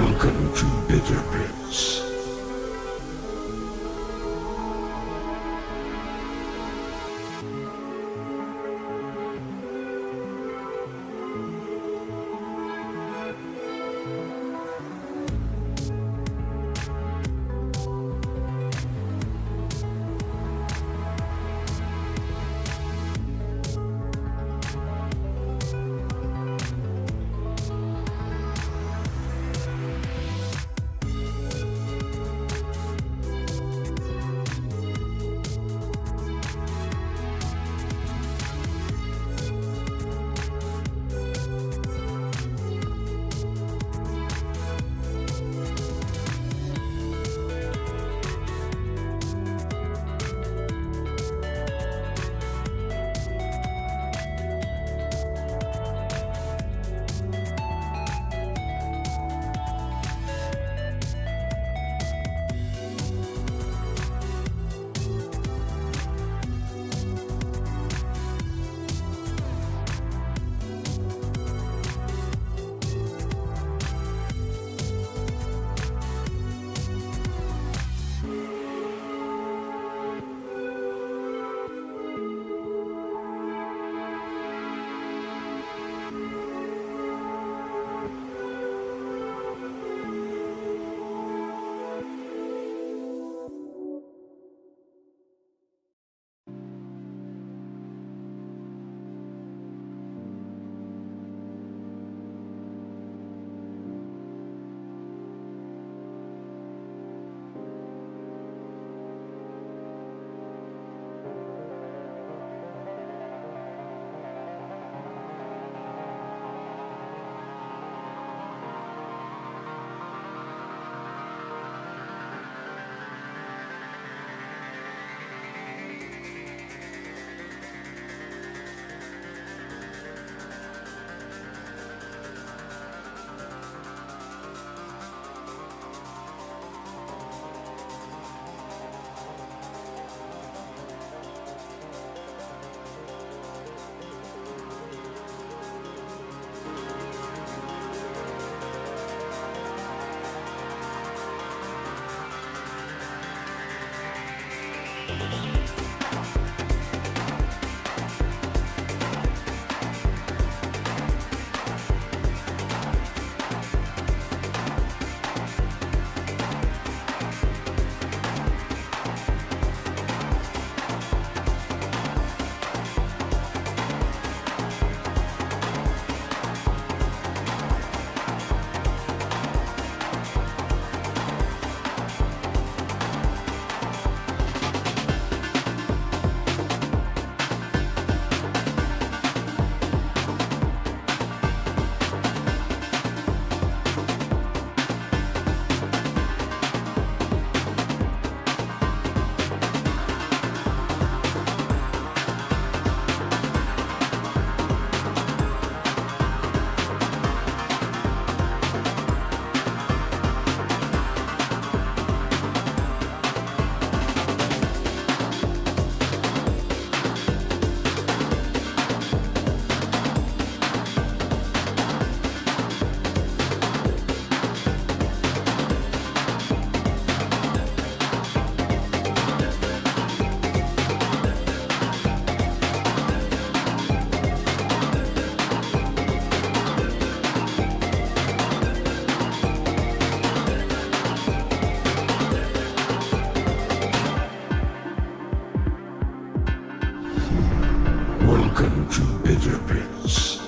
Welcome to Bitter Pits. Welcome to Bitter Pits.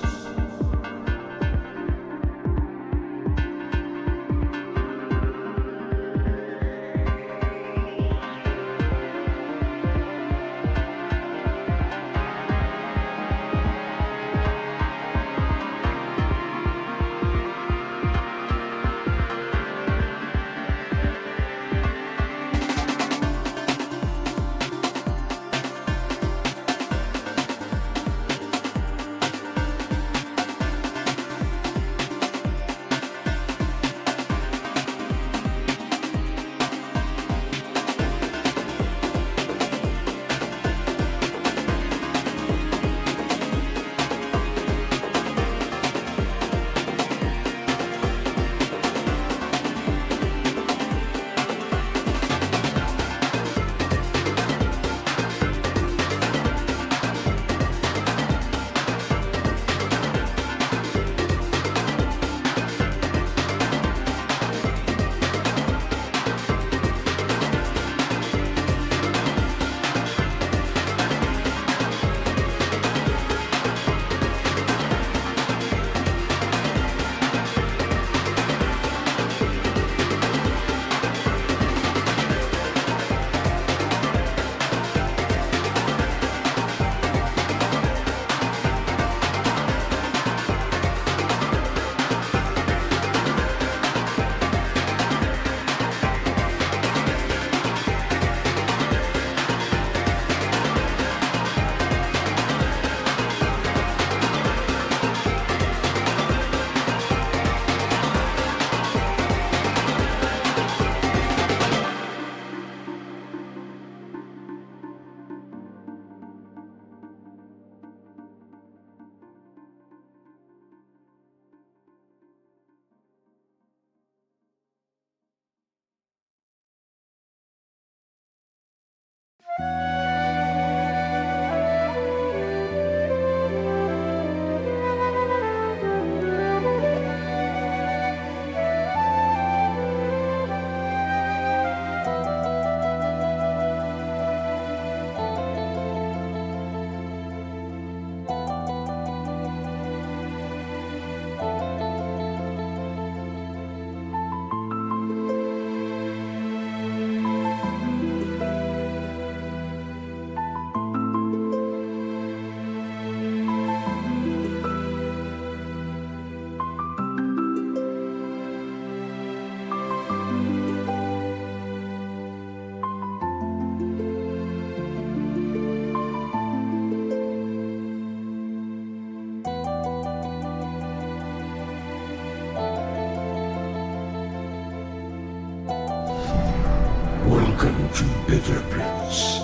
bitter bits.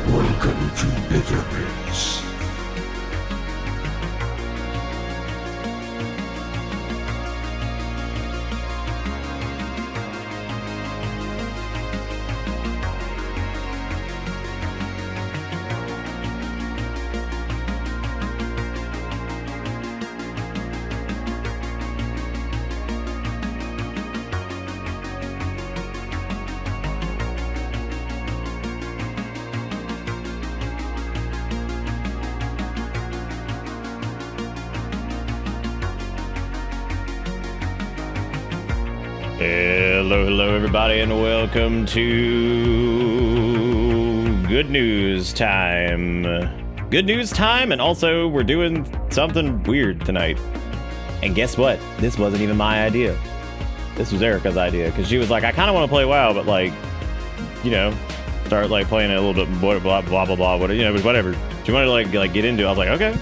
Welcome to bitter bits. Hello everybody, and welcome to Good News Time. Good News Time, and also we're doing something weird tonight. And guess what? This wasn't even my idea. This was Erica's idea, because she was like, I kind of want to play WoW, but like, you know, start like playing it a little bit, blah, blah, blah, blah, blah, you know, whatever. She wanted to like get into it. I was like, okay.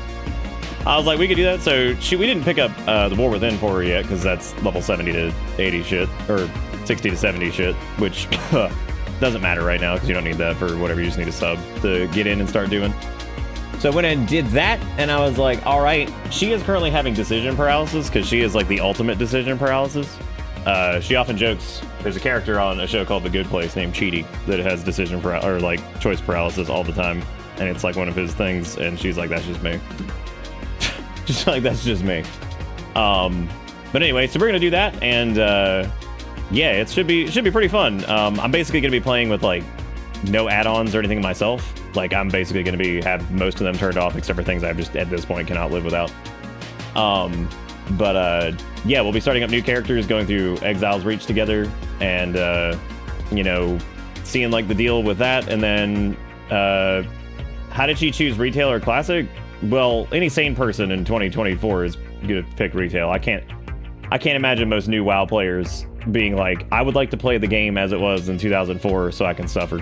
I was like, we could do that. So we didn't pick up the War Within for her yet, because that's level 70 to 80 shit, or 60 to 70 shit, which doesn't matter right now, because you don't need that for whatever. You just need a sub to get in and start doing. So I went and did that, and I was like, all right. She is currently having decision paralysis, because she is like the ultimate decision paralysis. She often jokes, there's a character on a show called The Good Place named Cheaty that has decision or like choice paralysis all the time, and it's like one of his things, and she's like, that's just me. Just like, that's just me. But anyway, so we're gonna do that, and yeah, it should be pretty fun. I'm basically gonna be playing with like no add-ons or anything myself. Like, I'm basically gonna have most of them turned off, except for things I just at this point cannot live without. But yeah, we'll be starting up new characters, going through Exile's Reach together, and you know, seeing like the deal with that. And then how did she choose retail or classic? Well, any sane person in 2024 is gonna pick retail. I can't imagine most new WoW players being like, I would like to play the game as it was in 2004 so I can suffer.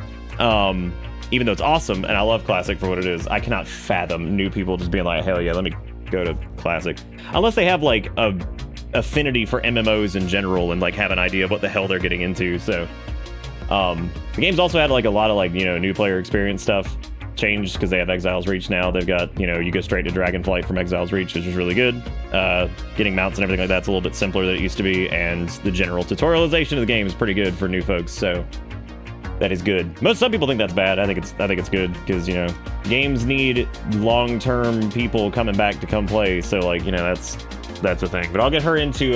Even though it's awesome and I love classic for what it is, I cannot fathom new people just being like, hell yeah, let me go to classic. Unless they have like a affinity for MMOs in general and like have an idea of what the hell they're getting into. So the game's also had like a lot of like, you know, new player experience stuff changed, because they have Exile's Reach now. They've got, you know, you go straight to Dragonflight from Exile's Reach, which is really good. Getting mounts and everything like that's a little bit simpler than it used to be, and the general tutorialization of the game is pretty good for new folks, so that is good. Some people think that's bad. I think it's good, because, you know, games need long-term people coming back to come play, so like, you know, that's the thing. But I'll get her into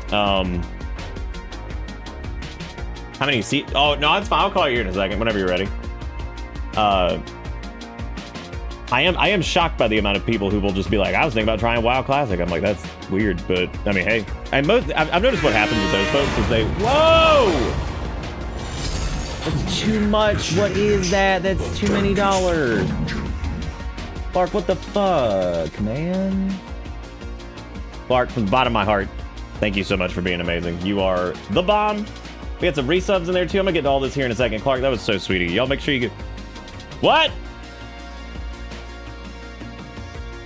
how many seats? Oh no, it's fine. I'll call you here in a second whenever you're ready. I am shocked by the amount of people who will just be like, I was thinking about trying WoW Classic. I'm like, that's weird, but I mean, hey. And I've noticed what happens with those folks is they, whoa! That's too much. What is that? That's too many dollars. Clark, what the fuck, man? Clark, from the bottom of my heart, thank you so much for being amazing. You are the bomb. We had some resubs in there too. I'm gonna get to all this here in a second. Clark, that was so sweet of you. Y'all make sure you get... What?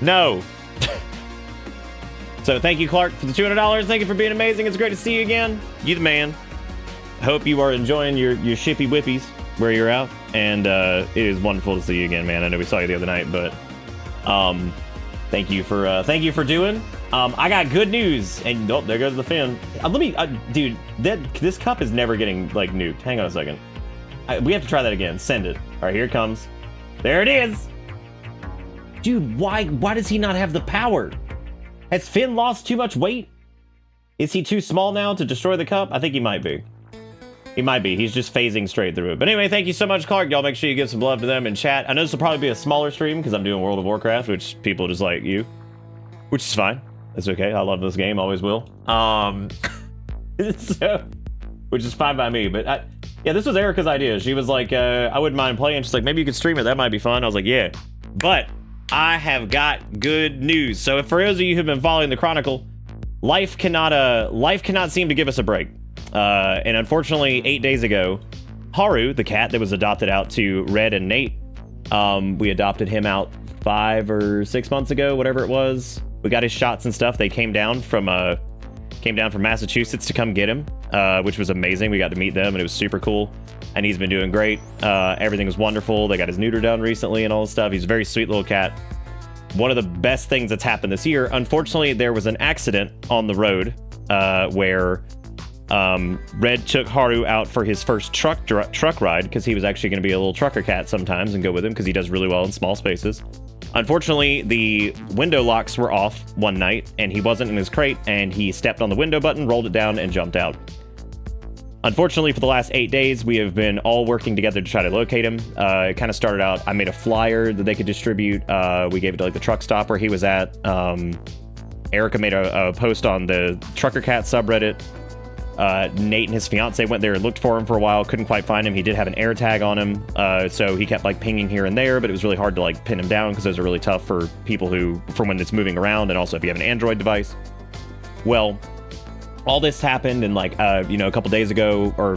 No. So thank you, Clark, for the $200. Thank you for being amazing. It's great to see you again. You the man. Hope you are enjoying your shippy whippies where you're out. And it is wonderful to see you again, man. I know we saw you the other night, but thank you for doing. I got good news. And oh, there goes the fin. Dude, this cup is never getting like nuked. Hang on a second. We have to try that again. Send it. All right, here it comes. There it is. Dude, why does he not have the power? Has Finn lost too much weight? Is he too small now to destroy the cup? I think he might be. He might be. He's just phasing straight through it. But anyway, thank you so much, Clark. Y'all make sure you give some love to them in chat. I know this will probably be a smaller stream because I'm doing World of Warcraft, which people just like you. Which is fine. That's okay. I love this game. Always will. So, which is fine by me. But yeah, this was Erica's idea. She was like, I wouldn't mind playing. She's like, maybe you could stream it. That might be fun. I was like, yeah. But I have got good news. So if for those of you who've been following the Chronicle, life cannot seem to give us a break. And unfortunately, 8 days ago, Haru, the cat that was adopted out to Red and Nate, we adopted him out 5 or 6 months ago, whatever it was. We got his shots and stuff. They came down from Massachusetts to come get him, which was amazing. We got to meet them, and it was super cool. And he's been doing great. Everything was wonderful. They got his neuter done recently and all this stuff. He's a very sweet little cat. One of the best things that's happened this year, unfortunately, there was an accident on the road where Red took Haru out for his first truck ride because he was actually going to be a little trucker cat sometimes and go with him because he does really well in small spaces. Unfortunately, the window locks were off one night and he wasn't in his crate, and he stepped on the window button, rolled it down, and jumped out. Unfortunately, for the last 8 days, we have been all working together to try to locate him. It kind of started out, I made a flyer that they could distribute. We gave it to like the truck stop where he was at. Erica made a post on the Trucker Cat subreddit. Nate and his fiance went there and looked for him for a while, couldn't quite find him. He did have an air tag on him, so he kept like pinging here and there, but it was really hard to like pin him down because those are really tough for people for when it's moving around, and also if you have an Android device. Well, all this happened, and like a couple days ago, or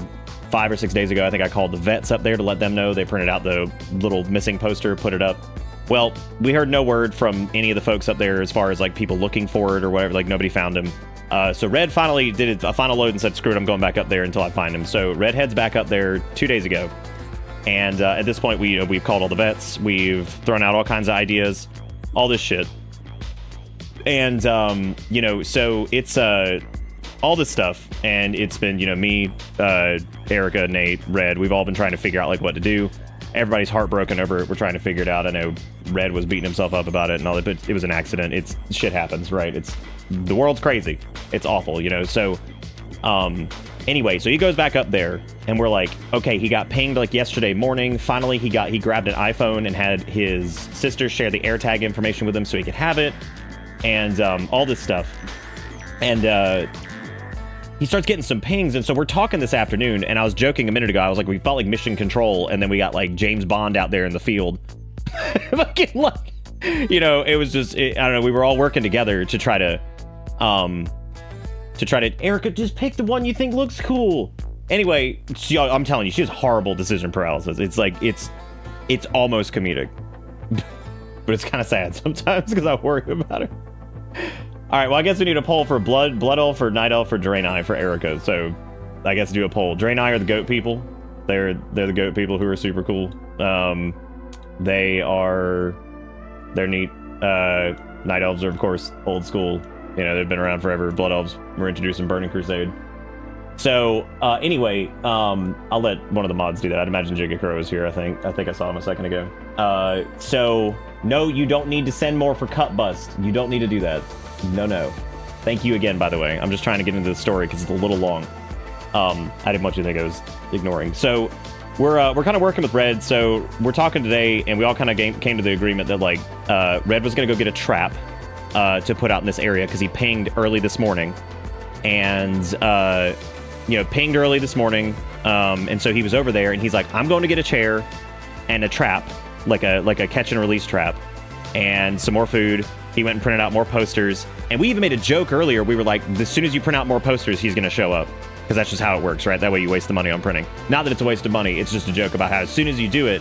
5 or 6 days ago, I think I called the vets up there to let them know. They printed out the little missing poster, put it up. Well, we heard no word from any of the folks up there as far as like people looking for it or whatever. Like nobody found him. So Red finally did a final load and said, screw it, I'm going back up there until I find him. So Red heads back up there 2 days ago. And at this point, we've called all the vets. We've thrown out all kinds of ideas, all this shit. And, so it's all this stuff. And it's been, me, Erica, Nate, Red. We've all been trying to figure out like what to do. Everybody's heartbroken over it. We're trying to figure it out. I know Red was beating himself up about it and all that, but it was an accident. Shit happens, right? The world's crazy. It's awful, So, anyway, so he goes back up there, and we're like, okay, he got pinged like yesterday morning. Finally, he grabbed an iPhone and had his sister share the AirTag information with him so he could have it, and all this stuff. And he starts getting some pings, and so we're talking this afternoon, and I was joking a minute ago. I was like, we felt like Mission Control, and then we got like James Bond out there in the field. Fucking like, it was just, I don't know, we were all working together to try to Erica, just pick the one you think looks cool. Anyway, I'm telling you, she has horrible decision paralysis. It's like, it's almost comedic. But it's kind of sad sometimes because I worry about her. All right, well, I guess we need a poll for Blood Elf, for Night Elf, for Draenei, for Erica. So I guess do a poll. Draenei are the goat people. They're the goat people who are super cool. They're neat. Night Elves are, of course, old school. They've been around forever. Blood Elves were introduced in Burning Crusade. So, anyway, I'll let one of the mods do that. I'd imagine Jigakuro is here, I think. I think I saw him a second ago. So, no, you don't need to send more for Cut Bust. You don't need to do that. No. Thank you again, by the way. I'm just trying to get into the story because it's a little long. I didn't want you to think I was ignoring. So, we're kind of working with Red. So, we're talking today, and we all kind of came to the agreement that, like, Red was going to go get a trap to put out in this area because he pinged early this morning. And, pinged early this morning. And so he was over there, and he's like, I'm going to get a chair and a trap, like a catch and release trap, and some more food. He went and printed out more posters. And we even made a joke earlier. We were like, as soon as you print out more posters, he's going to show up. Because that's just how it works, right? That way you waste the money on printing. Not that it's a waste of money. It's just a joke about how as soon as you do it,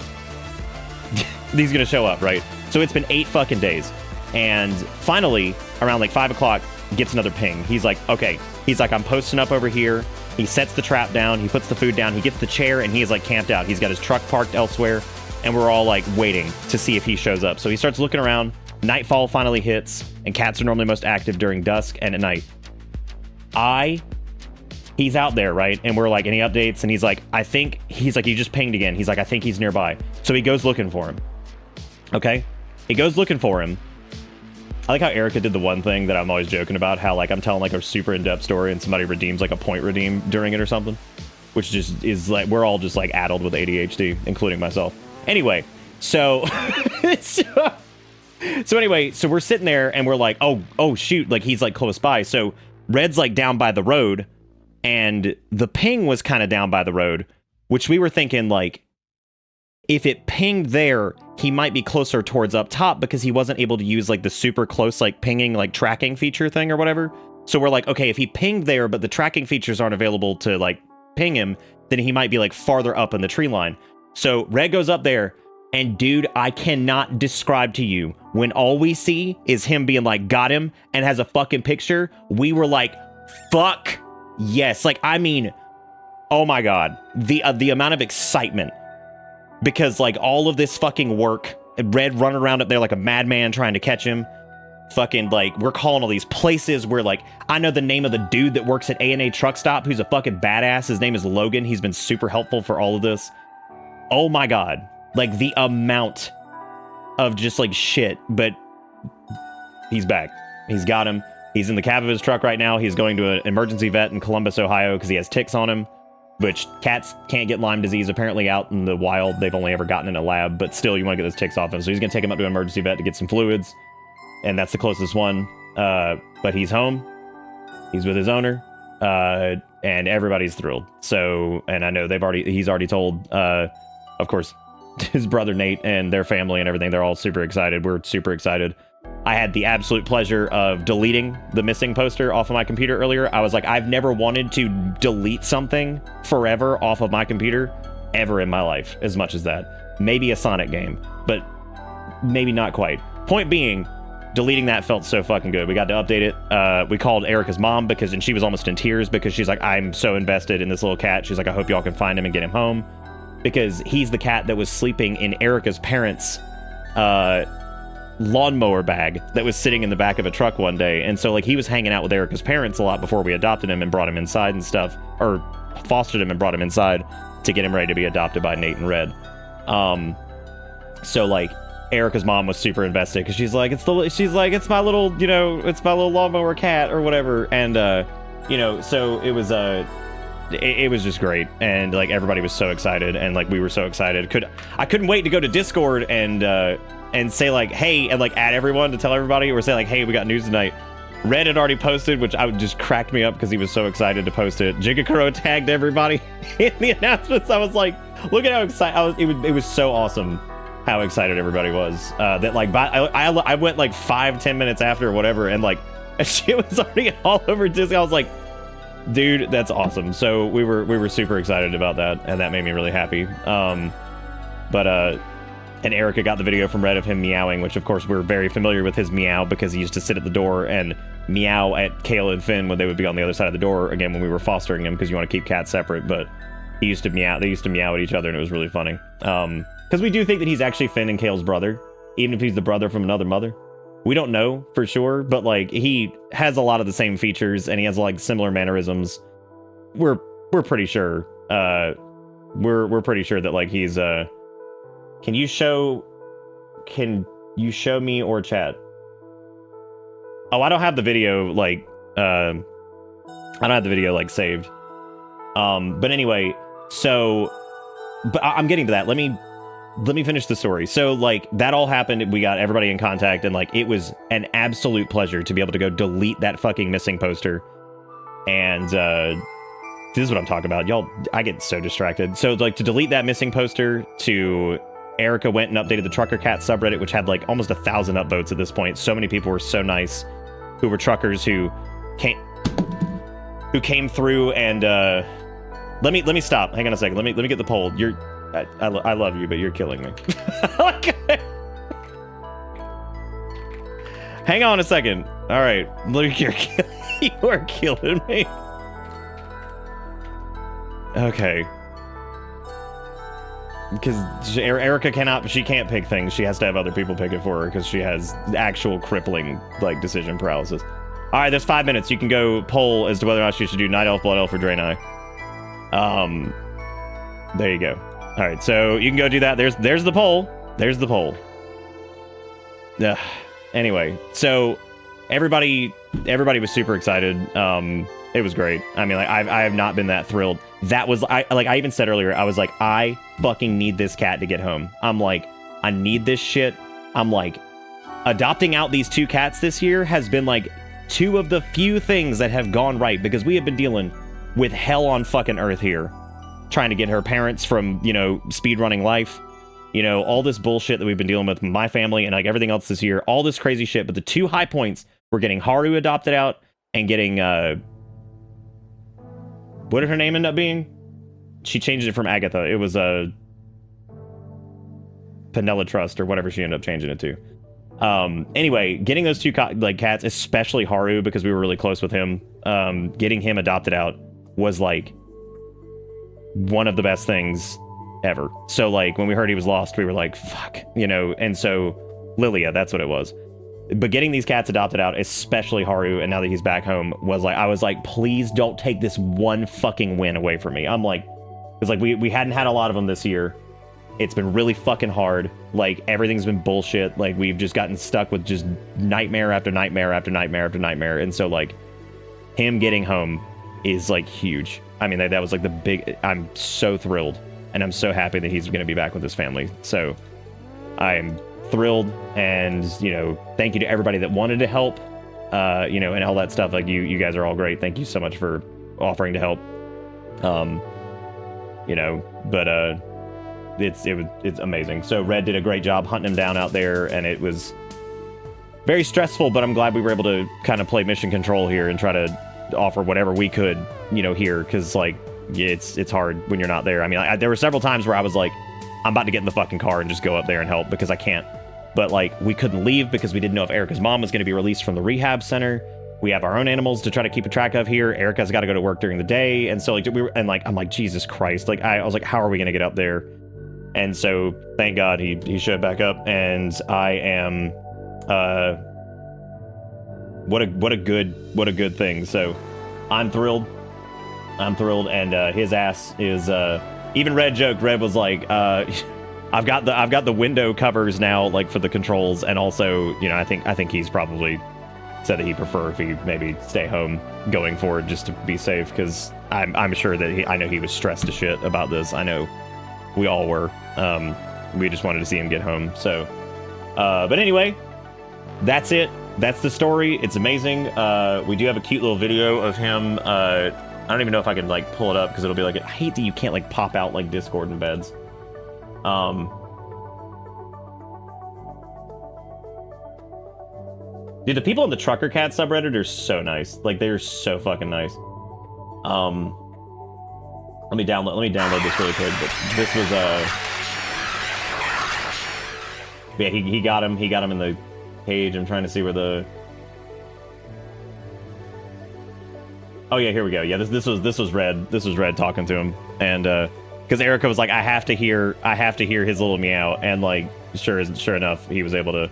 he's gonna show up, right? So it's been 8 fucking days. And finally, around like 5 o'clock, gets another ping. He's like, okay. He's like, I'm posting up over here. He sets the trap down. He puts the food down. He gets the chair, and he is like camped out. He's got his truck parked elsewhere, and we're all like waiting to see if he shows up. So he starts looking around. Nightfall finally hits, and cats are normally most active during dusk and at night. He's out there, right? And we're like, any updates? And he's like, he just pinged again. He's like, I think he's nearby. So he goes looking for him. Okay? He goes looking for him. I like how Erica did the one thing that I'm always joking about, how like I'm telling like a super in-depth story and somebody redeems like a point redeem during it or something, which just is like, we're all just like addled with ADHD, including myself. Anyway, so anyway, so we're sitting there and we're like, oh shoot, like he's like close by. So Red's like down by the road, and the ping was kind of down by the road, which we were thinking like, if it pinged there, he might be closer towards up top because he wasn't able to use like the super close like pinging like tracking feature thing or whatever. So we're like, okay, if he pinged there but the tracking features aren't available to like ping him, then he might be like farther up in the tree line. So Red goes up there, and dude, I cannot describe to you, when all we see is him being like, got him, and has a fucking picture, we were like, fuck yes. Like, I mean, oh my God, the amount of excitement. Because, like, all of this fucking work, Red running around up there like a madman trying to catch him. Fucking, like, we're calling all these places where, like, I know the name of the dude that works at A&A Truck Stop who's a fucking badass. His name is Logan. He's been super helpful for all of this. Oh, my God. Like, the amount of just, like, shit. But he's back. He's got him. He's in the cab of his truck right now. He's going to an emergency vet in Columbus, Ohio, because he has ticks on him. Which cats can't get Lyme disease apparently out in the wild. They've only ever gotten in a lab, but still you want to get those ticks off him. So he's going to take him up to an emergency vet to get some fluids. And that's the closest one. But he's home. He's with his owner. And everybody's thrilled. So, and I know he's already told, of course, his brother Nate and their family and everything. They're all super excited. We're super excited. I had the absolute pleasure of deleting the missing poster off of my computer earlier. I was like, I've never wanted to delete something forever off of my computer ever in my life as much as that. Maybe a Sonic game, but maybe not quite. Point being, deleting that felt so fucking good. We got to update it. We called Erica's mom and she was almost in tears because she's like, I'm so invested in this little cat. She's like, I hope y'all can find him and get him home, because he's the cat that was sleeping in Erica's parents' lawnmower bag that was sitting in the back of a truck one day. And so like he was hanging out with Erica's parents a lot before we adopted him and brought him inside and stuff, or fostered him and brought him inside to get him ready to be adopted by Nate and Red. So like Erica's mom was super invested because she's like, it's my little, it's my little lawnmower cat or whatever. And so it was just great. And like everybody was so excited, and like we were so excited. I couldn't wait to go to Discord and say like, hey, and like add everyone to tell everybody, or say like, hey, we got news tonight. Red had already posted, which just cracked me up because he was so excited to post it. Jigakuro tagged everybody in the announcements. I was like, look at how excited it was so awesome how excited everybody was. That like, I went like 5-10 minutes after or whatever, and like shit was already all over Disney. I was like, dude, that's awesome. So we were super excited about that, and that made me really happy. And Erica got the video from Red of him meowing, which of course we're very familiar with his meow because he used to sit at the door and meow at Kale and Finn when they would be on the other side of the door, again, when we were fostering him, because you want to keep cats separate. But they used to meow at each other, and it was really funny. Because we do think that he's actually Finn and Kale's brother, even if he's the brother from another mother. We don't know for sure, but like he has a lot of the same features and he has like similar mannerisms. We're pretty sure. We're pretty sure that like he's Can you show me or chat? Oh, I don't have the video like I don't have the video like saved. But anyway, but I'm getting to that. Let me finish the story. So like that all happened. We got everybody in contact, and like it was an absolute pleasure to be able to go delete that fucking missing poster. And this is what I'm talking about. Y'all, I get so distracted. So like to delete that missing poster, Erica went and updated the Trucker Cat subreddit, which had like almost 1,000 upvotes at this point. So many people were so nice, who were truckers who came through and let me stop. Hang on a second. Let me get the poll. I love you, but you're killing me. Hang on a second. All right, look, you are killing me. Okay. Because Erica can't pick things. She has to have other people pick it for her because she has actual crippling, like, decision paralysis. All right, there's 5 minutes. You can go poll as to whether or not she should do Night Elf, Blood Elf, or Draenei. There you go. All right, so you can go do that. There's the poll. There's the poll. Anyway, so everybody was super excited. It was great. I mean, like, I have not been that thrilled. That was, I even said earlier, I was like, I fucking need this cat to get home. I'm like, I need this shit. I'm like, adopting out these 2 cats this year has been like 2 of the few things that have gone right, because we have been dealing with hell on fucking earth here. Trying to get her parents from, you know, speedrunning life. You know, all this bullshit that we've been dealing with my family and like everything else this year. All this crazy shit. But the 2 high points were getting Haru adopted out and getting, what did her name end up being? She changed it from Agatha. It was Penella Trust or whatever she ended up changing it to. Anyway, getting those 2 cats, especially Haru, because we were really close with him, getting him adopted out was like one of the best things ever. So like when we heard he was lost, we were like, fuck, you know. And so Lilia, that's what it was. But getting these cats adopted out, especially Haru, and now that he's back home, was like, I was like, please don't take this one fucking win away from me. I'm like, because like we hadn't had a lot of them this year. It's been really fucking hard. Like, everything's been bullshit. Like, we've just gotten stuck with just nightmare after nightmare after nightmare after nightmare. And so like him getting home is like huge. I mean, that was like the big, I'm so thrilled, and I'm so happy that he's going to be back with his family. So I'm thrilled, and, you know, thank you to everybody that wanted to help, you know, and all that stuff. Like, you guys are all great. Thank you so much for offering to help. You know, but it's amazing. So Red did a great job hunting him down out there, and it was very stressful, but I'm glad we were able to kind of play mission control here and try to offer whatever we could, you know, here, because like it's hard when you're not there. I mean, there were several times where I was like, I'm about to get in the fucking car and just go up there and help, because I can't. But like, we couldn't leave because we didn't know if Erica's mom was going to be released from the rehab center. We have our own animals to try to keep a track of here. Erica's got to go to work during the day, and so like I'm like, Jesus Christ, like I was like, how are we going to get up there? And so thank God he showed back up, and I am what a good thing. So I'm thrilled, and his ass is even Red joked. Red was like, I've got the window covers now, like, for the controls, and also, you know, I think he's probably said that he'd prefer if he maybe stay home going forward just to be safe, because I'm sure that I know he was stressed to shit about this. I know we all were. We just wanted to see him get home. So, but anyway, that's it. That's the story. It's amazing. We do have a cute little video of him. I don't even know if I can like pull it up, because it'll be like, I hate that you can't like pop out like Discord embeds. Dude, the people in the Trucker Cat subreddit are so nice. Like, they're so fucking nice. Let me download this really quick. But this was yeah, he got him in the cage. I'm trying to see where the. Oh yeah, here we go. Yeah, this was Red. This was Red talking to him, and because Erica was like, I have to hear his little meow, and like sure enough, he was able to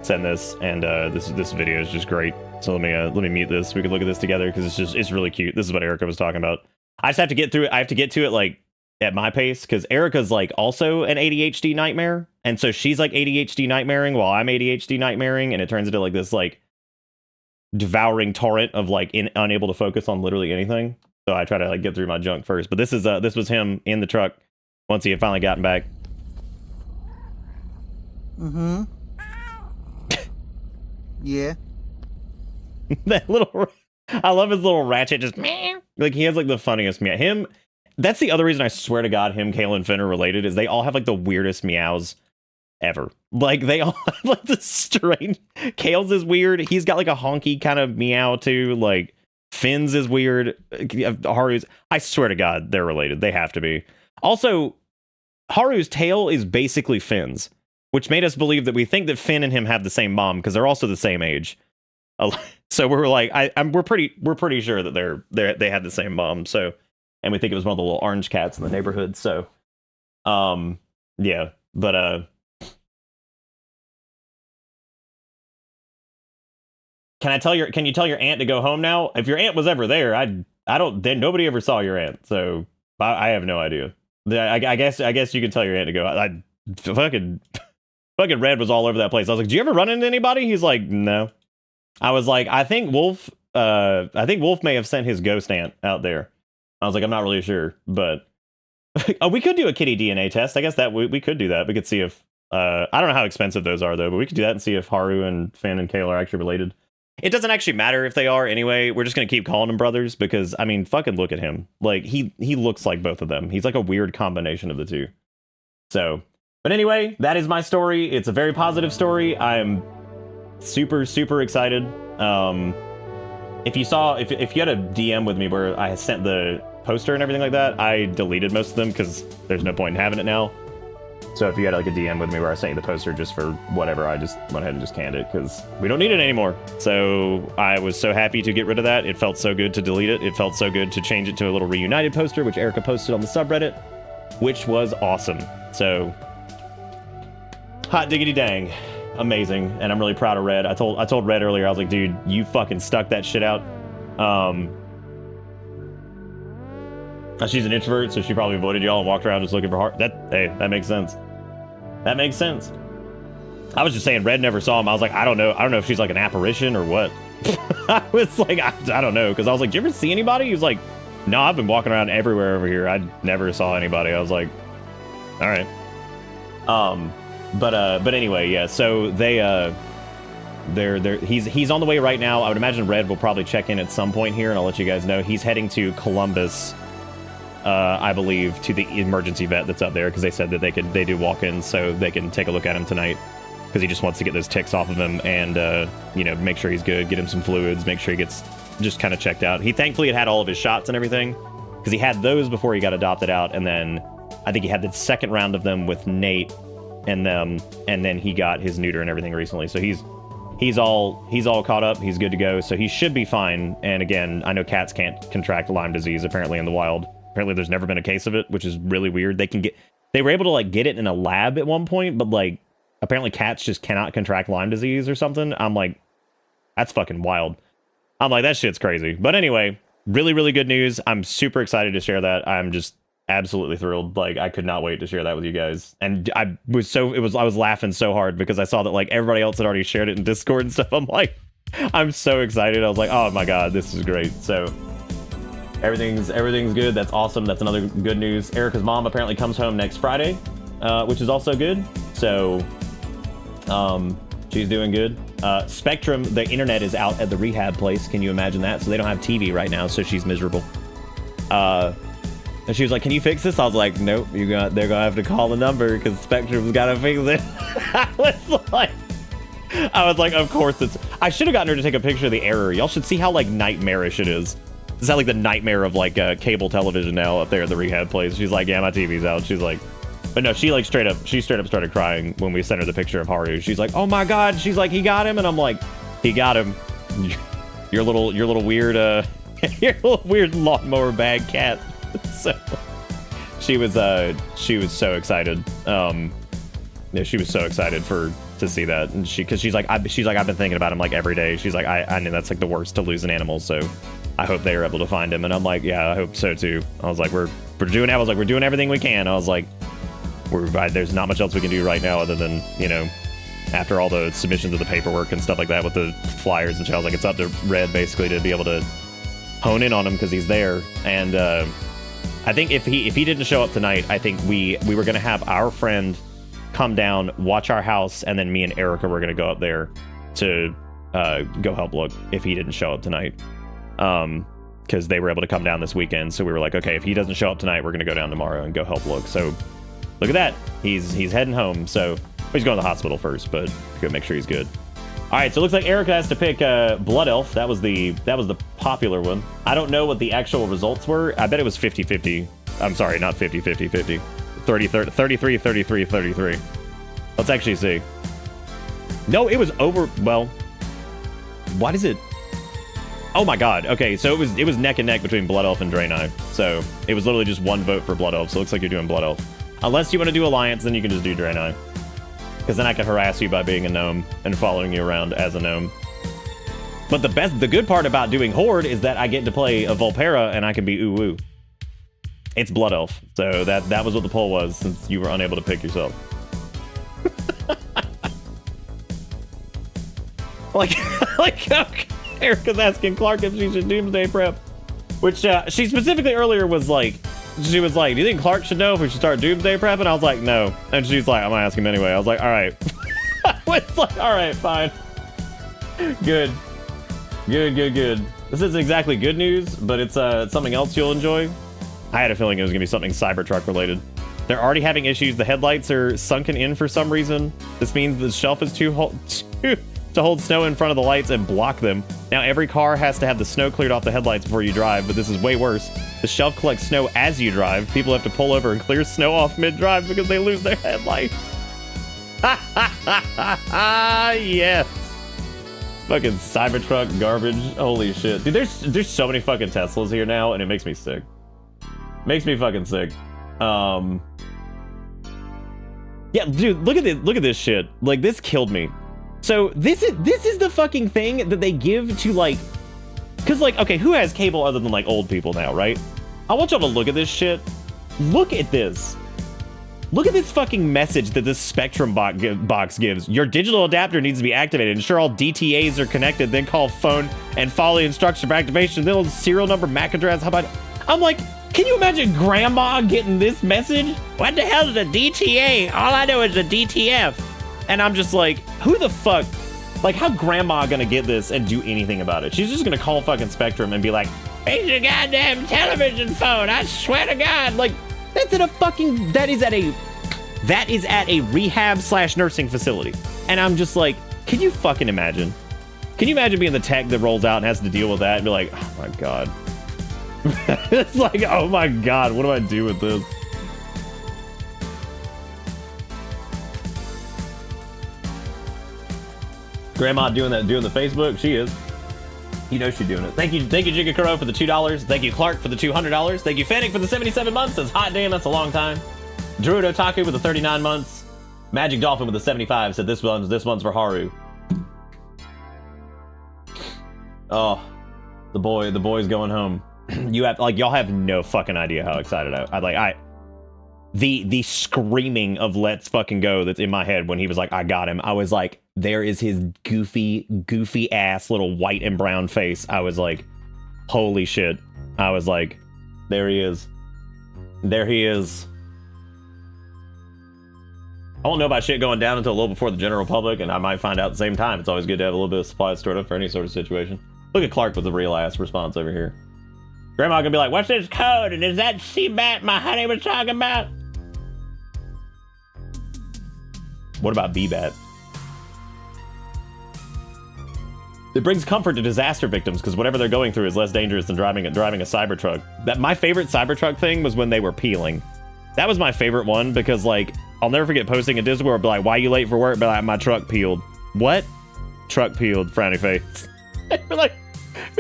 send this, and this video is just great. So let me mute this. We can look at this together, because it's really cute. This is what Erica was talking about. I just have to get through it. I have to get to it like at my pace, because Erica's like also an ADHD nightmare, and so she's like ADHD nightmaring while I'm ADHD nightmaring, and it turns into like this like devouring torrent of like unable to focus on literally anything. So I try to like get through my junk first. But this was him in the truck once he had finally gotten back. Mm-hmm. Yeah. That little, I love his little ratchet, just meow. Like, he has like the funniest meow. Him, that's the other reason I swear to God him, Kale, and Finn are related, is they all have like the weirdest meows ever. Like, they all have like the strange. Kale's is weird. He's got like a honky kind of meow too. Like, Finn's is weird. Haru's, I swear to God, they're related. They have to be. Also, Haru's tail is basically Finn's, which made us believe that we think that Finn and him have the same mom because they're also the same age. So we're like, we're pretty sure that they had the same mom. So, and we think it was one of the little orange cats in the neighborhood. So, yeah, but can you tell your aunt to go home now? If your aunt was ever there, nobody ever saw your aunt, so I have no idea. I guess you can tell your aunt to go. Fucking Red was all over that place. I was like, "Do you ever run into anybody?" He's like, "No." I was like, I think Wolf may have sent his ghost aunt out there. I was like, I'm not really sure, but we could do a kitty DNA test. I guess that we could do that. We could see if I don't know how expensive those are though, but we could do that and see if Haru and Finn and Kale are actually related. It doesn't actually matter if they are anyway. We're just gonna keep calling them brothers because I mean, fucking look at him. Like he looks like both of them. He's like a weird combination of the two. So, but anyway, that is my story. It's a very positive story. I'm super excited. If you had a DM with me where I sent the poster and everything like that, I deleted most of them because there's no point in having it now. So if you had like a DM with me where I sent you the poster just for whatever, I just went ahead and just canned it because we don't need it anymore. So I was so happy to get rid of that. It felt so good to delete it. It felt so good to change it to a little reunited poster, which Erica posted on the subreddit, which was awesome. So hot diggity dang. Amazing, and I'm really proud of Red. I told Red earlier, I was like, dude, you fucking stuck that shit out. She's an introvert, so she probably avoided y'all and walked around just looking for heart. That makes sense. That makes sense. I was just saying, Red never saw him. I was like, I don't know if she's like an apparition or what. I was like, I don't know, because I was like, do you ever see anybody? He was like, no, I've been walking around everywhere over here. I never saw anybody. I was like, all right. But anyway, yeah, so he's on the way right now. I would imagine Red will probably check in at some point here, and I'll let you guys know. He's heading to Columbus, I believe, to the emergency vet that's up there, because they said that they do walk-ins, so they can take a look at him tonight, because he just wants to get those ticks off of him and, make sure he's good, get him some fluids, make sure he gets just kind of checked out. He thankfully had all of his shots and everything, because he had those before he got adopted out, and then I think he had the second round of them with Nate, and then he got his neuter and everything recently. So he's all caught up. He's good to go. So he should be fine. And again, I know cats can't contract Lyme disease apparently in the wild. Apparently there's never been a case of it, which is really weird. They were able to like get it in a lab at one point, but like apparently cats just cannot contract Lyme disease or something. I'm like, that's fucking wild. I'm like, that shit's crazy. But anyway, really good news. I'm super excited to share that. I'm just absolutely thrilled. Like I could not wait to share that with you guys, and I was laughing so hard because I saw that like everybody else had already shared it in Discord and stuff. I'm like, I'm so excited. I was like, oh my god, this is great. So everything's good. That's awesome. That's another good news. Erica's mom apparently comes home next Friday, which is also good. So she's doing good. Spectrum, the internet is out at the rehab place. Can you imagine that? So they don't have TV right now, so she's miserable. And she was like, can you fix this? I was like, nope, they're gonna have to call the number because Spectrum's gotta fix it. I was like, of course I should have gotten her to take a picture of the error. Y'all should see how like nightmarish it is. It's not like the nightmare of like cable television now up there at the rehab place. She's like, yeah, my TV's out. She's like, but no, she straight up started crying when we sent her the picture of Haru. She's like, oh my god. She's like, he got him, and I'm like, he got him. Your little weird your little weird lawnmower bag cat. So she was so excited. Yeah, she was so excited to see that, and she's like I've been thinking about him like every day. She's like, I know that's like the worst to lose an animal, so I hope they are able to find him. And I'm like, yeah, I hope so too. I was like, we're doing everything we can. I was like, there's not much else we can do right now other than, after all the submissions of the paperwork and stuff like that with the flyers and shit. I was like, it's up to Red basically to be able to hone in on him because he's there. And I think if he didn't show up tonight, I think we were gonna have our friend come down, watch our house, and then me and Erica were gonna go up there to go help look if he didn't show up tonight. Because they were able to come down this weekend, so we were like, okay, if he doesn't show up tonight, we're gonna go down tomorrow and go help look. So look at that, he's heading home. So he's going to the hospital first, but go make sure he's good. All right, so it looks like Erica has to pick Blood Elf. That was the popular one. I don't know what the actual results were. I bet it was 50-50. I'm sorry, not 50-50-50. 33, 33, 33. Let's actually see. No, it was over. Well, why does it? Oh my god. Okay, so it was neck and neck between Blood Elf and Draenei. So it was literally just one vote for Blood Elf. So it looks like you're doing Blood Elf. Unless you want to do Alliance, then you can just do Draenei. Because then I can harass you by being a gnome and following you around as a gnome. But the good part about doing Horde is that I get to play a Volpera and I can be ooh-woo. It's Blood Elf. So that was what the poll was, since you were unable to pick yourself. like okay. Erica's asking Clark if she should Doomsday Prep, which she specifically earlier was like, she was like, do you think Clark should know if we should start Doomsday Prep? And I was like, no. And she's like, I'm gonna ask him anyway. I was like, all right. I was like, all right, fine. Good. This isn't exactly good news, but it's something else you'll enjoy. I had a feeling it was gonna be something Cybertruck related. They're already having issues. The headlights are sunken in for some reason. This means the shelf is to hold snow in front of the lights and block them. Now every car has to have the snow cleared off the headlights before you drive, but this is way worse. The shelf collects snow as you drive. People have to pull over and clear snow off mid-drive because they lose their headlights. Yes. Fucking Cybertruck garbage. Holy shit. Dude, there's so many fucking Teslas here now, and it makes me sick. Makes me fucking sick. Yeah, dude, look at this shit. Like, this killed me. So this is the fucking thing that they give to, like, because, like, okay, who has cable other than, like, old people now, right? I want y'all to look at this shit. Look at this. Look at this fucking message that this Spectrum box gives. Your digital adapter needs to be activated. Ensure all DTAs are connected. Then call phone and follow the instructions for activation. Then serial number, MAC address. How about? I'm like, can you imagine Grandma getting this message? What the hell is a DTA? All I know is a DTF. And I'm just like, who the fuck? Like, how Grandma gonna get this and do anything about it? She's just gonna call fucking Spectrum and be like, it's a goddamn television phone. I swear to God. Like, that's at a fucking, that is at a rehab/nursing facility. And I'm just like, can you fucking imagine? Can you imagine being the tech that rolls out and has to deal with that and be like, oh my God. It's like, oh my God, what do I do with this? Grandma doing the Facebook? She is. You know she's doing it. Thank you, Jigakuro for the $2. Thank you, Clark, for the $200. Thank you, Fennec, for the 77 months. Says, hot damn, that's a long time. Druid Otaku with the 39 months. Magic Dolphin with the 75 said this one's for Haru. Oh, the boy's going home. Y'all have no fucking idea how excited the screaming of let's fucking go that's in my head when he was like, I got him. I was like, there is his goofy ass little white and brown face. I was like, holy shit. I was like, there he is. There he is. I won't know about shit going down until a little before the general public, and I might find out at the same time. It's always good to have a little bit of supplies stored up for any sort of situation. Look at Clark with the real ass response over here. Grandma gonna be like, what's this code? And is that C-Bat my honey was talking about? What about B-Bat? It brings comfort to disaster victims because whatever they're going through is less dangerous than driving a Cybertruck. My favorite Cybertruck thing was when they were peeling. That was my favorite one because, like, I'll never forget posting a Discord, be like, why you late for work? Be like, my truck peeled. What? Truck peeled, frowny face. be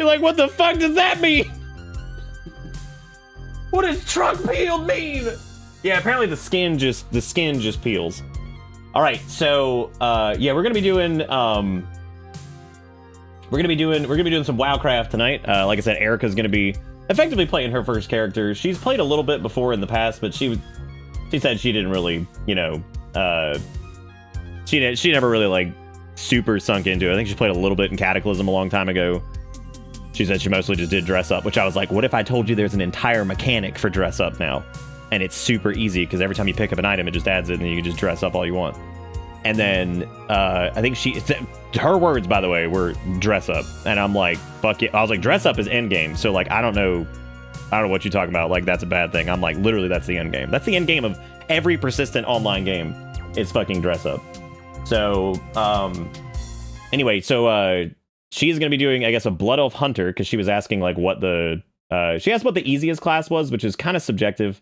like, what the fuck does that mean? What does truck peeled mean? Yeah, apparently the skin just peels. All right, so yeah, we're gonna be doing some Warcraft tonight. Like I said, Erica's gonna be effectively playing her first character. She's played a little bit before in the past, but she said she didn't really, you know, she never really like super sunk into it. I think she played a little bit in Cataclysm a long time ago. She said she mostly just did dress up, which I was like, what if I told you there's an entire mechanic for dress up now? And it's super easy because every time you pick up an item, it just adds it and you can just dress up all you want. And then I think her words, by the way, were dress up. And I'm like, fuck it. I was like, dress up is end game. So like, I don't know what you're talking about. Like, that's a bad thing. I'm like, literally, that's the end game. That's the end game of every persistent online game. It's fucking dress up. So anyway, so she's going to be doing, I guess, a Blood Elf Hunter because she was asking like what she asked what the easiest class was, which is kind of subjective.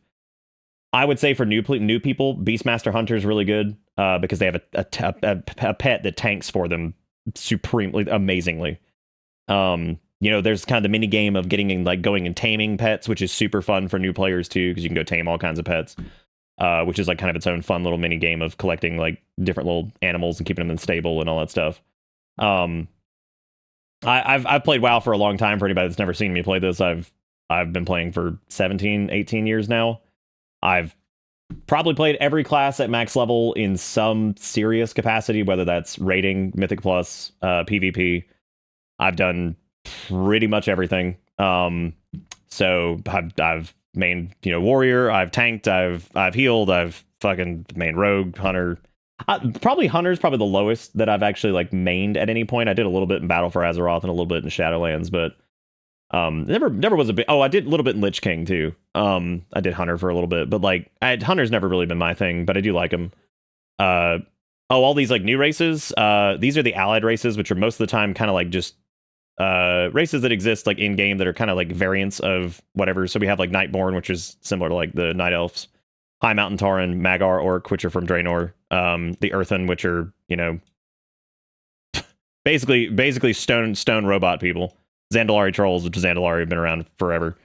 I would say for new people, Beastmaster Hunter is really good because they have a pet that tanks for them supremely amazingly. You know, there's kind of the mini game of getting in, like going and taming pets, which is super fun for new players too, because you can go tame all kinds of pets, which is like kind of its own fun little mini game of collecting like different little animals and keeping them in the stable and all that stuff. I've played WoW for a long time. For anybody that's never seen me play this, I've been playing for 17, 18 years now. I've probably played every class at max level in some serious capacity, whether that's raiding, Mythic Plus, PvP. I've done pretty much everything. So I've mained, you know, warrior, I've tanked, I've healed, I've fucking mained rogue, hunter. Probably hunter's probably the lowest that I've actually like mained at any point. I did a little bit in Battle for Azeroth and a little bit in Shadowlands, but never was a bit. Oh, I did a little bit in Lich King too. I did hunter for a little bit, but like hunter's never really been my thing, but I do like him. All these like new races. These are the allied races, which are most of the time kind of like just races that exist like in game that are kind of like variants of whatever. So we have like Nightborn, which is similar to like the Night Elves, High Mountain Tauren, Magar Orc, which are from Draenor, the Earthen, which are, you know, basically stone robot people, Zandalari trolls, which Zandalari have been around forever.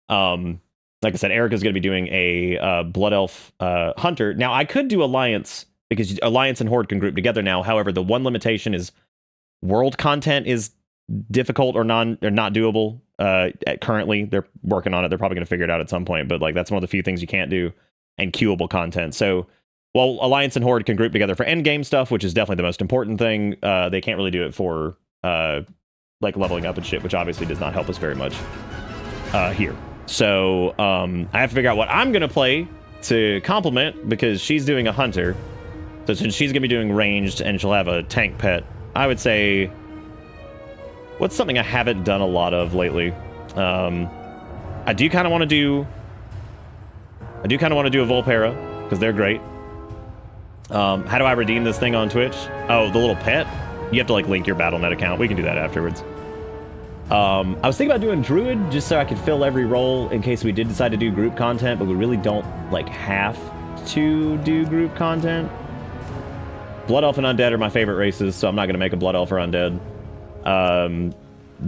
Like I said, Erica's going to be doing a Blood Elf Hunter. Now I could do Alliance because Alliance and Horde can group together now. However, the one limitation is world content is difficult or not doable. Currently, they're working on it. They're probably going to figure it out at some point. But like that's one of the few things you can't do, and queuable content. So while Alliance and Horde can group together for end game stuff, which is definitely the most important thing, they can't really do it for like leveling up and shit, which obviously does not help us very much here. So I have to figure out what I'm going to play to complement, because she's doing a hunter. So since she's going to be doing ranged and she'll have a tank pet, I would say, what's something I haven't done a lot of lately? I do kind of want to do a Volpera, because they're great. How do I redeem this thing on Twitch? Oh, the little pet? You have to like link your Battle.net account. We can do that afterwards. I was thinking about doing Druid just so I could fill every role in case we did decide to do group content, but we really don't like have to do group content. Blood Elf and Undead are my favorite races, so I'm not going to make a Blood Elf or Undead. I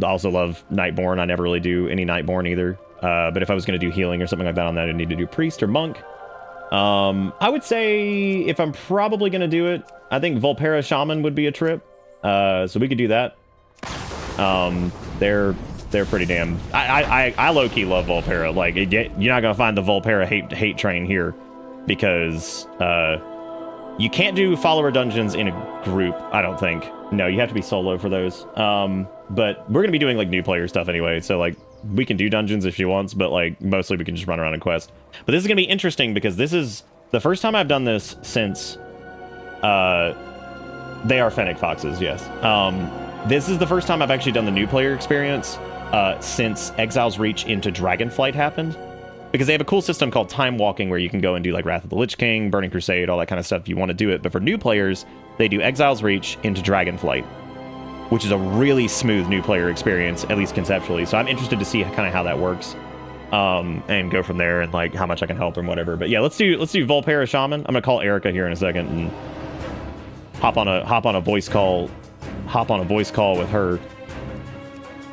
also love Nightborn. I never really do any Nightborn either. But if I was going to do healing or something like that on that, I'd need to do Priest or Monk. I would say if I'm probably going to do it, I think Volpera Shaman would be a trip. So we could do that. They're pretty damn... I low-key love Volpera. Like, you're not going to find the Volpera hate train here, because you can't do follower dungeons in a group, I don't think. No, you have to be solo for those. But we're going to be doing like new player stuff anyway, so like we can do dungeons if she wants, but like mostly we can just run around and quest. But this is going to be interesting because this is the first time I've done this since they are Fennec Foxes, yes. This is the first time I've actually done the new player experience since Exile's Reach into Dragonflight happened. Because they have a cool system called Time Walking where you can go and do like Wrath of the Lich King, Burning Crusade, all that kind of stuff if you want to do it. But for new players, they do Exile's Reach into Dragonflight, which is a really smooth new player experience, at least conceptually. So I'm interested to see kind of how that works, and go from there and like how much I can help or whatever. But yeah, let's do Volpera Shaman. I'm gonna call Erica here in a second and hop on a voice call with her.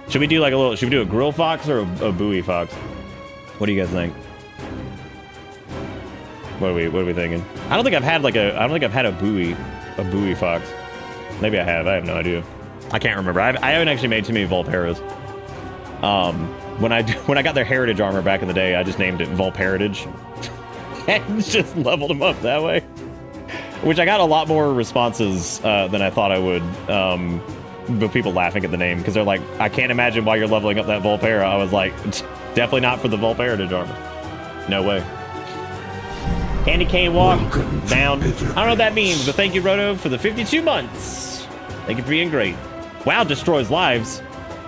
Should we do like should we do a Grill Fox or a Buoy Fox? What do you guys think? What are we thinking? I don't think I've had a buoy fox. Maybe I have no idea. I can't remember. I haven't actually made too many Volperas. When I got their heritage armor back in the day, I just named it Volperitage. And just leveled them up that way. Which I got a lot more responses than I thought I would. But people laughing at the name because they're like, I can't imagine why you're leveling up that Volpera. I was like, definitely not for the Volperitage armor. No way. Candy cane walk down. I don't know what that means, but thank you, Roto, for the 52 months. Thank you for being great. WoW destroys lives.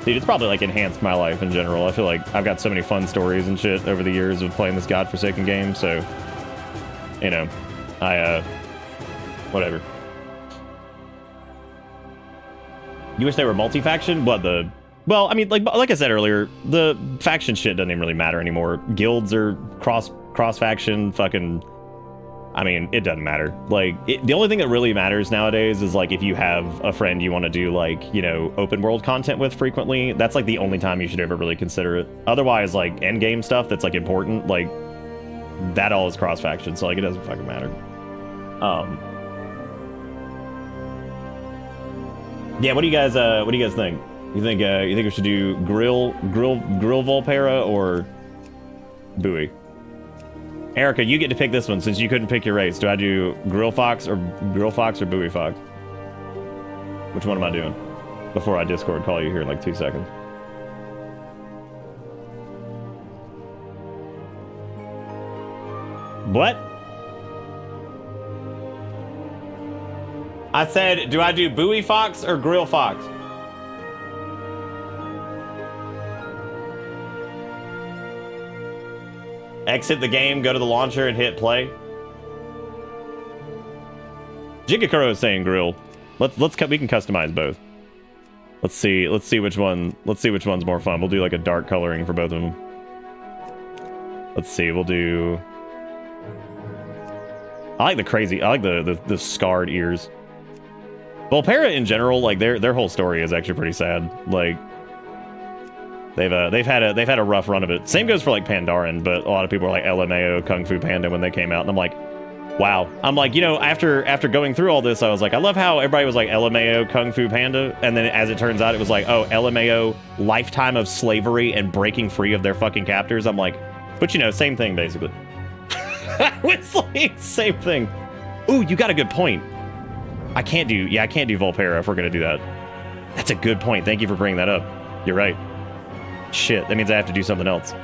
Dude, it's probably like enhanced my life in general. I feel like I've got so many fun stories and shit over the years of playing this godforsaken game. So, you know, whatever. You wish they were multi-faction? Well, I mean, like I said earlier, the faction shit doesn't even really matter anymore. Guilds are cross-faction, fucking... I mean, it doesn't matter. Like, the only thing that really matters nowadays is, like, if you have a friend you want to do, like, you know, open world content with frequently, that's, like, the only time you should ever really consider it. Otherwise, like, endgame stuff that's, like, important, like, that all is cross-faction, so, like, it doesn't fucking matter. Yeah, what do you guys think? You think we should do grill Volpera or Buoy? Erica, you get to pick this one since you couldn't pick your race. Do I do Grill Fox or Buoy Fox? Which one am I doing? Before I Discord call you here in like 2 seconds. What? I said, do I do Buoy Fox or Grill Fox? Exit the game, go to the launcher, and hit play. Jigakuro is saying grill. We can customize both. Let's see which one's more fun. We'll do like a dark coloring for both of them. Let's see, we'll do... I like the scarred ears. Volpera in general, like their whole story is actually pretty sad. Like they've had a rough run of it. Same goes for like Pandaren, but a lot of people are like LMAO Kung Fu Panda when they came out, and I'm like, wow. I'm like, you know, after going through all this, I was like, I love how everybody was like LMAO Kung Fu Panda, and then as it turns out, it was like, oh, LMAO lifetime of slavery and breaking free of their fucking captors. I'm like, but you know, same thing basically. It's like same thing. Ooh, you got a good point. I can't do Volpera if we're gonna do that. That's a good point. Thank you for bringing that up. You're right. Shit, that means I have to do something else.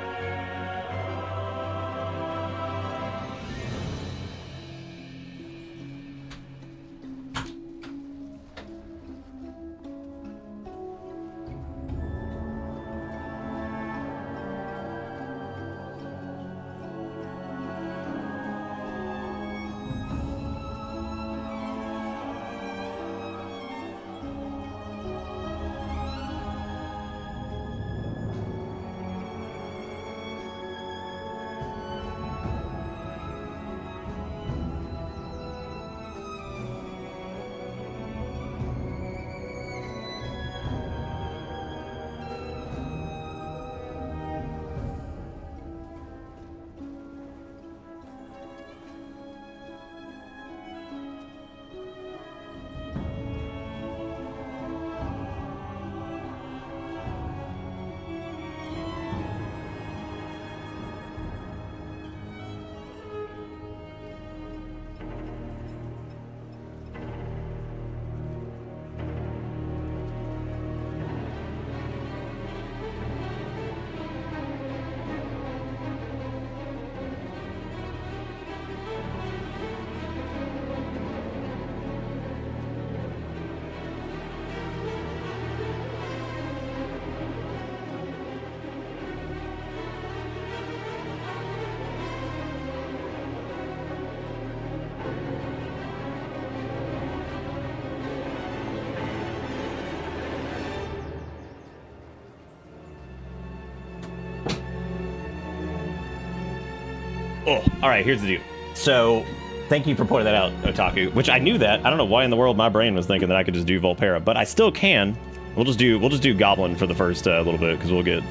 Oh, all right, here's the deal. So, thank you for pointing that out, Otaku, which I knew that. I don't know why in the world my brain was thinking that I could just do Volpera, but I still can. We'll just do Goblin for the first little bit, because we'll get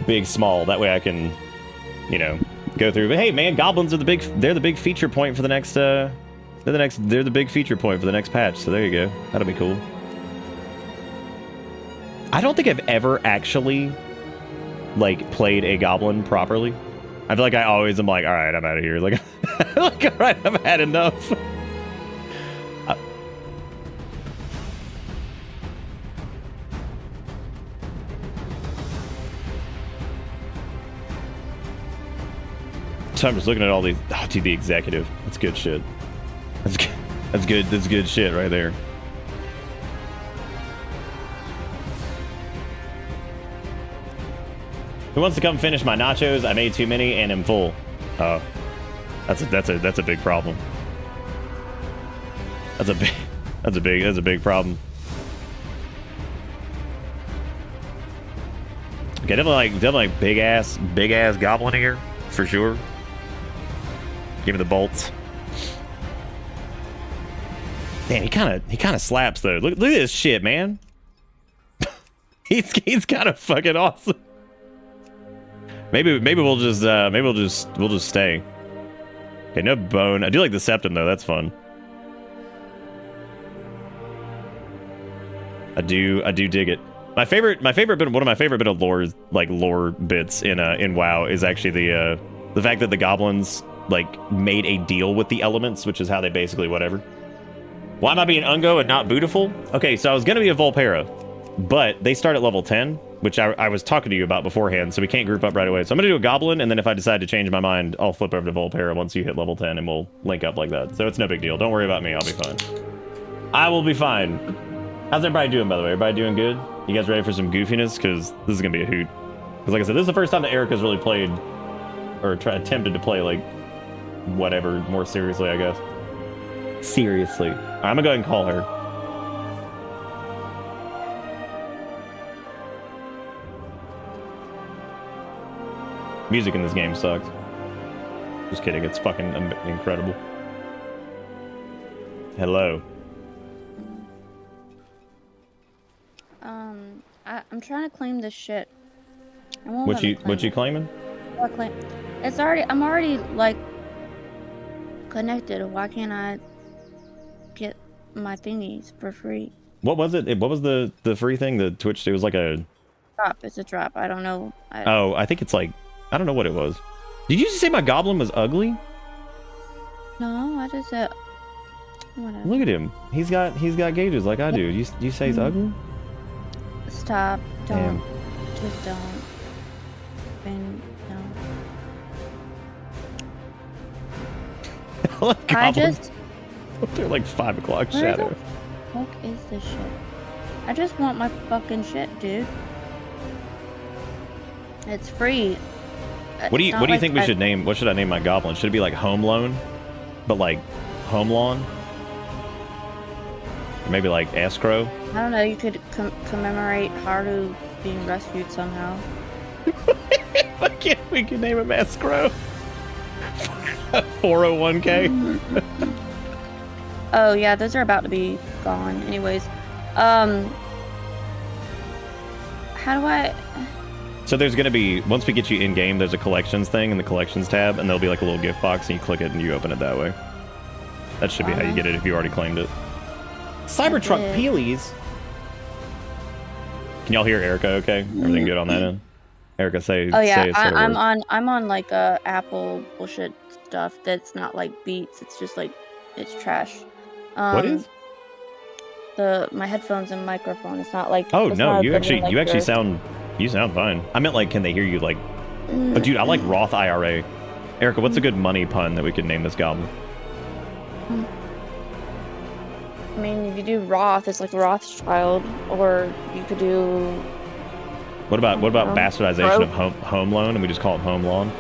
big, small. That way I can, you know, go through. But hey, man, Goblins are they're the big feature point for the next, they're the big feature point for the next patch, so there you go. That'll be cool. I don't think I've ever actually, like, played a Goblin properly. I feel like I always am like, all right, I'm out of here. Like, like, all right, I've had enough. So I'm just looking at all these. Oh, dude, the executive. That's good shit. That's good. That's good. That's good shit right there. Who wants to come finish my nachos? I made too many and am full. Oh, that's a big problem. That's a big problem. Okay, definitely like big ass goblin here for sure. Give me the bolts. Man, he kind of slaps though. Look at this shit, man. he's kind of fucking awesome. Maybe we'll just stay. Okay, no bone. I do like the septum though. That's fun. I do dig it. My favorite bit, one of my favorite bit of lore bits in WoW is actually the fact that the goblins like made a deal with the elements, which is how they basically whatever. Why am I being Ungo and not Beautiful? Okay, so I was gonna be a Volpera, but they start at level 10, which I was talking to you about beforehand, so we can't group up right away. So I'm gonna do a Goblin, and then if I decide to change my mind, I'll flip over to Volpera once you hit level 10, and we'll link up like that. So it's no big deal. Don't worry about me. I'll be fine. I will be fine. How's everybody doing, by the way? Everybody doing good? You guys ready for some goofiness? Because this is gonna be a hoot. Because like I said, this is the first time that Erica's really played, or attempted to play like whatever more seriously, I guess. Seriously. All right, I'm gonna go ahead and call her. Music in this game sucks. Just kidding, it's fucking incredible. Hello. I'm trying to claim this shit. What you claiming? It's already, I'm already like connected. Why can't I get my thingies for free? What was it? What was the free thing? The Twitch? It was like a drop. It's a drop. I don't know. Oh, I think it's like, I don't know what it was. Did you just say my goblin was ugly? No, I just said whatever. Look at him. He's got gauges like I do. You say he's ugly? Stop. Don't. Damn. Just don't. No. I just. They're like 5 o'clock Where shadow. the fuck is this shit? I just want my fucking shit, dude. It's free. What do you think we should name? What should I name my goblin? Should it be like Home Loan, but like Home Lawn? Or maybe like Escrow? I don't know. You could commemorate Haru being rescued somehow. Why can't we can name him Escrow? 401k. Oh yeah, those are about to be gone. Anyways, how do I? So there's gonna be, once we get you in game, there's a collections thing in the collections tab, and there'll be like a little gift box, and you click it and you open it that way. That should be how you get it if you already claimed it. Cybertruck Peelies. Can y'all hear Erica? Okay, everything good on that end? Erica, say. Oh yeah, say I'm on like Apple bullshit stuff that's not like Beats. It's just like it's trash. What is? My headphones and microphone. It's not like. Oh no, you actually sound fine. I meant like, can they hear you like? But dude, I like Roth IRA. Erica, what's a good money pun that we could name this goblin? I mean, if you do Roth, it's like Rothschild, or you could do. What about bastardization of home loan, and we just call it Home Lawn?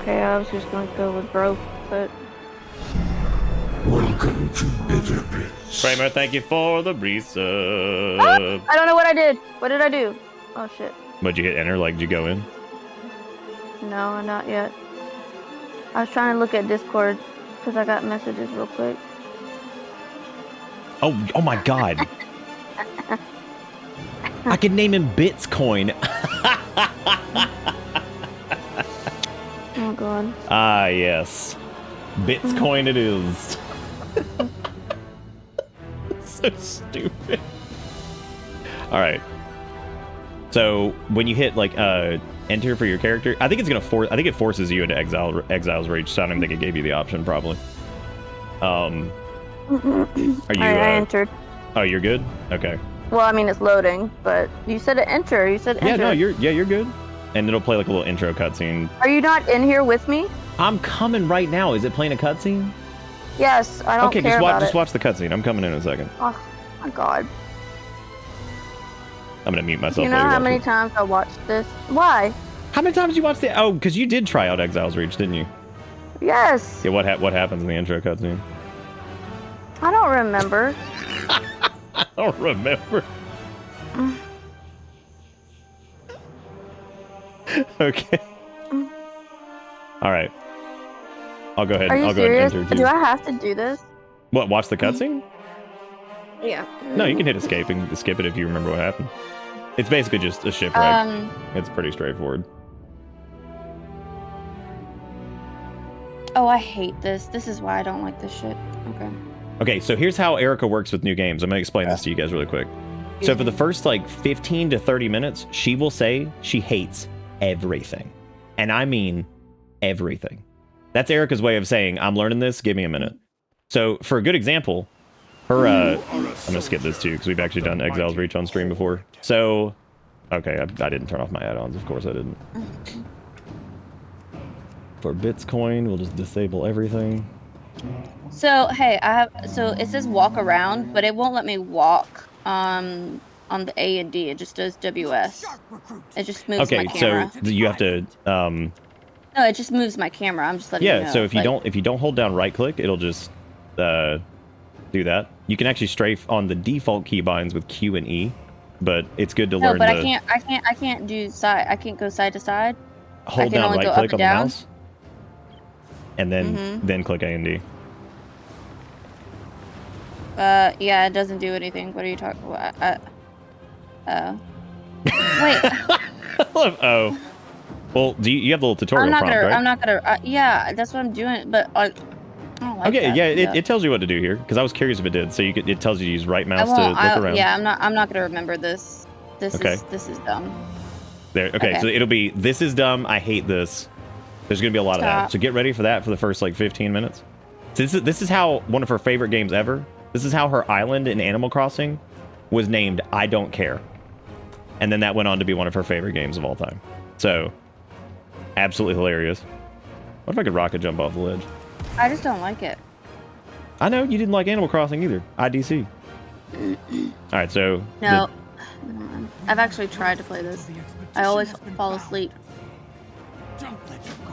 Okay, I was just going to go with broke, but. Welcome to Bitter Bits. Kramer, thank you for the resub. I don't know what I did. What did I do? Oh shit. What'd you hit enter? Like, did you go in? No, not yet. I was trying to look at Discord because I got messages real quick. Oh my god. I can name him Bitscoin. Oh god. Ah, yes. Bitscoin it is. So stupid. Alright. So, when you hit, like, enter for your character, I think it's gonna I think it forces you into Exile's Reach, so I don't even think it gave you the option, probably. Are you, I entered. Oh, you're good? Okay. Well, I mean, it's loading, but you said enter. You said enter. Yeah, no, you're good. And it'll play like a little intro cutscene. Are you not in here with me? I'm coming right now. Is it playing a cutscene? Yes, I don't care about just watch the cutscene. I'm coming in a second. Oh my god. I'm gonna mute myself. You know how many times I watched this? Why? How many times did you watch the? Oh, because you did try out Exile's Reach, didn't you? Yes. Yeah. What happens in the intro cutscene? I don't remember. I don't remember. Okay. All right. I'll go ahead. Are you I'll go ahead serious? and enter Do too. I have to do this? What? Watch the cutscene? Yeah. No, you can hit escape and skip it if you remember what happened. It's basically just a shipwreck. It's pretty straightforward. Oh, I hate this. This is why I don't like this shit. Okay. Okay, so here's how Erica works with new games. I'm gonna explain this to you guys really quick. So for the first like 15 to 30 minutes, she will say she hates everything. And I mean everything. That's Erica's way of saying, I'm learning this, give me a minute. So for a good example, her, I'm gonna skip this too, because we've actually done Exile's Reach on stream before. So, okay, I didn't turn off my add-ons, of course I didn't. For Bitcoin, we'll just disable everything. So, hey, so it says walk around, but it won't let me walk on the A and D. It just does WS. It just moves my camera. Okay, so you have to, No, it just moves my camera. I'm just letting you know. so if you don't hold down right click, it'll just do that. You can actually strafe on the default keybinds with Q and E, but it's good to learn. No, but I can't do side. I can't go side to side. Hold down right click on the mouse, and then click A and D. Yeah, it doesn't do anything. What are you talking about? Wait. Oh. Well, you have the little tutorial prompt, right? I'm not gonna. Yeah, that's what I'm doing. But I don't like okay, that. yeah, it tells you what to do here because I was curious if it did. So it tells you to use right mouse to look around. Yeah, I'm not gonna remember this. This is dumb. There. Okay, so it'll be this is dumb. I hate this. There's gonna be a lot of that. So get ready for that for the first like 15 minutes. So this is how one of her favorite games ever. This is how her island in Animal Crossing was named I Don't Care. And then that went on to be one of her favorite games of all time. So, absolutely hilarious. What if I could rocket jump off the ledge? I just don't like it. I know, you didn't like Animal Crossing either. IDC. Alright, so... No. I've actually tried to play this. I always fall asleep.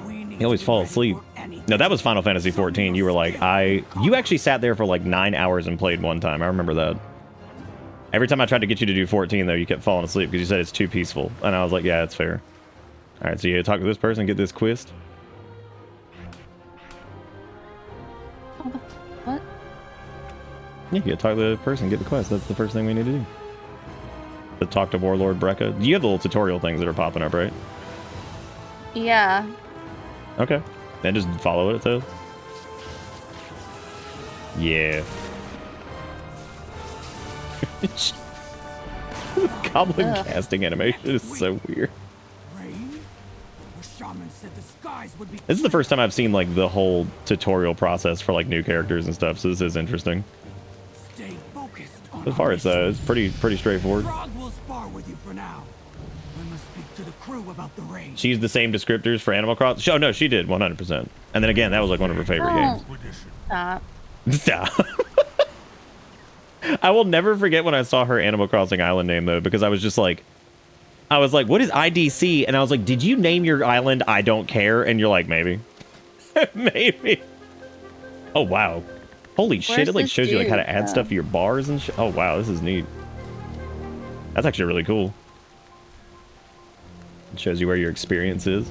You always fall asleep. No, that was Final Fantasy 14. You were like, you actually sat there for like 9 hours and played one time. I remember that. Every time I tried to get you to do 14, though, you kept falling asleep because you said it's too peaceful. And I was like, yeah, that's fair. All right, so you talk to this person, get this quest. What? Yeah, you gotta talk to the person, get the quest. That's the first thing we need to do. To talk to Warlord Brekka. You have the little tutorial things that are popping up, right? Yeah. Okay. Then just follow what it says. Yeah. Goblin casting animation is so weird. This is the first time I've seen like the whole tutorial process for like new characters and stuff, so this is interesting. So far, it's pretty straightforward. She used the same descriptors for Animal Crossing. Oh no, she did 100%. And then again, that was like one of her favorite games. Stop. Stop. I will never forget when I saw her Animal Crossing island name though, because I was just like, what is IDC? And I was like, did you name your island I Don't Care? And you're like, maybe. Maybe. Oh, wow. Holy shit, it like shows you like how to add stuff to your bars and shit. Oh, wow, this is neat. That's actually really cool. It shows you where your experience is.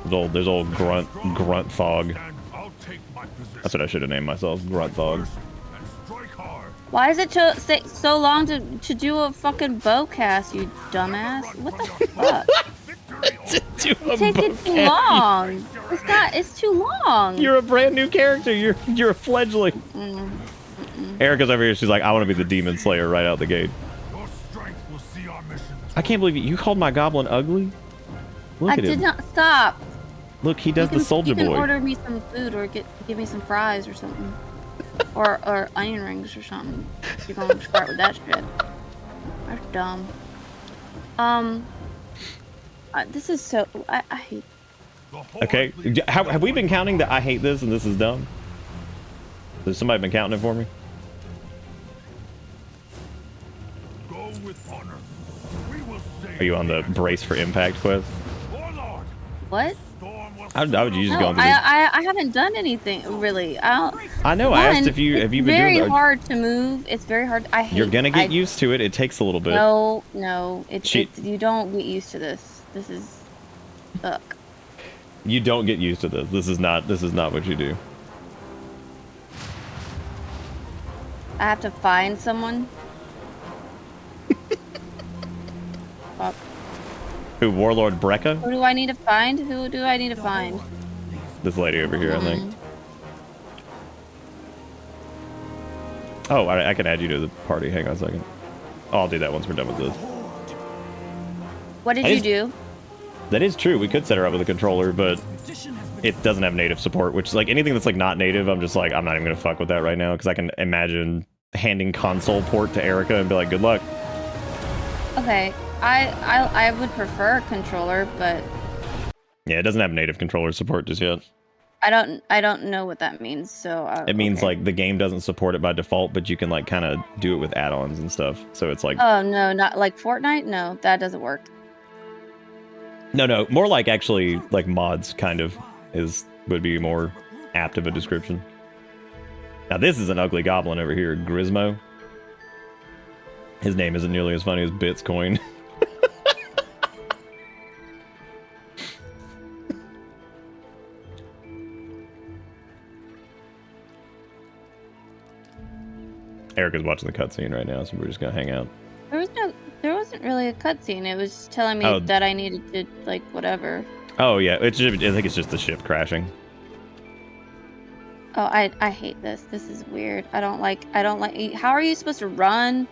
There's old grunt fog. That's what I should have named myself, Grunt Fog. Why does it take so long to do a fucking bow cast, you dumbass? What the fuck? It's taking too long. It's too long. You're a brand new character. You're a fledgling. Erica's over here. She's like, I want to be the Demon Slayer right out the gate. I can't believe you called my goblin ugly. Look at him. I did not stop. Look, he does the soldier boy. You can order me some food or give me some fries or something. or onion rings or something. You're gonna start with that shit. That's dumb. This is so... I hate... Okay, have we been counting that I hate this and this is dumb? Has somebody been counting it for me? Are you on the Brace for Impact quest? What? How would you just go into I haven't done anything really. I know. I asked if you have you been doing. It's very hard to move. It's very hard. I hate. You're gonna get used to it. It takes a little bit. No, it's you don't get used to this. This is, fuck. You don't get used to this. This is not what you do. I have to find someone. Fuck. Who, Warlord Brecca? Who do I need to find? Who do I need to find? This lady over here, I think. Oh, I can add you to the party. Hang on a second. Oh, I'll do that once we're done with this. What did you do? That is true. We could set her up with a controller, but it doesn't have native support, which is like anything that's like not native, I'm just like, I'm not even going to fuck with that right now, because I can imagine handing console port to Erica and be like, good luck. Okay. I would prefer a controller, but yeah, it doesn't have native controller support just yet. I don't know what that means, so it means like the game doesn't support it by default, but you can like kind of do it with add-ons and stuff. So it's like, oh no, not like Fortnite. No, that doesn't work. No, more like actually like mods kind of would be more apt of a description. Now this is an ugly goblin over here, Grismo. His name isn't nearly as funny as Bitcoin. Erica's watching the cutscene right now, so we're just gonna hang out. There wasn't really a cutscene. It was telling me that I needed to like whatever. Oh yeah, I think it's just the ship crashing. Oh, I hate this. This is weird. I don't like. How are you supposed to run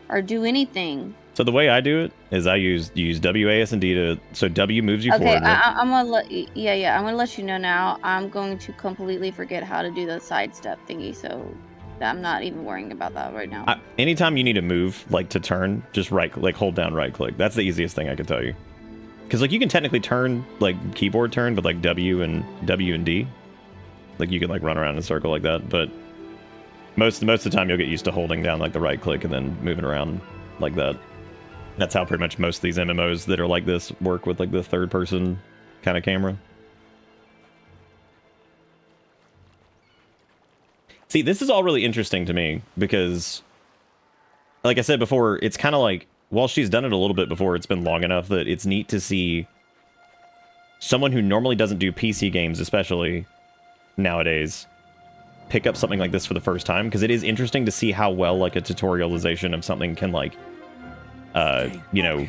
or do anything? So the way I do it is I use WASD to, so W moves you forward. Okay, I'm gonna let I'm gonna let you know now. I'm going to completely forget how to do the sidestep thingy, so I'm not even worrying about that right now. Anytime you need to move, like to turn, just hold down right click. That's the easiest thing I can tell you. Because like you can technically turn like keyboard turn, but like W and D, like you can like run around in a circle like that. But most of the time you'll get used to holding down like the right click and then moving around like that. That's how pretty much most of these MMOs that are like this work with like the third person kind of camera. See, this is all really interesting to me because, like I said before, it's kind of like, while she's done it a little bit before, it's been long enough that it's neat to see someone who normally doesn't do PC games, especially nowadays, pick up something like this for the first time, because it is interesting to see how well like a tutorialization of something can like, you know,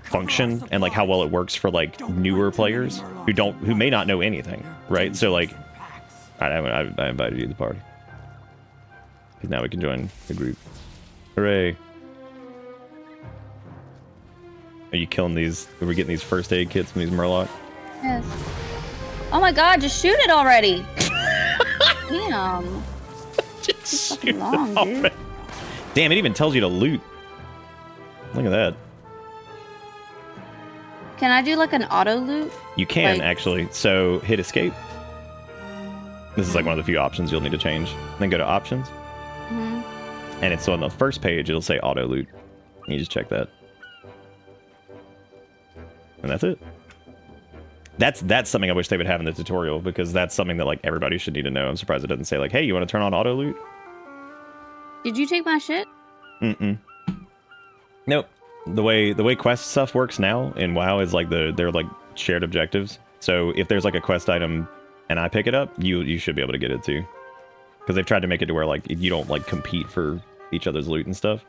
function, and like how well it works for like newer players who may not know anything, right? So like, I invited you to the party. Because now we can join the group. Hooray. Are you killing these? Are we getting these first aid kits from these Murloc? Yes. Oh my god, just shoot it already! Damn. Just shoot long, dude. Damn, it even tells you to loot. Look at that. Can I do like an auto loot? You can, actually. So hit escape. This is like one of the few options you'll need to change. Then go to options. And it's on the first page, it'll say auto loot. You just check that. And that's it. That's something I wish they would have in the tutorial, because that's something that like everybody should need to know. I'm surprised it doesn't say like, hey, you want to turn on auto loot? Did you take my shit? Nope. The way quest stuff works now in WoW is like they're like shared objectives. So if there's like a quest item and I pick it up, you should be able to get it too. Because they've tried to make it to where like you don't like compete for each other's loot and stuff.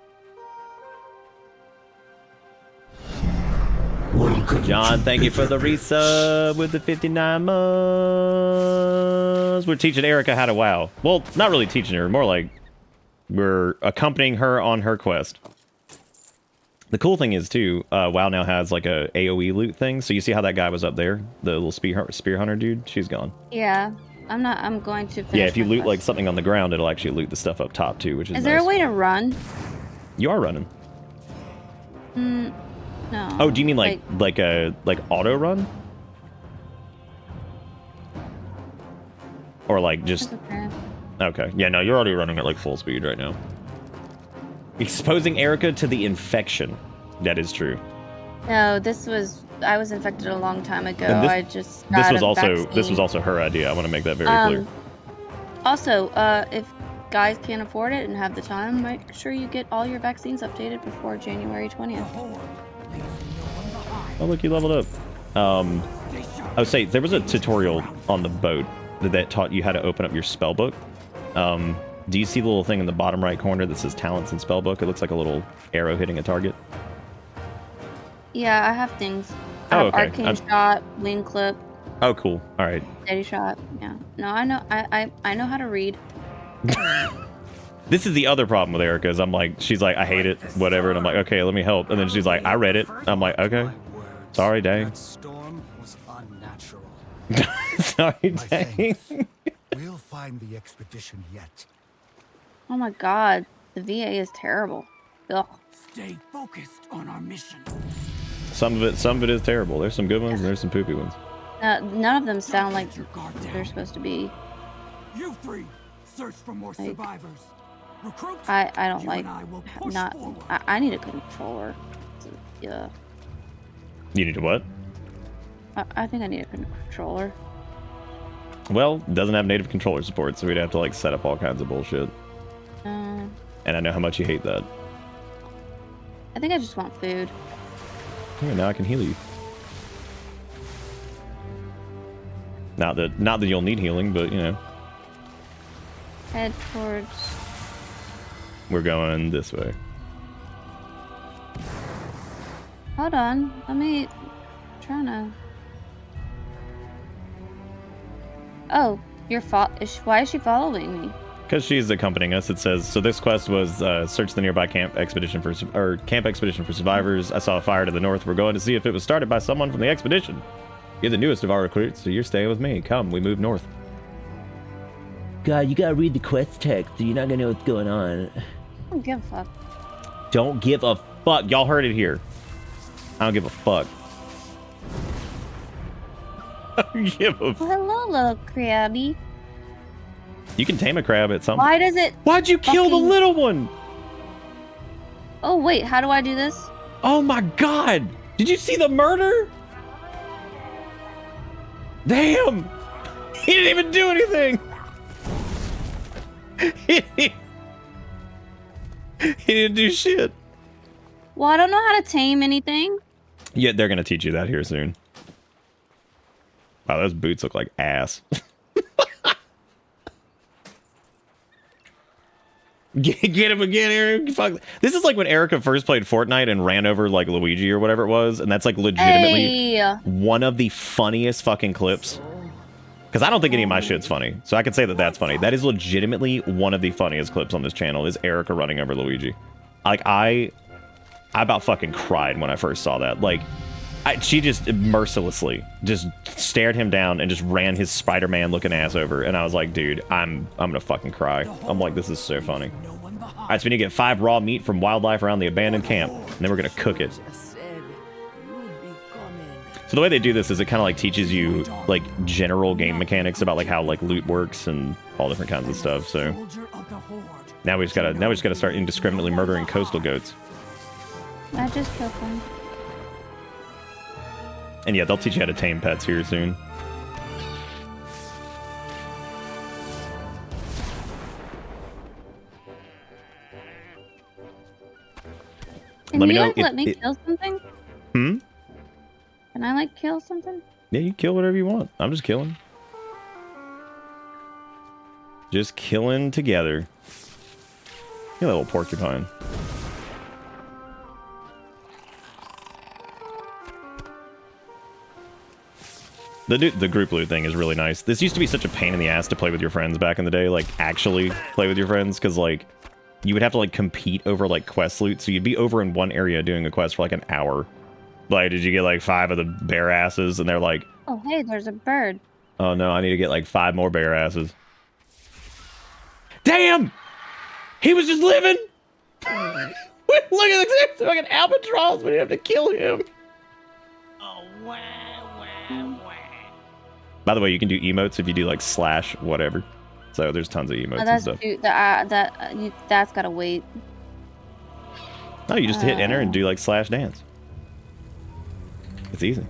John, thank you for the resub with the 59 months. We're teaching Erica how to WoW. Well, not really teaching her, more like we're accompanying her on her quest. The cool thing is too, WoW now has like a AoE loot thing. So you see how that guy was up there, the little spear hunter dude? She's gone. Yeah, I'm going to finish. Yeah, if you loot like something on the ground, it'll actually loot the stuff up top too, which is nice. Is there a way to run? You are running. No. Oh, do you mean like auto run? Or like just... Okay. Yeah, no, you're already running at like full speed right now. Exposing Erica to the infection. That is true. No, I was infected a long time ago. This was also her idea. I want to make that very clear. Also, if guys can't afford it and have the time, make sure you get all your vaccines updated before January 20th. Oh, look, you leveled up. I would say there was a tutorial on the boat that taught you how to open up your spell book. Do you see the little thing in the bottom right corner that says talents and spell book? It looks like a little arrow hitting a target. Yeah, I have things. Oh, okay. Arcane shot, wing clip. Oh, cool. All right. Steady shot. Yeah. No, I know. I know how to read. This is the other problem with Erica is I'm like, she's like, I hate it, whatever. And I'm like, okay, let me help. And then she's like, I read it. I'm like, okay. Sorry, dang. That storm was unnatural. Sorry, My dang. thanks. We'll find the expedition yet. Oh my god. The VA is terrible. Ugh. Stay focused on our mission. Some of it is terrible. There's some good ones and there's some poopy ones. None of them sound like Let your guard down. they're supposed to be. You three, search for more Like, survivors. Recruit. I don't you like and I will push not. forward. I need a controller. Yeah. You need to what? I think I need a controller. Well, it doesn't have native controller support, so we'd have to like set up all kinds of bullshit. And I know how much you hate that. I think I just want food. Here, now I can heal you. Not that you'll need healing, but you know. Head towards. We're going this way. Hold on. Let me. Trying to. Oh, why is she following me? Because she's accompanying us. It says so. This quest was search the nearby camp expedition for survivors. I saw a fire to the north. We're going to see if it was started by someone from the expedition. You're the newest of our recruits, so you're staying with me. Come, we move north. God, you gotta read the quest text, or you're not gonna know what's going on. I don't give a fuck. Don't give a fuck. Y'all heard it here. I don't give a fuck. I don't give a fuck. Well, hello, little crabby. You can tame a crab at some. Why does it? Why'd you kill the fucking- little one? Oh wait, how do I do this? Oh my god! Did you see the murder? Damn! He didn't even do anything! He didn't do shit. Well, I don't know how to tame anything. Yeah, they're gonna teach you that here soon. Wow, those boots look like ass. Get him again, Eric. Fuck. This is like when Erica first played Fortnite and ran over like Luigi or whatever it was, and that's like legitimately Hey. one of the funniest fucking clips. Because I don't think any of my shit's funny, so I can say that that's funny. That is legitimately one of the funniest clips on this channel. Is Erica running over Luigi? Like I about fucking cried when I first saw that. Like she just mercilessly just stared him down and just ran his Spider-Man looking ass over, and I was like, dude, I'm gonna fucking cry. I'm like, this is so funny. No one behind. All right, so we need to get 5 raw meat from wildlife around the abandoned camp, and then we're gonna cook it. So the way they do this is it kind of like teaches you like general game mechanics about like how like loot works and all different kinds of stuff. So Soldier of the Horde. now we just gotta start indiscriminately murdering coastal goats. I just killed one. And yeah, they'll teach you how to tame pets here soon. Can Let me you know like if let me it- kill something? Hmm? Can I like kill something? Yeah, you kill whatever you want. I'm just killing. Just killing together. You little porcupine. The group loot thing is really nice. This used to be such a pain in the ass to play with your friends back in the day, like actually play with your friends, because like you would have to like compete over like quest loot, so you'd be over in one area doing a quest for like an hour. Like, did you get like 5 of the bear asses? And they're like, Oh, hey, there's a bird. oh no, I need to get like 5 more bear asses. Damn! He was just living! Look at this fucking albatross, we have to kill him. Oh, wow, wow, wow. By the way, you can do emotes if you do like slash whatever. So there's tons of emotes Oh, and that's stuff. that's gotta wait. No, you just hit enter and do like slash dance. It's easy.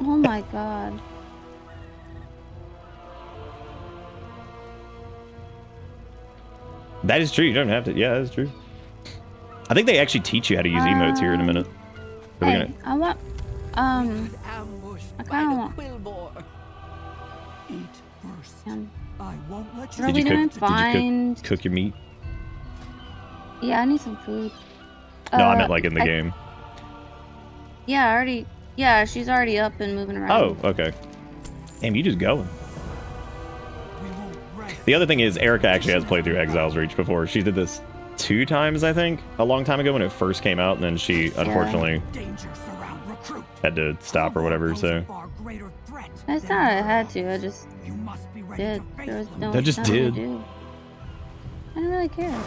Oh my god. That is true. You don't have to. Yeah, that's true. I think they actually teach you how to use emotes here in a minute. So we're Hey, I want Ambush. I kind of want. Eat first. Um, I won't let What are you. we Did you gonna cook? find? Did you cook your meat? Yeah, I need some food. No, I meant like in the I- game. Yeah, I already. Yeah, she's already up and moving around. Oh, okay. Damn, you just going. We won't rest. The other thing is, Erica actually has played through Exile's Reach before. She did this 2 times, I think, a long time ago when it first came out, and then she unfortunately Dangers surround recruit. had to stop or whatever. So It's not. I had to. I just You must be ready did. to face There was them. no. I just nothing to did. do. I didn't really care.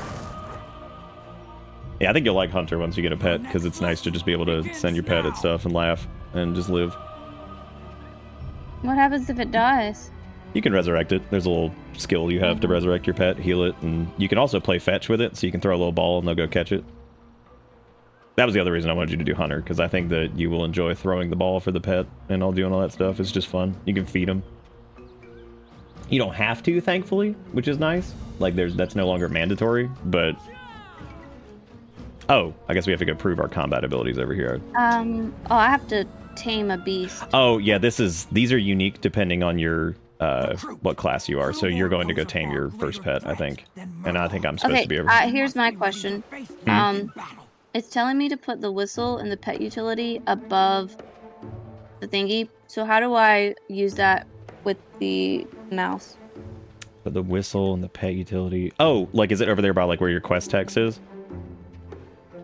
yeah, I think you'll like Hunter once you get a pet, because it's nice to just be able to send your pet at stuff and laugh and just live. What happens if it dies? You can resurrect it. There's a little skill you have to resurrect your pet, heal it, and you can also play fetch with it, so you can throw a little ball and they'll go catch it. That was the other reason I wanted you to do Hunter, because I think that you will enjoy throwing the ball for the pet and all doing all that stuff. It's just fun. You can feed them. You don't have to, thankfully, which is nice. Like, that's no longer mandatory, but... Oh, I guess we have to go prove our combat abilities over here. Oh, I have to tame a beast. Oh, yeah, these are unique depending on your... what class you are, so you're going to go tame your first pet, I think. And I think I'm supposed Okay, to be over... here's my question. It's telling me to put the whistle and the pet utility above the thingy. So how do I use that with the mouse? But the whistle and the pet utility... Oh, like, is it over there by, like, where your quest text is?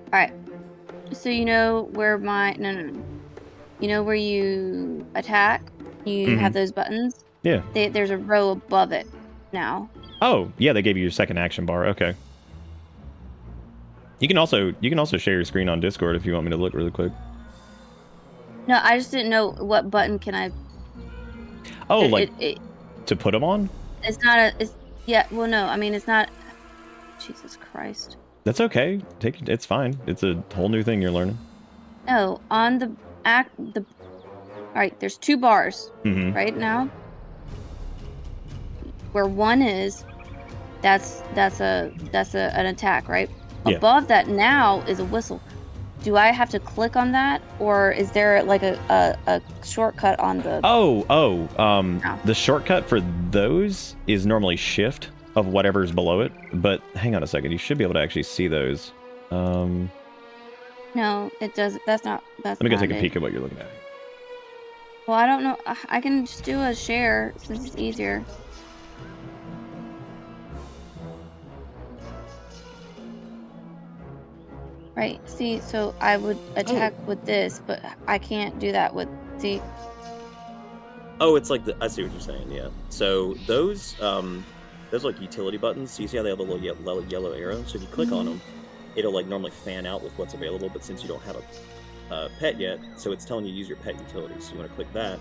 Alright. So you know where my... No. You know where you attack? You have those buttons? Yeah. There's a row above it now. Oh, yeah, they gave you your second action bar. Okay. You can also share your screen on Discord if you want me to look really quick. No, I just didn't know what button can I... Oh, to put them on? It's not a... yeah, well, no. I mean, it's not... Jesus Christ. That's okay. It's fine. It's a whole new thing you're learning. No, on the... Alright, there's 2 bars right now. Where one is, that's an attack, right? Yeah. Above that now is a whistle. Do I have to click on that, or is there like a shortcut on the... The shortcut for those is normally shift of whatever's below it, but hang on a second, you should be able to actually see those. No, it doesn't. That's Let me go take a peek at what you're looking at. Well, I don't know. I can just do a share since it's easier. Right, see, so I would attack with this, but I can't do that with, see? Oh, it's like I see what you're saying, yeah. So those are like utility buttons. So you see how they have a little yellow arrow? So if you click on them, it'll like normally fan out with what's available, but since you don't have a pet yet, so it's telling you to use your pet utility. So you want to click that,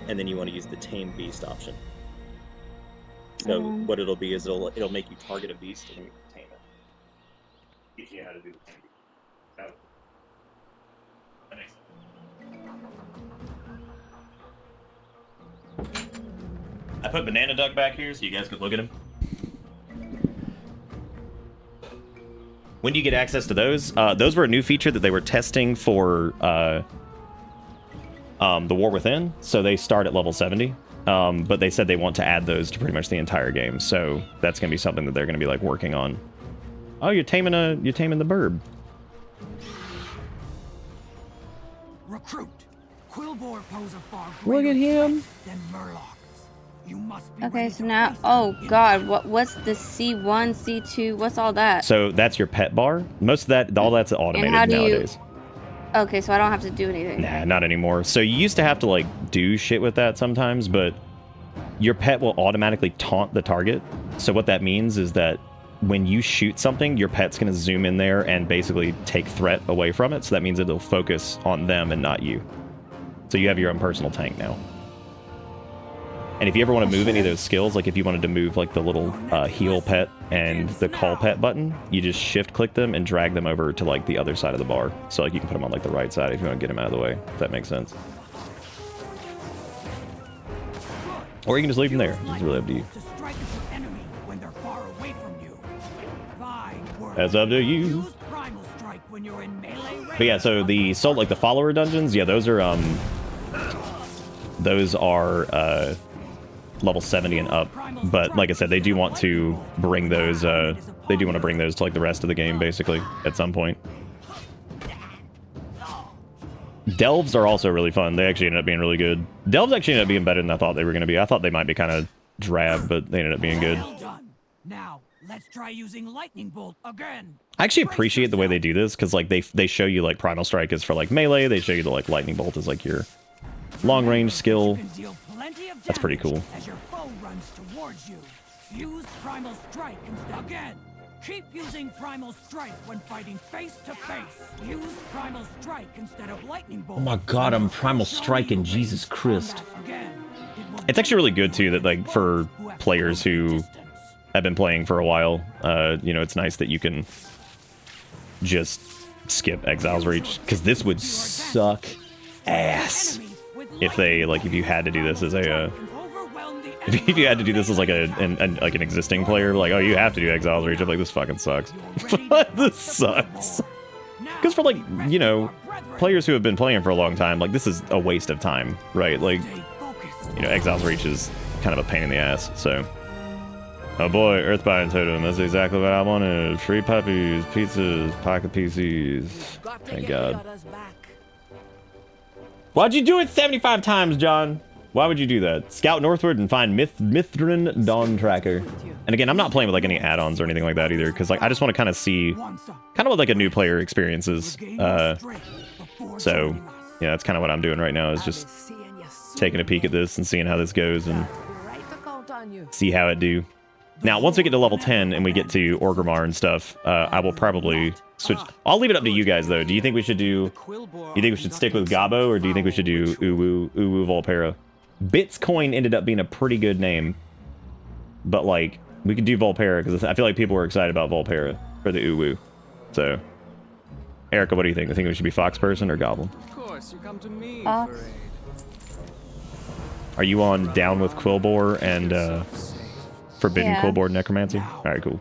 and then you want to use the tame beast option. So what it'll be is it'll make you target a beast and tame it. Teach you how to do the tame beast. That makes sense. I put Banana Duck back here so you guys could look at him. When do you get access to those? Those were a new feature that they were testing for the War Within, so they start at level 70. But they said they want to add those to pretty much the entire game, so that's gonna be something that they're gonna be like working on. Oh, you're taming the burb. Recruit. Quillbore pose a far Look at him. than Murlocs. You must be Okay, ready so to now, face oh them. god, what's the C1, C2, what's all that? So that's your pet bar. Most of that, all that's automated how do you- nowadays. Okay, so I don't have to do anything. Nah, not anymore. So you used to have to like do shit with that sometimes, but your pet will automatically taunt the target. So what that means is that when you shoot something, your pet's going to zoom in there and basically take threat away from it. So that means it'll focus on them and not you. So you have your own personal tank now. And if you ever want to move any of those skills, like if you wanted to move like the little heal pet and the call pet button, you just shift click them and drag them over to like the other side of the bar. So like you can put them on like the right side if you want to get them out of the way, if that makes sense. Or you can just leave them there. It's really up to you. To strike at your enemy when they're far away from you. Fine work. That's up to you. Use primal strike when you're in melee range. But yeah, so the follower dungeons, yeah, those are those are level 70 and up. But like I said, they do want to bring those. They do want to bring those to like the rest of the game, basically, at some point. Delves are also really fun. They actually ended up being really good. Delves actually ended up being better than I thought they were going to be. I thought they might be kind of drab, but they ended up being good. Now, let's try using lightning bolt again. I actually appreciate the way they do this, because like they show you like primal strike is for like melee. They show you the like lightning bolt is like your long range skill. That's pretty cool. As your foe runs towards you, use primal strike again. Keep using primal strike when fighting face to face. Use primal strike instead of lightning bolt. Oh my god, I'm primal striking, Jesus Christ. It's actually really good too that like for players who have been playing for a while, you know, it's nice that you can just skip Exile's Reach, because this would suck ass if they like if you had to do this as a if you had to do this as like like an existing player, like, oh, you have to do Exile's Reach. I'm like, this fucking sucks. This sucks. Because for like, you know, players who have been playing for a long time, like this is a waste of time, right? Like, you know, Exile's Reach is kind of a pain in the ass. So, oh boy, Earthbind Totem. That's exactly what I wanted. Free puppies, pizzas, pocket PCs. Thank God. Why'd you do it 75 times, John? Why would you do that? Scout northward and find Mithrin Dawn Tracker. And again, I'm not playing with like any add-ons or anything like that either, because like I just want to kind of see kind of what like a new player experiences. So yeah, that's kind of what I'm doing right now, is just taking a peek at this and seeing how this goes and see how it do. Now, once we get to level 10 and we get to Orgrimmar and stuff, I will probably switch. I'll leave it up to you guys though. Do you think we should do? You think we should stick with Gabo, or do you think we should do Uwu Volpera? Bitscoin ended up being a pretty good name, but like we could do Volpera because I feel like people were excited about Volpera for the Uwu. So, Erica, what do you think? I think we should be Fox Person or Goblin? Of course, you come to me. Are you on down with Quillbore and Forbidden Quillbore Necromancy? All right, cool.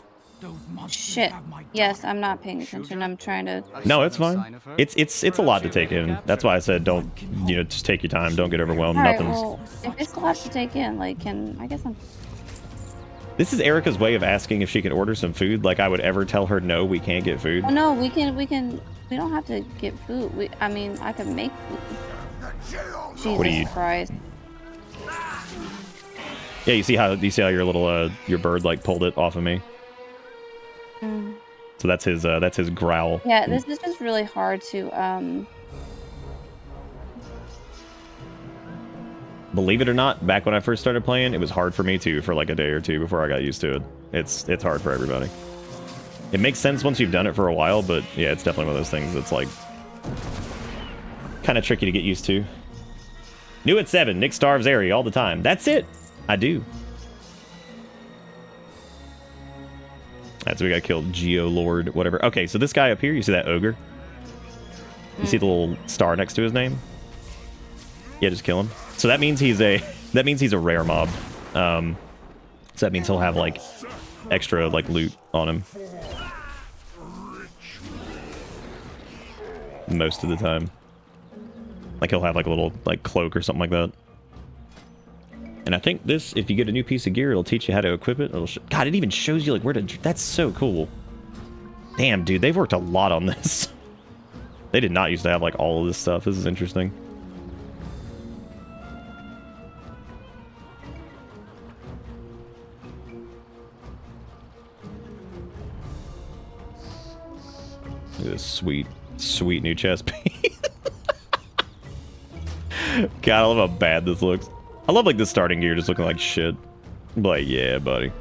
Shit. Yes, I'm not paying attention. I'm trying to. No, it's fine. It's a lot to take in. That's why I said don't, you know, just take your time. Don't get overwhelmed. All right, Nothing's. well, if it's a lot to take in, like, I guess I'm. This is Erica's way of asking if she can order some food. Like I would ever tell her no, we can't get food. Oh no, we can. We don't have to get food. I mean, I can make food. Jesus Christ. Yeah, you see how your little your bird like pulled it off of me. So that's his growl. Yeah, this is just really hard to Believe it or not, back when I first started playing, it was hard for me too for like a day or two before I got used to it. It's hard for everybody. It makes sense once you've done it for a while, but yeah, it's definitely one of those things that's like kind of tricky to get used to. New at 7, Nick starves Airy all the time. That's it. I do. That's we got killed. Geo Lord, whatever. Okay, so this guy up here, you see that ogre? You see the little star next to his name? Yeah, just kill him. So that means he's a rare mob. So that means he'll have like extra like loot on him most of the time. Like he'll have like a little like cloak or something like that. And I think this, if you get a new piece of gear, it'll teach you how to equip it. God, it even shows you like where to. That's so cool. Damn, dude, they've worked a lot on this. They did not used to have like all of this stuff. This is interesting. Look at this sweet, sweet new chest piece. God, I love how bad this looks. I love like the starting gear just looking like shit. But yeah, buddy.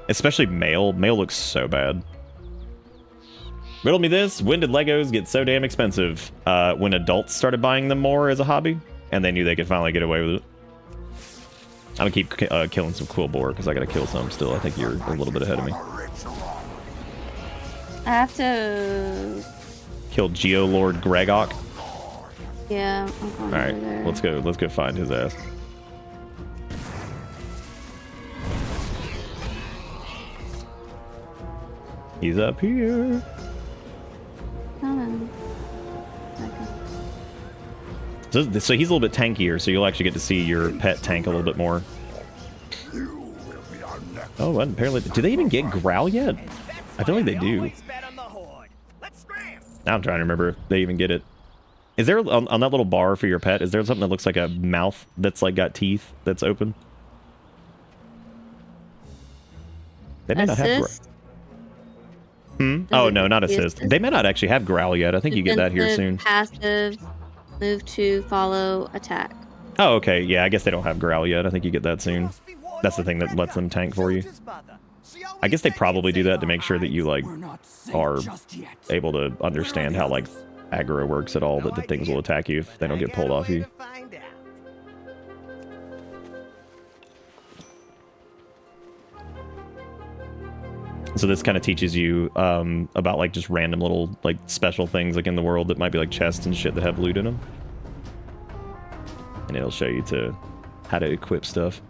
Especially mail. Mail looks so bad. Riddle me this. When did Legos get so damn expensive? When adults started buying them more as a hobby, and they knew they could finally get away with it. I'm gonna keep killing some Quillbore because I gotta kill some still. I think you're a little bit ahead of me. I have to Kill Geolord Gregok. Yeah. I'm All right, there. let's go find his ass. He's up here. Come on. So he's a little bit tankier, so you'll actually get to see your pet tank a little bit more. Oh, and apparently, do they even get Growl yet? I feel like they do. Now I'm trying to remember if they even get it. Is there, on that little bar for your pet, is there something that looks like a mouth that's like got teeth that's open? They may not have Oh, no, not assist. They may not actually have Growl yet. I think you get that here soon. Passive, move to, follow, attack. Oh, okay. Yeah, I guess they don't have Growl yet. I think you get that soon. That's the thing that lets them tank for you. I guess they probably do that to make sure that you, like, are able to understand how, like, aggro works at all, that the things will attack you if they don't get pulled off you. So this kind of teaches you about like just random little like special things like in the world that might be like chests and shit that have loot in them. And it'll show you to how to equip stuff.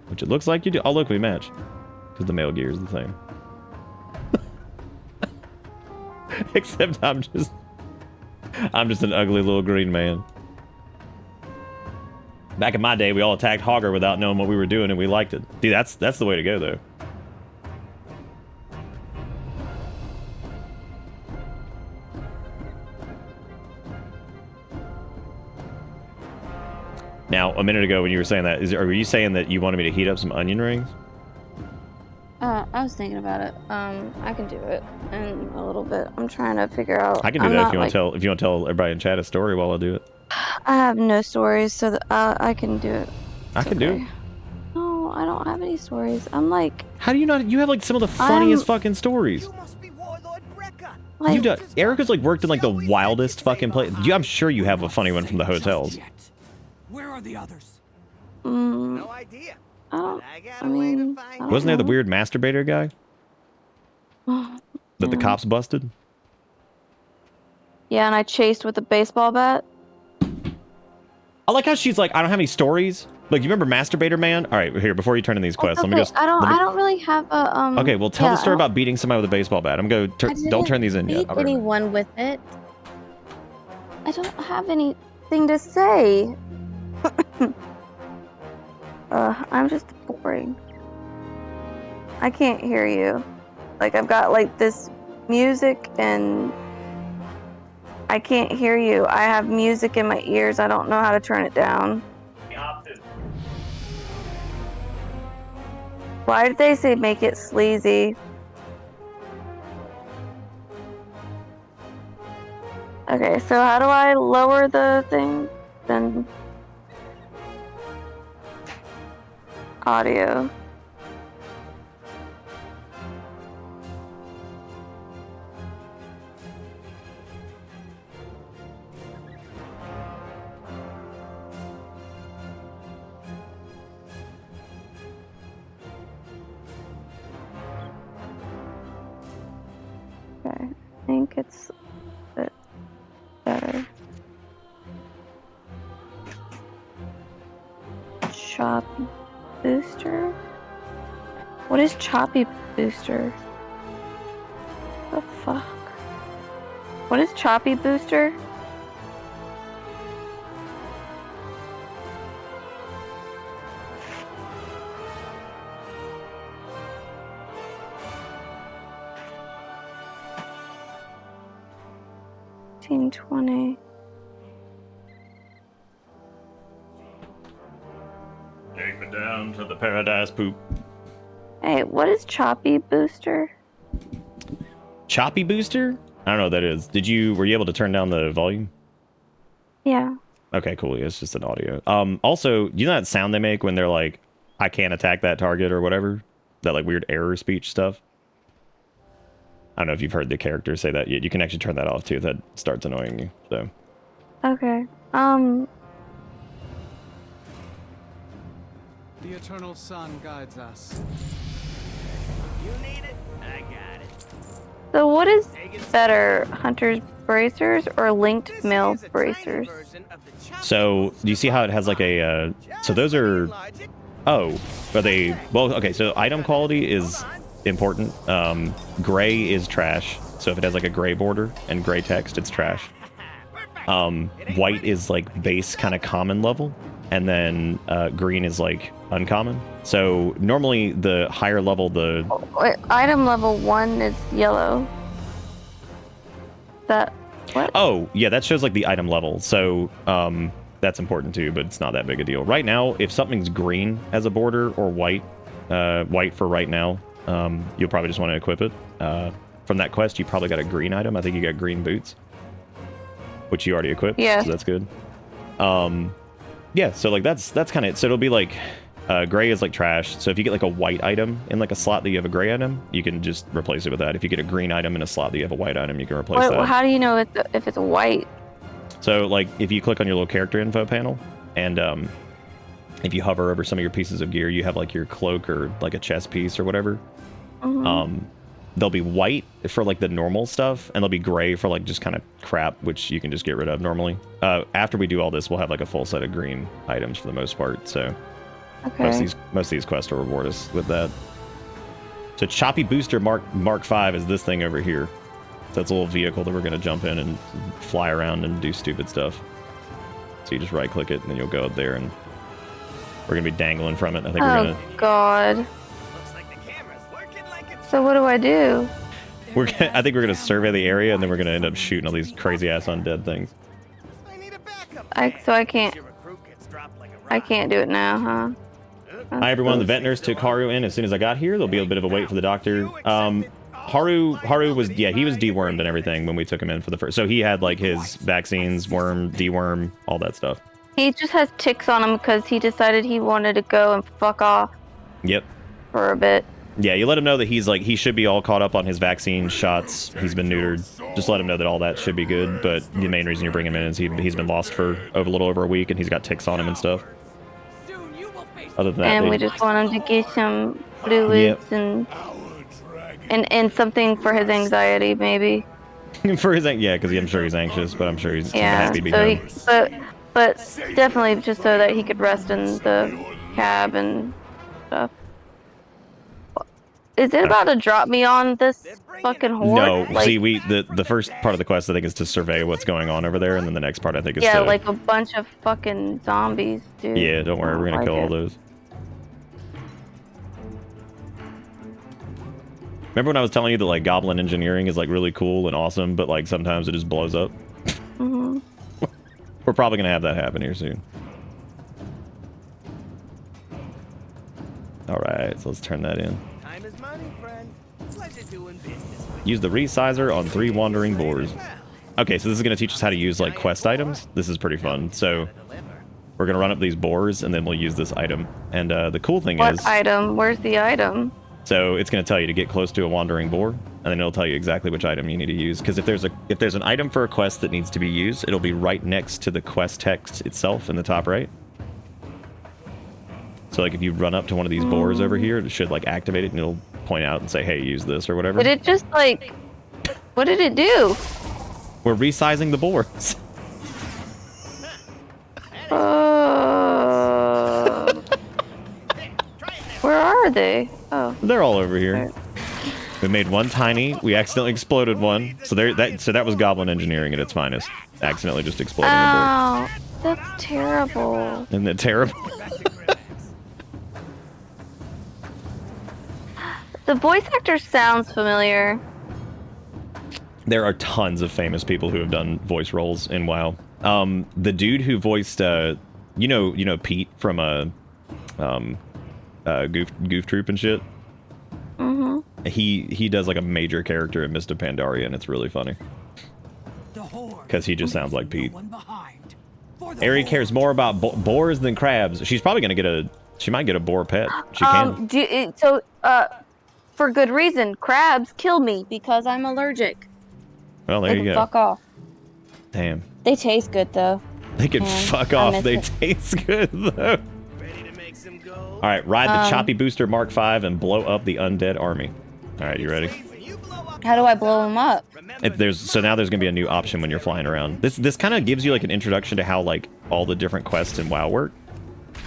Which it looks like you do. Oh look, we match. Because the male gear is the same. Except I'm just an ugly little green man. Back in my day, we all attacked Hogger without knowing what we were doing and we liked it. Dude, that's the way to go though. Now, a minute ago when you were saying that, were you saying that you wanted me to heat up some onion rings? I was thinking about it. I can do it in a little bit. I'm trying to figure out. I can do that if you want to tell everybody in chat a story while I do it. I have no stories, so that I can do it. I can do it. No, I don't have any stories. I'm like. How do you not? You have like some of the funniest fucking stories. Like, You've done. Erica's like worked in like the wildest fucking place. I'm sure you have a funny one from the hotels. Where are the others? No idea. Wasn't there the weird masturbator guy that the cops busted? Yeah, and I chased with a baseball bat. I like how she's like, I don't have any stories. Like, you remember Masturbator Man? All right, here, before you turn in these quests, Okay, let me go. I don't really have a Okay, well, tell the story about beating somebody with a baseball bat. I'm going to don't turn these in yet. I didn't beat anyone with it. I don't have anything to say. I'm just boring. I can't hear you. Like, I've got like this music and I can't hear you. I have music in my ears. I don't know how to turn it down. Why did they say make it sleazy? Okay, so how do I lower the thing? Then audio. Okay, I think it's a bit better. Choppy booster? What is choppy booster? The fuck? What is choppy booster? $15.20. Take me down to the paradise poop. Hey, what is choppy booster? Choppy booster? I don't know what that is. Were you able to turn down the volume? Yeah. Okay, cool. Yeah, it's just an audio. Also, you know that sound they make when they're like, I can't attack that target or whatever? That like weird error speech stuff? I don't know if you've heard the character say that yet. You can actually turn that off too if that starts annoying you. So. Okay. The eternal sun guides us. You need it, I got it. So what is better, Hunter's Bracers or Linked Mail Bracers? So, do you see how it has like a, so those are, oh, are they, well, okay, so item quality is important. Gray is trash. So if it has like a gray border and gray text, it's trash. White is like base kind of common level, and then green is like uncommon. So normally the higher level, Wait, item level 1 is yellow. That what? Oh yeah, that shows like the item level. So that's important too, but it's not that big a deal. Right now, if something's green as a border or white for right now, you'll probably just want to equip it. From that quest, you probably got a green item. I think you got green boots, which you already equipped. Yeah. So that's good. Yeah, so like that's kind of it. So it'll be like gray is like trash. So if you get like a white item in like a slot that you have a gray item, you can just replace it with that. If you get a green item in a slot that you have a white item, you can replace Wait, that. how do you know if it's white? So like if you click on your little character info panel and if you hover over some of your pieces of gear, you have like your cloak or like a chest piece or whatever. Mm-hmm. They'll be white for like the normal stuff, and they'll be gray for like just kind of crap, which you can just get rid of normally. After we do all this, we'll have like a full set of green items for the most part. So Okay. most of these quests will reward us with that. So Choppy Booster Mark 5 is this thing over here. So it's a little vehicle that we're gonna jump in and fly around and do stupid stuff. So you just right click it and then you'll go up there and we're gonna be dangling from it. I think we're Oh gonna God. Looks like the camera's working like it's So what do I do? I think we're gonna survey the area and then we're gonna end up shooting all these crazy ass undead things. I need a backup. So I can't. Your recruit gets dropped like a rock. I can't do it now, huh? Hi everyone, the vet nurse took Haru in as soon as I got here. There'll be a bit of a wait for the doctor. Haru was, yeah, he was dewormed and everything when we took him in for the first. So he had like his vaccines, worm, deworm, all that stuff. He just has ticks on him because he decided he wanted to go and fuck off Yep. for a bit. Yeah, you let him know that he's like, he should be all caught up on his vaccine shots. He's been neutered. Just let him know that all that should be good. But the main reason you bring him in is he's been lost for a little over a week and he's got ticks on him and stuff. Soon you will face Other than that, And they- we just want him to get some fluids and something for his anxiety, maybe. for his, yeah, because I'm sure he's anxious, but I'm sure he's Yeah. happy to be So home. but definitely just so that he could rest in the cab and stuff. Is it about to drop me on this fucking horde? No, Like, see, the first part of the quest I think is to survey what's going on over there, and then the next part I think is yeah, to like a bunch of fucking zombies, dude. yeah. Don't worry, we're gonna I kill like all it. those. Remember when I was telling you that like goblin engineering is like really cool and awesome, but like sometimes it just blows up? Mhm. We're probably gonna have that happen here soon. All right, so let's turn that in. Time is money, friend. Pleasure doing business. Use the resizer on 3 wandering boars. Okay, so this is gonna teach us how to use like quest items. This is pretty fun. So we're gonna run up these boars and then we'll use this item. And the cool thing is, What item? Where's the item? so it's gonna tell you to get close to a wandering boar, and then it'll tell you exactly which item you need to use. Because if there's an item for a quest that needs to be used, it'll be right next to the quest text itself in the top right. So like if you run up to one of these boars over here, it should like activate it and it'll point out and say, hey, use this or whatever. Did it just like... What did it do? We're resizing the boars. Where are they? Oh. They're all over here. We made one tiny. We accidentally exploded one. So that was goblin engineering at its finest. Accidentally just exploding a boar. Ow. That's terrible. Isn't that terrible? The voice actor sounds familiar. There are tons of famous people who have done voice roles in WoW. The dude who voiced, you know Pete from Goof Troop and shit. Mm-hmm. He does like a major character in Mist of Pandaria, and it's really funny because he just sounds like Pete. Ari cares more about boars than crabs. She's probably gonna she might get a boar pet. She can. For good reason. Crabs kill me because I'm allergic. Well, there They you can go. fuck off. Damn. They taste good though. They can Man, fuck I off. miss They it. taste good though. Ready to make some gold? All right, ride the Choppy Booster Mark 5 and blow up the undead army. All right, you ready? When you blow up, How do I blow them up? remember So now there's gonna be a new option when you're flying around. This kind of gives you like an introduction to how like all the different quests in WoW work.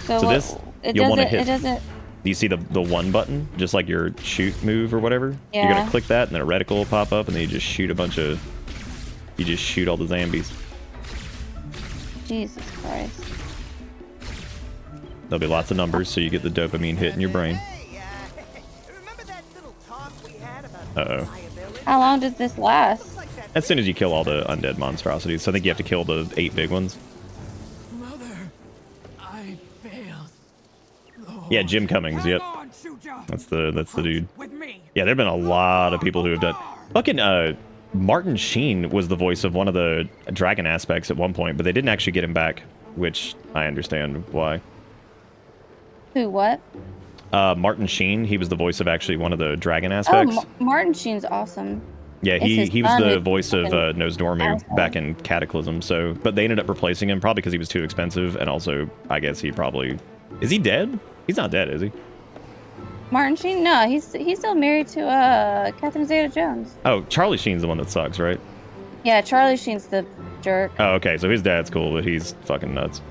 So what- this, it you'll wanna doesn't- hit- It doesn't. Do you see the one button, just like your shoot move or whatever? You're Yeah. gonna click that, and then a reticle will pop up, and then you just shoot all the zombies. Jesus Christ. There'll be lots of numbers, so you get the dopamine hit in your brain. Remember that little talk we had about Uh-oh. liability? How long does this last? As soon as you kill all the undead monstrosities. So I think you have to kill the 8 big ones. Mother, I failed. Yeah, Jim Cummings, yep. Hang on, shooter. That's the dude. With me. Yeah, there've been a lot of people who have done... Fucking, Martin Sheen was the voice of one of the dragon aspects at one point, but they didn't actually get him back, which I understand why. Who, what? Martin Sheen, he was the voice of actually one of the dragon aspects. Oh, Martin Sheen's awesome. Yeah, It's he his was son the who's voice of fucking Nosdormu asshole. back in Cataclysm, so... But they ended up replacing him, probably because he was too expensive, and also, I guess he probably... Is he dead? He's not dead, is he? Martin Sheen? No, he's still married to Catherine Zeta-Jones. Oh, Charlie Sheen's the one that sucks, right? Yeah, Charlie Sheen's the jerk. Oh, okay, so his dad's cool, but he's fucking nuts.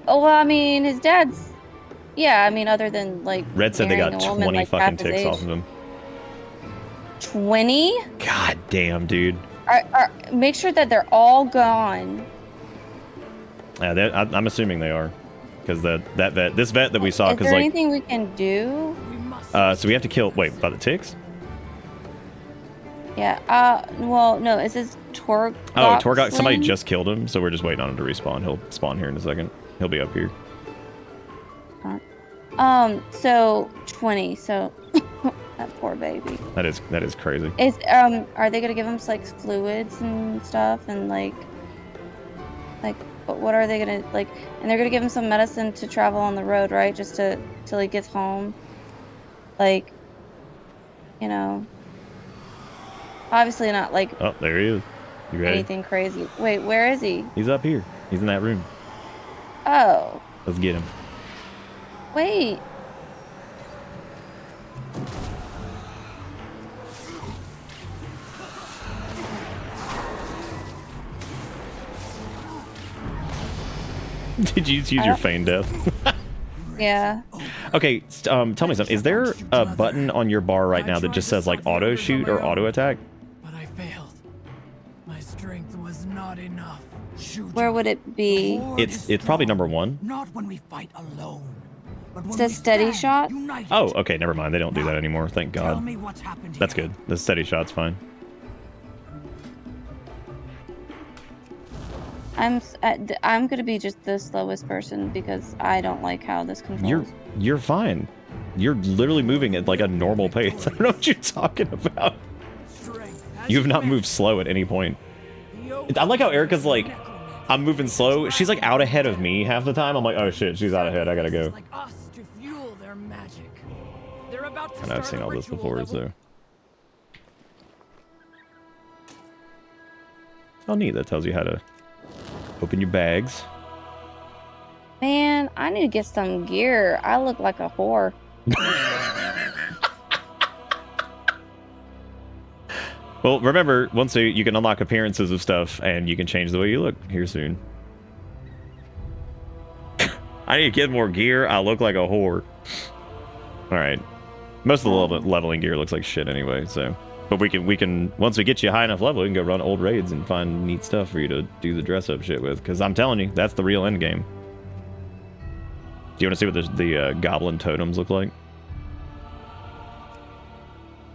Oh, well, I mean, his dad's... Yeah, I mean, other than, like, Red said they got marrying a woman, 20 like, fucking half his ticks age. off of him. 20? God damn, dude. Make sure that they're all gone. Yeah, I'm assuming they are. Because this vet that we saw, Is because there like... anything we can do? So we have to kill... Wait, by the ticks? Yeah, well, no, it says Torg. Oh, Torgot, somebody just killed him, so we're just waiting on him to respawn. He'll spawn here in a second. He'll be up here. So 20, so that poor baby. That is crazy. Is, are they gonna give him, like, fluids and stuff, and, like, but what are they gonna, like, and they're gonna give him some medicine to travel on the road, right, just till he gets home? Like, you know, obviously not, like, Oh, there he is. You ready? anything crazy. Wait, where is he? He's up here. He's in that room. Oh, Let's get him. wait. Did you use your feign death? Yeah. Okay, tell me something. Is there a button on your bar right now that just says like auto shoot or auto attack? But I failed. My strength was not enough. Shooter, Where would it be? the horde It's is probably strong, number 1. Not when we fight alone. But when It says we steady stand shot? united. Oh, okay, never mind. They don't do that anymore. Thank Tell God. me what's happened That's here. good. The steady shot's fine. I'm gonna be just the slowest person because I don't like how this controls. You're fine. You're literally moving at like a normal pace. I don't know what you're talking about. Strength has You have not met moved slow at any point. the oath I like how Erica's like, necromancer. I'm moving slow. She's like out ahead of me half the time. I'm like, oh shit, she's out ahead. I gotta go. Like us to fuel their magic. They're about to And I've start seen a all this ritual before, that will so. Oh, neat. That tells you how to open your bags. Man, I need to get some gear. I look like a whore. Well, remember, once you can unlock appearances of stuff, and you can change the way you look here soon. I need to get more gear. I look like a whore. All right. Most of the leveling gear looks like shit anyway, so. But we can once we get you high enough level, we can go run old raids and find neat stuff for you to do the dress up shit with. Because I'm telling you, that's the real end game. Do you want to see what the goblin totems look like?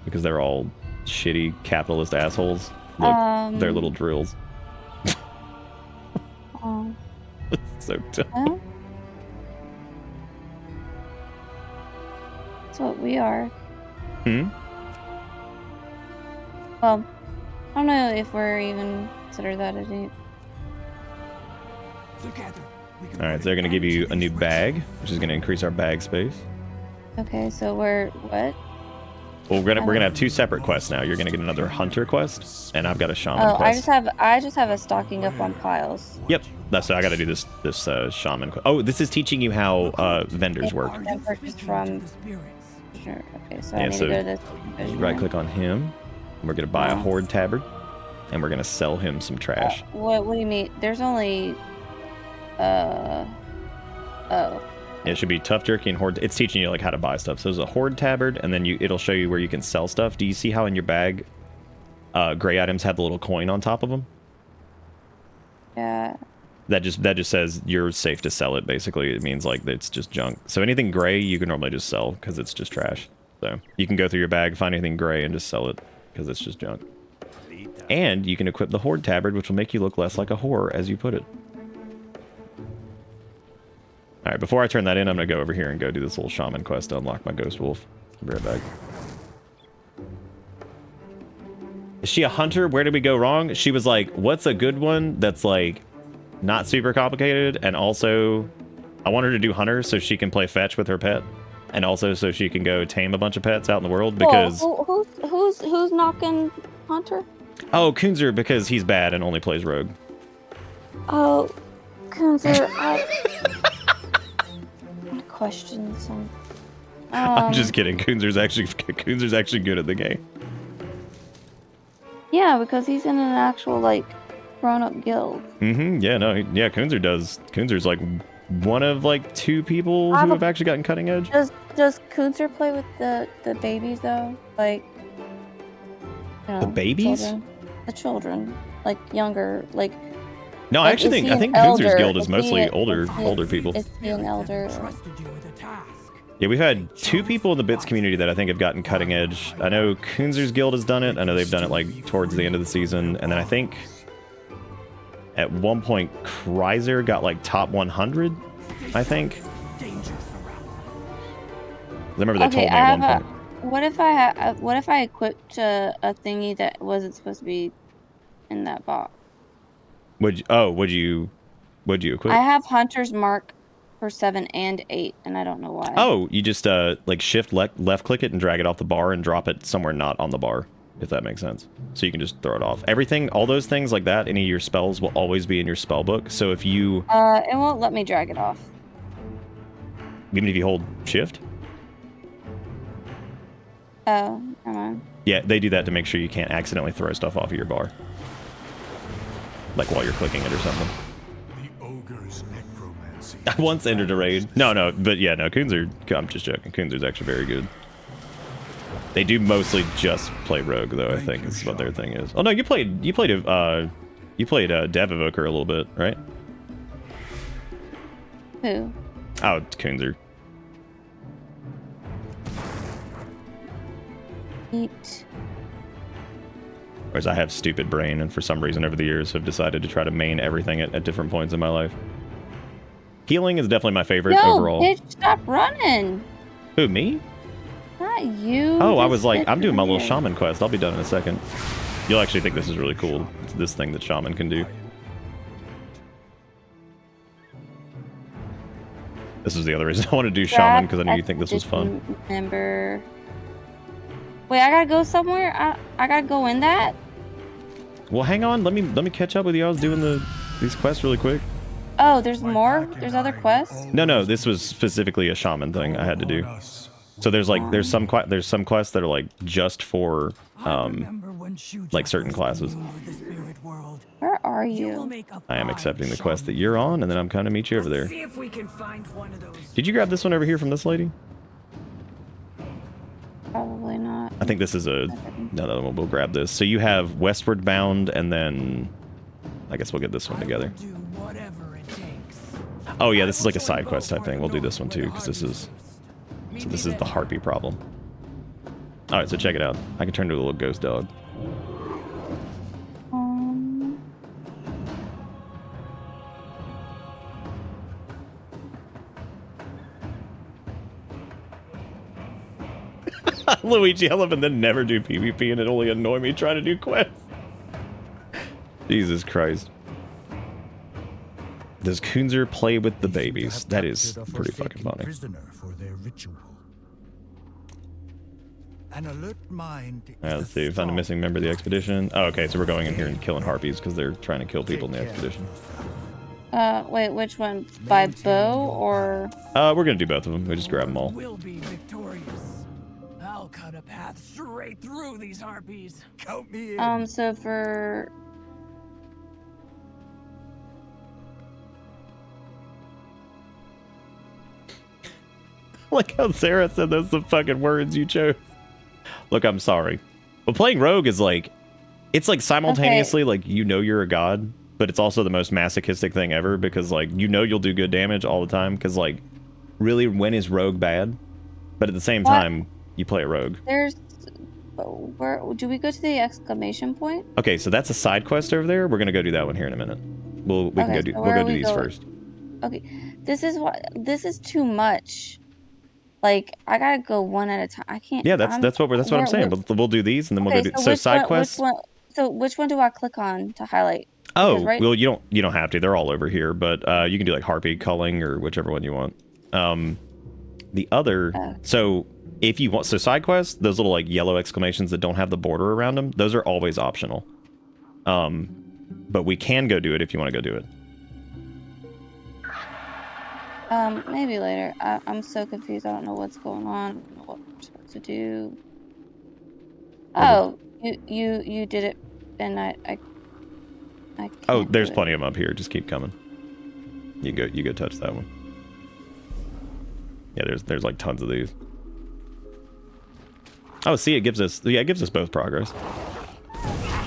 Because they're all shitty capitalist assholes. Look, they're little drills. Oh. So dumb. Well, that's what we are. Hmm? Well, I don't know if we're even considered that a date. Together, we can Alright, so they're going to give you a new bag, which is going to increase our bag space. Okay, so we're what? Well, we're gonna have 2 separate quests now. You're gonna get another hunter quest, and I've got a shaman Oh, quest. I just have a stocking up on piles. Yep, that's I got to do this shaman quest. Oh, this is teaching you how vendors work. I purchased from. the spirits. Sure. Okay, so Yeah, I need so to go to this. Right click on him. And we're gonna buy a horde tabard, and we're gonna sell him some trash. What do you mean? There's only. Oh. It should be tough jerky and horde. It's teaching you like how to buy stuff. So there's a horde tabard, and then it'll show you where you can sell stuff. Do you see how in your bag, gray items have the little coin on top of them? Yeah. That just says you're safe to sell it. Basically, it means like it's just junk. So anything gray you can normally just sell because it's just trash. So you can go through your bag, find anything gray, and just sell it because it's just junk. And you can equip the Horde Tabard, which will make you look less like a whore as you put it. All right, before I turn that in, I'm gonna go over here and go do this little shaman quest to unlock my Ghost Wolf. I'll be right back. Is she a hunter? Where did we go wrong? She was like, what's a good one that's like not super complicated, and also I want her to do hunter so she can play fetch with her pet, and also so she can go tame a bunch of pets out in the world because who's knocking hunter? Oh, Kunzer, because he's bad and only plays rogue. Oh, Kunzer, I question some. I'm just kidding. Kunzer's actually good at the game. Yeah, because he's in an actual like grown-up guild. Yeah, no, yeah, Kunzer does. Kunzer's like one of like 2 people who have actually gotten cutting edge. Does Kunzer play with the babies though? Like, you know, the babies? The children, like younger, like. No, I actually think Kunzer's guild is mostly older people. Is he an elder? Yeah, we've had 2 people in the Bits community that I think have gotten cutting edge. I know Kunzer's guild has done it. I know they've done it like towards the end of the season, and then I think at one point Kreiser got like top 100. I think. I remember they told me at one point. What if I equipped a thingy that wasn't supposed to be in that box? Would you equip? I have Hunter's Mark for 7 and 8, and I don't know why. Oh, you just like shift left click it and drag it off the bar and drop it somewhere not on the bar, if that makes sense. So you can just throw it off. Everything, all those things like that, any of your spells will always be in your spell book. So if you it won't let me drag it off. Even if you hold shift? Oh, come on. Yeah, they do that to make sure you can't accidentally throw stuff off of your bar. Like while you're clicking it or something. The ogre's necromancy. I once entered a raid. No, but yeah, no, Kunzer, I'm just joking. Kunzer's actually very good. They do mostly just play rogue though, I think is what their thing is. Oh no, you played Dev Evoker a little bit, right? Who? Oh, it's Kunzer. Eat. Whereas I have stupid brain, and for some reason over the years have decided to try to main everything at different points in my life. Healing is definitely my favorite overall. Bitch, stop running. Who, me? Not you. Oh, I was like, I'm doing my little shaman quest. I'll be done in a second. You'll actually think this is really cool. It's this thing that shaman can do. This is the other reason I want to do shaman, because I knew you'd think this was fun. Remember. Wait, I gotta go somewhere? I gotta go in that? Well, hang on. Let me catch up with you. I was doing these quests really quick. Oh, there's more? There's other quests? No, this was specifically a shaman thing I had to do. So there's some quests that are like just for like certain classes. Where are you? I am accepting the quest that you're on, and then I'm kind of meet you over there. Did you grab this one over here from this lady? Probably not. I think this is another one. We'll grab this. So you have Westward Bound, and then I guess we'll get this one together. Oh yeah, this is like a side quest type thing. We'll do this one too, because this is the harpy problem. All right, so check it out. I can turn into a little ghost dog. Luigi, I love and then never do PvP and it only annoy me trying to do quests. Jesus Christ. Does Kunzer play with the babies? That is pretty fucking funny. Let's see, found a missing member of the expedition. Oh, okay, so we're going in here and killing harpies because they're trying to kill people in the expedition. Wait, which one? By bow or? We're gonna do both of them. We just grab them all. We'll be victorious. I'll cut a path straight through these harpies. Count me in. So for. Like how Sarah said those are the fucking words you chose. Look, I'm sorry. But playing rogue is like, it's like simultaneously like you know you're a god, but it's also the most masochistic thing ever because like you'll do good damage all the time because like really when is rogue bad? But at the same time you play a rogue. There's where do we go to the exclamation point? Okay, so that's a side quest over there. We're gonna go do that one here in a minute. We'll go do these first. Okay, this is too much. Like I gotta go one at a time. I can't. Yeah, that's what I'm saying. We'll do these and then we'll go do so side quests. Which one do I click on to highlight? Oh, well, you don't have to. They're all over here, but you can do like harpy culling or whichever one you want. The other, so if you want, so side quests, those little like yellow exclamations that don't have the border around them, those are always optional. But we can go do it if you want to go do it. Maybe later. I'm so confused. I don't know what's going on. I don't know what we're supposed to do. Oh, you did it, and I oh, there's plenty of them up here. Just keep coming. You go touch that one. Yeah, there's like tons of these. Oh, see, it gives us both progress.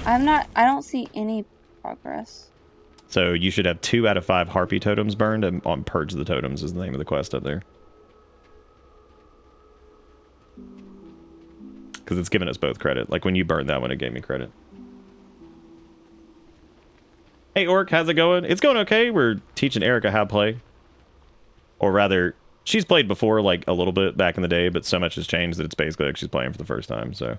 I don't see any progress. So you should have 2 out of 5 harpy totems burned, and on purge the totems is the name of the quest up there. Because it's giving us both credit. Like when you burned that one, it gave me credit. Hey Orc, how's it going? It's going okay. We're teaching Erica how to play. Or rather, she's played before, like a little bit back in the day, but so much has changed that it's basically like she's playing for the first time, so.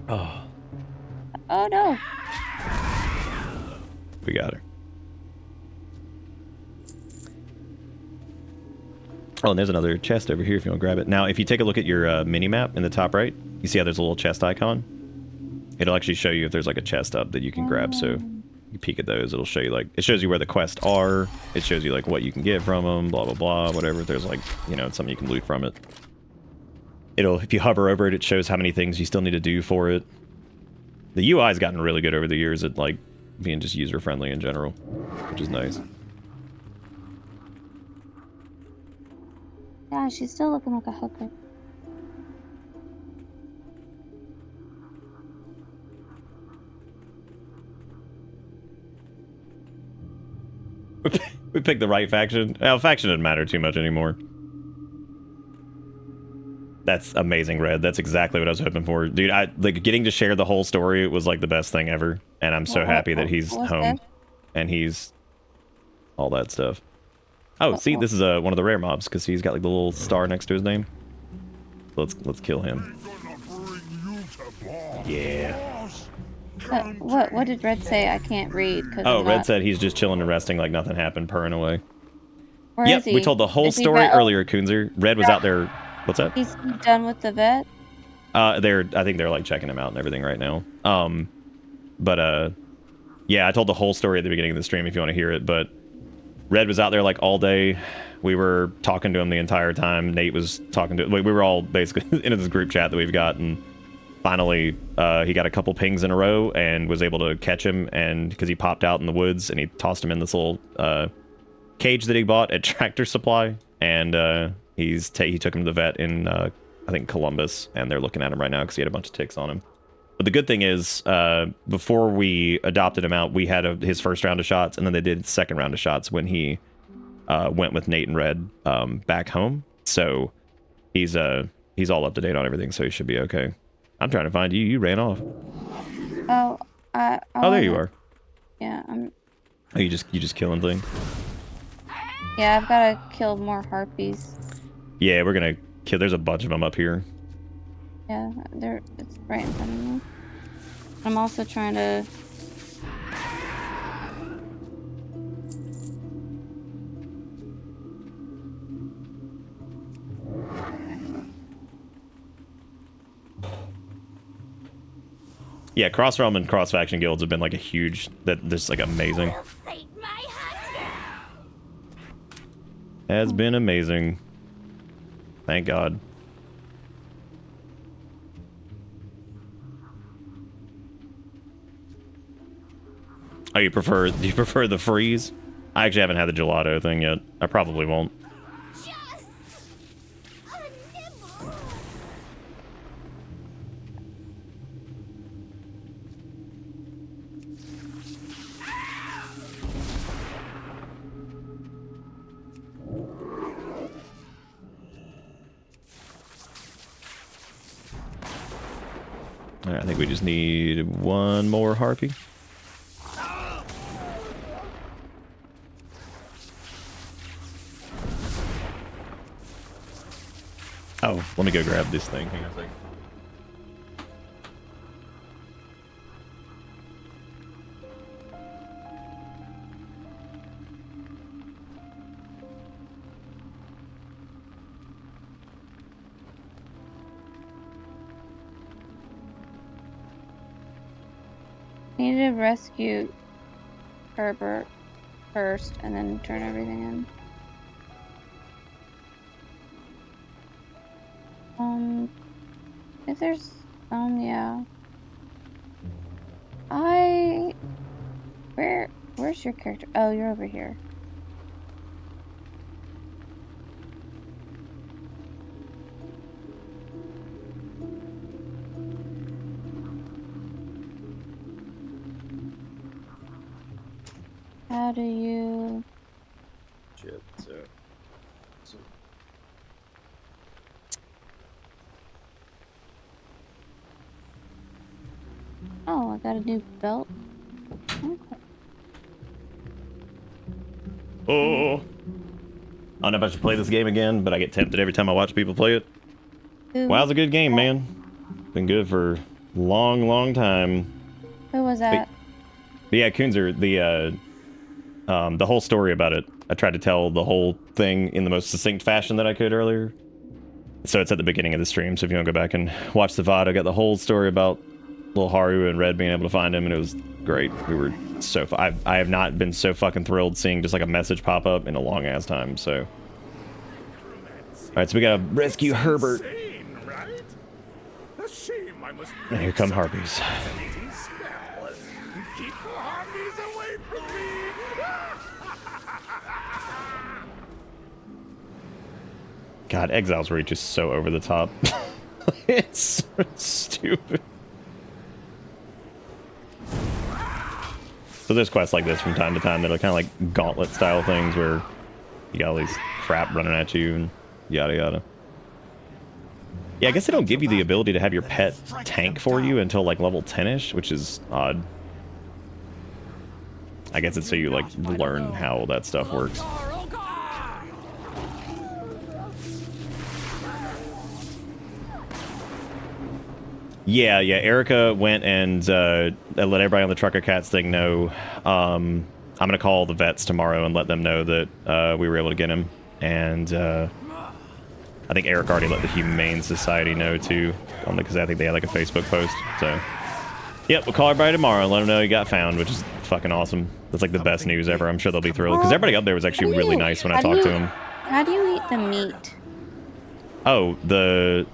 Oh. Oh no. We got her. Oh, and there's another chest over here if you want to grab it. Now, if you take a look at your mini-map in the top right, you see how there's a little chest icon? It'll actually show you if there's like a chest up that you can grab, so you peek at those, it'll show you like, it shows you where the quests are, it shows you like what you can get from them, blah, blah, blah, whatever. There's like, you know, something you can loot from it. It'll, if you hover over it, it shows how many things you still need to do for it. The UI's gotten really good over the years at like being just user-friendly in general, which is nice. Yeah, she's still looking like a hooker. We picked the right faction. Well, faction doesn't matter too much anymore. That's amazing, Red. That's exactly what I was hoping for. Dude, like getting to share the whole story was like the best thing ever. And I'm so happy that he's home. And he's all that stuff. Oh, see, this is one of the rare mobs because he's got like the little star next to his name. Let's kill him. Yeah. What did Red say? I can't read. Oh, Red said he's just chilling and resting like nothing happened, purring away. Where yep, is he? we told the whole story earlier, Kunzer. Red was out there. What's that? He's done with the vet? I think they're like checking him out and everything right now. Yeah, I told the whole story at the beginning of the stream if you want to hear it, but Red was out there like all day. We were talking to him the entire time. Nate was talking to, we were all basically in this group chat that we've got, and finally he got a couple pings in a row and was able to catch him, and because he popped out in the woods and he tossed him in this little cage that he bought at Tractor Supply, and he took him to the vet in I think Columbus, and they're looking at him right now because he had a bunch of ticks on him. But the good thing is, before we adopted him out, we had his first round of shots, and then they did the second round of shots when he went with Nate and Red back home. So he's all up to date on everything, so he should be okay. I'm trying to find you. You ran off. Oh, oh, there you are. Yeah, I'm. Oh, you just killing things. Yeah, I've got to kill more harpies. Yeah, we're gonna kill. There's a bunch of them up here. Yeah, it's right in front of me. I'm also trying to... Yeah, cross realm and cross faction guilds have been like a huge, this like amazing. Has been amazing. Thank God. Oh, do you prefer the freeze? I actually haven't had the gelato thing yet. I probably won't. Just a nibble. Alright, I think we just need one more harpy. Oh, let me go grab this thing. Hang on a second. We need to rescue Herbert first and then turn everything in. If there's yeah. Where's your character? Oh, you're over here. How do you... Shit, so... Oh, I got a new belt. Okay. Oh. I don't know if I should play this game again, but I get tempted every time I watch people play it. Who, WoW's a good game, man. Been good for a long, long time. who was that? But yeah, Kunzer, the whole story about it. I tried to tell the whole thing in the most succinct fashion that I could earlier. So it's at the beginning of the stream, so if you want to go back and watch the VOD, I got the whole story about little Haru and Red being able to find him, and it was great. We were so... I have not been so fucking thrilled seeing just like a message pop up in a long ass time, so... Alright, so we gotta rescue Herbert. Insane, right? A shame I must And here come harpies. fascinating spell. Keep the harpies away from me. God, Exile's Reach is so over the top. It's so stupid. So there's quests like this from time to time that are kind of like gauntlet style things where you got all these crap running at you and yada yada. Yeah, I guess they don't give you the ability to have your pet tank for you until like level 10ish, which is odd. I guess it's so you like learn how that stuff works. Yeah, Erica went and let everybody on the Trucker Cats thing know. I'm going to call the vets tomorrow and let them know that we were able to get him. And I think Eric already let the Humane Society know, too, because I think they had like a Facebook post. So, yep, we'll call everybody tomorrow and let them know he got found, which is fucking awesome. That's like the best news ever. I'm sure they'll be thrilled. Because everybody up there was actually really nice when I talked to him. How do you eat the meat? Oh, the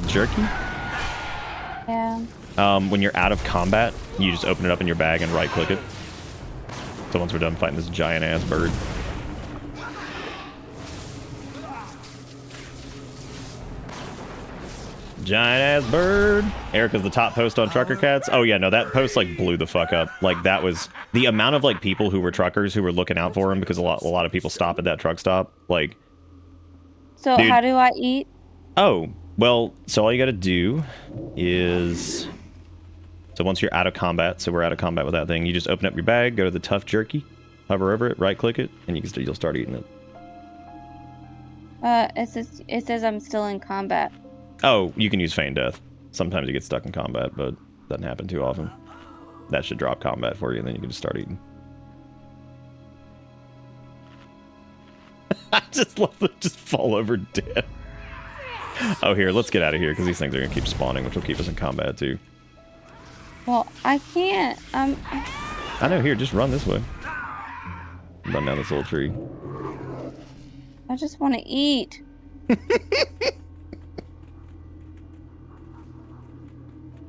jerky? Yeah. When you're out of combat, you just open it up in your bag and right-click it. So once we're done fighting this giant-ass bird. Giant-ass bird! Erica's the top post on Trucker Cats. Oh yeah, no, that post like blew the fuck up. Like that was the amount of like people who were truckers who were looking out for him because a lot of people stop at that truck stop. Like, so dude, how do I eat? Oh, well, so all you gotta do is... So once you're out of combat, so we're out of combat with that thing, you just open up your bag, go to the tough jerky, hover over it, right-click it, and you'll start eating it. It says I'm still in combat. Oh, you can use feign death. Sometimes you get stuck in combat, but it doesn't happen too often. That should drop combat for you, and then you can just start eating. I just love them just fall over dead. Oh, here, let's get out of here, because these things are going to keep spawning, which will keep us in combat, too. Well, I can't. I know, here, just run this way. Run down this little tree. I just want to eat.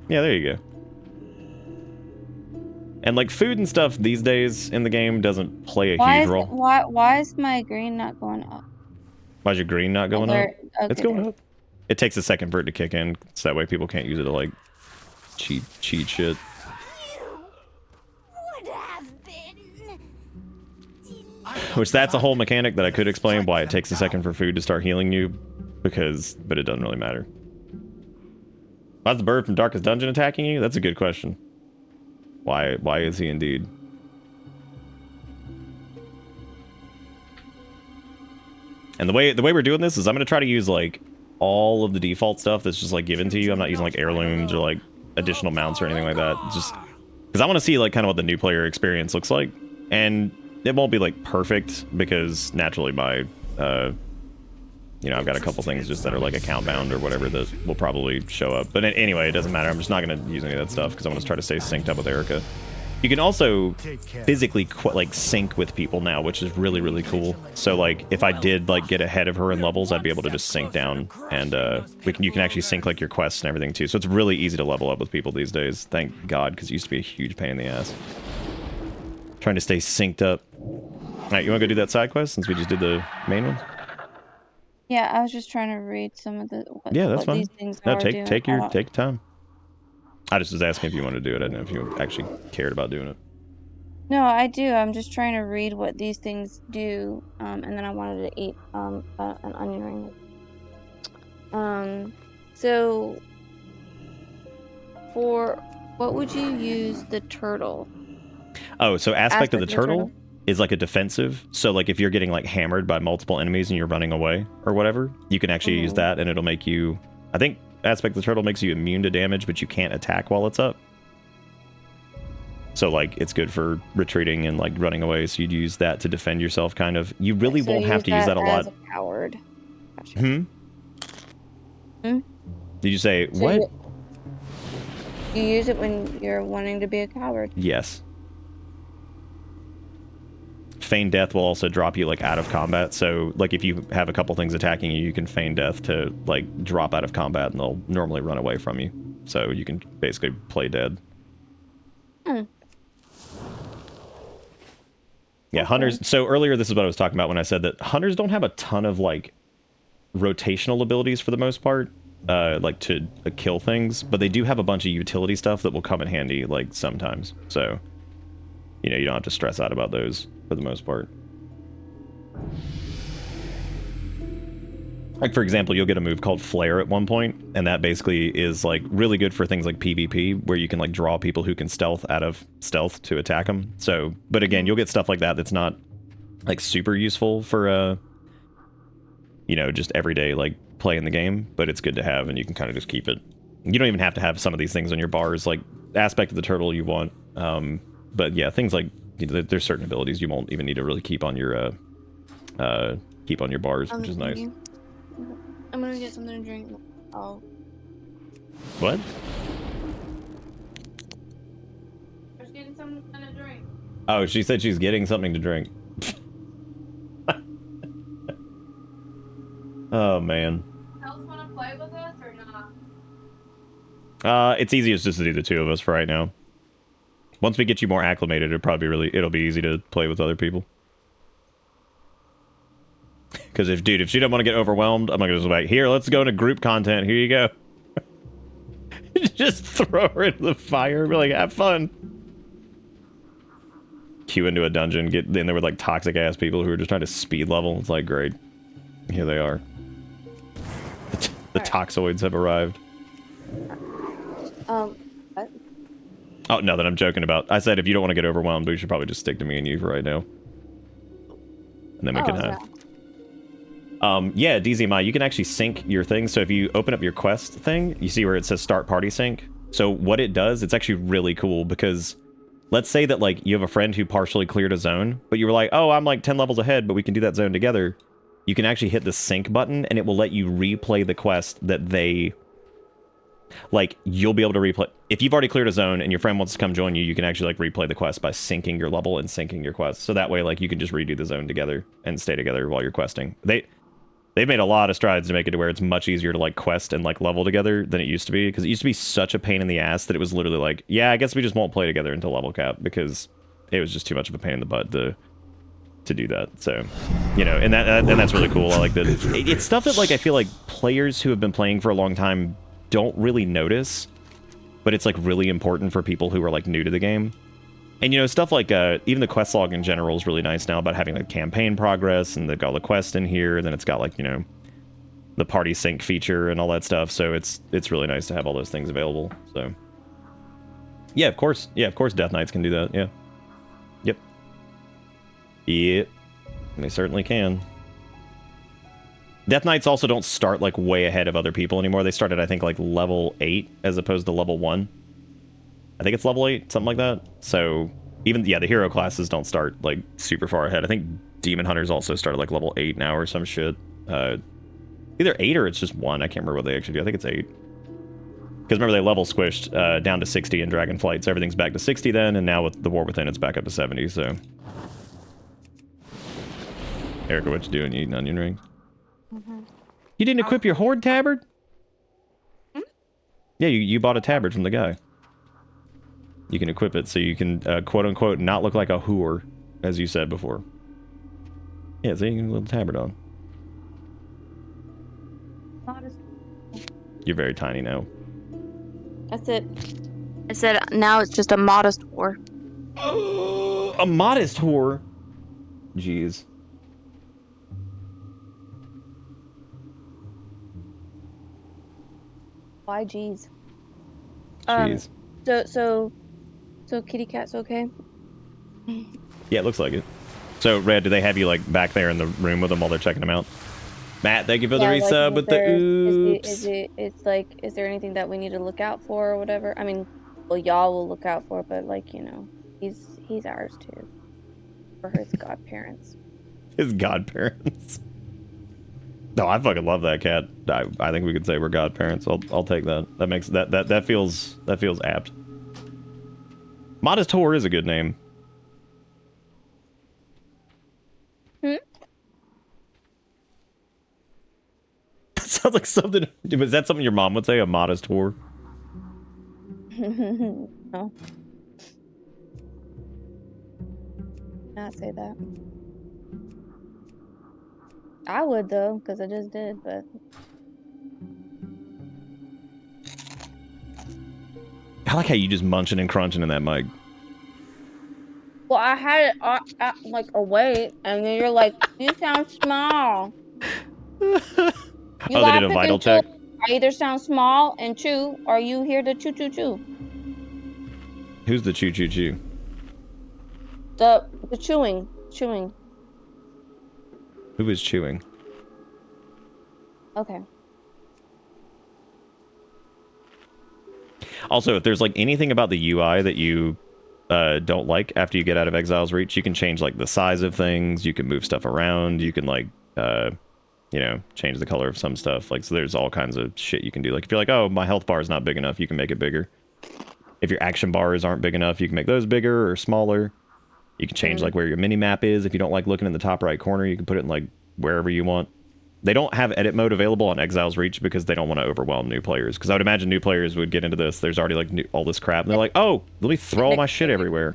Yeah, there you go. And, like, food and stuff these days in the game doesn't play a huge role. Why is my green not going up? Why's your green not going up? Okay, It's going up. It takes a second for it to kick in, so that way people can't use it to, like, cheat shit. Would have been. Which that's a whole mechanic that I could explain why it takes a second for food to start healing you, but it doesn't really matter. Why is the bird from Darkest Dungeon attacking you? That's a good question. Why is he indeed? And the way we're doing this is I'm gonna try to use like all of the default stuff that's just like given to you. I'm not using like heirlooms or like additional mounts or anything like that. Just because I want to see like kind of what the new player experience looks like, and it won't be like perfect because naturally my you know, I've got a couple things just that are like account bound or whatever that will probably show up. But anyway, it doesn't matter. I'm just not going to use any of that stuff because I want to try to stay synced up with Erica. You can also physically like sync with people now, which is really, really cool. So like if I did like get ahead of her in levels, I'd be able to just sync down, and you can actually sync like your quests and everything too. So it's really easy to level up with people these days. Thank God, because it used to be a huge pain in the ass. Trying to stay synced up. All right, you want to go do that side quest since we just did the main one? Yeah, I was just trying to read some of the yeah, that's fine. These things No, are take your time. I just was asking if you wanted to do it. I didn't know if you actually cared about doing it. No, I do. I'm just trying to read what these things do, and then I wanted to eat an onion ring. So for what would you use the turtle? Oh, so aspect of the turtle is like a defensive. So like if you're getting like hammered by multiple enemies and you're running away or whatever, you can actually use that, and it'll make you, I think aspect of the turtle makes you immune to damage, but you can't attack while it's up. So like it's good for retreating and like running away. So you'd use that to defend yourself, kind of. You really won't have to use that a lot. As a coward. Gotcha. Did you say so what? You use it when you're wanting to be a coward. Yes. Feign death will also drop you like out of combat. So like if you have a couple things attacking you, you can feign death to like drop out of combat, and they'll normally run away from you. So you can basically play dead. Yeah, hunters. So earlier, this is what I was talking about when I said that hunters don't have a ton of like rotational abilities for the most part, like to kill things, but they do have a bunch of utility stuff that will come in handy like sometimes. So, you know, you don't have to stress out about those for the most part. Like, for example, you'll get a move called Flare at one point, and that basically is, like, really good for things like PvP, where you can, like, draw people who can stealth out of stealth to attack them. So, but again, you'll get stuff like that that's not, like, super useful for, you know, just everyday, like, play in the game, but it's good to have, and you can kind of just keep it. You don't even have to have some of these things on your bars, like, aspect of the turtle you want. But, yeah, things like, you know, there's certain abilities you won't even need to really keep on your, bars, which is nice. I'm gonna get something to drink. Oh. What? I was getting something to drink. Oh, she said she's getting something to drink. Oh, man. Else wanna play with us or not? It's easiest just to do the two of us for right now. Once we get you more acclimated, it'll be easy to play with other people. Because if she don't want to get overwhelmed, I'm not gonna just be like, here, let's go into group content. Here you go. Just throw her into the fire and be like, have fun. Queue into a dungeon, get in there with like toxic ass people who are just trying to speed level. It's like, great. Here they are. The toxoids have arrived. What? Oh, no, that I'm joking about. I said if you don't want to get overwhelmed, we should probably just stick to me and you for right now. And then we can have... yeah, DZMI, you can actually sync your thing. So if you open up your quest thing, you see where it says start party sync. So what it does, it's actually really cool because let's say that like you have a friend who partially cleared a zone, but you were like, oh, I'm like 10 levels ahead, but we can do that zone together. You can actually hit the sync button and it will let you replay the quest that they... Like, you'll be able to replay... If you've already cleared a zone and your friend wants to come join you, you can actually, like, replay the quest by syncing your level and syncing your quest. So that way, like, you can just redo the zone together and stay together while you're questing. They've made a lot of strides to make it to where it's much easier to, like, quest and, like, level together than it used to be. Because it used to be such a pain in the ass that it was literally like, yeah, I guess we just won't play together until level cap. Because it was just too much of a pain in the butt to do that. So, you know, and that's really cool. I like that. It's stuff that, like, I feel like players who have been playing for a long time don't really notice, but it's like really important for people who are like new to the game. And you know, stuff like even the quest log in general is really nice now about having like campaign progress, and they've got all the quests in here, and then it's got like, you know, the party sync feature and all that stuff. So it's really nice to have all those things available. So yeah, of course. Yeah, of course Death Knights can do that. Yeah. Yep. Yep. They certainly can. Death Knights also don't start like way ahead of other people anymore. They start at, I think, like level 8 as opposed to level 1. I think it's level 8, something like that. So even, yeah, the hero classes don't start like super far ahead. I think Demon Hunters also start at like level 8 now or some shit. Either 8 or it's just 1. I can't remember what they actually do. I think it's 8. Because remember, they level squished down to 60 in Dragonflight, so everything's back to 60 then, and now with the War Within, it's back up to 70, so... Erica, what you doing? You eating onion rings? Mm-hmm. You didn't equip your Horde tabard? Hmm? Yeah, you bought a tabard from the guy. You can equip it so you can, quote-unquote, not look like a whore, as you said before. Yeah, so you can put the tabard on. You're very tiny now. That's it. I said now it's just a modest whore. A modest whore? Jeez. Why, jeez? Jeez. So kitty cat's okay? Yeah, it looks like it. So, Red, do they have you, like, back there in the room with them while they're checking them out? Matt, thank you for the resub with the oops. Is there anything that we need to look out for or whatever? I mean, well, y'all will look out for, but, like, you know, he's ours, too. For his godparents. His godparents. No, I fucking love that cat. I think we could say we're godparents. I'll take that. That makes that feels apt. Modest Whore is a good name. That sounds like something. Was that something your mom would say? A modest whore? No. Not say that. I would though, because I just did, but I like how you just munching and crunching in that mic. well, I had it like away, and then you're like, "You sound small." You Oh, they did a vital check? I either sound small and chew, or you hear the choo choo choo. Who's the choo choo choo? The chewing. Who is chewing? Okay. Also, if there's like anything about the UI that you don't like after you get out of Exile's Reach, you can change like the size of things, you can move stuff around, you can like you know, change the color of some stuff. Like, so there's all kinds of shit you can do. Like, if you're like, oh, my health bar is not big enough, you can make it bigger. If your action bars aren't big enough, you can make those bigger or smaller. You can change, like, where your mini-map is. If you don't like looking in the top right corner, you can put it in, like, wherever you want. They don't have edit mode available on Exile's Reach because they don't want to overwhelm new players. Because I would imagine new players would get into this. There's already, like, all this crap. And they're like, oh, let me throw all my shit everywhere.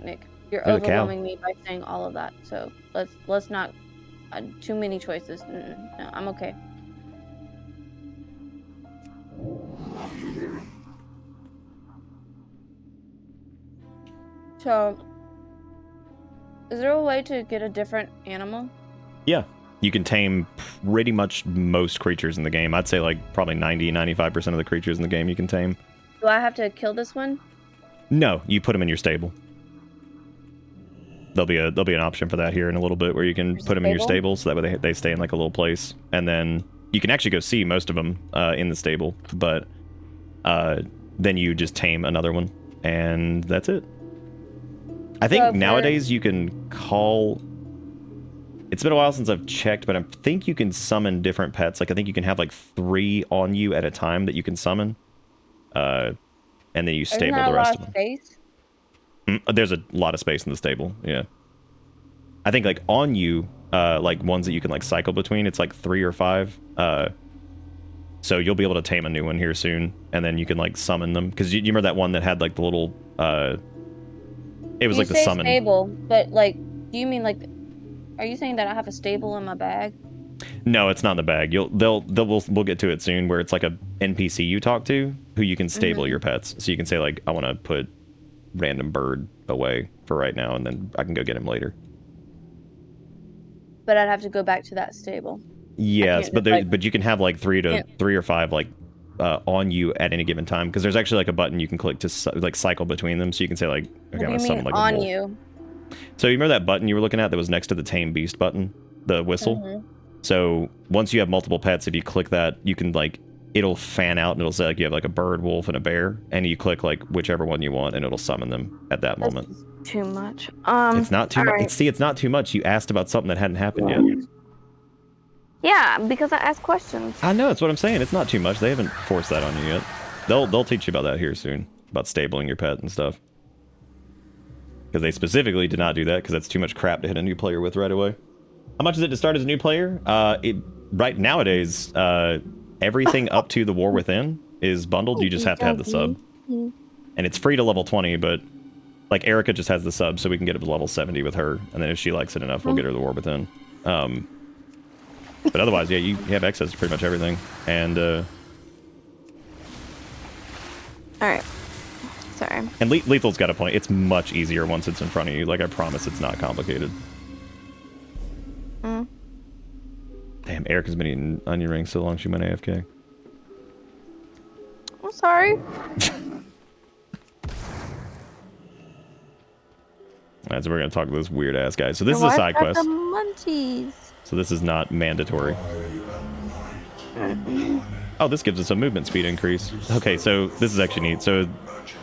Nick, you're overwhelming me by saying all of that. So let's not... too many choices. No, I'm okay. So, is there a way to get a different animal? Yeah. You can tame pretty much most creatures in the game. I'd say like probably 90-95% of the creatures in the game you can tame. Do I have to kill this one? No, you put them in your stable. There'll be an option for that here in a little bit where you can put them in your stable so that way they stay in like a little place, and then you can actually go see most of them in the stable, but then you just tame another one and that's it. I think nowadays you can call... It's been a while since I've checked, but I think you can summon different pets. Like I think you can have like 3 on you at a time that you can summon, and then you stable the rest of them. Space? There's a lot of space in the stable, yeah. I think, like, on you, like, ones that you can, like, cycle between, it's, like, 3 or 5. So you'll be able to tame a new one here soon, and then you can, like, summon them. Because you remember that one that had, like, the little, it was, like, the summon. Stable, but, like, do you mean, like, are you saying that I have a stable in my bag? No, it's not in the bag. We'll get to it soon, where it's, like, a NPC you talk to, who you can stable your pets. So you can say, like, I want to put random bird away for right now, and then I can go get him later. But I'd have to go back to that stable. Yes, but you can have like three or five like on you at any given time, because there's actually like a button you can click to like cycle between them, so you can say like, okay, I'm gonna summon like on a wolf. you? So you remember that button you were looking at that was next to the tame beast button, the whistle? So once you have multiple pets, if you click that, you can like, it'll fan out and it'll say like you have like a bird, wolf, and a bear, and you click like whichever one you want and it'll summon them at that moment. Too much. It's not too much. right. See, it's not too much. You asked about something that hadn't happened yet. Yeah, because I asked questions. I know, that's what I'm saying. It's not too much. They haven't forced that on you yet. They'll teach you about that here soon, about stabling your pet and stuff. Because they specifically did not do that, because that's too much crap to hit a new player with right away. How much is it to start as a new player? Right nowadays, everything up to the War Within is bundled. You just have to have the sub. And it's free to level 20, but like Erica just has the sub, so we can get up to level 70 with her. And then if she likes it enough, we'll get her the War Within. But otherwise, yeah, you have access to pretty much everything. And Alright. Sorry. And Lethal's got a point. It's much easier once it's in front of you. Like, I promise it's not complicated. Damn, Erica's been eating onion rings so long she went AFK. I'm sorry. Alright, so we're gonna talk to this weird ass guy. So this is a side quest. The munchies. So this is not mandatory. Oh, this gives us a movement speed increase. Okay, so this is actually neat. So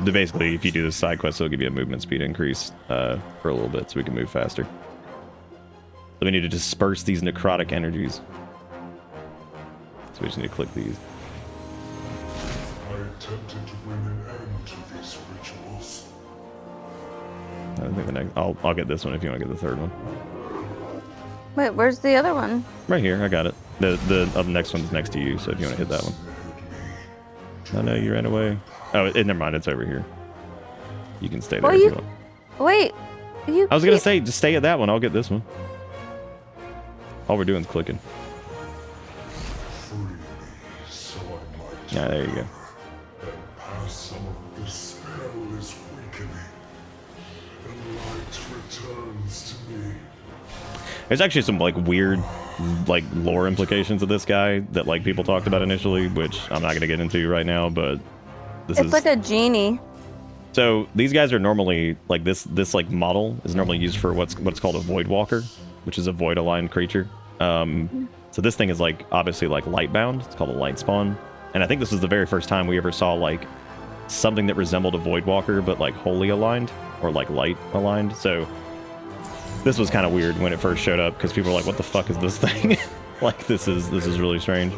basically, if you do this side quest, it'll give you a movement speed increase for a little bit, so we can move faster. So we need to disperse these necrotic energies. So we just need to click these. I attempted to bring an end to these rituals. I think the next, I'll get this one if you want to get the third one. Wait, where's the other one? Right here, I got it. The next one's next to you, so if you want to hit that one. Oh no, you ran away. Oh, never mind, it's over here. You can stay there if you want. Wait, I was gonna say, just stay at that one, I'll get this one. All we're doing is clicking. Yeah, there you go. Some of the spell is weakening. The light returns to me. There's actually some like weird like lore implications of this guy that like people talked about initially, which I'm not gonna get into right now, but it's like a genie. So these guys are normally like this like model is normally used for what's called a void walker, which is a void aligned creature. So this thing is like obviously like light bound. It's called a light spawn. And I think this was the very first time we ever saw like something that resembled a void walker, but like wholly aligned or like light aligned. So this was kind of weird when it first showed up because people were like, what the fuck is this thing? Like this is really strange.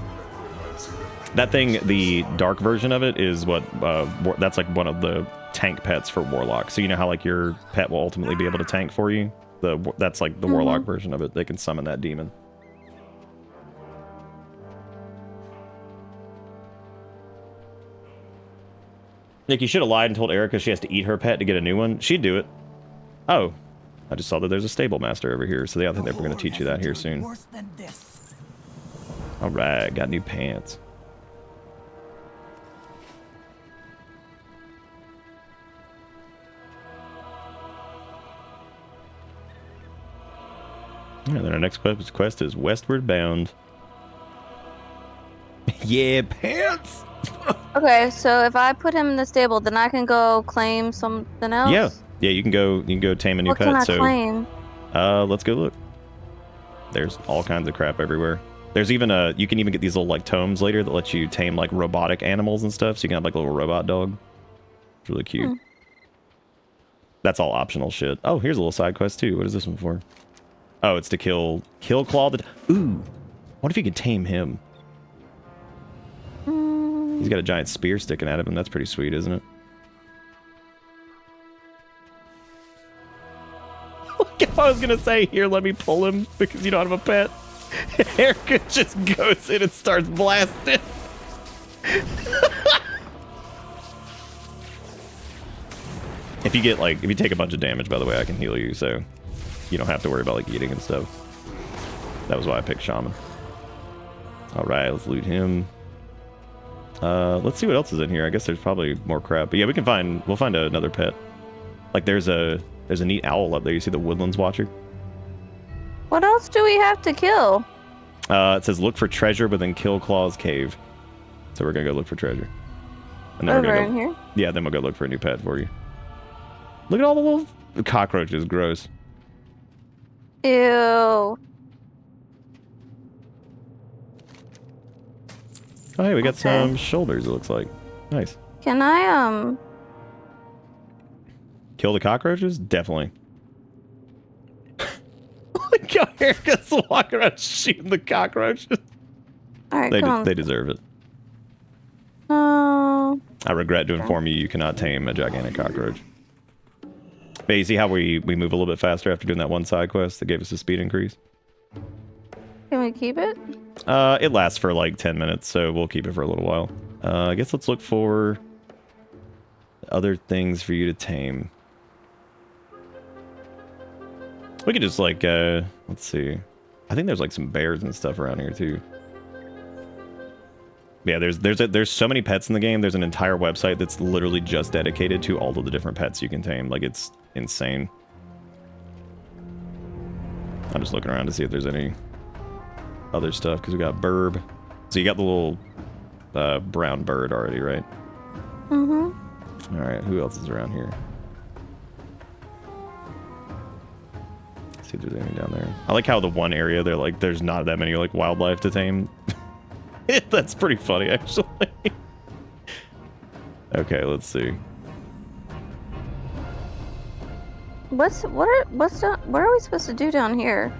That thing, the dark version of it is what that's like one of the tank pets for warlock. So you know how like your pet will ultimately be able to tank for you? That's like the warlock version of it. They can summon that demon. Nick, you should have lied and told Erica she has to eat her pet to get a new one. She'd do it. Oh, I just saw that there's a stable master over here, so I think they're going to teach you that here soon. All right, got new pants. Yeah, then our next quest is Westward Bound. Yeah, pants! Okay, so if I put him in the stable, then I can go claim something else? Yeah, you can go tame a new pet. What can I claim? Let's go look. There's all kinds of crap everywhere. There's even you can even get these little like tomes later that let you tame like robotic animals and stuff, so you can have like a little robot dog. It's really cute. That's all optional shit. Oh, here's a little side quest too. What is this one for? Oh, it's to kill Claw the... Ooh, what if you could tame him? He's got a giant spear sticking out of him. That's pretty sweet, isn't it? I was gonna say, here, let me pull him because you don't have a pet. Erica just goes in and starts blasting. If you take a bunch of damage, by the way, I can heal you, so you don't have to worry about like eating and stuff. That was why I picked Shaman. All right, let's loot him. Let's see what else is in here. I guess there's probably more crap, but yeah, we'll find another pet. Like there's a neat owl up there. You see the Woodlands Watcher? What else do we have to kill? It says look for treasure, but then kill Claw's cave. So we're gonna go look for treasure. And then Over we're gonna in here? Yeah, then we'll go look for a new pet for you. Look at all the little cockroaches. Gross. Ew. Oh, hey, we got some shoulders, it looks like. Nice. Can I, Kill the cockroaches? Definitely. Look how Erica's walking around shooting the cockroaches. Alright, They deserve it. Oh. I regret to inform you, you cannot tame a gigantic cockroach. But you see how we move a little bit faster after doing that one side quest that gave us a speed increase? Can we keep it? It lasts for like 10 minutes, so we'll keep it for a little while. I guess let's look for other things for you to tame. We could just like, let's see. I think there's like some bears and stuff around here too. Yeah, there's so many pets in the game. There's an entire website that's literally just dedicated to all of the different pets you can tame. Like, it's insane. I'm just looking around to see if there's any other stuff, because we got burb. So you got the little brown bird already, right? Mm-hmm. All right, who else is around here? Let's see if there's anything down there. I like how the one area there, like, there's not that many like wildlife to tame. That's pretty funny, actually. Okay, let's see. What are we supposed to do down here?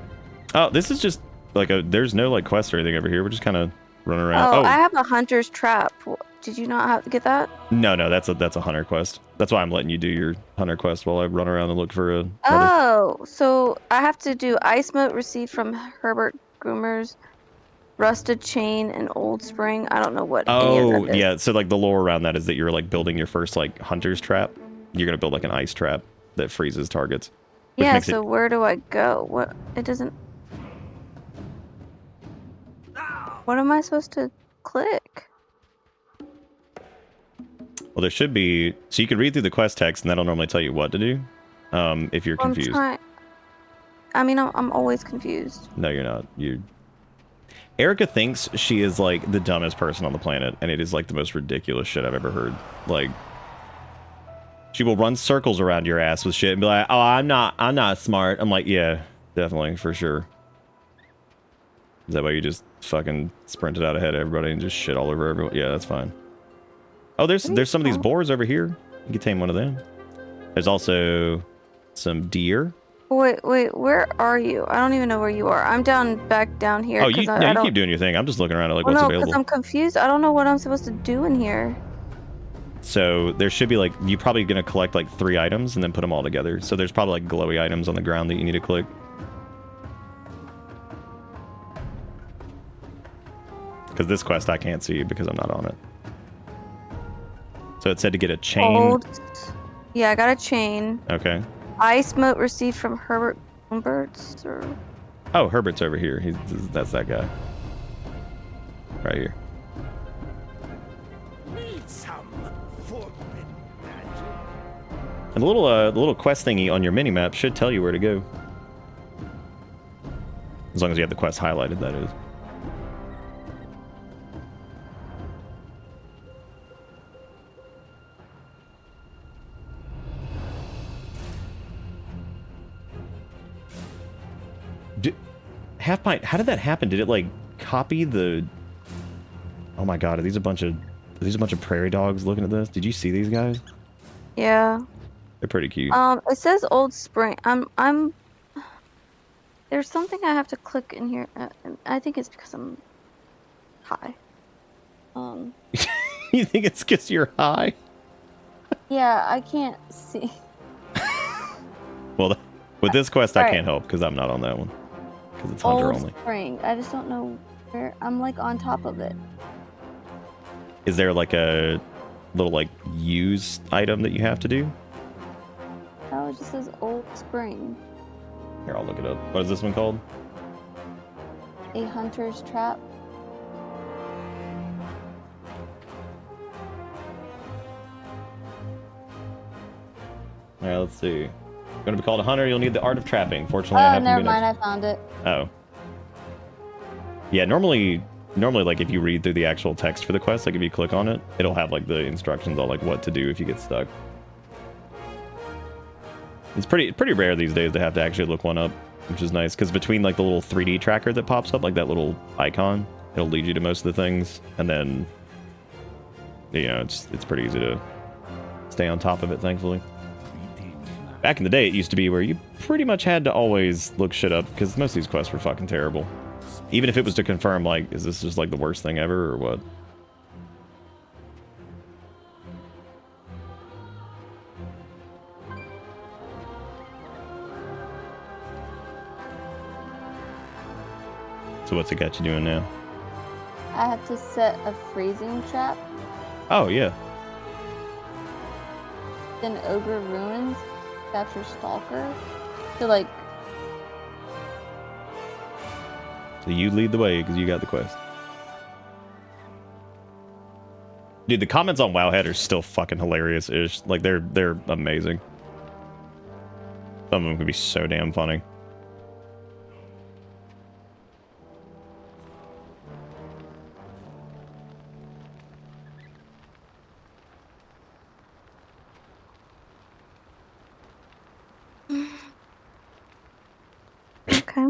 Oh, this is just like there's no like quest or anything over here. We're just kind of running around. Oh, I have a hunter's trap. Did you not have to get that? No, that's a hunter quest. That's why I'm letting you do your hunter quest while I run around and look for a. Oh, so I have to do ice moat received from Herbert Groomer's rusted chain and old spring. I don't know what. Oh, yeah. So like the lore around that is that you're like building your first like hunter's trap. You're gonna build like an ice trap that freezes targets. Yeah. So where do I go? What? It doesn't. What am I supposed to click? Well, there should be. So you can read through the quest text, and that'll normally tell you what to do. If you're confused. I mean, I'm always confused. No, you're not. Erica thinks she is like the dumbest person on the planet, and it is like the most ridiculous shit I've ever heard. Like, she will run circles around your ass with shit and be like, "Oh, I'm not smart." I'm like, "Yeah, definitely, for sure." Is that why you just fucking sprinted out ahead of everybody and just shit all over everyone? Yeah, that's fine. Oh, there's some of these boars over here. You can tame one of them. There's also some deer. Wait, where are you? I don't even know where you are. I'm back down here. Oh, you keep doing your thing. I'm just looking around at like what's no, available. because I'm confused. I don't know what I'm supposed to do in here. So there should be like, you're probably going to collect like 3 items and then put them all together. So there's probably like glowy items on the ground that you need to click. Because this quest I can't see because I'm not on it. So it said to get a chain. Yeah, I got a chain. Okay. Ice moat received from Herbert Humberts, or... Oh, Herbert's over here. That's that guy. Right here. Need some forbidden magic. And the little quest thingy on your mini-map should tell you where to go. As long as you have the quest highlighted, that is. Half Pint, how did that happen? Did it like copy the... Oh my god, are these a bunch of prairie dogs looking at this? Did you see these guys? Yeah. They're pretty cute. It says Old Spring. There's something I have to click in here. I think it's because I'm high. You think it's because you're high? Yeah, I can't see. Well, with this quest, I can't help because I'm not on that one. Because it's hunter only. Spring. I just don't know where. I'm like on top of it. Is there like a little like use item that you have to do? Oh, it just says Old Spring. Here, I'll look it up. What is this one called? A hunter's trap. All right, let's see. Going to be called a hunter, you'll need the art of trapping. Fortunately, I Oh, haven't never been mind. I found it. Oh. Yeah, normally like if you read through the actual text for the quest, like if you click on it, it'll have like the instructions on like what to do if you get stuck. It's pretty rare these days to have to actually look one up, which is nice because between like the little 3D tracker that pops up, like that little icon, it'll lead you to most of the things, and then you know it's pretty easy to stay on top of it, thankfully. Back in the day, it used to be where you pretty much had to always look shit up because most of these quests were fucking terrible. Even if it was to confirm, like, is this just like the worst thing ever or what? So what's it got you doing now? I have to set a freezing trap Oh, yeah. in Ogre Ruins, capture Stalker, to like... So you lead the way because you got the quest. Dude, the comments on Wowhead are still fucking hilarious-ish. Like, they're amazing. Some of them can be so damn funny. Okay.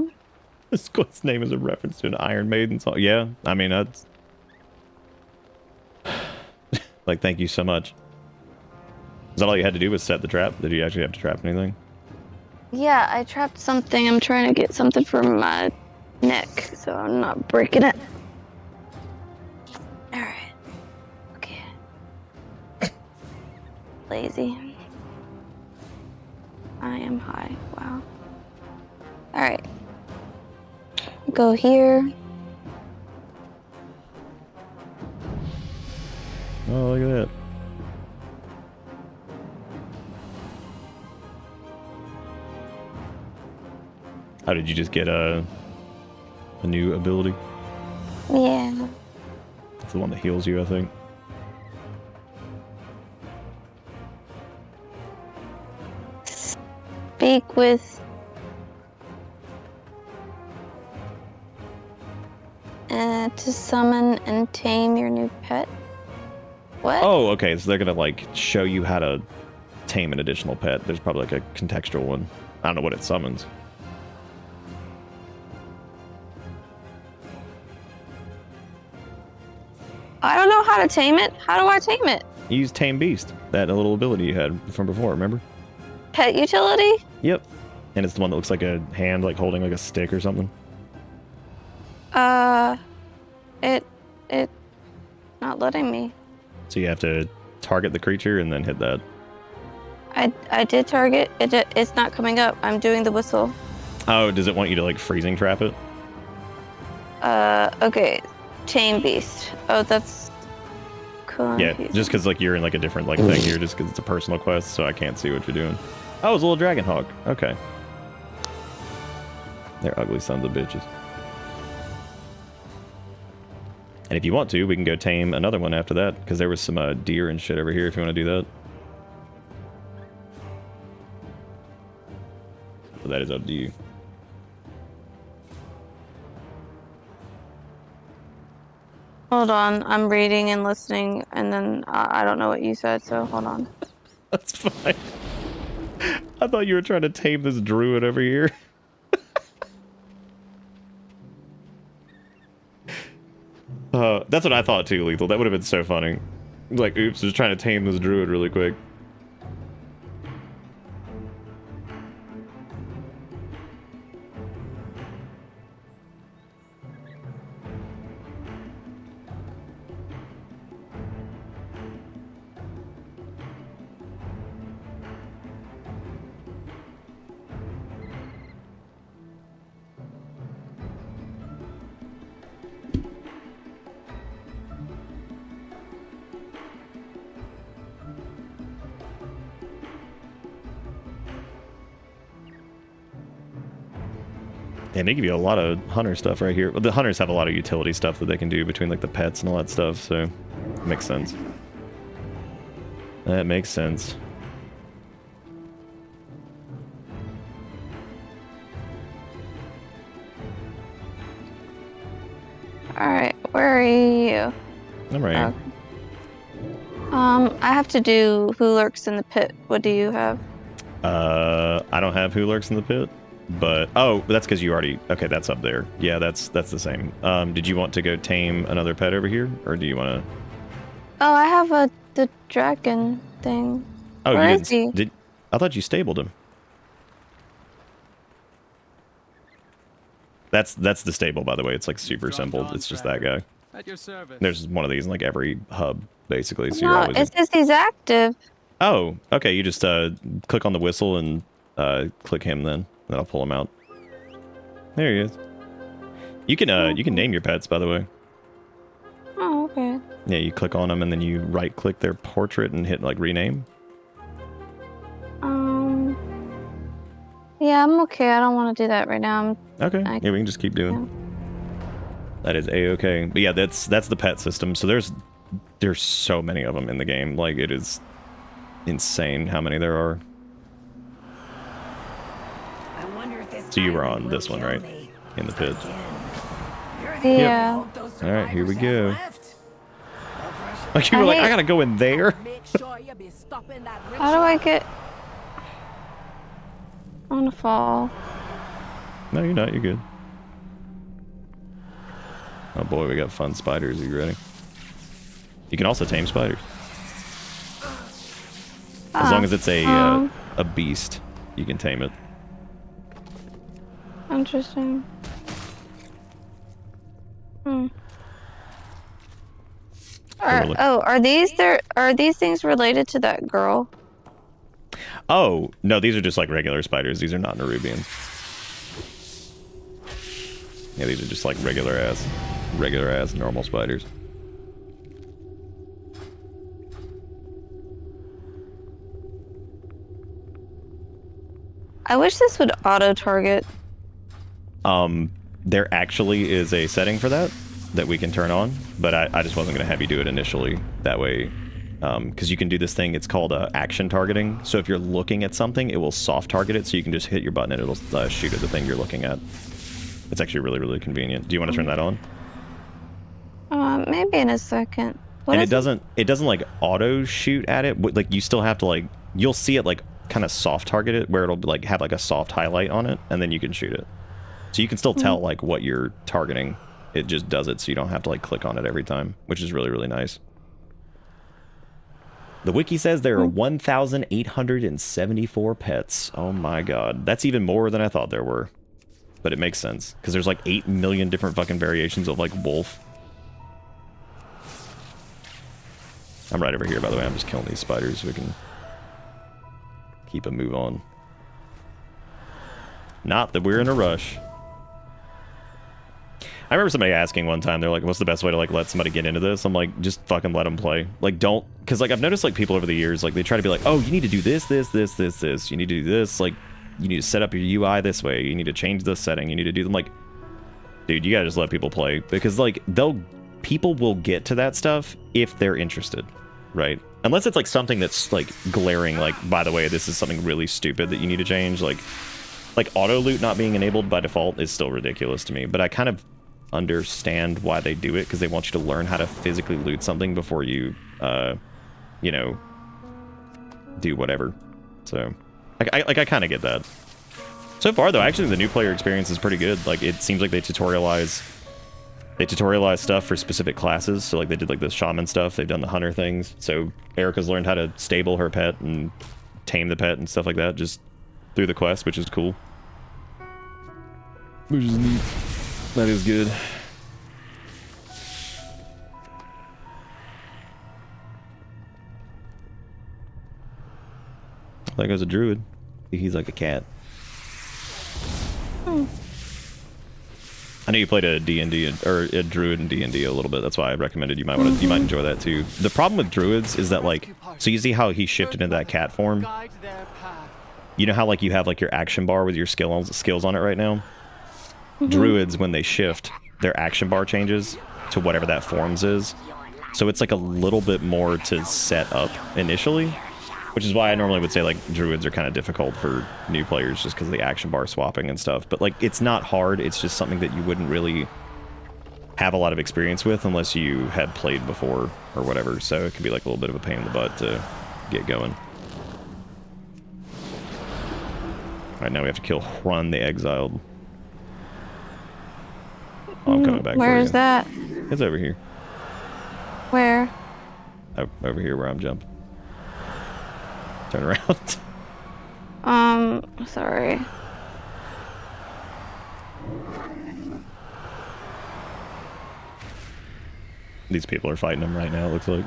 This quest's name is a reference to an Iron Maiden song. Yeah, I mean, that's... like, thank you so much. Is that all you had to do was set the trap? Did you actually have to trap anything? Yeah, I trapped something. I'm trying to get something for my neck, so I'm not breaking it. Alright. Okay. Lazy. I am high. Wow. Alright. Go here. Oh, look at that. How did you just get a new ability? Yeah. It's the one that heals you, I think. Speak with... to summon and tame your new pet. What? Oh, okay. So they're gonna like show you how to tame an additional pet. There's probably like a contextual one. I don't know what it summons. I don't know how to tame it. How do I tame it? You use Tame Beast, that little ability you had from before, remember? Pet utility? Yep. And it's the one that looks like a hand, like holding like a stick or something. It not letting me. So you have to target the creature and then hit that. I did target. It's not coming up. I'm doing the whistle. Oh, does it want you to like freezing trap it? Okay. Tame beast. Oh, that's cool. Yeah, just because like you're in like a different like thing here, just because it's a personal quest, so I can't see what you're doing. Oh, it's a little dragon hawk. Okay. They're ugly sons of bitches. And if you want to, we can go tame another one after that, because there was some deer and shit over here if you want to do that. So that is up to you. Hold on. I'm reading and listening, and then I don't know what you said, so hold on. That's fine. I thought you were trying to tame this druid over here. That's what I thought too, Lethal. That would have been so funny. Like, oops, just trying to tame this druid really quick. Yeah, they give you a lot of hunter stuff right here. Well, the hunters have a lot of utility stuff that they can do between like the pets and all that stuff, so it makes sense. That makes sense. like to do Who Lurks in the Pit. What do you have? I don't have Who Lurks in the Pit, but oh, that's because you already. Okay, that's up there. Yeah, that's the same. Did you want to go tame another pet over here, or do you want to? Oh, I have the dragon thing. Oh, Where you is he? did? I thought you stabled him. That's the stable, by the way. It's like super simple. It's just that guy. At your service. There's one of these in like every hub, basically. So No, you're always. it says he's active. Oh, okay. You just click on the whistle and click him, then I'll pull him out. There he is. You can name your pets, by the way. Oh, okay. Yeah, you click on them and then you right click their portrait and hit like rename. Yeah, I'm okay. I don't want to do that right now. Okay. Yeah, we can just keep doing. Yeah. That is a-okay. But yeah, that's the pet system. So there's so many of them in the game. Like, it is insane how many there are. I wonder if this So you were island on will this one, kill right? me. In the pit. Yeah. All right, here we go. Left. Like, you were like, I gotta go in there. Make sure you be stopping that How do I get... I want to fall. No, you're not. You're good. Oh boy, we got fun spiders. Are you ready? You can also tame spiders. As long as it's a beast, you can tame it. Interesting. Are these things related to that girl? Oh, no, these are just like regular spiders. These are not Nerubians. Yeah, these are just like regular ass normal spiders. I wish this would auto-target. There actually is a setting for that we can turn on, but I just wasn't going to have you do it initially. That way, because you can do this thing, it's called action targeting. So if you're looking at something, it will soft target it, so you can just hit your button and it'll shoot at the thing you're looking at. It's actually really, really convenient. Do you want to turn that on? Maybe in a second. And it doesn't like auto shoot at it. Like, you still have to, like, you'll see it like kind of soft target it, where it'll like have like a soft highlight on it, and then you can shoot it. So you can still tell like what you're targeting. It just does it so you don't have to like click on it every time, which is really, really nice. The wiki says there are 1,874 pets. Oh my god. That's even more than I thought there were. But it makes sense, because there's like 8 million different fucking variations of like wolf. I'm right over here, by the way. I'm just killing these spiders so we can keep a move on. Not that we're in a rush. I remember somebody asking one time, they're like, what's the best way to like let somebody get into this? I'm like, just fucking let them play. Like, don't, because like I've noticed like people over the years, like they try to be like, oh, you need to do this. You need to do this. Like, you need to set up your UI this way. You need to change this setting. You need to do them. Like, dude, you gotta just let people play, because like people will get to that stuff if they're interested, right? Unless it's like something that's like glaring, like, by the way, this is something really stupid that you need to change. Like auto loot not being enabled by default is still ridiculous to me, but I kind of understand why they do it, because they want you to learn how to physically loot something before you you know, do whatever. So I kind of get that. So far though, actually the new player experience is pretty good. Like, it seems like they tutorialize stuff for specific classes. So like they did like the shaman stuff, they've done the hunter things. So Erica's learned how to stable her pet and tame the pet and stuff like that just through the quest, which is cool. Which is neat. That is good. There goes a druid. He's like a cat. I know you played a D&D or a druid in D&D a little bit. That's why I recommended you might enjoy that too. The problem with druids is that like, so you see how he shifted into that cat form? You know how like you have like your action bar with your skills on it right now? Druids, when they shift, their action bar changes to whatever that forms is. So it's like a little bit more to set up initially, which is why I normally would say like druids are kind of difficult for new players, just because of the action bar swapping and stuff. But like, it's not hard, it's just something that you wouldn't really have a lot of experience with unless you had played before or whatever. So it can be like a little bit of a pain in the butt to get going. Alright, now we have to kill Hrun the Exiled. Oh, I'm coming back for you. Where is that? It's over here. Where? Over here where I'm jumping. Turn around. Sorry. These people are fighting him right now, it looks like.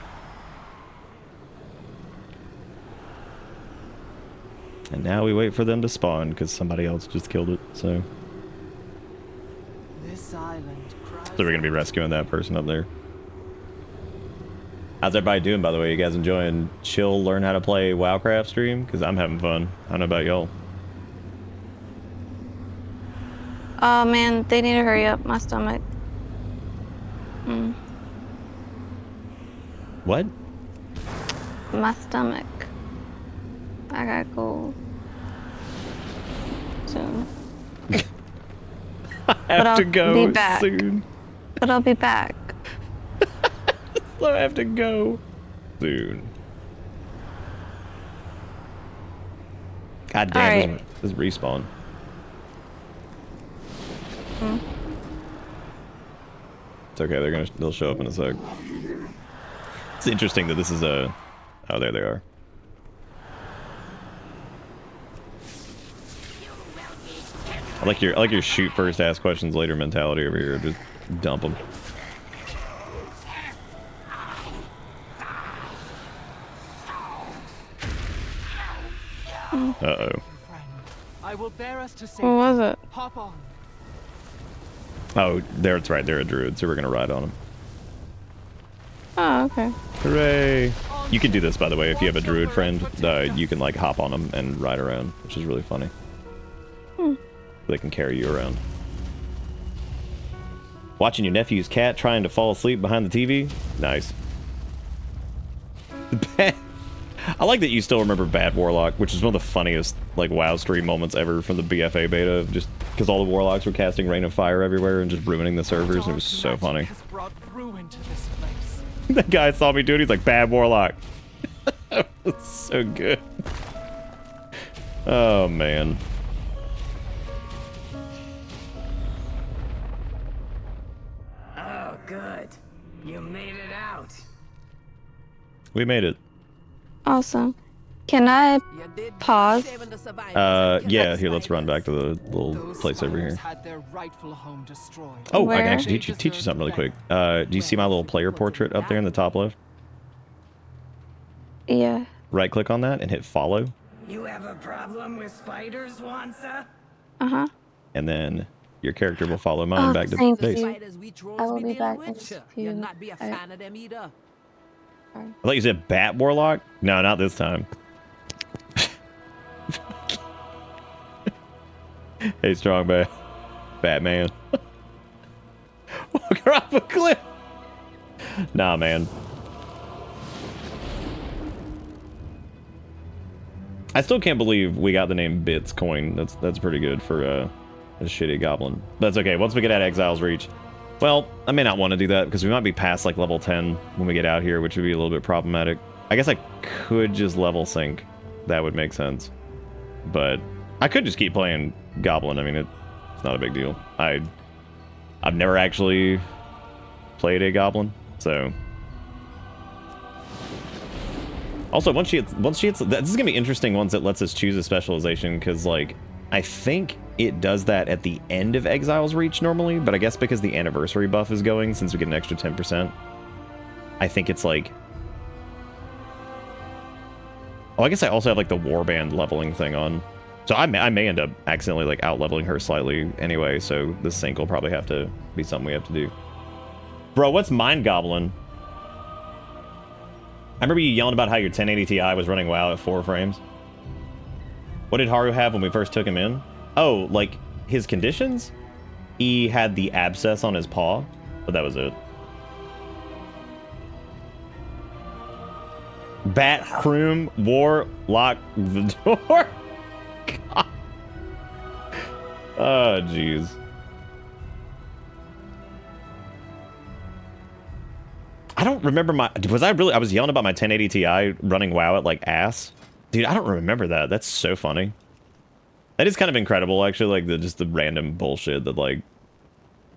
And now we wait for them to spawn, because somebody else just killed it, so... This island So we're gonna be rescuing that person up there. How's everybody doing, by the way? You guys enjoying chill, learn how to play Warcraft stream? Because I'm having fun. I don't know about y'all. Oh man, they need to hurry up. My stomach. What? My stomach. I gotta go soon. I have to go be back. soon. But I'll be back. I have to go soon. God damn, Right. this respawn. It's okay, they'll show up in a sec. It's interesting that this is a... Oh, there they are. I like your shoot first, ask questions later mentality over here. Just dump them. Uh-oh. I will bear us to safety. What was it? Hop on. Oh, there, it's right. They're a druid, so we're gonna ride on them. Oh, okay. Hooray! You can do this, by the way, if you have a druid friend. You can like hop on them and ride around, which is really funny. They can carry you around. Watching your nephew's cat trying to fall asleep behind the TV? Nice. I like that you still remember Bad Warlock, which is one of the funniest like WoW stream moments ever from the BFA beta, just because all the warlocks were casting Rain of Fire everywhere and just ruining the servers. It was so funny. That guy saw me do it, he's like, Bad Warlock. That was so good. Oh, man. Oh, good. You made it out. We made it. Awesome. Can I pause? Yeah, here, let's run back to the little place over here. Had their rightful home destroyed. Oh, I Where? can actually teach you something really quick. Do you see my little player portrait up there in the top left? Yeah. Right click on that and hit follow. You have a problem with spiders, Wansa? Uh-huh. And then your character will follow mine back to thank base. you. Spiders we trolls I will be be dealing back in with? a You'll few- not be a fan of them either. I thought you said Bat Warlock? No, not this time. Hey, strong man. Batman. Walk off a cliff. Nah, man. I still can't believe we got the name Bits Coin. That's pretty good for a shitty goblin. But that's okay. Once we get at Exile's Reach. Well, I may not want to do that because we might be past like level 10 when we get out here, which would be a little bit problematic. I guess I could just level sync. That would make sense. But I could just keep playing Goblin. I mean, it's not a big deal. I've never actually played a Goblin, so. Also, once she hits, this is gonna be interesting once it lets us choose a specialization, because like I think it does that at the end of Exile's Reach normally, but I guess because the anniversary buff is going, since we get an extra 10%, I think it's like. Oh, I guess I also have like the warband leveling thing on. So I may end up accidentally like out leveling her slightly anyway, so this sync will probably have to be something we have to do. Bro, what's Mind Goblin? I remember you yelling about how your 1080 Ti was running WoW at 4 frames. What did Haru have when we first took him in? Oh, like his conditions? He had the abscess on his paw, but that was it. Bat, Kroom, Warlock, Vidor. God. Oh, jeez. I don't remember I was yelling about my 1080 Ti running WoW at like ass. Dude, I don't remember that. That's so funny. That is kind of incredible, actually, like just the random bullshit that like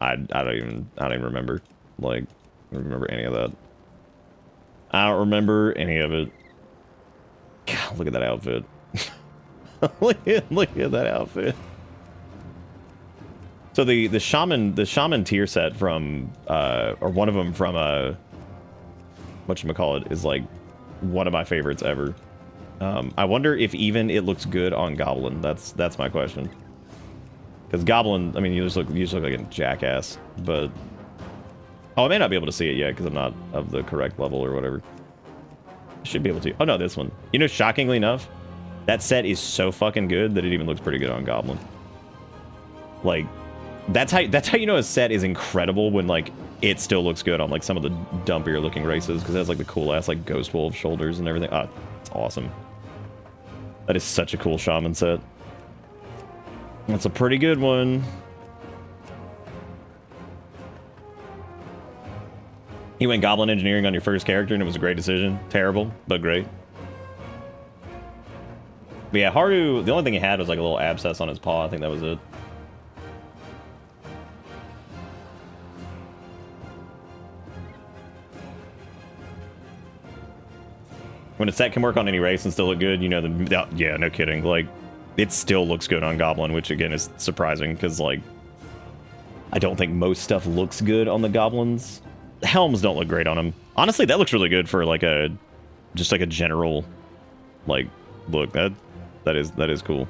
I don't even remember. Like, I don't remember any of that. I don't remember any of it. God, look at that outfit. look at that outfit. So the shaman tier set from or one of them from whatchamacallit is like one of my favorites ever. I wonder if even it looks good on Goblin. That's my question. Because Goblin, I mean, you just look like a jackass. But oh, I may not be able to see it yet because I'm not of the correct level or whatever. I should be able to. Oh no, this one. You know, shockingly enough, that set is so fucking good that it even looks pretty good on Goblin. Like, that's how you know a set is incredible when like it still looks good on like some of the dumpier looking races because it has like the cool ass like Ghost Wolf shoulders and everything. Ah, it's awesome. That is such a cool shaman set. That's a pretty good one. You went Goblin Engineering on your first character and it was a great decision. Terrible, but great. But yeah, Haru, the only thing he had was like a little abscess on his paw. I think that was it. When a set can work on any race and still look good, you know, yeah, no kidding. Like, it still looks good on Goblin, which again is surprising because, like, I don't think most stuff looks good on the Goblins. Helms don't look great on them. Honestly, that looks really good for like just like a general, like, look. That is cool.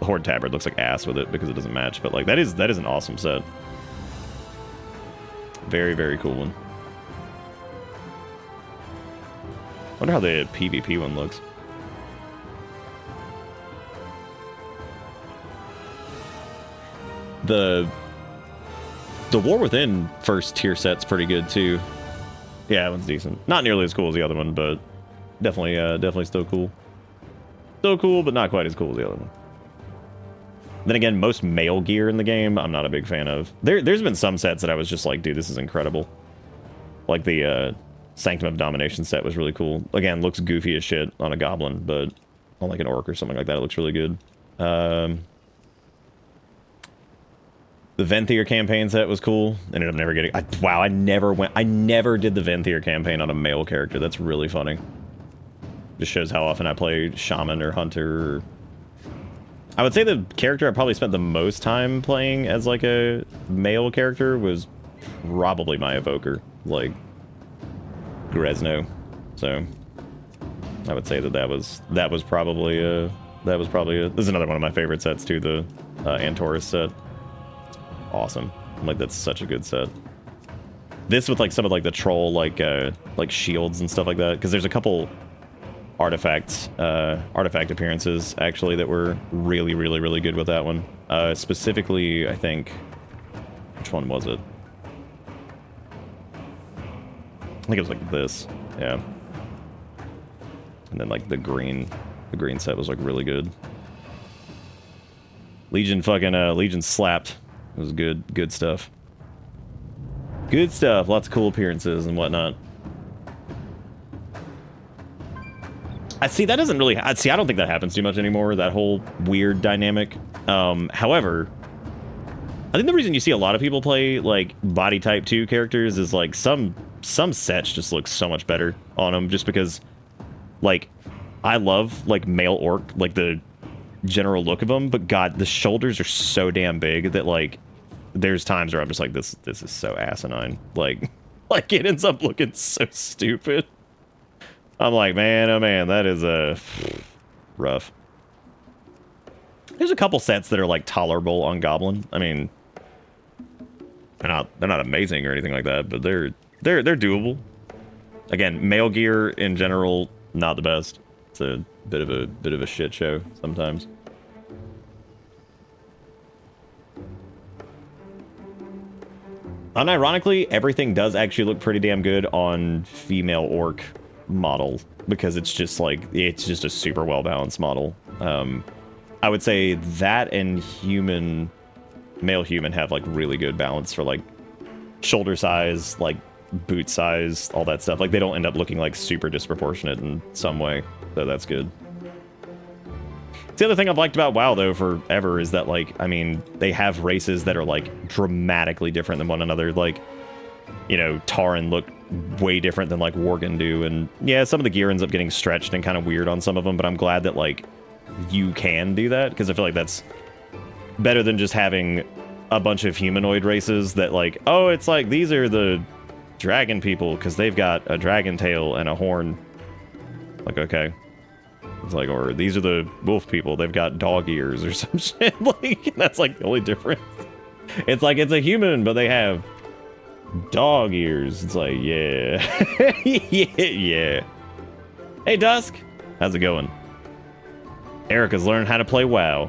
The Horde Tabard looks like ass with it because it doesn't match, but like that is an awesome set. Very, very cool one. Wonder how the PvP one looks. The War Within first tier set's pretty good too. Yeah, that one's decent. Not nearly as cool as the other one, but definitely still cool. Still cool, but not quite as cool as the other one. Then again, most male gear in the game, I'm not a big fan of. There's been some sets that I was just like, dude, this is incredible. Like the Sanctum of Domination set was really cool. Again, looks goofy as shit on a goblin, but on like an orc or something like that, it looks really good. The Venthyr campaign set was cool. Ended up never getting... wow, I never did the Venthyr campaign on a male character. That's really funny. Just shows how often I play Shaman or Hunter. Or... I would say the character I probably spent the most time playing as like a male character was probably my Evoker. Like... Gresno. So... I would say that was probably this is another one of my favorite sets too, the Antorus set. Awesome. Like, that's such a good set. This with like some of like the troll like shields and stuff like that, because there's a couple artifact appearances actually that were really good with that one. Specifically, I think, which one was it? I think it was like this. Yeah. And then like the green set was like really good. Legion slapped. It was good stuff. Good stuff. Lots of cool appearances and whatnot. I see that doesn't really... I don't think that happens too much anymore, that whole weird dynamic. However, I think the reason you see a lot of people play, like, body type 2 characters is, like, some sets just look so much better on them, just because, like, I love, like, male orc, like, the general look of them, but God, the shoulders are so damn big that, like, there's times where I'm just like, this is so asinine. Like it ends up looking so stupid. I'm like, man, oh man, that is rough. There's a couple sets that are like tolerable on Goblin. I mean, they're not amazing or anything like that, but they're doable. Again, male gear in general, not the best. It's a bit of a shit show sometimes. Unironically, everything does actually look pretty damn good on female orc model, because it's just a super well balanced model. I would say that and male human have like really good balance for like shoulder size, like boot size, all that stuff. Like, they don't end up looking, like, super disproportionate in some way. So that's good. The other thing I've liked about WoW, though, forever is that, like, I mean, they have races that are, like, dramatically different than one another. Like, you know, Tauren look way different than, like, Worgen do. And, yeah, some of the gear ends up getting stretched and kind of weird on some of them, but I'm glad that, like, you can do that, because I feel like that's better than just having a bunch of humanoid races that, like, oh, it's like, these are the dragon people, because they've got a dragon tail and a horn. Like, okay. It's like, or these are the wolf people, they've got dog ears or some shit. Like, that's like the only difference. It's like, it's a human, but they have dog ears. It's like, yeah. yeah. Hey, Dusk. How's it going? Erica's learning how to play WoW.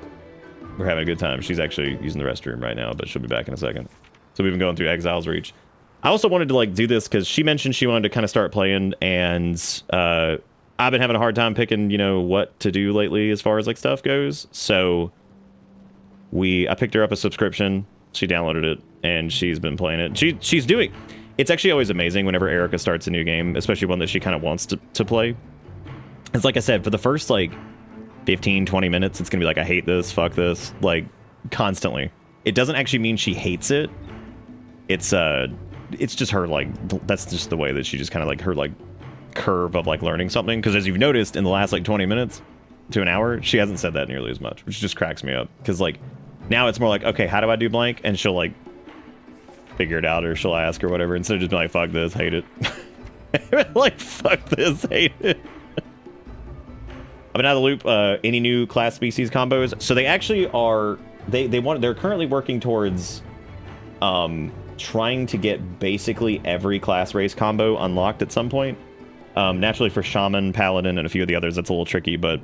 We're having a good time. She's actually using the restroom right now, but she'll be back in a second. So we've been going through Exile's Reach. I also wanted to, like, do this because she mentioned she wanted to kind of start playing, and I've been having a hard time picking, you know, what to do lately as far as, like, stuff goes. So I picked her up a subscription. She downloaded it, and she's been playing it. She's doing... It's actually always amazing whenever Erica starts a new game, especially one that she kind of wants to play. It's like I said, for the first, like, 15, 20 minutes, it's gonna be like, I hate this, fuck this, like, constantly. It doesn't actually mean she hates it. It's just her, like, that's just the way that she just kind of, like, her, like, curve of, like, learning something. Because as you've noticed, in the last, like, 20 minutes to an hour, she hasn't said that nearly as much, which just cracks me up. Because, like, now it's more like, okay, how do I do blank? And she'll, like, figure it out, or she'll ask or whatever, instead of just being like, fuck this, hate it. Like, fuck this, hate it. I've been out of the loop. Any new class species combos? So they actually are. They're currently working towards trying to get basically every class race combo unlocked at some point. Naturally, for Shaman, Paladin, and a few of the others, that's a little tricky. But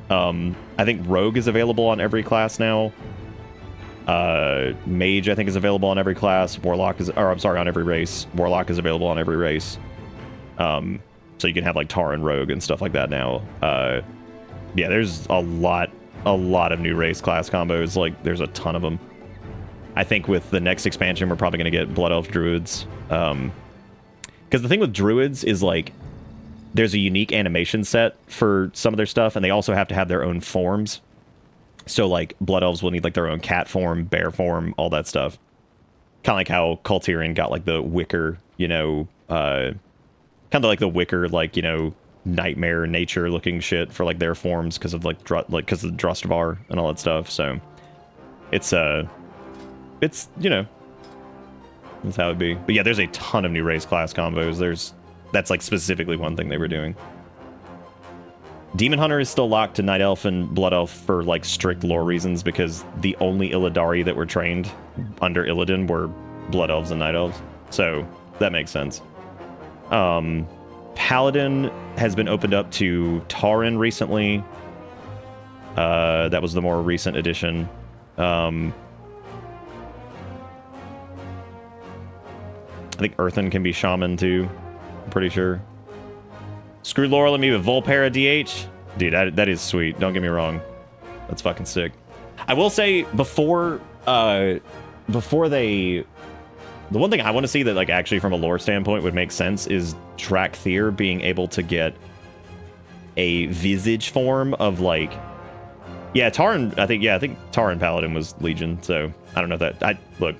I think Rogue is available on every class now. Mage, I think, is available on every class. Warlock is, or I'm sorry, on every race. Warlock is available on every race. So you can have like Tauren Rogue and stuff like that now. Yeah, there's a lot of new race class combos. Like, there's a ton of them. I think with the next expansion, we're probably going to get Blood Elf Druids. Because the thing with Druids is, like, there's a unique animation set for some of their stuff, and they also have to have their own forms. So, like, Blood Elves will need, like, their own cat form, bear form, all that stuff. Kind of like how Kultirian got, like, the wicker, you know, kind of like the wicker, like, you know, nightmare nature looking shit for, like, their forms because of, like, because of the Drostavar and all that stuff. So it's you know, that's how it'd be. But yeah, there's a ton of new race class combos. That's like specifically one thing they were doing. Demon Hunter is still locked to Night Elf and Blood Elf for, like, strict lore reasons, because the only Illidari that were trained under Illidan were Blood Elves and Night Elves. So that makes sense. Paladin has been opened up to Tauren recently. That was the more recent addition. I think Earthen can be Shaman too. I'm pretty sure. Screw Laurel and me with Volpera DH. Dude, that is sweet. Don't get me wrong. That's fucking sick. I will say, before they... The one thing I want to see that, like, actually from a lore standpoint would make sense is Drakthir being able to get a visage form of, like... Yeah, Tauren, I think Tauren Paladin was Legion, so I don't know if that... Look,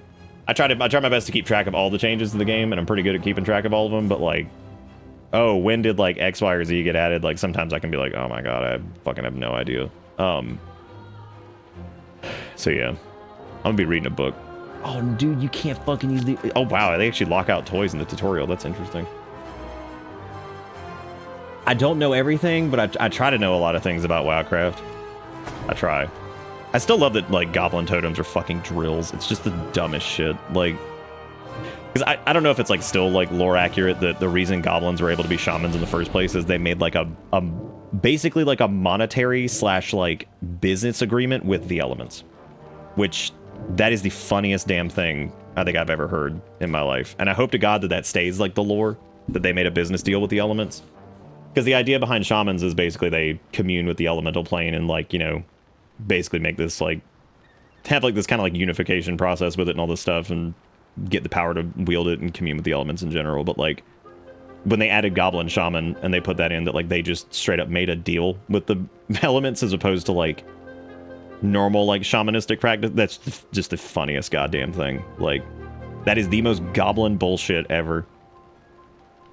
I try my best to keep track of all the changes to the game, and I'm pretty good at keeping track of all of them, but, like... Oh, when did, like, X, Y, or Z get added? Like, sometimes I can be like, oh my god, I fucking have no idea. So yeah. I'm gonna be reading a book. Oh, dude, you can't fucking use the... Oh, wow, they actually lock out toys in the tutorial. That's interesting. I don't know everything, but I try to know a lot of things about Warcraft. I try. I still love that, like, goblin totems are fucking drills. It's just the dumbest shit. Like... Because I don't know if it's, like, still, like, lore accurate that the reason goblins were able to be shamans in the first place is they made, like, a basically, like, a monetary / like, business agreement with the elements. Which, that is the funniest damn thing I think I've ever heard in my life. And I hope to God that that stays, like, the lore, that they made a business deal with the elements. Because the idea behind shamans is basically they commune with the elemental plane and, like, you know, basically make this, like, have, like, this kind of, like, unification process with it and all this stuff. And get the power to wield it and commune with the elements in general. But like when they added Goblin Shaman and they put that in, that like they just straight up made a deal with the elements as opposed to like normal like shamanistic practice. That's just the funniest goddamn thing. Like that is the most goblin bullshit ever.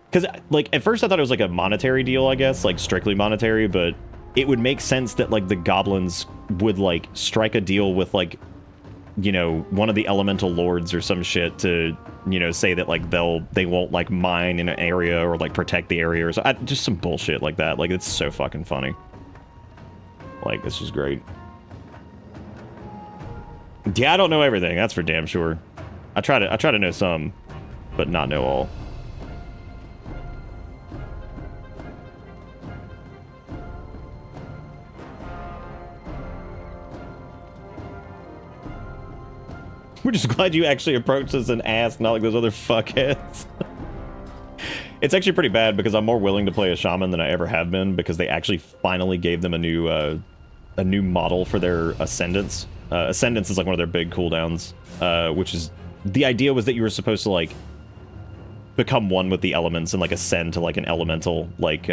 Because like at first I thought it was like a monetary deal, I guess, like strictly monetary, but it would make sense that like the goblins would like strike a deal with like, you know, one of the elemental lords or some shit to, you know, say that like they won't like mine in an area or like protect the area or so. Just some bullshit like that. Like it's so fucking funny. Like this is great. Yeah, I don't know everything. That's for damn sure. I try to know some, but not know all. We're just glad you actually approached us and asked, not like those other fuckheads. It's actually pretty bad because I'm more willing to play a shaman than I ever have been because they actually finally gave them a new model for their ascendance. Ascendance is like one of their big cooldowns, which is the idea was that you were supposed to like become one with the elements and like ascend to like an elemental like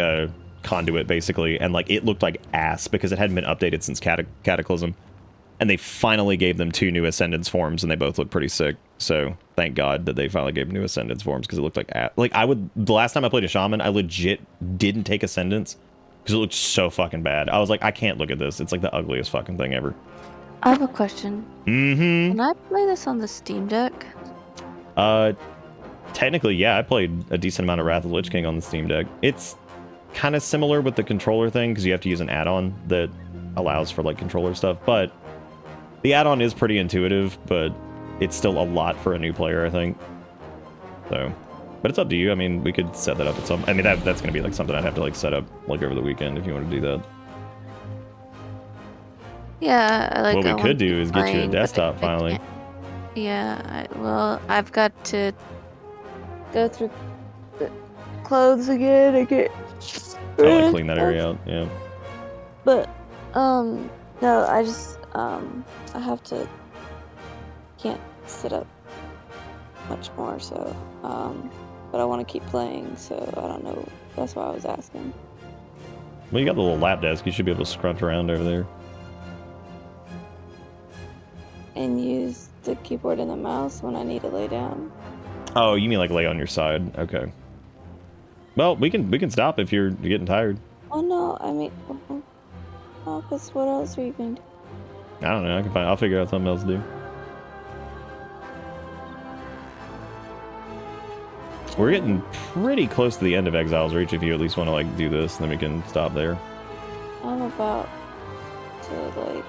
conduit basically, and like it looked like ass because it hadn't been updated since Cataclysm. And they finally gave them 2 new Ascendance forms, and they both look pretty sick. So thank God that they finally gave new Ascendance forms, because it looked like the last time I played a Shaman, I legit didn't take Ascendance, because it looked so fucking bad. I was like, I can't look at this. It's like the ugliest fucking thing ever. I have a question. Mm-hmm. Can I play this on the Steam Deck? Technically, yeah, I played a decent amount of Wrath of the Lich King on the Steam Deck. It's kind of similar with the controller thing, because you have to use an add-on that allows for like controller stuff, but the add-on is pretty intuitive, but it's still a lot for a new player, I think. So, but it's up to you. I mean, we could set that up at some... I mean, that's going to be like something I'd have to like set up like over the weekend if you want to do that. Yeah, what we could do is get you a desktop finally. Yeah, well, I've got to go through the clothes again. I get... I like clean that area out, yeah. But, no, I just... I have to, can't sit up much more, so, but I want to keep playing, so I don't know, that's why I was asking. Well, you got the little lap desk, you should be able to scrunch around over there. And use the keyboard and the mouse when I need to lay down. Oh, you mean like lay on your side, okay. Well, we can stop if you're getting tired. Oh no, I mean, oh, because what else are you going to do? I don't know. I'll figure out something else to do. We're getting pretty close to the end of Exile's Reach if you at least want to like do this, then we can stop there. I'm about to like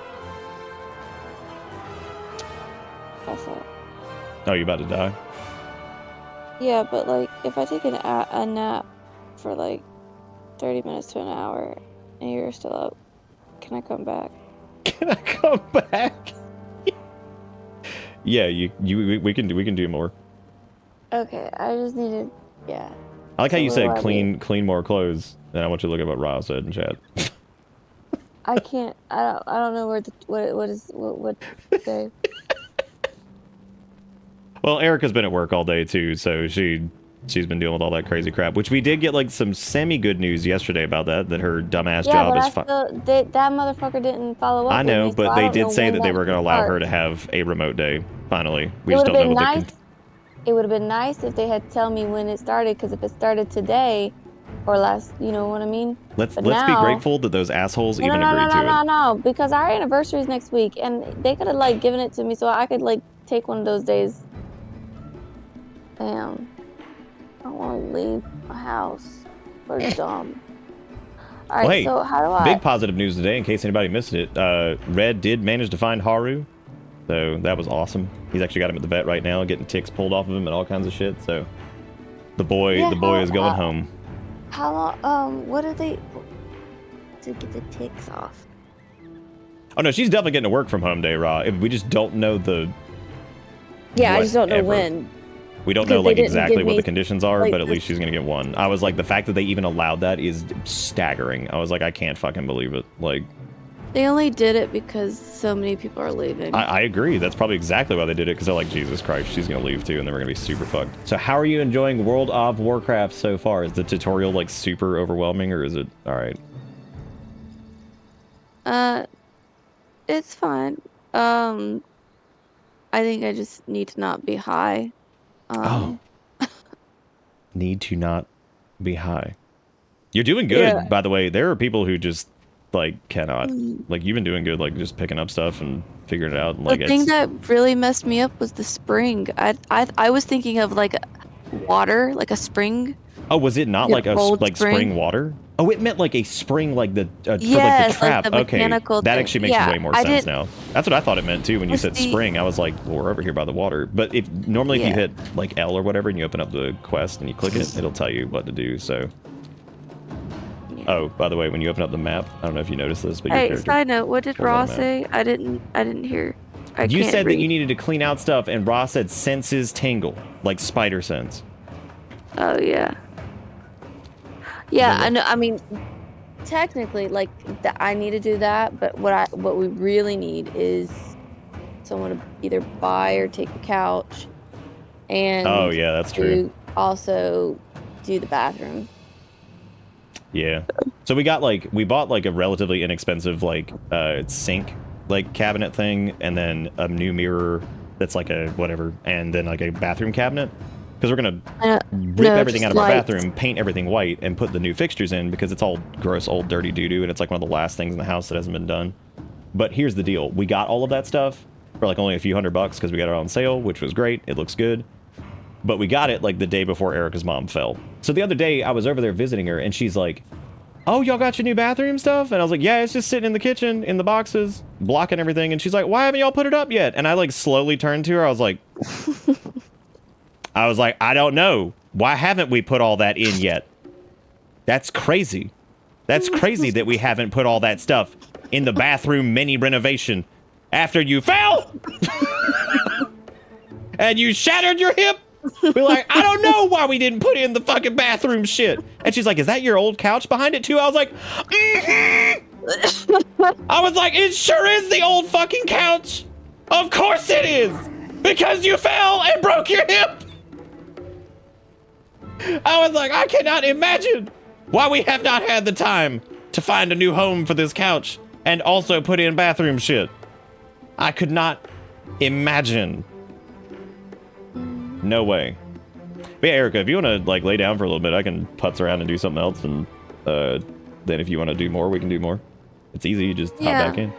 pass out. Oh, you about to die? Yeah, but like if I take a nap for like 30 minutes to an hour and you're still up, can I come back? Can I come back? Yeah, we can do more. Okay, I just needed, yeah. I like how you said clean more clothes, and I want you to look at what Ryle said in chat. I can't. I don't know what to say. Well, Erica's been at work all day too, so she's been dealing with all that crazy crap. Which we did get like some semi-good news yesterday about that her dumbass job is fine. That motherfucker didn't follow up. I know, with me, but so they did say that they were going to allow her to have a remote day. Finally, we just don't know what It would have been nice if they had tell me when it started, because if it started today or last, you know what I mean. Let's be grateful that those assholes even agreed to it. No, because our anniversary is next week, and they could have like given it to me so I could like take one of those days. Damn. I don't want to leave my house. We're dumb. Alright, well, hey, so how do I... Big positive news today, in case anybody missed it. Red did manage to find Haru. So that was awesome. He's actually got him at the vet right now, getting ticks pulled off of him and all kinds of shit. So the boy is going home. How long, what are they... to get the ticks off? Oh no, she's definitely getting a work from home day, Ra. We just don't know the... Yeah, I just don't know when. We don't know like exactly what the conditions are, like, but at least she's gonna get one. I was like, the fact that they even allowed that is staggering. I was like, I can't fucking believe it. Like, They only did it because so many people are leaving. I agree. That's probably exactly why they did it, because they're like, Jesus Christ, she's going to leave too, and then we're going to be super fucked. So how are you enjoying World of Warcraft so far? Is the tutorial like super overwhelming, or is it all right? It's fine. I think I just need to not be high. Need to not be high. You're doing good, Yeah. by the way. There are people who just like cannot. Like you've been doing good, like just picking up stuff and figuring it out. And, like The thing that really messed me up was the spring. I was thinking of like water, like a spring. Oh, was it not Yeah, like a cold spring spring. water? Oh, it meant like a spring, like the for like the Yes, trap. like the Okay, mechanical that thing. actually makes Yeah, way more I sense didn't- now. That's what I thought it meant too when you Well, said see- spring. I was like, well, we're over here by the water. But if normally if you Yeah. hit like L or whatever and you open up the quest and you click it, it'll tell you what to do. So. Yeah. Oh, by the way, when you open up the map, I don't know if you noticed this, but your Hey, character. side note, what did Hold on a Ross minute. say? I didn't hear. I You can't said read. that you needed to clean out stuff, and Ross said senses tingle, like spider sense. Oh yeah. Yeah, Remember? I know. I mean, technically, like I need to do that, but what we really need is someone to either buy or take the couch, and Oh yeah, that's true. to also do the bathroom. Yeah. So we bought like a relatively inexpensive like sink like cabinet thing, and then a new mirror that's like a whatever, and then like a bathroom cabinet. Because we're gonna rip No, everything just out of our lights. bathroom, paint everything white, and put the new fixtures in because it's all gross, old, dirty doo-doo, and it's like one of the last things in the house that hasn't been done. But here's the deal: we got all of that stuff for like only a few $100 because we got it on sale, which was great. It looks good. But we got it like the day before Erica's mom fell. So the other day I was over there visiting her, and she's like, "Oh, y'all got your new bathroom stuff?" And I was like, "Yeah, it's just sitting in the kitchen in the boxes, blocking everything." And she's like, "Why haven't y'all put it up yet?" And I like slowly turned to her. I was like, I don't know. Why haven't we put all that in yet? That's crazy. That's crazy that we haven't put all that stuff in the bathroom mini renovation after you fell and you shattered your hip. We're like, I don't know why we didn't put in the fucking bathroom shit. And she's like, is that your old couch behind it too? I was like, I was like, it sure is the old fucking couch. Of course it is. Because you fell and broke your hip. I was like, I cannot imagine why we have not had the time to find a new home for this couch and also put in bathroom shit. I could not imagine. No way. But yeah, Erica, if you want to like lay down for a little bit, I can putz around and do something else, and then if you want to do more, we can do more. It's easy. You just hop back in.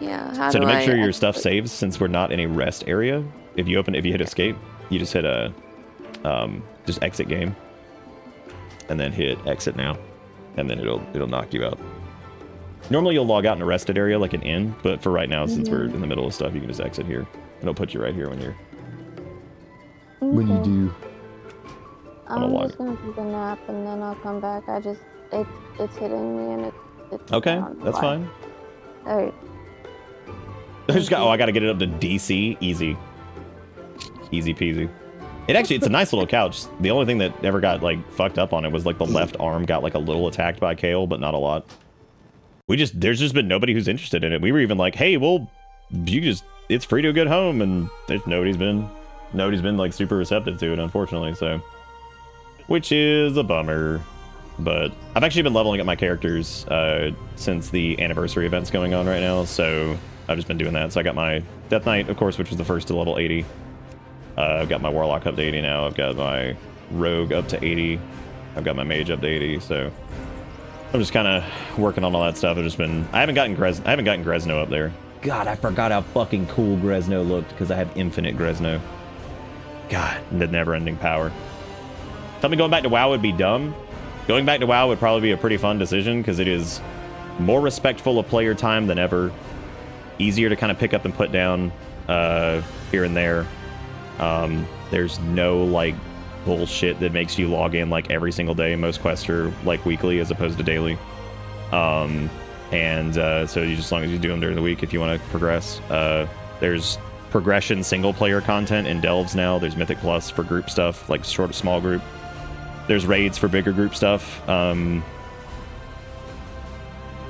Yeah. How So do to make I sure your stuff actually- saves, since we're not in a rest area, if you hit escape, you just hit just exit game, and then hit exit now, and then it'll knock you out. Normally you'll log out in a rested area like an inn, but for right now, since we're in the middle of stuff, you can just exit here. It'll put you right here when you do. I'm log. just gonna take a nap and then I'll come back. It's hitting me and it's Okay, down. that's Why? fine. Alright. I gotta get it up to DC. Easy peasy. It's a nice little couch. The only thing that ever got like fucked up on it was like the left arm got like a little attacked by Kale, but not a lot. There's just been nobody who's interested in it. We were even like, hey, well, it's free to a good home, and there's nobody's been like super receptive to it, unfortunately. So, which is a bummer. But I've actually been leveling up my characters since the anniversary event's going on right now. So I've just been doing that. So I got my Death Knight, of course, which was the first to level 80. I've got my Warlock up to 80 now. I've got my Rogue up to 80. I've got my Mage up to 80. So I'm just kind of working on all that stuff. I haven't gotten Gresno up there. God, I forgot how fucking cool Gresno looked because I have infinite Gresno. God, the never-ending power. Tell me going back to WoW would be dumb. Going back to WoW would probably be a pretty fun decision because it is more respectful of player time than ever. Easier to kind of pick up and put down here and there. There's no like bullshit that makes you log in like every single day. Most quests are like weekly as opposed to daily. So you just, as long as you do them during the week if you want to progress. There's progression single player content in Delves now. There's Mythic Plus for group stuff, like small group. There's raids for bigger group stuff.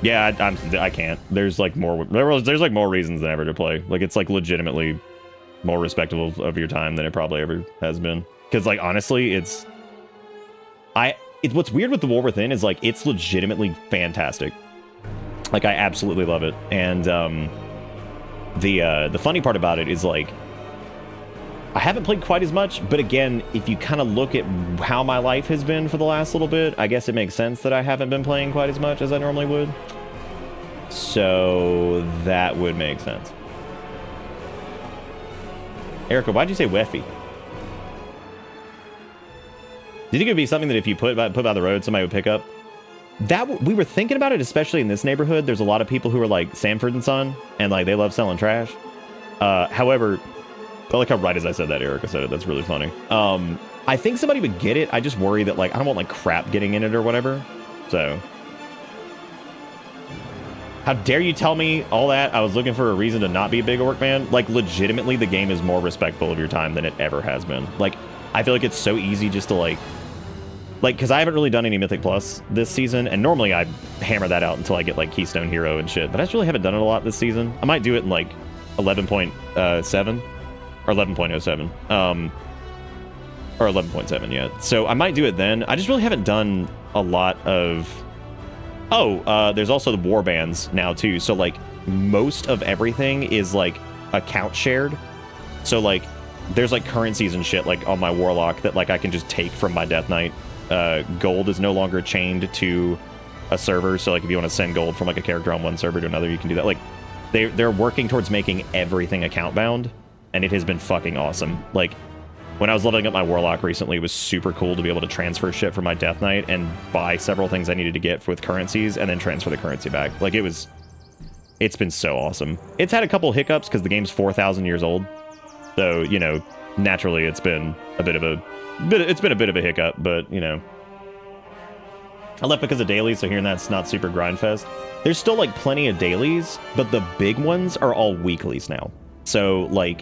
Yeah, I can't. There's like there's like more reasons than ever to play. Like it's like legitimately more respectable of your time than it probably ever has been. Because like honestly, what's weird with The War Within is like it's legitimately fantastic. Like I absolutely love it. And the funny part about it is like I haven't played quite as much, but again, if you kind of look at how my life has been for the last little bit, I guess it makes sense that I haven't been playing quite as much as I normally would. So that would make sense. Erica, why'd you say Weffy? Do you think it would be something that if you put by the road, somebody would pick up? We were thinking about it, especially in this neighborhood. There's a lot of people who are like Sanford and Son, and like they love selling trash. However, I like how right as I said that, Erica said it. That's really funny. I think somebody would get it. I just worry that like I don't want like crap getting in it or whatever. So, how dare you tell me all that? I was looking for a reason to not be a big orc man. Like legitimately, the game is more respectful of your time than it ever has been. Like I feel like it's so easy just to like because I haven't really done any Mythic Plus this season, and normally I hammer that out until I get like Keystone Hero and shit. But I just really haven't done it a lot this season. I might do it in like 11.7. Or 11.07, or 11.7, yeah. So I might do it then. I just really haven't done a lot of... there's also the war bands now, too. So, like, most of everything is, like, account shared. So, like, there's, like, currencies and shit, like, on my Warlock that, like, I can just take from my Death Knight. Gold is no longer chained to a server. So, like, if you want to send gold from, like, a character on one server to another, you can do that. Like, they're working towards making everything account-bound. And it has been fucking awesome. Like, when I was leveling up my Warlock recently, it was super cool to be able to transfer shit from my Death Knight and buy several things I needed to get with currencies and then transfer the currency back. Like, it's been so awesome. It's had a couple hiccups because the game's 4,000 years old. So, you know, naturally it's been a bit of a hiccup, but, you know. I left because of dailies, so hearing that's not super grind fest. There's still, like, plenty of dailies, but the big ones are all weeklies now. So, like,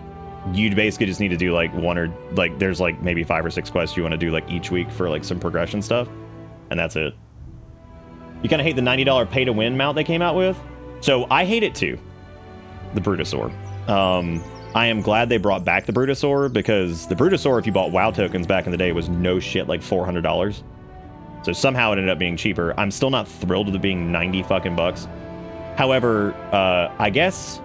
you basically just need to do like one or like there's like maybe 5 or 6 quests you want to do like each week for like some progression stuff, and that's it. You kind of hate the $90 pay to win mount they came out with. So I hate it too, the Brutosaur. I am glad they brought back the Brutosaur, because the Brutosaur, if you bought WoW tokens back in the day, was no shit like $400. So somehow it ended up being cheaper. I'm still not thrilled with it being 90 fucking bucks. However, I guess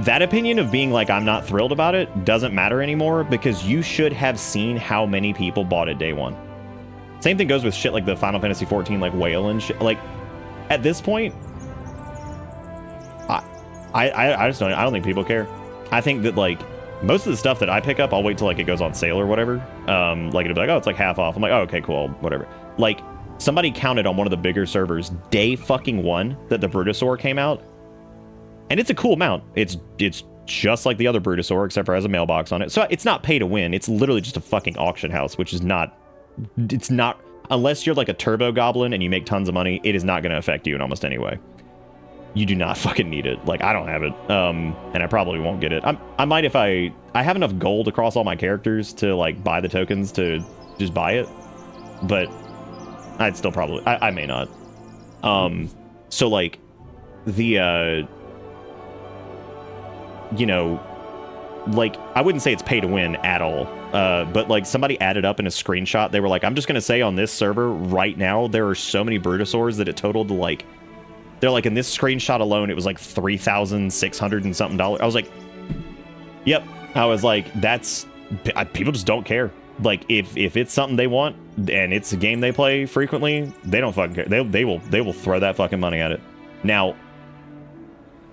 that opinion of being like I'm not thrilled about it doesn't matter anymore, because you should have seen how many people bought it day one. Same thing goes with shit like the Final Fantasy 14 like whale and shit. Like at this point, I just don't think people care. I think that like most of the stuff that I pick up, I'll wait till like it goes on sale or whatever. Like it'll be like, oh, it's like half off. I'm like, oh, okay, cool, whatever. Like somebody counted on one of the bigger servers day fucking one that the Brutosaur came out. And it's a cool mount. It's just like the other Brutosaur, except for it has a mailbox on it. So it's not pay to win. It's literally just a fucking auction house, which is not... It's not... Unless you're like a turbo goblin and you make tons of money, it is not going to affect you in almost any way. You do not fucking need it. Like, I don't have it. And I probably won't get it. I might if I have enough gold across all my characters to, like, buy the tokens to just buy it. But I'd still probably... I may not. So, like, the... you know, like, I wouldn't say it's pay to win at all, but like somebody added up in a screenshot, they were like, I'm just gonna say on this server right now there are so many Brutosaurs that it totaled to like, they're like, in this screenshot alone it was like $3,600 and something dollars. I was like, yep. I was like, that's, people just don't care. Like if it's something they want and it's a game they play frequently, they don't fucking care. They will throw that fucking money at it. Now,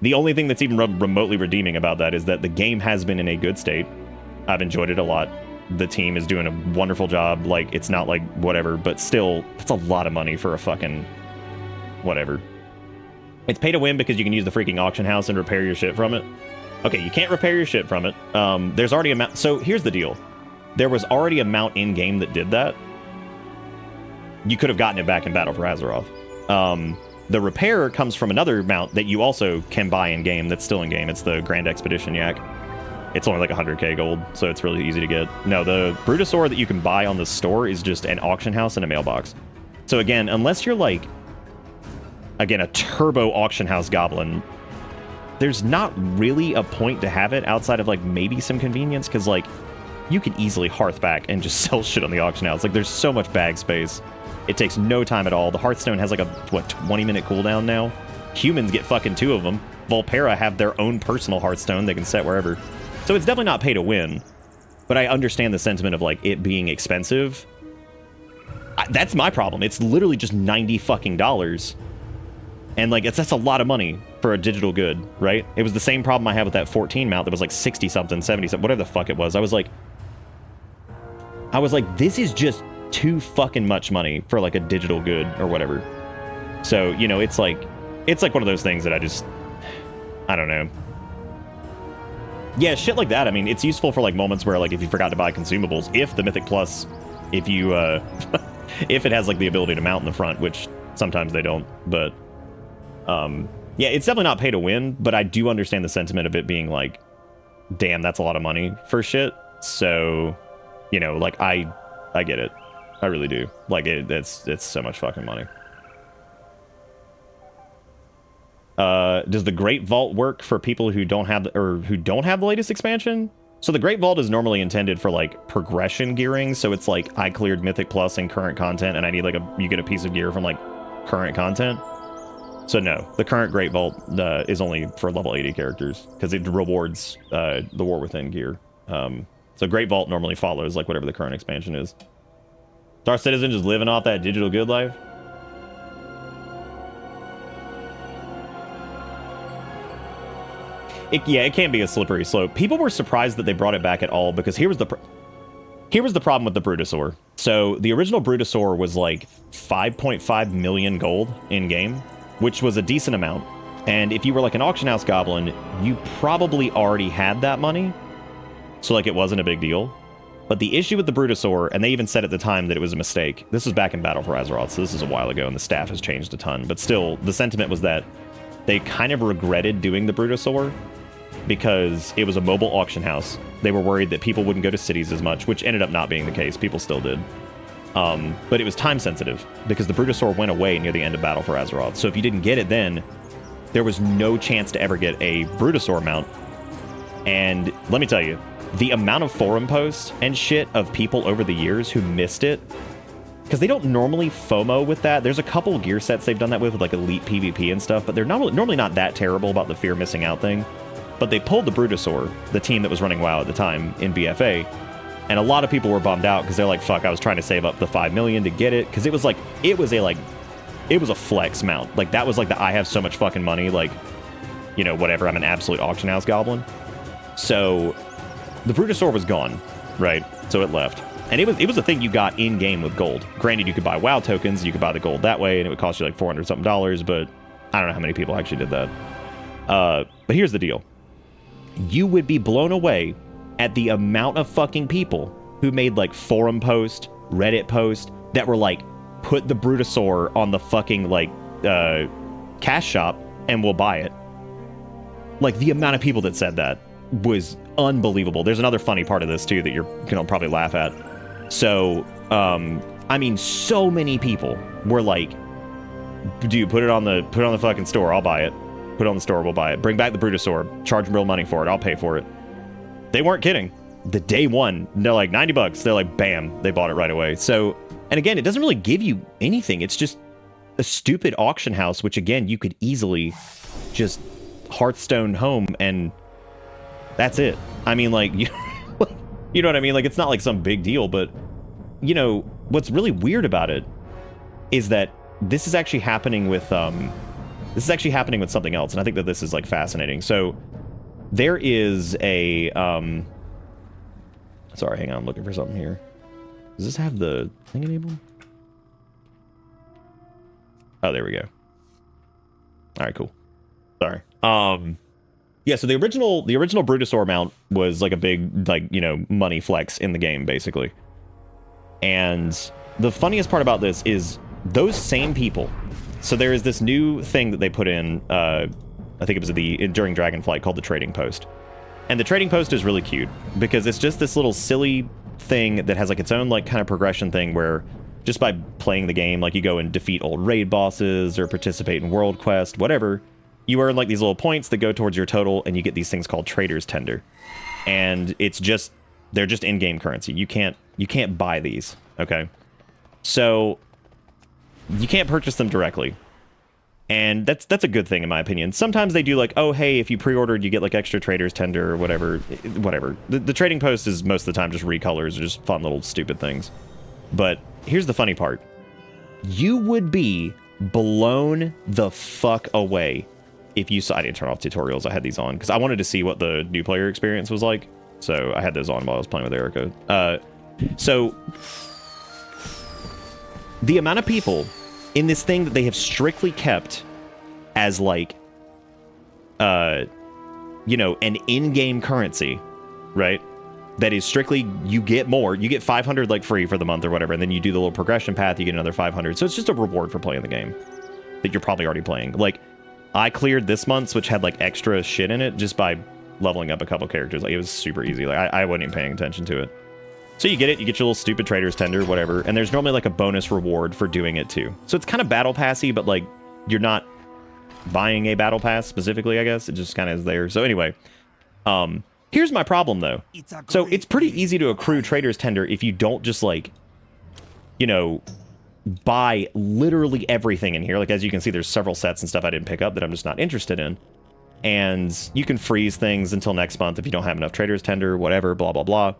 the only thing that's even remotely redeeming about that is that the game has been in a good state. I've enjoyed it a lot. The team is doing a wonderful job. Like, it's not like whatever, but still, that's a lot of money for a fucking whatever. It's pay to win because you can use the freaking auction house and repair your shit from it. Okay, you can't repair your shit from it. There's already a mount. So here's the deal. There was already a mount in-game that did that. You could have gotten it back in Battle for Azeroth. The repair comes from another mount that you also can buy in-game that's still in-game. It's the Grand Expedition Yak. It's only like 100k gold, so it's really easy to get. No, the Brutosaur that you can buy on the store is just an auction house and a mailbox. So again, unless you're like again, a turbo auction house goblin, there's not really a point to have it outside of, like, maybe some convenience, because, like, you can easily hearth back and just sell shit on the auction house. Like, there's so much bag space. It takes no time at all. The Hearthstone has, like, a, what, 20-minute cooldown now? Humans get fucking 2 of them. Volpera have their own personal Hearthstone they can set wherever. So it's definitely not pay to win. But I understand the sentiment of, like, it being expensive. That's my problem. It's literally just $90 fucking dollars. And, like, that's a lot of money for a digital good, right? It was the same problem I had with that 14 mount that was, like, 60-something, 70-something, whatever the fuck it was. I was like, this is just too fucking much money for, like, a digital good or whatever. So, you know, it's like one of those things that I don't know. Yeah, shit like that. I mean, it's useful for, like, moments where, like, if you forgot to buy consumables, if the Mythic Plus, if you, if it has, like, the ability to mount in the front, which sometimes they don't, but, yeah, it's definitely not pay to win, but I do understand the sentiment of it being like, damn, that's a lot of money for shit. So, you know, like, I get it. I really do. Like, it's so much fucking money. Does the Great Vault work for people who don't have the latest expansion? So the Great Vault is normally intended for, like, progression gearing. So it's like, I cleared Mythic Plus and current content, and I need, like, you get a piece of gear from, like, current content. So no, the current Great Vault is only for level 80 characters, because it rewards the War Within gear. So Great Vault normally follows, like, whatever the current expansion is. Star Citizen just living off that digital good life? It can be a slippery slope. People were surprised that they brought it back at all, because here was the problem with the Brutosaur. So the original Brutosaur was like 5.5 million gold in game, which was a decent amount. And if you were like an auction house goblin, you probably already had that money. So, like, it wasn't a big deal. But the issue with the Brutosaur, and they even said at the time that it was a mistake. This was back in Battle for Azeroth, so this is a while ago, and the staff has changed a ton. But still, the sentiment was that they kind of regretted doing the Brutosaur because it was a mobile auction house. They were worried that people wouldn't go to cities as much, which ended up not being the case. People still did. But it was time sensitive because the Brutosaur went away near the end of Battle for Azeroth. So if you didn't get it then, there was no chance to ever get a Brutosaur mount. And let me tell you, the amount of forum posts and shit of people over the years who missed it, because they don't normally FOMO with that. There's a couple gear sets they've done that with like Elite PvP and stuff, but they're normally not that terrible about the fear missing out thing. But they pulled the Brutosaur, the team that was running WoW at the time, in BFA, and a lot of people were bummed out because they're like, fuck, I was trying to save up the 5 million to get it, because it was a flex mount. Like, that was like the I have so much fucking money, like, you know, whatever, I'm an absolute auction house goblin. So the Brutosaur was gone, right? So it left. And it was a thing you got in-game with gold. Granted, you could buy WoW tokens, you could buy the gold that way, and it would cost you like $400-something, but I don't know how many people actually did that. But here's the deal. You would be blown away at the amount of fucking people who made like forum post, Reddit post, that were like, put the Brutosaur on the fucking like cash shop and we'll buy it. Like, the amount of people that said that was unbelievable. There's another funny part of this too that you're gonna probably laugh at. So, I mean, so many people were like, dude, put it on the fucking store, I'll buy it. Put it on the store, we'll buy it. Bring back the Brutosaur, charge real money for it, I'll pay for it. They weren't kidding. The day one, they're like, $90. They're like, bam, they bought it right away. So, and again, it doesn't really give you anything. It's just a stupid auction house, which again, you could easily just Hearthstone home and that's it. I mean, like, you know what I mean? Like, it's not like some big deal, but, you know, what's really weird about it is that this is actually happening with, something else, and I think that this is, like, fascinating. So, there is a, sorry, hang on, I'm looking for something here. Does this have the thing enabled? Oh, there we go. Alright, cool. Sorry. Yeah, so the original Brutosaur mount was like a big, like, you know, money flex in the game, basically. And the funniest part about this is those same people. So there is this new thing that they put in, I think it was during Dragonflight, called the Trading Post. And the Trading Post is really cute because it's just this little silly thing that has like its own like kind of progression thing where just by playing the game. Like, you go and defeat old raid bosses or participate in world quest, whatever. You earn like these little points that go towards your total, and you get these things called Trader's Tender. And they're just in-game currency. You can't buy these, okay? So you can't purchase them directly. And that's a good thing in my opinion. Sometimes they do like, oh hey, if you pre-ordered, you get like extra Trader's Tender or whatever. The trading post is most of the time just recolors or just fun little stupid things. But here's the funny part. You would be blown the fuck away if you saw... I didn't turn off tutorials. I had these on because I wanted to see what the new player experience was like. So I had those on while I was playing with Erica. So the amount of people in this thing that they have strictly kept as like, you know, an in-game currency, right? That is strictly, you get more. You get 500 like free for the month or whatever, and then you do the little progression path, you get another 500. So it's just a reward for playing the game that you're probably already playing. Like, I cleared this month's, which had like extra shit in it, just by leveling up a couple characters. Like, it was super easy. Like, I wasn't even paying attention to it. So you get it, you get your little stupid Trader's Tender, whatever, and there's normally like a bonus reward for doing it too. So it's kind of battle passy, but like, you're not buying a battle pass specifically, I guess. It just kind of is there. So anyway, here's my problem though. So it's pretty easy to accrue Trader's Tender if you don't just like, you know, buy literally everything in here. Like, as you can see, there's several sets and stuff I didn't pick up that I'm just not interested in. And you can freeze things until next month if you don't have enough Trader's Tender, whatever, blah, blah, blah.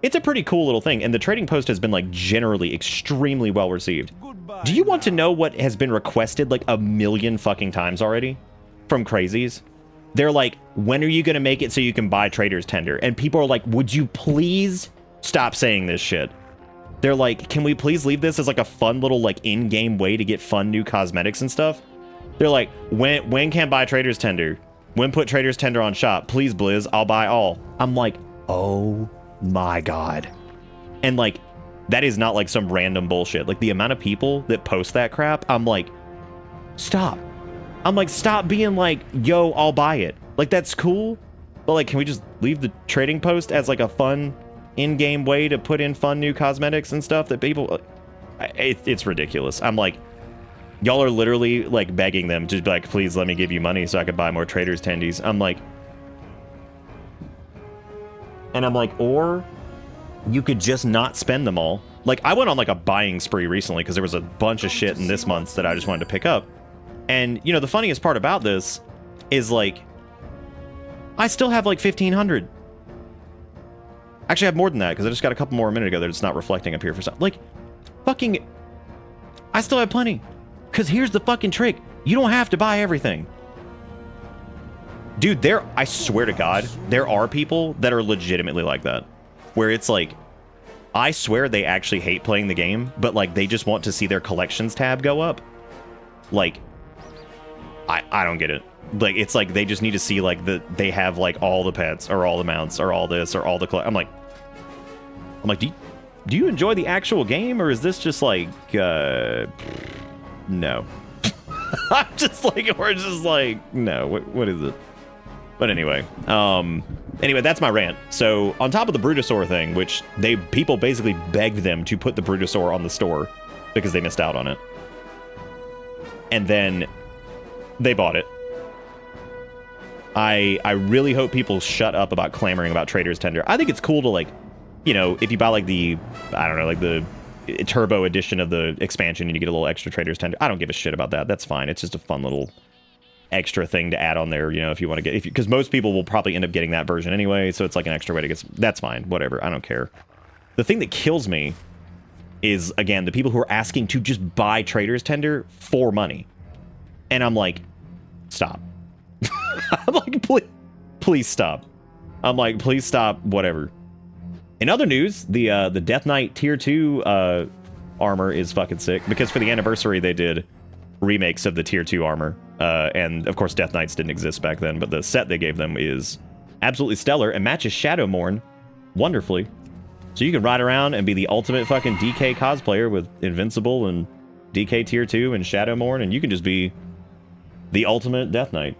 It's a pretty cool little thing, and the trading post has been like generally extremely well received. Do you want to know what has been requested like a million fucking times already from crazies? They're like, when are you going to make it so you can buy Trader's Tender? And people are like, would you please stop saying this shit? They're like, can we please leave this as like a fun little like in-game way to get fun new cosmetics and stuff? They're like, when can buy Trader's Tender? When put Trader's Tender on shop? Please, Blizz, I'll buy all. I'm like, oh my god. And like, that is not like some random bullshit. Like, the amount of people that post that crap, I'm like, stop. I'm like, stop being like, yo, I'll buy it. Like, that's cool, but like, can we just leave the trading post as like a fun in-game way to put in fun new cosmetics and stuff that people... It's ridiculous. I'm like, y'all are literally like begging them to be like, please let me give you money so I could buy more Trader's Tendies. I'm like... And I'm like, or you could just not spend them all. Like, I went on like a buying spree recently because there was a bunch of shit in this month's that I just wanted to pick up. And, you know, the funniest part about this is like, I still have like 1,500. Actually, I have more than that because I just got a couple more a minute ago that it's not reflecting up here for some. Like, fucking, I still have plenty. Because here's the fucking trick. You don't have to buy everything. Dude, I swear to God, there are people that are legitimately like that. Where it's like, I swear they actually hate playing the game, but like, they just want to see their collections tab go up. Like, I don't get it. Like, it's like, they just need to see like, they have like all the pets, or all the mounts, or all this, or all the... I'm like, do you enjoy the actual game, or is this just like, no. I'm just like, we're just like, no, what is it? But anyway, that's my rant. So on top of the Brutosaur thing, which people basically begged them to put the Brutosaur on the store because they missed out on it. And then they bought it. I really hope people shut up about clamoring about Trader's Tender. I think it's cool to, like, you know, if you buy like the, I don't know, like the turbo edition of the expansion and you get a little extra Trader's Tender. I don't give a shit about that. That's fine. It's just a fun little extra thing to add on there, you know, if you want to get, because most people will probably end up getting that version anyway, so it's like an extra way to get, that's fine, whatever, I don't care. The thing that kills me is, again, the people who are asking to just buy Trader's Tender for money. And I'm like, stop. I'm like, please stop. I'm like, please stop, whatever. In other news, the Death Knight Tier 2 armor is fucking sick, because for the anniversary they did remakes of the Tier 2 armor. And of course Death Knights didn't exist back then, but the set they gave them is absolutely stellar and matches Shadowmourne wonderfully. So you can ride around and be the ultimate fucking DK cosplayer with Invincible and DK Tier 2 and Shadowmourne, and you can just be the ultimate Death Knight.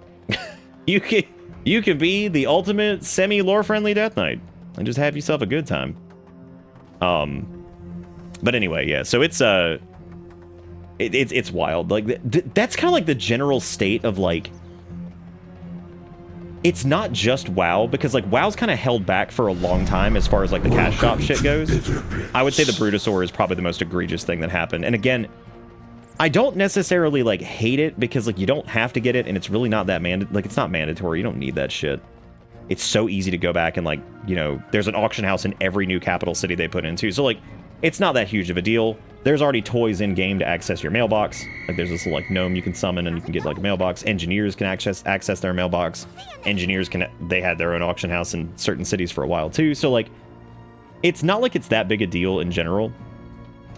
You can be the ultimate semi-lore friendly Death Knight and just have yourself a good time. But anyway, yeah. So it's wild. Like that's kind of like the general state of like. It's not just WoW, because like WoW's kind of held back for a long time as far as like the cash shop shit goes. I would say the Brutosaur is probably the most egregious thing that happened. And again, I don't necessarily like hate it because like you don't have to get it, and it's really not that it's not mandatory. You don't need that shit. It's so easy to go back and like, you know, there's an auction house in every new capital city they put into. So like, it's not that huge of a deal. There's already toys in game to access your mailbox. Like there's this like gnome you can summon and you can get like a mailbox. Engineers can access their mailbox. Engineers they had their own auction house in certain cities for a while too. So like, it's not like it's that big a deal in general.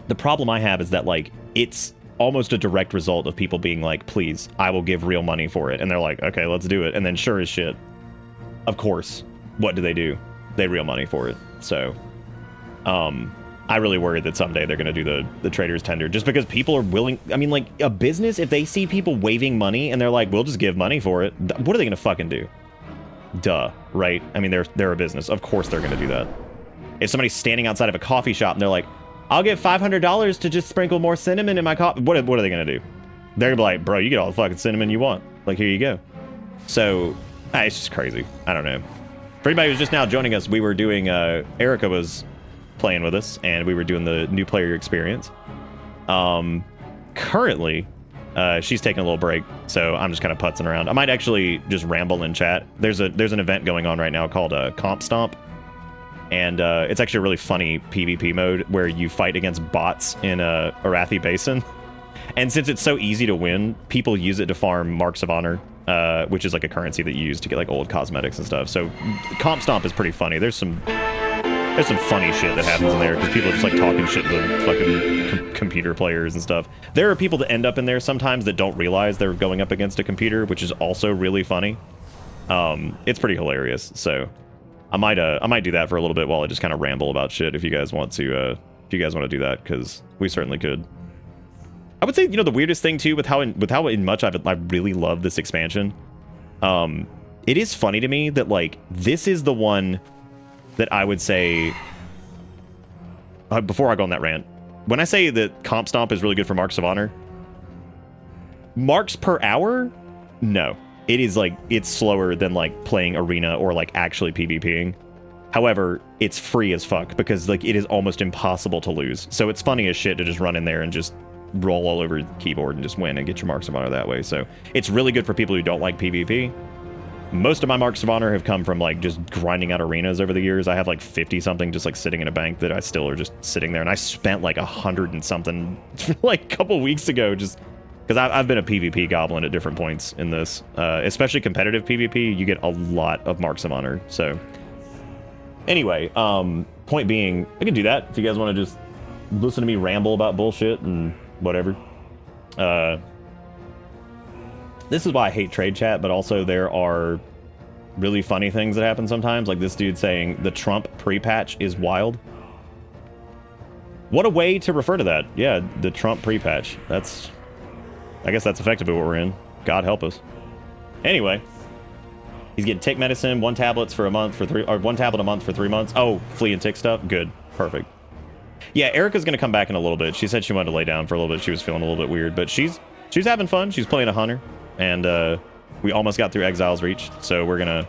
The problem I have is that like, it's almost a direct result of people being like, please, I will give real money for it. And they're like, okay, let's do it. And then sure as shit, of course, what do? They real money for it. So, I really worry that someday they're going to do the trader's tender just because people are willing. I mean, like a business, if they see people waving money and they're like, we'll just give money for it. What are they going to fucking do? Duh, right? I mean, they're a business. Of course they're going to do that. If somebody's standing outside of a coffee shop and they're like, I'll give $500 to just sprinkle more cinnamon in my coffee. What are they going to do? They're going to be like, bro, you get all the fucking cinnamon you want. Like, here you go. So, it's just crazy. I don't know. For anybody who's just now joining us, we were doing, Erica was playing with us, and we were doing the new player experience. Currently, she's taking a little break, so I'm just kind of putzing around. I might actually just ramble in chat. There's an event going on right now called Comp Stomp, and it's actually a really funny PvP mode where you fight against bots in Arathi Basin. And since it's so easy to win, people use it to farm Marks of Honor, which is like a currency that you use to get like old cosmetics and stuff. So Comp Stomp is pretty funny. There's some funny shit that happens in there because people are just like talking shit to fucking computer players and stuff. There are people that end up in there sometimes that don't realize they're going up against a computer, which is also really funny. It's pretty hilarious. So I might do that for a little bit while I just kind of ramble about shit if you guys want to do that, because we certainly could. I would say, you know, the weirdest thing too with how much I really love this expansion. It is funny to me that like this is the one that I would say, before I go on that rant, when I say that Comp Stomp is really good for Marks of Honor, marks per hour, no. It is like, it's slower than like playing Arena or like actually PvPing. However, it's free as fuck because like it is almost impossible to lose. So it's funny as shit to just run in there and just roll all over the keyboard and just win and get your Marks of Honor that way. So it's really good for people who don't like PvP. Most of my Marks of Honor have come from like just grinding out arenas over the years. I have like 50 something just like sitting in a bank that I still are just sitting there. And I spent like 100 and something like a couple weeks ago just because I've been a PvP goblin at different points in this. Especially competitive PvP, you get a lot of Marks of Honor. So anyway, point being, I can do that if you guys want to just listen to me ramble about bullshit and whatever. This is why I hate trade chat, but also there are really funny things that happen sometimes. Like this dude saying the Trump pre-patch is wild. What a way to refer to that. Yeah, the Trump pre-patch. I guess that's effectively what we're in. God help us. Anyway, he's getting tick medicine, 1 tablet a month for 3 months. Oh, flea and tick stuff. Good. Perfect. Yeah, Erica's gonna come back in a little bit. She said she wanted to lay down for a little bit. She was feeling a little bit weird, but she's having fun. She's playing a hunter. And we almost got through Exile's Reach, so we're gonna...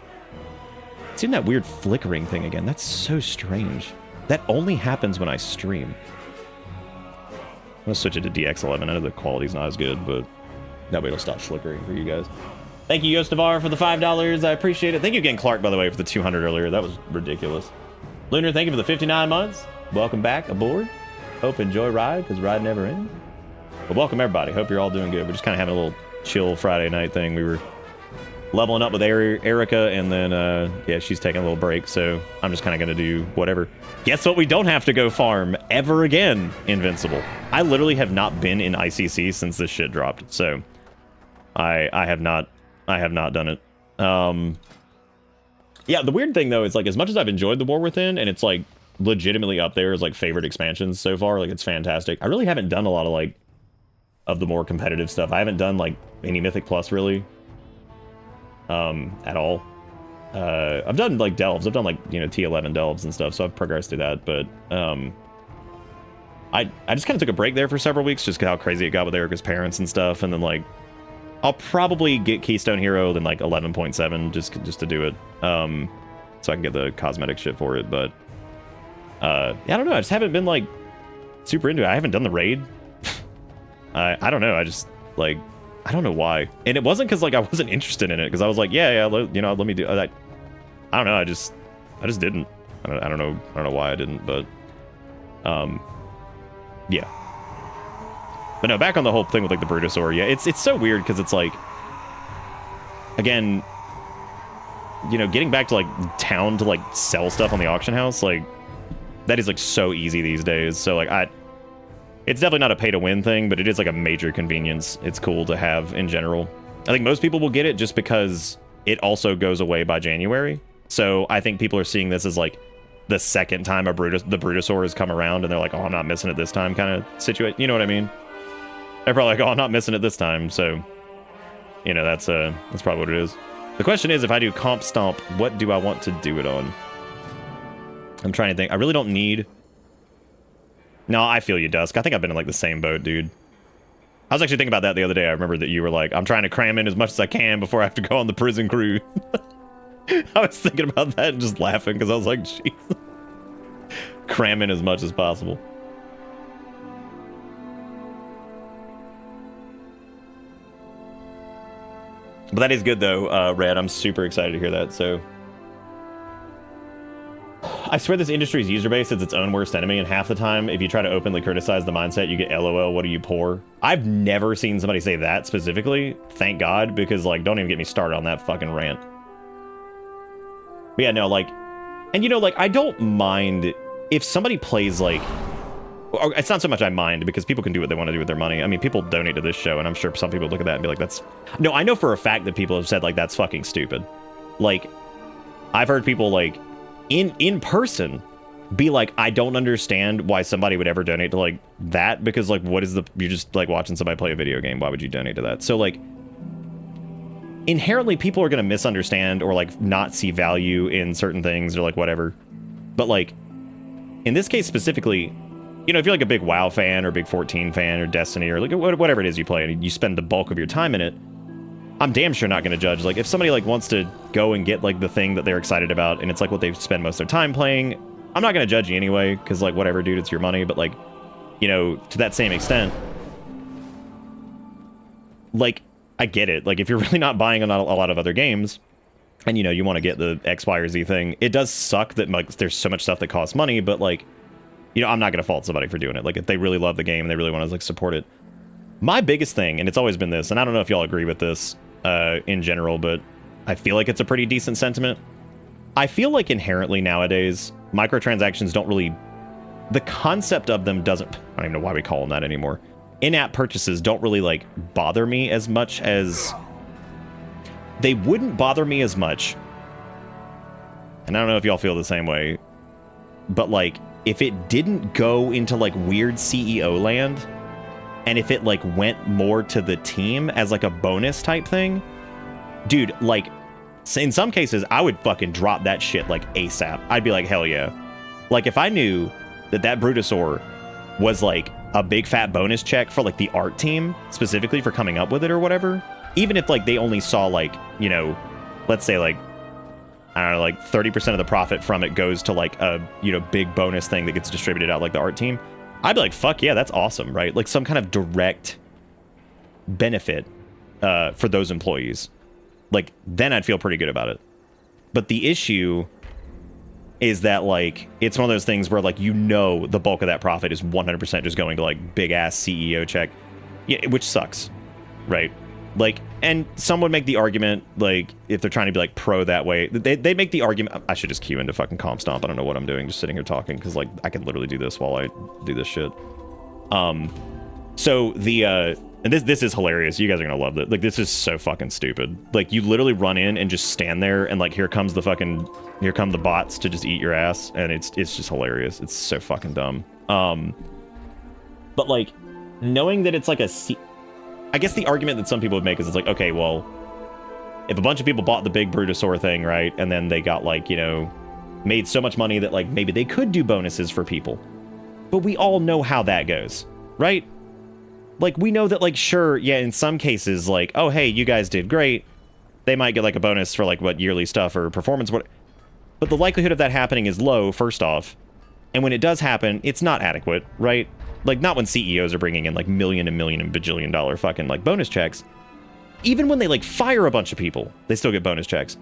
It's in that weird flickering thing again. That's so strange. That only happens when I stream. I'm gonna switch it to DX11. I know the quality's not as good, but that way it'll stop flickering for you guys. Thank you, Yostavar, for the $5. I appreciate it. Thank you again, Clark, by the way, for the 200 earlier. That was ridiculous. Lunar, thank you for the 59 months. Welcome back aboard. Hope you enjoy ride, because ride never ends. But welcome, everybody. Hope you're all doing good. We're just kind of having a little chill Friday night thing. We were leveling up with Erica, and then yeah, she's taking a little break, so I'm just kind of gonna do whatever. Guess what? We don't have to go farm ever again. Invincible. I literally have not been in ICC since this shit dropped, so I have not done it. Yeah, the weird thing though is like as much as I've enjoyed the War Within, and it's like legitimately up there as like favorite expansions so far, like it's fantastic. I really haven't done a lot of like of the more competitive stuff. I haven't done like any Mythic Plus really at all. I've done like delves. I've done like, you know, T11 delves and stuff, so I've progressed through that, but I just kind of took a break there for several weeks just 'cause how crazy it got with Erica's parents and stuff, and then like I'll probably get Keystone Hero then like 11.7 just to do it, so I can get the cosmetic shit for it. But yeah, I don't know. I just haven't been like super into it. I haven't done the raid. I don't know. I just like I don't know why. And it wasn't because like I wasn't interested in it, because I was like, yeah, you know, let me do that. I don't know. I just didn't. I don't know why I didn't, but yeah. But no, back on the whole thing with like the Brutosaur. Yeah, it's so weird because it's like, again, you know, getting back to like town to like sell stuff on the auction house, like that is like so easy these days. So like it's definitely not a pay to win thing, but it is like a major convenience. It's cool to have in general. I think most people will get it just because it also goes away by January. So I think people are seeing this as like the second time the Brutosaur has come around, and they're like, oh, I'm not missing it this time kind of situation. You know what I mean? They're probably like, oh, I'm not missing it this time. So, you know, that's probably what it is. The question is, if I do Comp Stomp, what do I want to do it on? I'm trying to think. I really don't need... No, I feel you, Dusk. I think I've been in like the same boat, dude. I was actually thinking about that the other day. I remember that you were like, I'm trying to cram in as much as I can before I have to go on the prison cruise. I was thinking about that and just laughing because I was like, jeez. Cram in as much as possible. But that is good though, Red. I'm super excited to hear that. So I swear this industry's user base is its own worst enemy, and half the time if you try to openly criticize the mindset, you get LOL, what are you, poor? I've never seen somebody say that specifically, thank God, because like don't even get me started on that fucking rant. But yeah, no, like, and you know, like, I don't mind if somebody plays like, or it's not so much I mind, because people can do what they want to do with their money. I mean, people donate to this show, and I'm sure some people look at that and be like, that's... No, I know for a fact that people have said, like, that's fucking stupid. Like, I've heard people, like, in person be like, I don't understand why somebody would ever donate to, like, that, because, like, what is the... You're just, like, watching somebody play a video game. Why would you donate to that? So, like, inherently, people are going to misunderstand or, like, not see value in certain things or, like, whatever. But, like, in this case specifically... You know, if you're like a big WoW fan or a big 14 fan or Destiny or like whatever it is you play and you spend the bulk of your time in it, I'm damn sure not going to judge. Like, if somebody like wants to go and get like the thing that they're excited about and it's like what they spend most of their time playing, I'm not going to judge you anyway, because like whatever, dude, it's your money. But like, you know, to that same extent, like, I get it. Like, if you're really not buying a lot of other games and, you know, you want to get the X, Y, or Z thing, it does suck that like there's so much stuff that costs money, but like, you know, I'm not going to fault somebody for doing it. Like, if they really love the game and they really want to, like, support it. My biggest thing, and it's always been this, and I don't know if y'all agree with this in general, but I feel like it's a pretty decent sentiment. I feel like inherently nowadays, microtransactions don't really... The concept of them doesn't... I don't even know why we call them that anymore. In-app purchases don't really, like, bother me as much as... They wouldn't bother me as much. And I don't know if y'all feel the same way. But, like... If it didn't go into, like, weird CEO land, and if it, like, went more to the team as, like, a bonus type thing, dude, like, in some cases, I would fucking drop that shit, like, ASAP. I'd be like, hell yeah. Like, if I knew that that Brutosaur was, like, a big fat bonus check for, like, the art team, specifically for coming up with it or whatever, even if, like, they only saw, like, you know, let's say, like, I don't know, like 30% of the profit from it goes to like a, you know, big bonus thing that gets distributed out like the art team, I'd be like, fuck yeah, that's awesome, right? Like some kind of direct benefit for those employees. Like, then I'd feel pretty good about it. But the issue is that like, it's one of those things where like, you know, the bulk of that profit is 100% just going to like big ass CEO check, yeah, which sucks, right? Like, and some would make the argument, like, if they're trying to be, like, pro that way, they make the argument... I should just queue into fucking Comp Stomp. I don't know what I'm doing, just sitting here talking, because, like, I could literally do this while I do this shit. So, the, and this is hilarious. You guys are gonna love it. Like, this is so fucking stupid. Like, you literally run in and just stand there, and, like, here come the bots to just eat your ass, and it's just hilarious. It's so fucking dumb. But, like, knowing that it's, like, I guess the argument that some people would make is it's like, okay, well, if a bunch of people bought the big Brutosaur thing, right, and then they got, like, you know, made so much money that, like, maybe they could do bonuses for people. But we all know how that goes, right? Like, we know that, like, sure, yeah, in some cases, like, oh, hey, you guys did great. They might get, like, a bonus for, like, what, yearly stuff or performance, what. But the likelihood of that happening is low, first off. And when it does happen, it's not adequate, right? Like, not when CEOs are bringing in, like, million and bajillion dollar fucking, like, bonus checks. Even when they, like, fire a bunch of people, they still get bonus checks.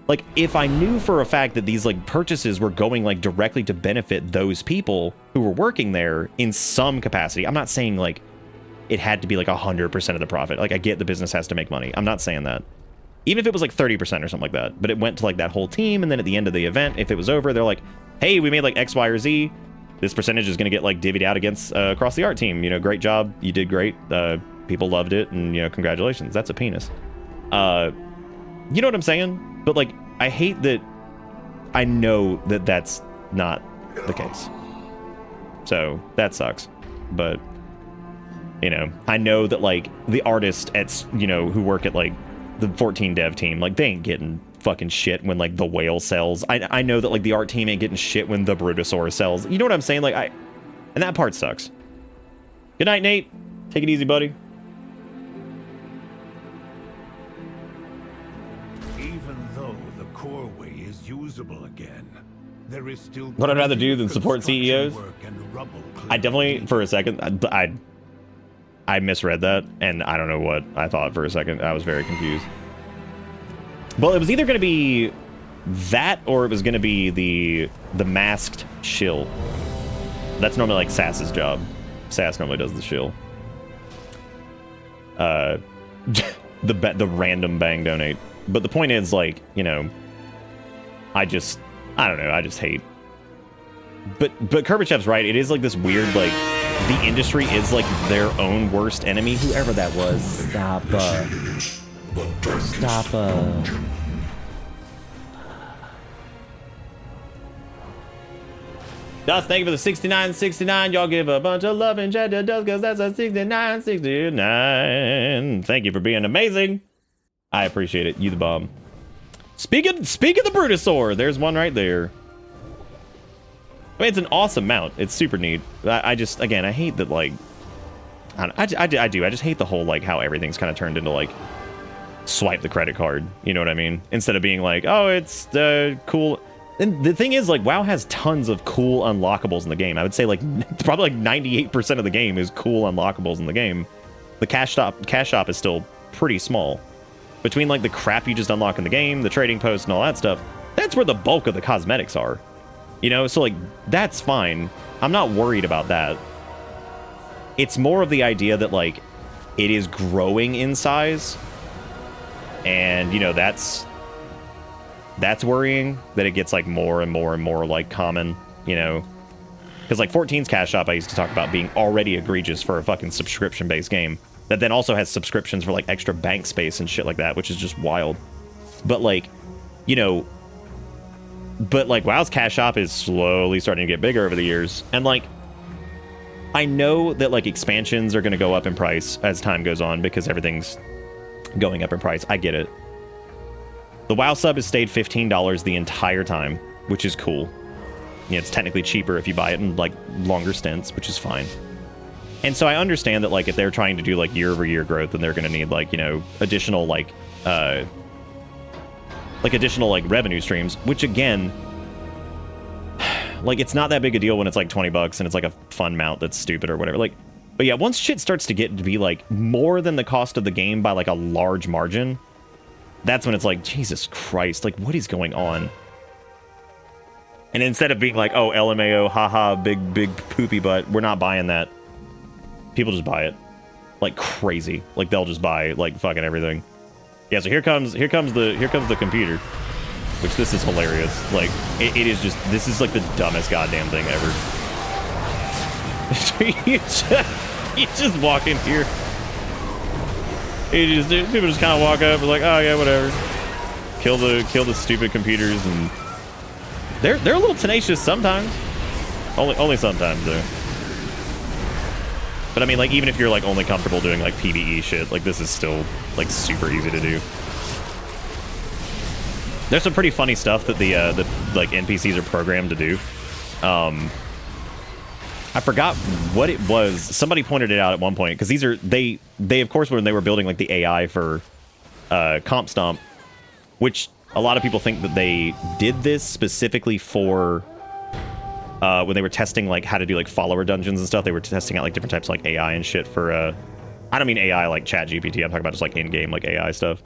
Like, if I knew for a fact that these, like, purchases were going, like, directly to benefit those people who were working there in some capacity, I'm not saying, like, it had to be, like, 100% of the profit. Like, I get the business has to make money. I'm not saying that. Even if it was, like, 30% or something like that. But it went to, like, that whole team, and then at the end of the event, if it was over, they're like, hey, we made, like, X, Y, or Z. This percentage is going to get, like, divvied out against across the art team. You know, great job. You did great. People loved it, and, you know, congratulations. That's a penis. You know what I'm saying? But, like, I hate that I know that that's not the case. So, that sucks. But, you know, I know that, like, the artists at, you know, who work at, like, the 14 dev team, like, they ain't getting fucking shit when, like, the whale sells. I know that, like, the art team ain't getting shit when the Brutosaur sells. You know what I'm saying? Like, and that part sucks. Good night, Nate. Take it easy, buddy. Even though the core way is usable again, there is still what I'd rather do than support CEOs. I definitely, for a second, I misread that, and I don't know what I thought for a second. I was very confused. Well, it was either going to be that, or it was going to be the masked shill. That's normally, like, Sass's job. Sass normally does the shill. The random bang donate. But the point is, like, you know, I don't know, I just hate. But Kerbachev's right. It is, like, this weird, like, the industry is, like, their own worst enemy. Whoever that was. Stop. Stop. Dust, thank you for the 69.69. Y'all give a bunch of love in chat to Dust, because that's a 69.69. Thank you for being amazing. I appreciate it. You the bomb. Speak of the Brutosaur. There's one right there. I mean, it's an awesome mount. It's super neat. I just, again, I hate that, like, I do. I just hate the whole, like, how everything's kind of turned into, like, swipe the credit card. You know what I mean? Instead of being like, oh, it's cool. And the thing is, like, WoW has tons of cool unlockables in the game. I would say, like, probably like 98% of the game is cool unlockables in the game. The cash shop is still pretty small. Between, like, the crap you just unlock in the game, the trading post, and all that stuff, that's where the bulk of the cosmetics are. You know, so, like, that's fine. I'm not worried about that. It's more of the idea that, like, it is growing in size. And, you know, that's worrying, that it gets, like, more and more and more, like, common, you know. Because, like, 14's cash shop I used to talk about being already egregious for a fucking subscription-based game. That then also has subscriptions for, like, extra bank space and shit like that, which is just wild. But, like, you know... But, like, WoW's cash shop is slowly starting to get bigger over the years. And, like, I know that, like, expansions are going to go up in price as time goes on because everything's going up in price. I get it. The WoW sub has stayed $15 the entire time, which is cool. Yeah, it's technically cheaper if you buy it in, like, longer stints, which is fine. And so I understand that, like, if they're trying to do, like, year-over-year growth, then they're going to need, like, you know, additional, like, additional, like, revenue streams, which, again, like, it's not that big a deal when it's, like, $20 and it's, like, a fun mount that's stupid or whatever. Like, but yeah, once shit starts to get to be, like, more than the cost of the game by, like, a large margin, that's when it's like, Jesus Christ, like, what is going on? And instead of being like, oh, LMAO, haha, big poopy butt, we're not buying that. People just buy it. Like, crazy. Like, they'll just buy, like, fucking everything. Yeah, so here comes the computer. Which, this is hilarious. Like, it is just, this is, like, the dumbest goddamn thing ever. you just walk in here. People just kind of walk up and like, oh yeah, whatever. Kill the stupid computers, and they're a little tenacious sometimes. Only sometimes though. But I mean, like, even if you're, like, only comfortable doing, like, PvE shit, like, this is still, like, super easy to do. There's some pretty funny stuff that the like, NPCs are programmed to do. I forgot what it was. Somebody pointed it out at one point because these are they of course when they were building like the AI for Comp Stomp, which a lot of people think that they did this specifically for when they were testing like how to do like follower dungeons and stuff. They were testing out like different types of like AI and shit for I don't mean AI like Chat GPT. I'm talking about just like in-game like AI stuff.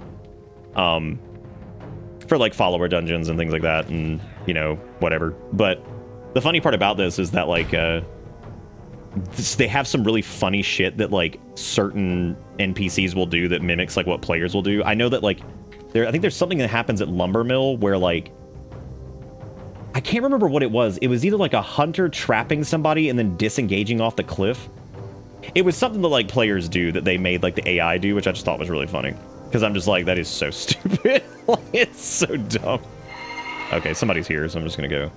For like follower dungeons and things like that, and you know whatever. But the funny part about this is that like they have some really funny shit that like certain NPCs will do that mimics like what players will do. I know that like I think there's something that happens at Lumber Mill where like I can't remember what it was. It was either like a hunter trapping somebody and then disengaging off the cliff. It was something that like players do that they made like the AI do, which I just thought was really funny because I'm just like, that is so stupid. Like, it's so dumb. Okay, somebody's here, so I'm just gonna go.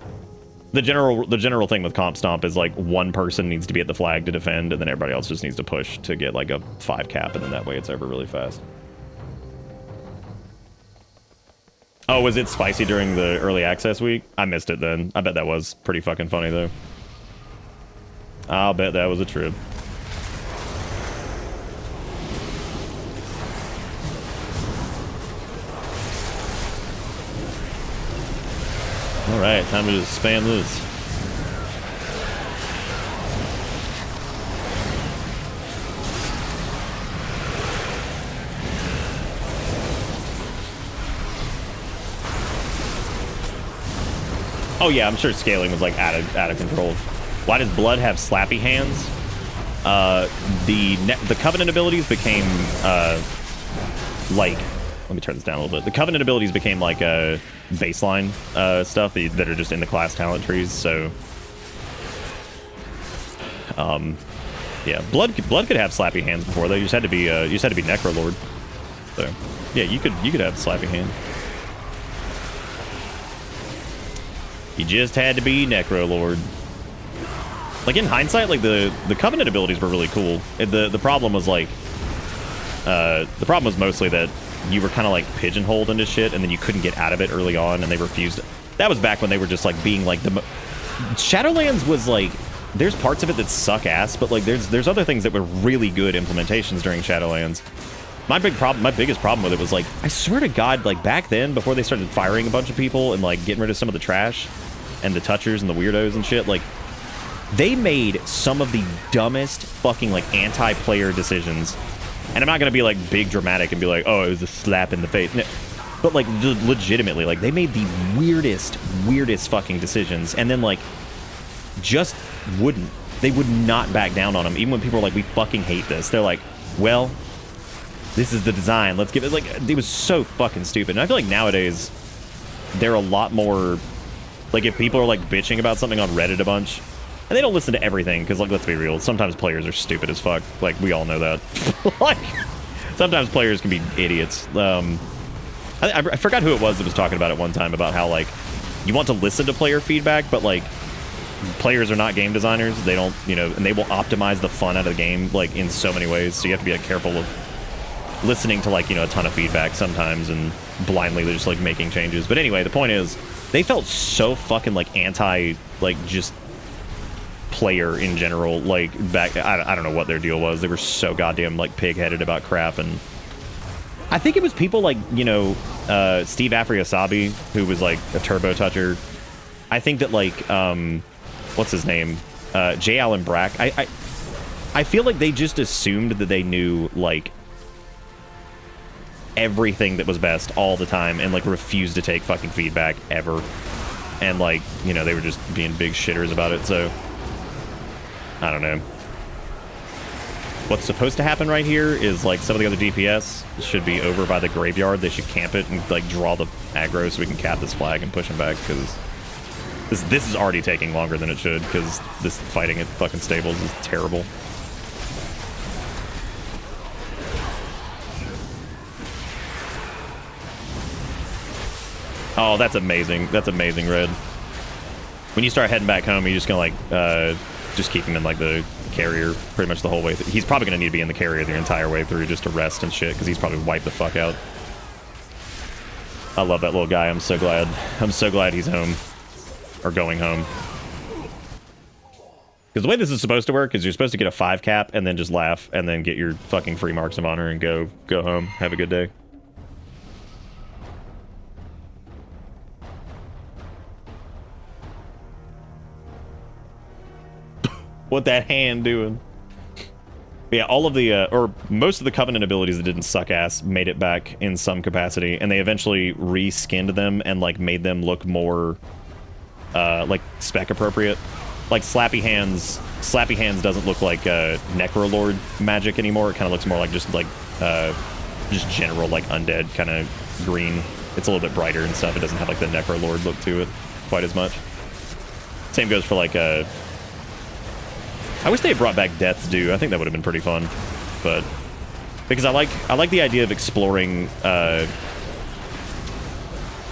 The general thing with Comp Stomp is like one person needs to be at the flag to defend, and then everybody else just needs to push to get like a 5 cap, and then that way it's over really fast. Oh, was it spicy during the early access week? I missed it then. I bet that was pretty fucking funny though. I'll bet that was a trip. Alright, time to just spam this. Oh yeah, I'm sure scaling was like out of control. Why does Blood have slappy hands? The Covenant abilities became like, let me turn this down a little bit. The Covenant abilities became like baseline stuff that are just in the class talent trees. So yeah, Blood could have slappy hands before though. You just had to be Necrolord. So yeah, you could have slappy hand. You just had to be Necrolord. Like in hindsight, like the Covenant abilities were really cool. The problem was like the problem was mostly that you were kind of like pigeonholed into shit, and then you couldn't get out of it early on, and they refused. That was back when they were just like being like Shadowlands was like, there's parts of it that suck ass, but like there's other things that were really good implementations during Shadowlands. My biggest problem with it was like, I swear to God, like back then before they started firing a bunch of people and like getting rid of some of the trash and the touchers and the weirdos and shit, like they made some of the dumbest fucking like anti-player decisions. And I'm not gonna be like big dramatic and be like, oh, it was a slap in the face. No, but like legitimately, like they made the weirdest fucking decisions, and then like just they would not back down on them, even when people were like, we fucking hate this. They're like, well, this is the design. Let's give it. Like, it was so fucking stupid. And I feel like nowadays they're a lot more like, if people are like bitching about something on Reddit a bunch, and they don't listen to everything, because like, let's be real, sometimes players are stupid as fuck. Like, we all know that. Like, sometimes players can be idiots. I forgot who it was that was talking about it one time, about how like you want to listen to player feedback, but like players are not game designers. They don't, you know, and they will optimize the fun out of the game like in so many ways. So you have to be like careful of listening to like, you know, a ton of feedback sometimes and blindly just like making changes. But anyway, the point is, they felt so fucking like anti, like just player in general, like back, I don't know what their deal was. They were so goddamn like pig-headed about crap. And I think it was people like, you know, Steve Afriasabi, who was like a turbo toucher. I think that like what's his name, J. Allen Brack, I feel like they just assumed that they knew like everything that was best all the time, and like refused to take fucking feedback ever. And like, you know, they were just being big shitters about it. So I don't know. What's supposed to happen right here is like some of the other DPS should be over by the graveyard. They should camp it and like draw the aggro so we can cap this flag and push him back, because this is already taking longer than it should, because this fighting at fucking stables is terrible. Oh, that's amazing. That's amazing, Red. When you start heading back home, you're just gonna like just keep him in like the carrier pretty much the whole way. He's probably gonna need to be in the carrier the entire way through just to rest and shit, because he's probably wiped the fuck out. I love that little guy. I'm so glad. I'm so glad he's home. Or going home. Because the way this is supposed to work is you're supposed to get a 5 cap and then just laugh and then get your fucking free marks of honor and go home. Have a good day. What that hand doing? Yeah, all of the, or most of the Covenant abilities that didn't suck ass made it back in some capacity, and they eventually re-skinned them and, like, made them look more, like, spec appropriate. Like, Slappy Hands doesn't look like, Necrolord magic anymore. It kind of looks more like just general, like, undead kind of green. It's a little bit brighter and stuff. It doesn't have, like, the Necrolord look to it quite as much. Same goes for, like, I wish they had brought back Death's Due. I think that would have been pretty fun, but because I like the idea of exploring. I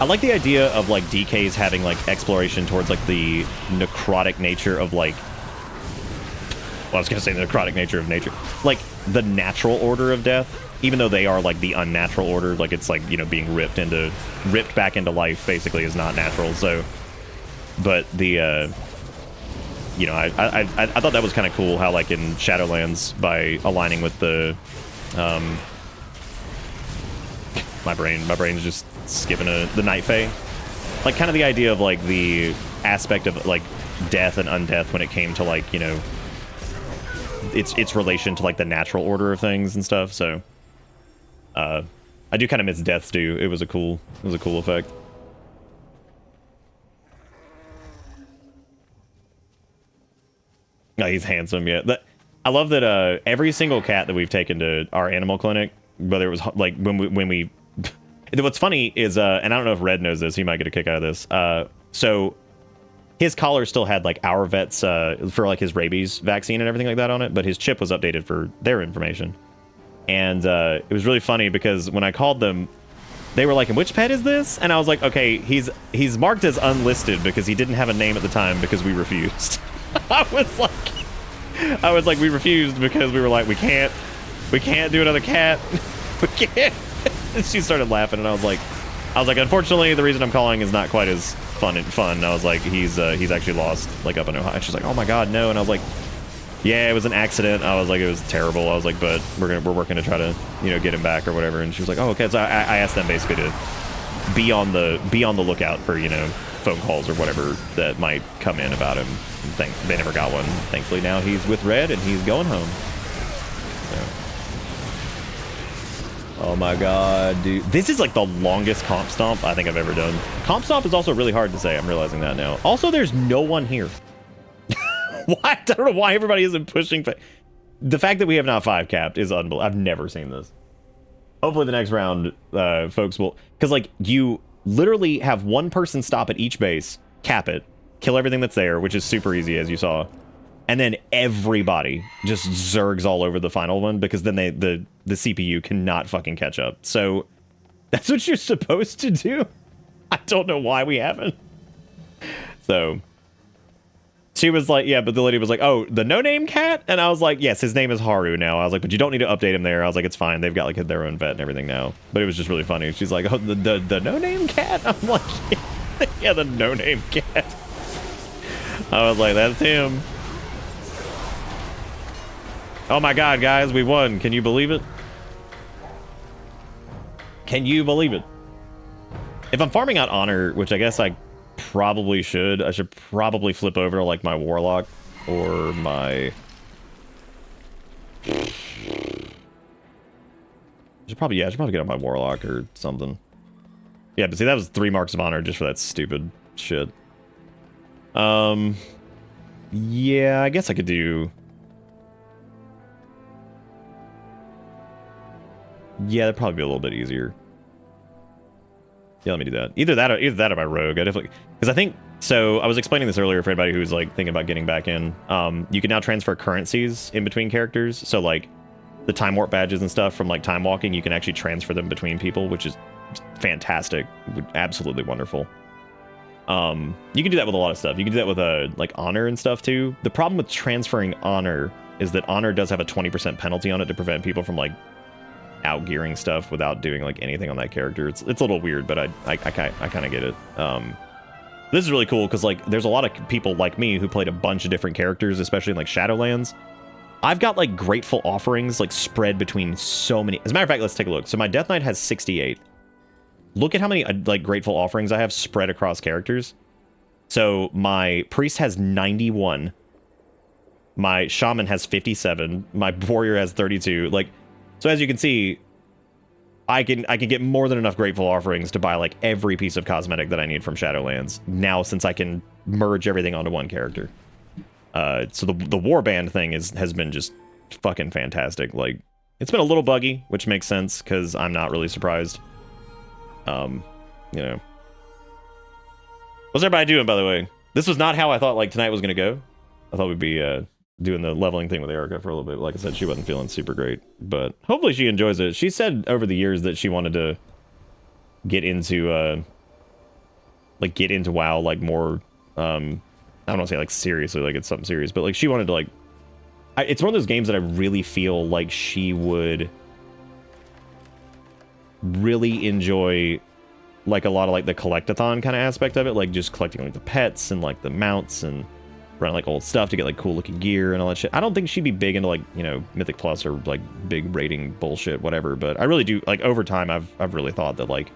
like the idea of like DKs having like exploration towards like the necrotic nature of like. Well, I was gonna say the necrotic nature of nature, like the natural order of death. Even though they are like the unnatural order, like it's like, you know, being ripped back into life basically is not natural. So, but the. You know, I thought that was kind of cool how, like, in Shadowlands, by aligning with the, my brain's just skipping the Night Fae. Like, kind of the idea of, like, the aspect of, like, death and undeath when it came to, like, you know, its relation to, like, the natural order of things and stuff, so, I do kind of miss Death's Due. It was a cool effect. No, he's handsome, yeah. I love that every single cat that we've taken to our animal clinic, whether it was like when we what's funny is and I don't know if Red knows this, he might get a kick out of this. So his collar still had like our vets for like his rabies vaccine and everything like that on it, but his chip was updated for their information. And it was really funny because when I called them, they were like, "And which pet is this?" And I was like, "Okay, he's marked as unlisted because he didn't have a name at the time because we refused." I was like, we refused because we were like, we can't do another cat. We can't. And she started laughing, and I was like, unfortunately, the reason I'm calling is not quite as fun. I was like, he's actually lost, like, up in Ohio. And she's like, oh my god, no. And I was like, yeah, it was an accident. I was like, it was terrible. I was like, but we're working to try to, you know, get him back or whatever. And she was like, oh, okay. So I asked them basically to be on the lookout for, you know, phone calls or whatever that might come in about him. They never got one. Thankfully now he's with Red and he's going home. So. Oh my god, dude. This is like the longest comp stomp I think I've ever done. Comp stomp is also really hard to say. I'm realizing that now. Also, there's no one here. Why? I don't know why everybody isn't pushing. The fact that we have not 5 capped is unbelievable. I've never seen this. Hopefully the next round, folks will... Because, like, you literally have one person stop at each base, cap it, kill everything that's there, which is super easy, as you saw. And then everybody just zergs all over the final one, because then the CPU cannot fucking catch up. So, that's what you're supposed to do. I don't know why we haven't. So... She was like, yeah, but the lady was like, oh, the no-name cat? And I was like, yes, his name is Haru now. I was like, but you don't need to update him there. I was like, it's fine. They've got like their own vet and everything now. But it was just really funny. She's like, oh, the no-name cat? I'm like, yeah, the no-name cat. I was like, that's him. Oh my god, guys, we won. Can you believe it? Can you believe it? If I'm farming out honor, which I guess I probably should. I should probably flip over to like my warlock or my... I should probably get on my warlock or something. Yeah, but see, that was 3 marks of honor just for that stupid shit. Yeah, I guess I could do... Yeah, that'd probably be a little bit easier. Yeah, let me do that. Either that or my rogue. I definitely... Because I think... So, I was explaining this earlier for anybody who's, like, thinking about getting back in. You can now transfer currencies in between characters. So, like, the time warp badges and stuff from, like, time walking, you can actually transfer them between people, which is fantastic. Absolutely wonderful. You can do that with a lot of stuff. You can do that with, like, honor and stuff, too. The problem with transferring honor is that honor does have a 20% penalty on it to prevent people from, like, outgearing stuff without doing like anything on that character. It's a little weird, but I kind of get it. This is really cool because like there's a lot of people like me who played a bunch of different characters, especially in like Shadowlands. I've got like grateful offerings like spread between so many. As a matter of fact, let's take a look. So my Death Knight has 68. Look at how many like grateful offerings I have spread across characters. So my priest has 91. My shaman has 57. My warrior has 32. Like, so as you can see, I can get more than enough grateful offerings to buy like every piece of cosmetic that I need from Shadowlands now, since I can merge everything onto one character. So the warband thing has been just fucking fantastic. Like, it's been a little buggy, which makes sense because I'm not really surprised. You know, what's everybody doing, by the way? This was not how I thought like tonight was gonna go. I thought we'd be doing the leveling thing with Erica for a little bit. Like I said, she wasn't feeling super great, but hopefully she enjoys it. She said over the years that she wanted to get into WoW like more. I don't want to say like seriously, like it's something serious, but like she wanted to like. It's one of those games that I really feel like she would really enjoy, like a lot of like the collectathon kind of aspect of it, like just collecting like the pets and like the mounts and running like old stuff to get like cool looking gear and all that shit. I don't think she'd be big into like, you know, Mythic Plus or like big rating bullshit, whatever. But I really do like over time. I've really thought that like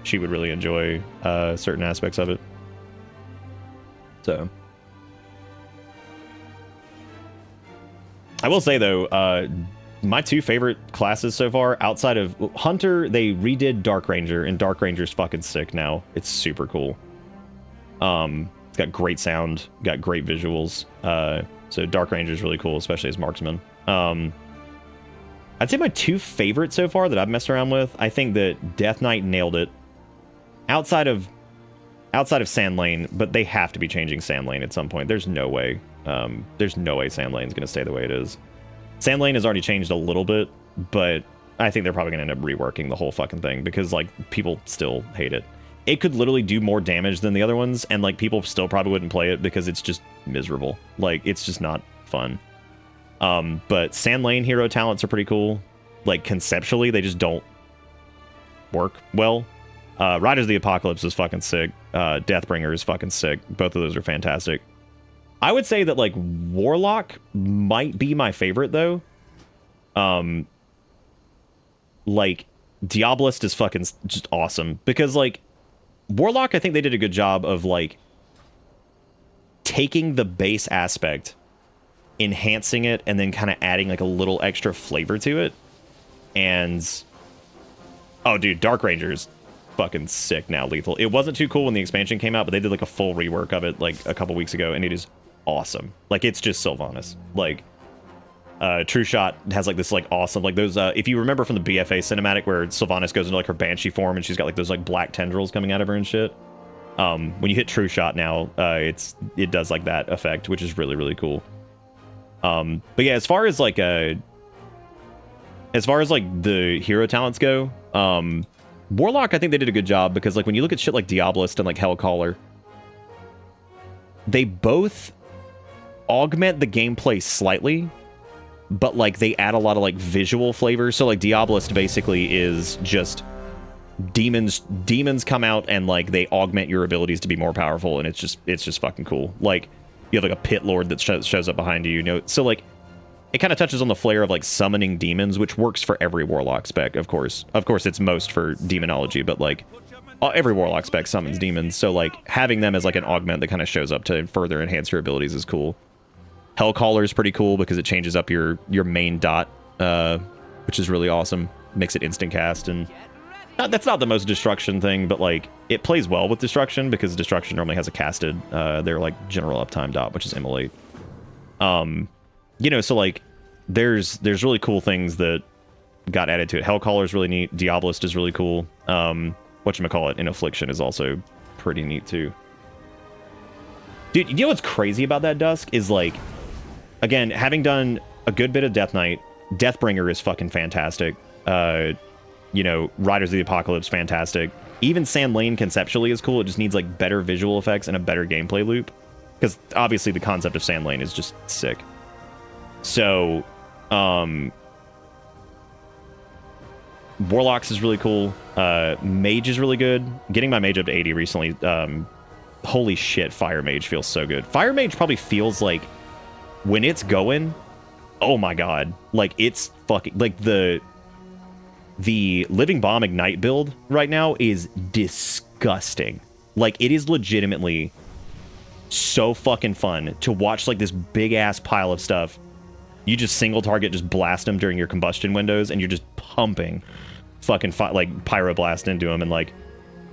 she would really enjoy certain aspects of it. So I will say though, my two favorite classes so far, outside of Hunter, they redid Dark Ranger, and Dark Ranger's fucking sick now. It's super cool. It's got great sound, got great visuals. So Dark Ranger's really cool, especially as marksman. I'd say my two favorites so far that I've messed around with, I think that Death Knight nailed it. Outside of Sand Lane, but they have to be changing Sand Lane at some point. There's no way. There's no way Sand Lane's gonna stay the way it is. Sand Lane has already changed a little bit, but I think they're probably gonna end up reworking the whole fucking thing because like people still hate it. It could literally do more damage than the other ones, and like people still probably wouldn't play it because it's just miserable. Like it's just not fun. But Sand Lane hero talents are pretty cool. Like conceptually, they just don't work well. Riders of the Apocalypse is fucking sick. Deathbringer is fucking sick. Both of those are fantastic. I would say that like Warlock might be my favorite though. Like Diabolist is fucking just awesome because like Warlock, I think they did a good job of like taking the base aspect, enhancing it, and then kind of adding like a little extra flavor to it. And oh dude, Dark Ranger's fucking sick now, lethal. It wasn't too cool when the expansion came out, but they did like a full rework of it like a couple weeks ago, and it is awesome. Like it's just Sylvanas. Like True Shot has like this like awesome like those if you remember from the BFA cinematic where Sylvanas goes into like her banshee form and she's got like those like black tendrils coming out of her and shit. When you hit True Shot now, it does like that effect, which is really, really cool. But yeah, as far as like the hero talents go, Warlock, I think they did a good job because like when you look at shit like Diabolist and like Hellcaller, they both augment the gameplay slightly, but like they add a lot of like visual flavor. So like Diabolist basically is just demons come out and like they augment your abilities to be more powerful, and it's just fucking cool. Like you have like a pit lord that shows up behind you, you know. So like it kind of touches on the flair of like summoning demons, which works for every Warlock spec, of course. Of course, it's most for demonology, but like every Warlock spec summons demons. So like having them as like an augment that kind of shows up to further enhance your abilities is cool. Hellcaller is pretty cool because it changes up your main dot, which is really awesome. Makes it instant cast, and that's not the most destruction thing, but like it plays well with destruction because destruction normally has a casted their like general uptime dot, which is immolate. You know, so like there's really cool things that got added to it. Hellcaller is really neat. Diabolist is really cool. Whatchamacallit, in Affliction is also pretty neat too. Dude, you know what's crazy about that, Dusk, is like, again, having done a good bit of Death Knight, Deathbringer is fucking fantastic. You know, Riders of the Apocalypse, fantastic. Even Sand Lane conceptually is cool. It just needs like better visual effects and a better gameplay loop. Because obviously the concept of Sand Lane is just sick. So, Warlocks is really cool. Mage is really good. Getting my mage up to 80 recently holy shit, Fire Mage feels so good. Fire Mage probably feels like when it's going, oh my god, like it's fucking like the Living Bomb Ignite build right now is disgusting. Like it is legitimately so fucking fun to watch like this big ass pile of stuff. You just single target, just blast them during your combustion windows, and you're just pumping fucking like pyroblast into them, and like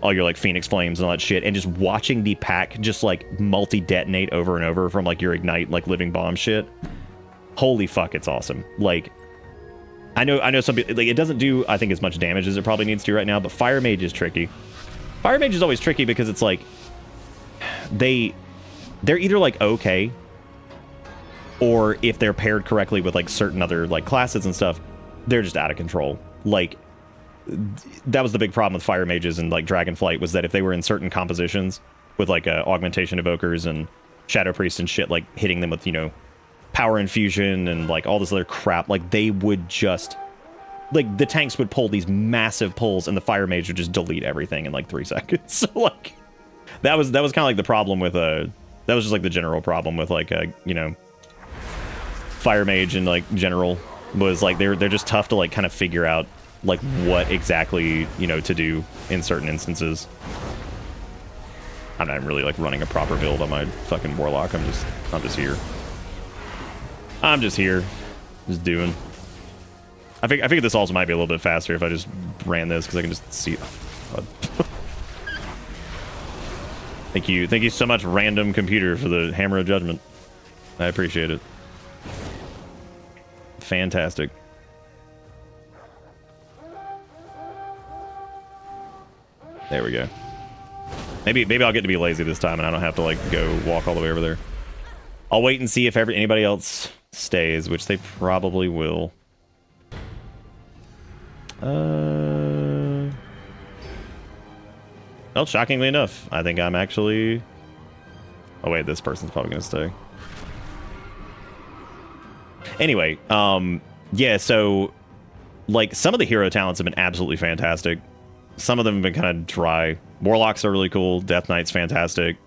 all your like Phoenix Flames and all that shit, and just watching the pack just like multi-detonate over and over from like your Ignite like Living Bomb shit. Holy fuck, it's awesome. Like I know some people, like it doesn't do I think as much damage as it probably needs to right now, but Fire Mage is tricky. Fire Mage is always tricky because it's like they're either like okay, or if they're paired correctly with like certain other like classes and stuff, they're just out of control. Like that was the big problem with Fire Mages and like Dragonflight, was that if they were in certain compositions with like Augmentation Evokers and Shadow Priest and shit, like hitting them with, you know, Power Infusion and like all this other crap, like they would just, like the tanks would pull these massive pulls and the Fire Mage would just delete everything in like 3 seconds. So like that was kind of like the problem with that was just like the general problem with like you know, Fire Mage and like general, was like they're just tough to like kind of figure out like what exactly, you know, to do in certain instances. I'm not really like running a proper build on my fucking Warlock. I'm just here. I'm just here, just doing. I figured this also might be a little bit faster if I just ran this, because I can just see. Thank you so much, random computer, for the Hammer of Judgment. I appreciate it. Fantastic. There we go. Maybe I'll get to be lazy this time and I don't have to like go walk all the way over there. I'll wait and see if anybody else stays, which they probably will. Well, shockingly enough, I think I'm actually... Oh wait, this person's probably gonna stay. Anyway, yeah, so like some of the hero talents have been absolutely fantastic. Some of them have been kind of dry. Warlocks are really cool. Death Knight's fantastic.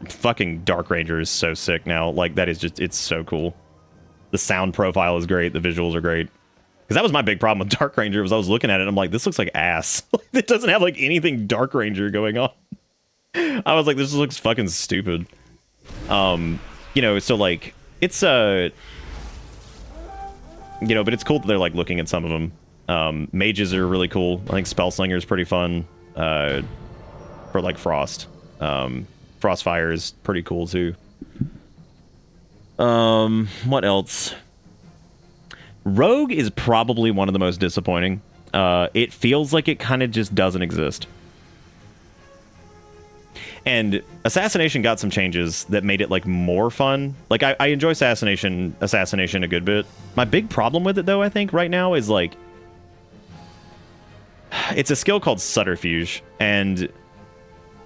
Fucking Dark Ranger is so sick now. Like that is just, it's so cool. The sound profile is great. The visuals are great. Because that was my big problem with Dark Ranger, was I was looking at it and I'm like, this looks like ass. It doesn't have like anything Dark Ranger going on. I was like, this looks fucking stupid. You know, so like it's you know, but it's cool that they're like looking at some of them. Mages are really cool. I think Spellslinger is pretty fun for like Frost. Frostfire is pretty cool too. What else? Rogue is probably one of the most disappointing. It feels like it kind of just doesn't exist. And Assassination got some changes that made it like more fun. Like I enjoy Assassination a good bit. My big problem with it though, I think right now, is like it's a skill called Subterfuge, and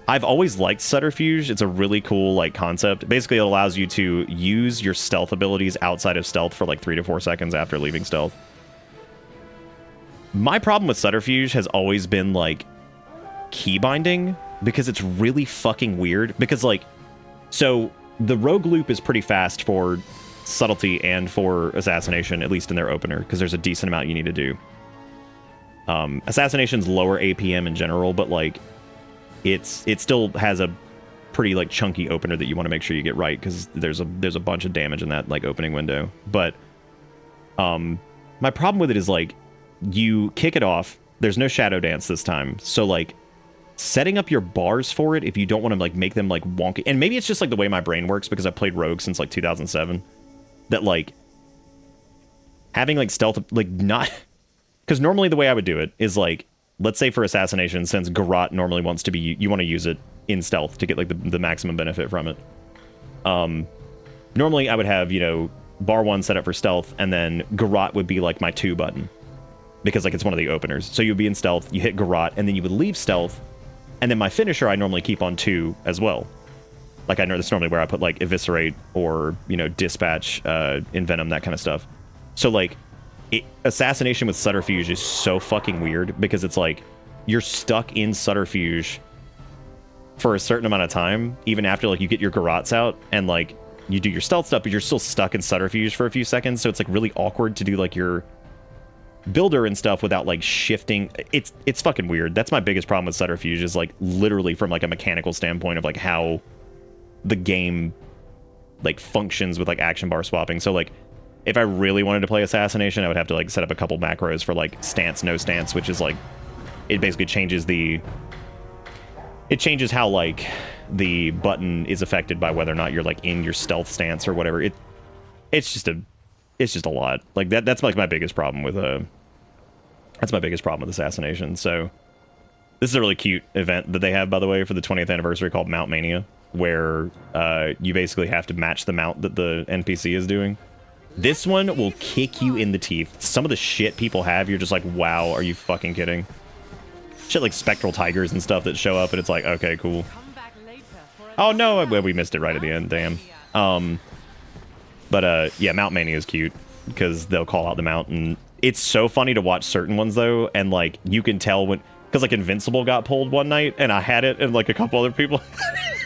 I've always liked Subterfuge. It's a really cool like concept. Basically, it allows you to use your stealth abilities outside of stealth for like 3 to 4 seconds after leaving stealth. My problem with Subterfuge has always been like key binding, because it's really fucking weird. Because like, so the Rogue loop is pretty fast for Subtlety and for Assassination, at least in their opener, because there's a decent amount you need to do. Assassination's lower APM in general, but like it still has a pretty like chunky opener that you want to make sure you get right, because there's a bunch of damage in that like opening window. But my problem with it is like you kick it off, there's no Shadow Dance this time, so like setting up your bars for it, if you don't want to like make them like wonky, and maybe it's just like the way my brain works because I've played Rogue since like 2007, that like having like stealth, like not, because normally the way I would do it is like, let's say for Assassination, since Garrote normally wants to be, you want to use it in stealth to get like the maximum benefit from it. Normally I would have, you know, bar 1 set up for stealth, and then Garrote would be like my 2 button, because like it's one of the openers. So you'd be in stealth, you hit Garrote, and then you would leave stealth, and then my finisher I normally keep on 2 as well. Like I know that's normally where I put like Eviscerate or, you know, Dispatch, Envenom, that kind of stuff. So like Assassination with Subterfuge is so fucking weird, because it's like you're stuck in Subterfuge for a certain amount of time, even after like you get your garrots out and like you do your stealth stuff, but you're still stuck in subterfuge for a few seconds, so it's like really awkward to do like your builder and stuff without like shifting. It's fucking weird. That's my biggest problem with subterfuge, is like literally from like a mechanical standpoint of like how the game like functions with like action bar swapping. So like if I really wanted to play assassination, I would have to like set up a couple macros for like stance, no stance, which is like, it basically changes how like the button is affected by whether or not you're like in your stealth stance or whatever. It's just a lot. Like that's like my biggest problem with assassination. So this is a really cute event that they have, by the way, for the 20th anniversary called Mount Mania, where you basically have to match the mount that the NPC is doing. This one will kick you in the teeth. Some of the shit people have, you're just like, wow, are you fucking kidding? Shit like spectral tigers and stuff that show up, and it's like, okay, cool. Oh no, we missed it right at the end, damn. Yeah, Mount Mania is cute because they'll call out the mount, and it's so funny to watch certain ones though, and like you can tell when, because like Invincible got pulled one night and I had it, and like a couple other people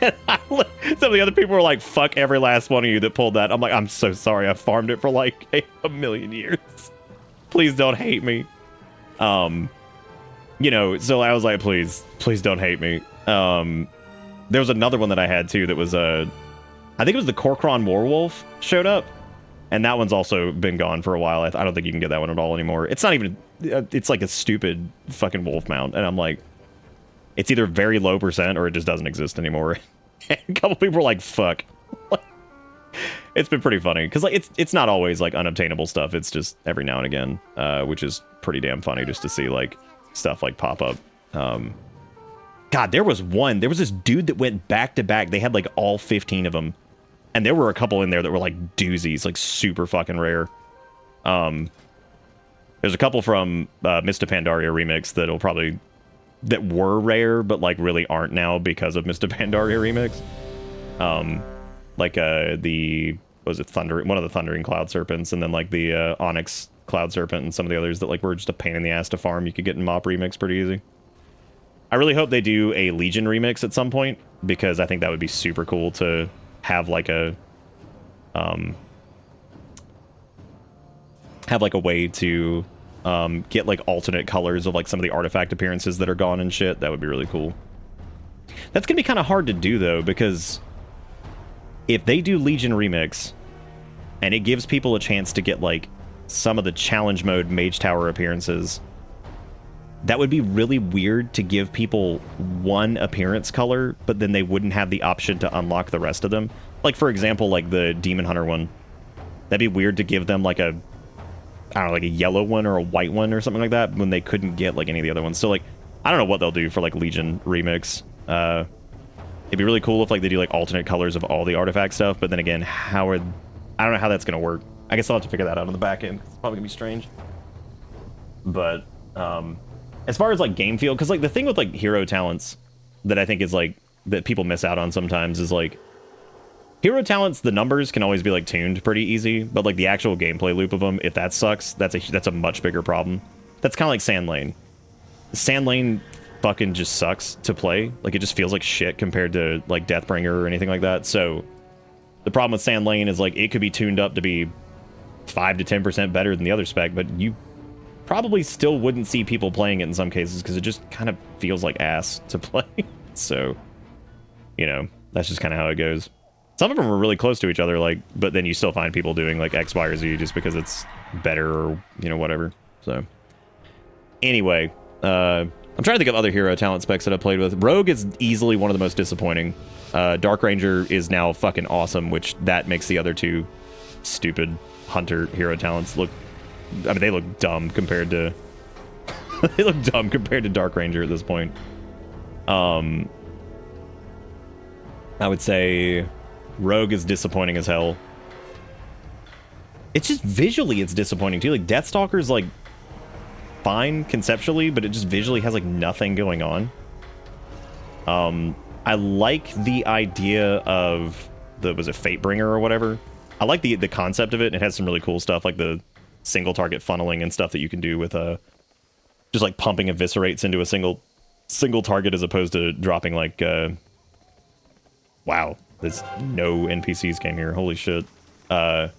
some of the other people were like, fuck every last one of you that pulled that. I'm like, I'm so sorry, I farmed it for like a million years, please don't hate me. You know, so I was like, please don't hate me. There was another one that I had too that was I think it was the Corcoran Warwolf showed up, and that one's also been gone for a while. I don't think you can get that one at all anymore. It's not even, it's like a stupid fucking wolf mount, and I'm like, it's either very low percent or it just doesn't exist anymore. And a couple people were like, fuck. It's been pretty funny because like it's not always like unobtainable stuff. It's just every now and again, which is pretty damn funny just to see like stuff like pop up. God, there was this dude that went back to back. They had like all 15 of them, and there were a couple in there that were like doozies, like super fucking rare. There's a couple from Mr. Pandaria remix that were rare, but like really aren't now because of Mr. Pandaria remix. Like one of the Thundering Cloud Serpents, and then like the Onyx Cloud Serpent, and some of the others that like were just a pain in the ass to farm. You could get in Mop remix pretty easy. I really hope they do a Legion remix at some point, because I think that would be super cool to have like a way to get like alternate colors of like some of the artifact appearances that are gone and shit. That would be really cool. That's gonna be kind of hard to do though, because if they do Legion remix and it gives people a chance to get like some of the challenge mode Mage Tower appearances, that would be really weird to give people one appearance color, but then they wouldn't have the option to unlock the rest of them. Like, for example, like the Demon Hunter one. That'd be weird to give them like a, I don't know, like a yellow one or a white one or something like that when they couldn't get like any of the other ones. So like, I don't know what they'll do for like Legion remix. It'd be really cool if like they do like alternate colors of all the artifact stuff, but then again, I don't know how that's gonna work. I guess I'll have to figure that out on the back end. It's probably gonna be strange. But as far as like game feel, because like the thing with like hero talents that I think is like that people miss out on sometimes is like hero talents, the numbers can always be like tuned pretty easy, but like the actual gameplay loop of them, if that sucks, that's a much bigger problem. That's kind of like Sand Lane. Sand Lane fucking just sucks to play. Like it just feels like shit compared to like Deathbringer or anything like that. So the problem with Sand Lane is like it could be tuned up to be 5 to 10% better than the other spec, but you probably still wouldn't see people playing it in some cases because it just kind of feels like ass to play. So, you know, that's just kind of how it goes. Some of them are really close to each other, like, but then you still find people doing like X, Y, or Z just because it's better or, you know, whatever. So anyway, I'm trying to think of other hero talent specs that I've played with. Rogue is easily one of the most disappointing. Dark Ranger is now fucking awesome, which that makes the other two stupid hunter hero talents look, I mean, they look dumb compared to they look dumb compared to Dark Ranger at this point. I would say Rogue is disappointing as hell. It's just visually it's disappointing too. Like Deathstalker's like fine conceptually, but it just visually has like nothing going on. I like the idea of was it Fatebringer or whatever. I like the concept of it. It has some really cool stuff like the single target funneling and stuff that you can do with just like pumping eviscerates into a single target as opposed to dropping like Wow, there's no NPCs came here. Holy shit. Yeah,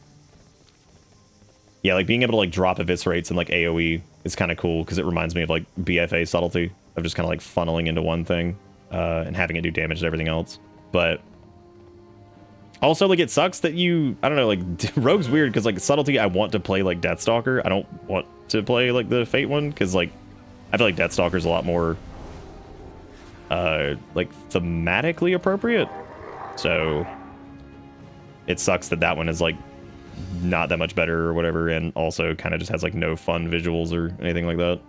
like being able to like drop eviscerates and like AoE is kind of cool because it reminds me of like BFA subtlety of just kind of like funneling into one thing and having it do damage to everything else. But also, like, it sucks that you, I don't know, like, Rogue's weird because, like, subtlety, I want to play, like, Deathstalker. I don't want to play, like, the Fate one because, like, I feel like Deathstalker's a lot more, like, thematically appropriate. So, it sucks that that one is, like, not that much better or whatever, and also kind of just has, like, no fun visuals or anything like that.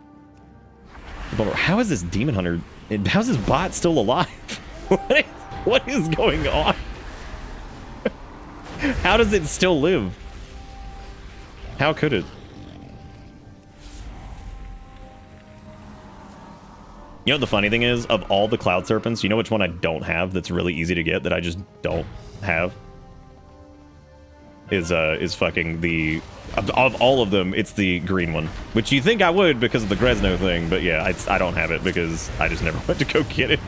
But how is this Demon Hunter, how's this bot still alive? What is going on? How does it still live? How could it? You know what the funny thing is? Of all the Cloud Serpents, you know which one I don't have that's really easy to get that I just don't have? Is fucking the... Of all of them, it's the green one. Which you think I would because of the Gresno thing, but yeah, I don't have it because I just never went to go get it.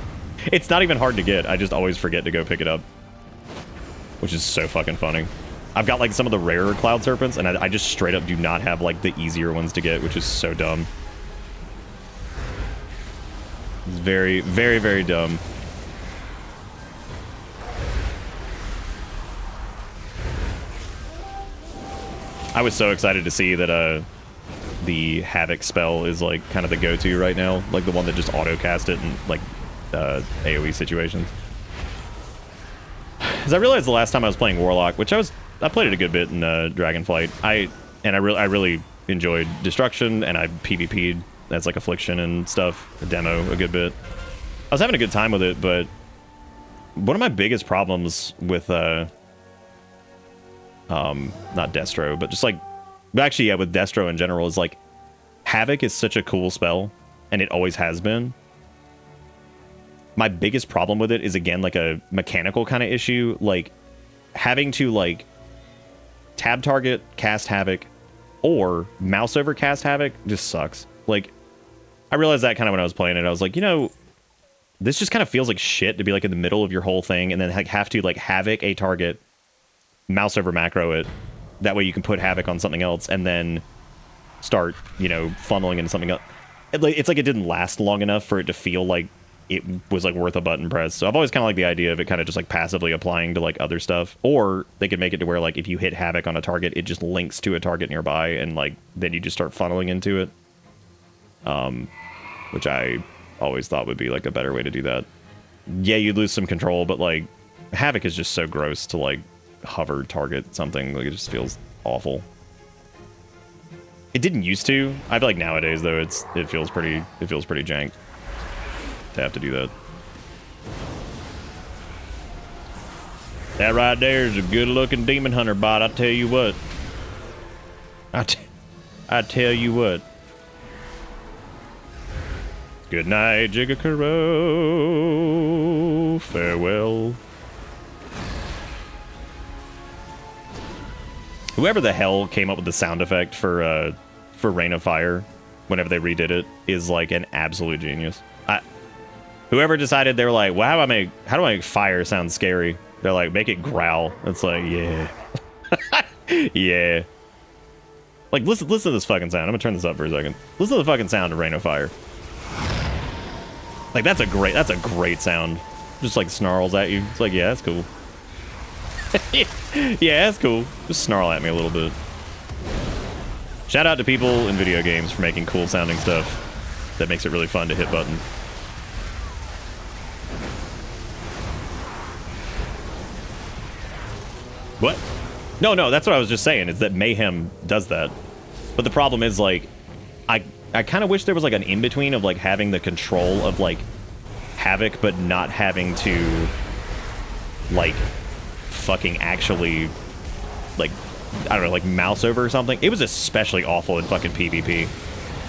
It's not even hard to get, I just always forget to go pick it up. Which is so fucking funny. I've got like some of the rarer Cloud Serpents, and I just straight up do not have like the easier ones to get, which is so dumb. It's very, very, very dumb. I was so excited to see that the Havoc spell is like kind of the go-to right now, like the one that just auto-cast it in like AoE situations. Because I realized the last time I was playing Warlock, which I played it a good bit in Dragonflight. I really enjoyed Destruction, and I PvP'd as like Affliction and stuff, a demo a good bit. I was having a good time with it, but one of my biggest problems with not Destro, but just like actually yeah, with Destro in general is like Havoc is such a cool spell, and it always has been. My biggest problem with it is, again, like a mechanical kind of issue. Like, having to, like, tab target, cast Havoc, or mouse over cast Havoc just sucks. Like, I realized that kind of when I was playing it. I was like, you know, this just kind of feels like shit to be, like, in the middle of your whole thing and then have to, like, Havoc a target, mouse over macro it. That way you can put Havoc on something else and then start, you know, funneling into something else. It's like it didn't last long enough for it to feel like it was like worth a button press. So I've always kind of like the idea of it kind of just like passively applying to like other stuff, or they could make it to where like if you hit Havoc on a target, it just links to a target nearby and like then you just start funneling into it, which I always thought would be like a better way to do that. Yeah, you'd lose some control, but like Havoc is just so gross to like hover target something. Like it just feels awful. It didn't used to. I feel like nowadays though it feels pretty jank to have to do that. That right there is a good-looking Demon Hunter bot. I tell you what. I tell you what. Good night, Jigakuro. Farewell. Whoever the hell came up with the sound effect for Rain of Fire, whenever they redid it, is like an absolute genius. Whoever decided, they were like, well, how do I make fire sound scary? They're like, make it growl. It's like, yeah. Yeah. Like, listen to this fucking sound. I'm gonna turn this up for a second. Listen to the fucking sound of Rain of Fire. Like, that's a great sound. Just like snarls at you. It's like, yeah, that's cool. Yeah, that's cool. Just snarl at me a little bit. Shout out to people in video games for making cool sounding stuff that makes it really fun to hit buttons. What? No, that's what I was just saying, is that Mayhem does that. But the problem is, like, I kind of wish there was, like, an in-between of, like, having the control of, like, Havoc, but not having to, like, fucking actually, like, I don't know, like, mouse over or something. It was especially awful in fucking PvP.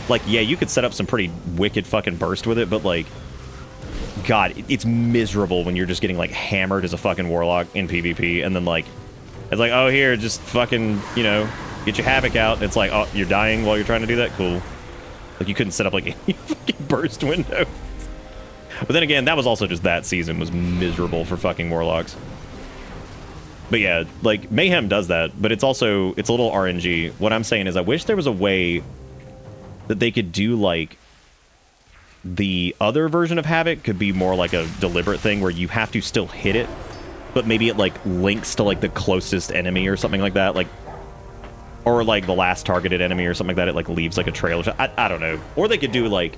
Like, yeah, you could set up some pretty wicked fucking burst with it, but, like, God, it's miserable when you're just getting, like, hammered as a fucking Warlock in PvP, and then, like, it's like, oh, here, just fucking, you know, get your Havoc out. It's like, oh, you're dying while you're trying to do that? Cool. Like, you couldn't set up, like, any fucking burst window. But then again, that was also just that season was miserable for fucking Warlocks. But yeah, like, Mayhem does that, but it's also, it's a little RNG. What I'm saying is I wish there was a way that they could do, like, the other version of Havoc could be more like a deliberate thing where you have to still hit it, but maybe it, like, links to, like, the closest enemy or something like that, like, or, like, the last targeted enemy or something like that. It, like, leaves, like, a trail. I don't know. Or they could do, like,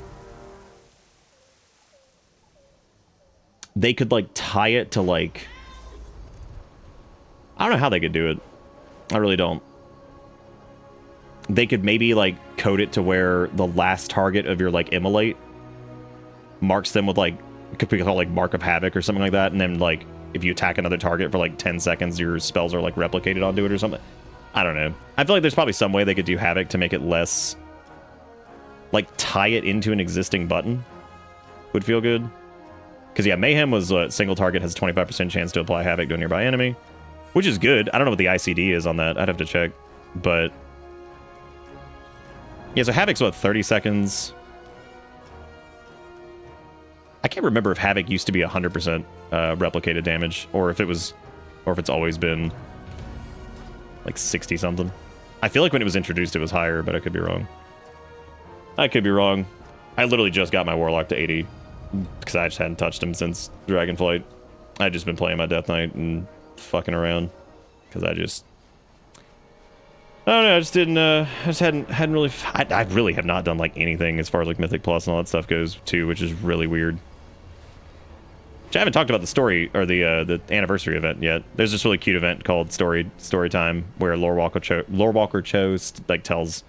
they could, like, tie it to, like, I don't know how they could do it. I really don't. They could maybe, like, code it to where the last target of your, like, immolate marks them with, like, it could be called, like, Mark of Havoc or something like that, and then, like, if you attack another target for, like, 10 seconds, your spells are, like, replicated onto it or something. I don't know. I feel like there's probably some way they could do Havoc to make it less, like, tie it into an existing button would feel good. Because, yeah, Mayhem was a single target, has a 25% chance to apply Havoc to a nearby enemy, which is good. I don't know what the ICD is on that. I'd have to check. But, yeah, so Havoc's, what, 30 seconds? I can't remember if Havoc used to be 100% replicated damage, or if it was, or if it's always been like 60 something. I feel like when it was introduced it was higher, but I could be wrong. I could be wrong. I literally just got my Warlock to 80 because I just hadn't touched him since Dragonflight. I'd just been playing my Death Knight and fucking around because I don't know, I just didn't I just hadn't really I really have not done like anything as far as like Mythic Plus and all that stuff goes too, which is really weird. Which I haven't talked about the story or the anniversary event yet. There's this really cute event called Story Time where Lore Walker Cho like tells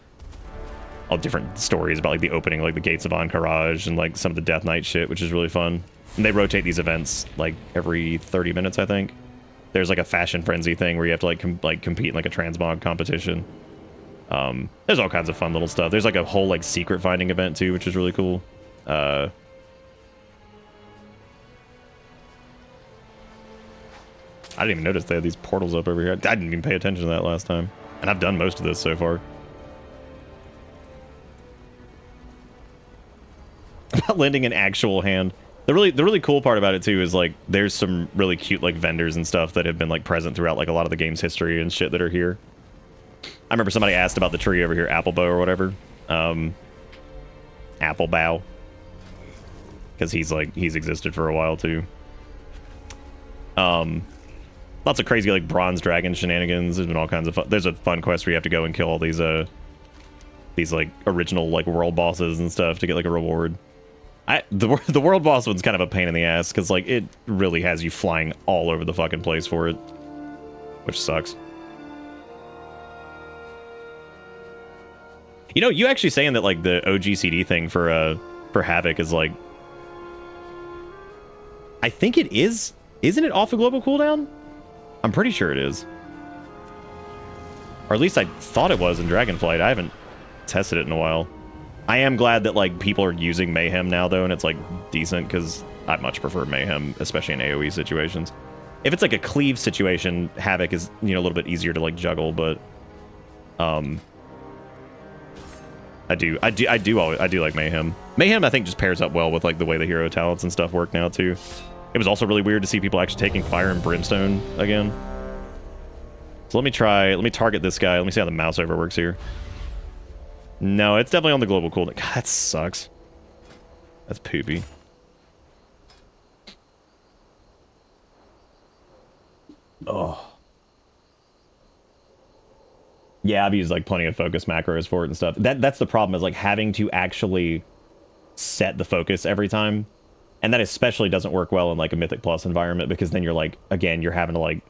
all different stories about like the opening, like the Gates of Ahn'Qiraj and like some of the Death Knight shit, which is really fun. And they rotate these events like every 30 minutes, I think. There's like a Fashion Frenzy thing where you have to like compete in like a transmog competition. There's all kinds of fun little stuff. There's like a whole like secret finding event too, which is really cool. I didn't even notice they had these portals up over here. I didn't even pay attention to that last time. And I've done most of this so far. About lending an actual hand. The really cool part about it too is like there's some really cute like vendors and stuff that have been like present throughout like a lot of the game's history and shit that are here. I remember somebody asked about the tree over here, Applebow or whatever. Applebow. Because he's existed for a while too. Lots of crazy like bronze dragon shenanigans. There's been all kinds of fun. There's a fun quest where you have to go and kill all these like original like world bosses and stuff to get like a reward. The world boss one's kind of a pain in the ass because like it really has you flying all over the fucking place for it, which sucks. You know, you actually saying that like the OG CD thing for Havoc is like, I think it is. Isn't it off a global cooldown? I'm pretty sure it is. Or at least I thought it was in Dragonflight. I haven't tested it in a while. I am glad that like people are using Mayhem now though, and it's like decent because I much prefer Mayhem, especially in AoE situations. If it's like a cleave situation, Havoc is, you know, a little bit easier to like juggle, but I do like Mayhem. Mayhem I think just pairs up well with like the way the hero talents and stuff work now too. It was also really weird to see people actually taking Fire and Brimstone again. So let me target this guy. Let me see how the mouse over works here. No, it's definitely on the global cooldown. God, that sucks. That's poopy. Oh. Yeah, I've used like plenty of focus macros for it and stuff. That's the problem, is like having to actually set the focus every time. And that especially doesn't work well in like a Mythic Plus environment, because then you're like, again, you're having to like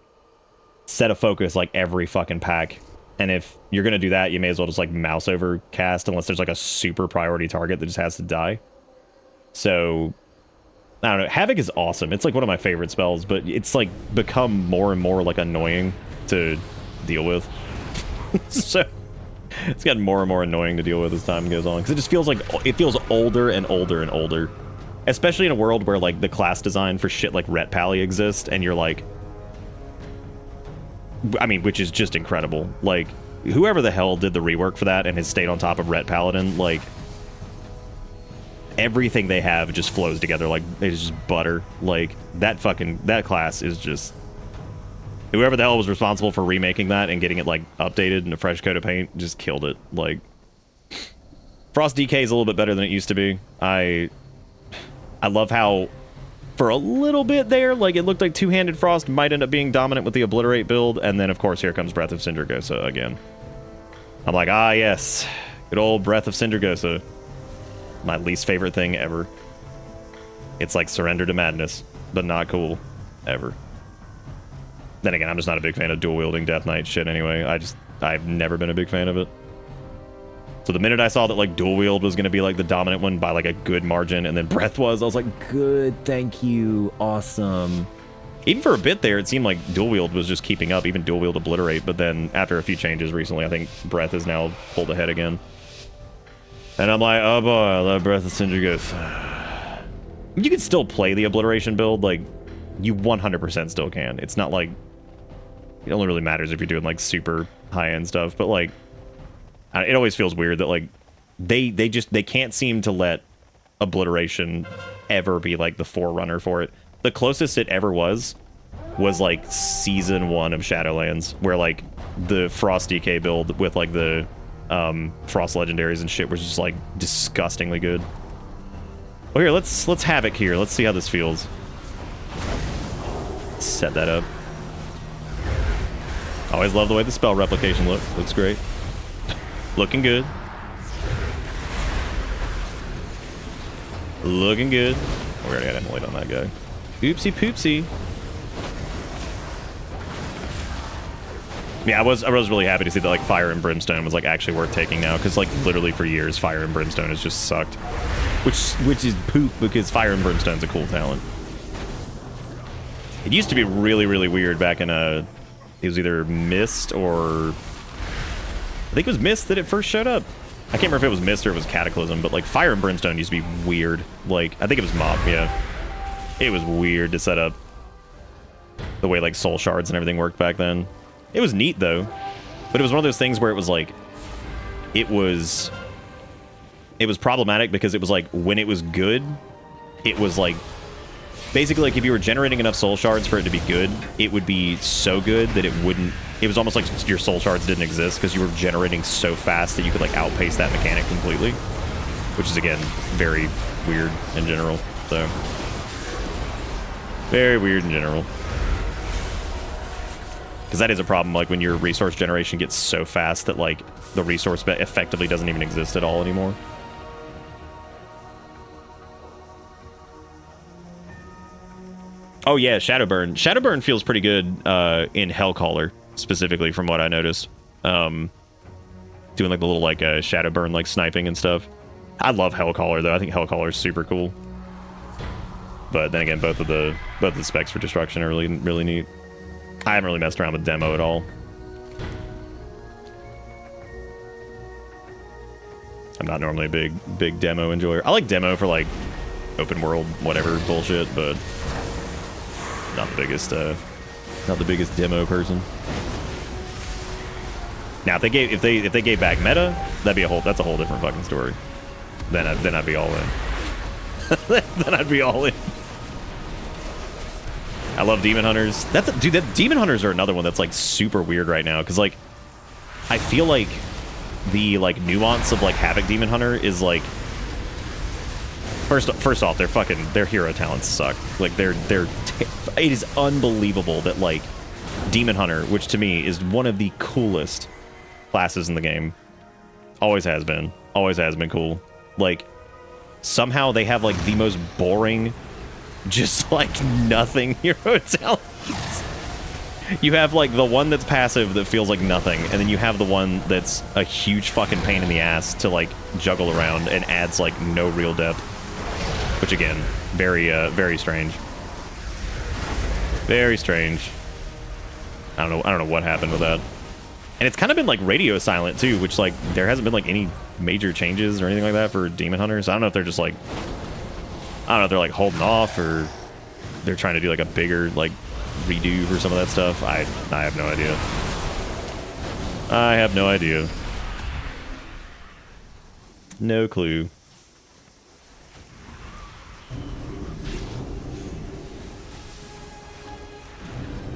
set a focus like every fucking pack. And if you're going to do that, you may as well just like mouse over cast unless there's like a super priority target that just has to die. So, I don't know. Havoc is awesome. It's like one of my favorite spells, but it's like become more and more like annoying to deal with. So, it's gotten more and more annoying to deal with as time goes on, because it just feels like, it feels older and older and older. Especially in a world where like the class design for shit like Ret Pally exists, and you're like, I mean, which is just incredible. Like, whoever the hell did the rework for that and has stayed on top of Ret Paladin, like, everything they have just flows together like it's just butter. Like that class is just, whoever the hell was responsible for remaking that and getting it like updated in a fresh coat of paint just killed it. Like Frost DK is a little bit better than it used to be. I love how for a little bit there, like it looked like two-handed Frost might end up being dominant with the Obliterate build, and then of course here comes Breath of Sindragosa again. I'm like, ah yes, good old Breath of Sindragosa. My least favorite thing ever. It's like Surrender to Madness, but not cool ever. Then again, I'm just not a big fan of dual-wielding Death Knight shit anyway. I've never been a big fan of it. So the minute I saw that like dual wield was going to be like the dominant one by like a good margin, and then Breath was, I was like, good, thank you, awesome. Even for a bit there, it seemed like dual wield was just keeping up, even dual wield Obliterate, but then after a few changes recently, I think Breath has now pulled ahead again. And I'm like, oh boy, I love Breath of Sindragosa. You can still play the Obliteration build, like, you 100% still can. It's not like, it only really matters if you're doing like super high-end stuff, but like, it always feels weird that like they can't seem to let Obliteration ever be like the forerunner for it. The closest it ever was like season 1 of Shadowlands, where like the Frost DK build with like the Frost legendaries and shit was just like disgustingly good. Well, here, let's Havoc here. Let's see how this feels. Set that up. Always love the way the spell replication looks. Looks great. Looking good. Looking good. Oh, we already got Immolate on that guy. Oopsie poopsie. Yeah, I was really happy to see that like Fire and Brimstone was like actually worth taking now, because like literally for years Fire and Brimstone has just sucked. Which is poop, because Fire and Brimstone's a cool talent. It used to be really, really weird back in it was either Mist or I think it was Mist that it first showed up. I can't remember if it was Mist or it was Cataclysm, but like Fire and Brimstone used to be weird. Like, I think it was Mob, yeah. It was weird to set up the way like Soul Shards and everything worked back then. It was neat though, but it was one of those things where it was like, it was problematic because it was like, when it was good, it was like, basically like if you were generating enough Soul Shards for it to be good, it would be so good that it was almost like your Soul Shards didn't exist because you were generating so fast that you could like outpace that mechanic completely, which is again very weird in general. So very weird in general, because that is a problem, like when your resource generation gets so fast that like the resource effectively doesn't even exist at all anymore. Oh yeah, Shadowburn. Shadowburn feels pretty good in Hellcaller, specifically from what I noticed. Doing like the little like Shadowburn like sniping and stuff. I love Hellcaller though. I think Hellcaller is super cool. But then again, both of the specs for destruction are really, really neat. I haven't really messed around with demo at all. I'm not normally a big demo enjoyer. I like demo for like open world whatever bullshit, but not the biggest demo person. Now if they gave back meta, that's a whole different fucking story. Then I'd be all in. Then I'd be all in. I love Demon Hunters. That Demon Hunters are another one that's like super weird right now, because like I feel like the like nuance of like Havoc Demon Hunter is like, first off, their hero talents suck. Like it is unbelievable that like Demon Hunter, which to me is one of the coolest classes in the game, always has been cool. Like somehow they have like the most boring, just like nothing hero talents. You have like the one that's passive that feels like nothing, and then you have the one that's a huge fucking pain in the ass to like juggle around and adds like no real depth. Which again, very strange. Very strange. I don't know what happened with that. And it's kind of been like radio silent too, which like there hasn't been like any major changes or anything like that for Demon Hunters. I don't know if they're just like, I don't know if they're like holding off or they're trying to do like a bigger like redo for some of that stuff. I have no idea. I have no idea. No clue.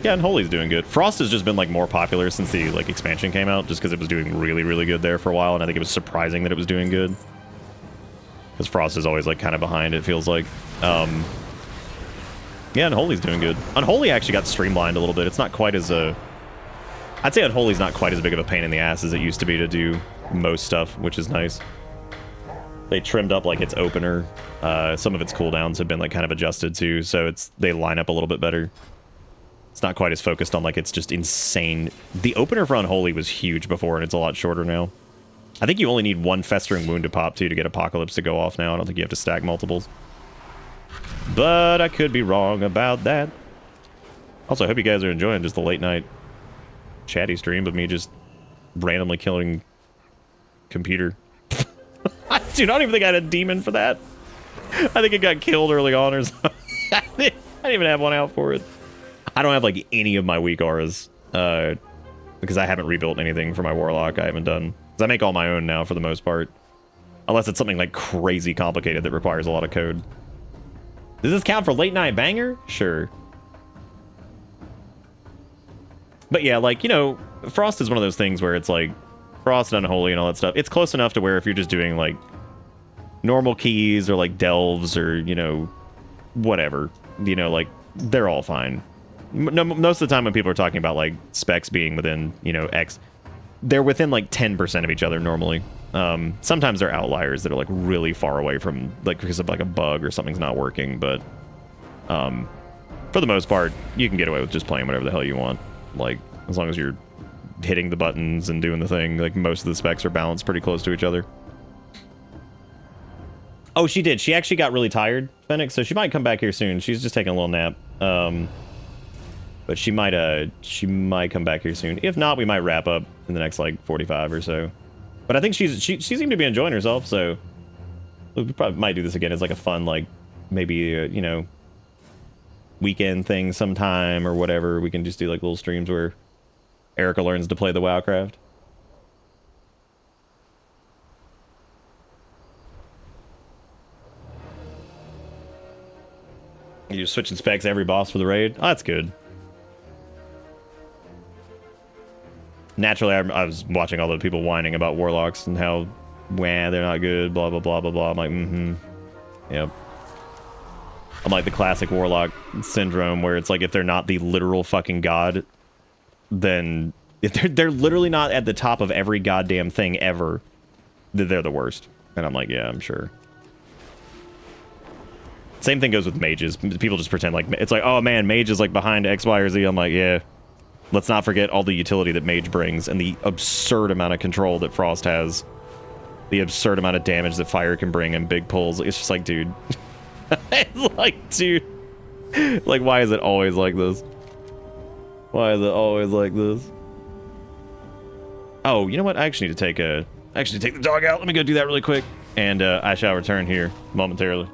Yeah, and Holy's doing good. Frost has just been like more popular since the like expansion came out, just because it was doing really, really good there for a while, and I think it was surprising that it was doing good. Because Frost is always like kind of behind, it feels like. Yeah, Unholy's doing good. Unholy actually got streamlined a little bit. It's not quite as I'd say Unholy's not quite as big of a pain in the ass as it used to be to do most stuff, which is nice. They trimmed up like its opener. Some of its cooldowns have been like kind of adjusted too, so they line up a little bit better. It's not quite as focused on like it's just insane. The opener for Unholy was huge before, and it's a lot shorter now. I think you only need one Festering Wound to pop too to get Apocalypse to go off now. I don't think you have to stack multiples. But I could be wrong about that. Also, I hope you guys are enjoying just the late night chatty stream of me just randomly killing computer. Dude, I don't even think I had a demon for that. I think it got killed early on or something. I didn't even have one out for it. I don't have like any of my weak auras because I haven't rebuilt anything for my Warlock. I haven't done, because I make all my own now for the most part. Unless it's something like crazy complicated that requires a lot of code. Does this count for late night banger? Sure. But yeah, like, you know, Frost is one of those things where it's like Frost and Unholy and all that stuff. It's close enough to where if you're just doing like normal keys or like delves or, you know, whatever, you know, like they're all fine. No, most of the time when people are talking about like specs being within, you know, X, they're within like 10% of each other normally. Sometimes they're outliers that are like really far away from, like, because of like a bug or something's not working, but for the most part, you can get away with just playing whatever the hell you want. Like, as long as you're hitting the buttons and doing the thing, like most of the specs are balanced pretty close to each other. Oh, she did. She actually got really tired, Phoenix, so she might come back here soon. She's just taking a little nap. But she might come back here soon. If not, we might wrap up in the next like 45 or so. But I think she seemed to be enjoying herself, so we probably might do this again as like a fun, like maybe you know, weekend thing sometime or whatever. We can just do like little streams where Erica learns to play the Warcraft. You're switching specs every boss for the raid. Oh, that's good. Naturally, I was watching all the people whining about Warlocks and how, wah, they're not good, blah, blah, blah, blah, blah. I'm like, yep. I'm like the classic Warlock syndrome where it's like if they're not the literal fucking god, then if they're literally not at the top of every goddamn thing ever, they're the worst. And I'm like, yeah, I'm sure. Same thing goes with mages. People just pretend like, it's like, oh man, mage is like behind X, Y, or Z. I'm like, yeah. Let's not forget all the utility that mage brings and the absurd amount of control that Frost has. The absurd amount of damage that fire can bring and big pulls. It's just like, dude. It's like, dude. Like, why is it always like this? Why is it always like this? Oh, you know what? I actually need to take the dog out. Let me go do that really quick. And I shall return here momentarily.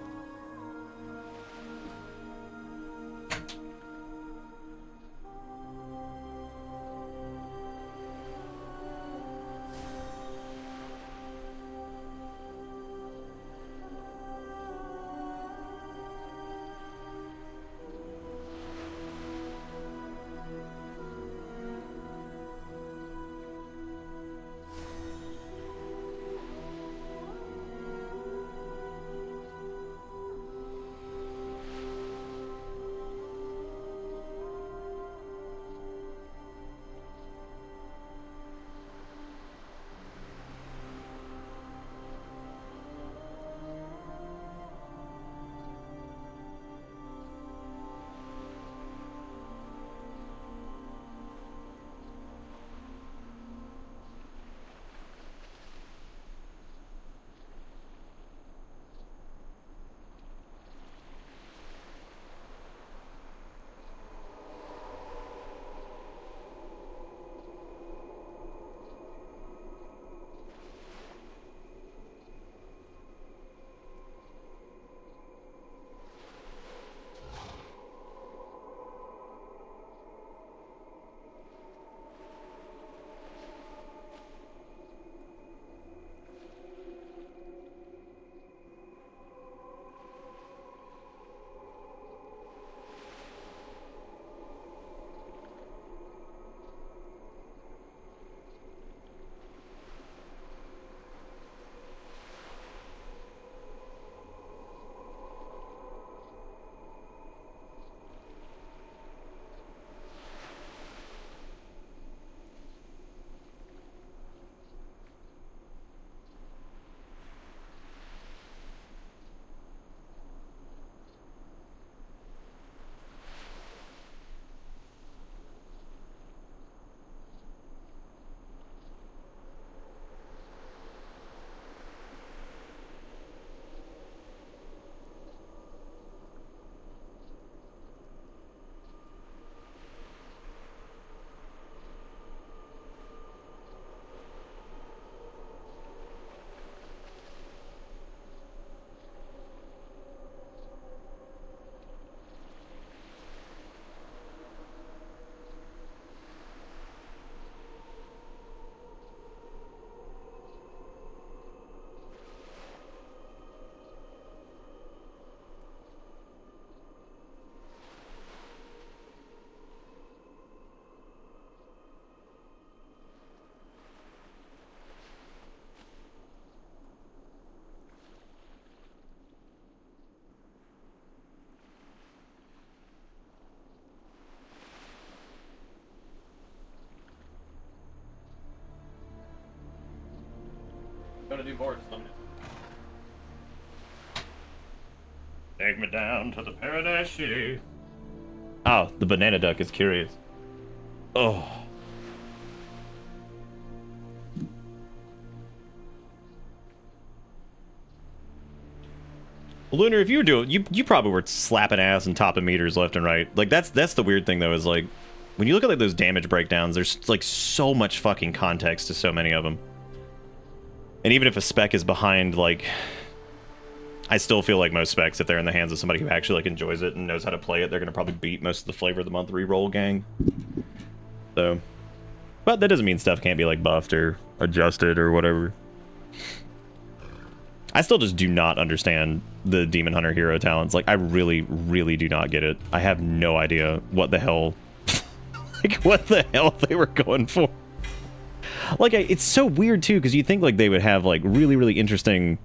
want to do more, just let me know. Take me down to the paradise city. Oh, the banana duck is curious. Oh. Lunar, if you were doing, you probably were slapping ass and topping meters left and right. Like that's the weird thing though, is like when you look at like those damage breakdowns, there's like so much fucking context to so many of them. And even if a spec is behind, like, I still feel like most specs, if they're in the hands of somebody who actually like enjoys it and knows how to play it, they're gonna probably beat most of the flavor of the month reroll gang. So, but that doesn't mean stuff can't be like buffed or adjusted or whatever. I still just do not understand the Demon Hunter hero talents. Like, I really, really do not get it. I have no idea what the hell, like, what the hell they were going for. Like, it's so weird, too, because you think, like, they would have, like, really, really interesting,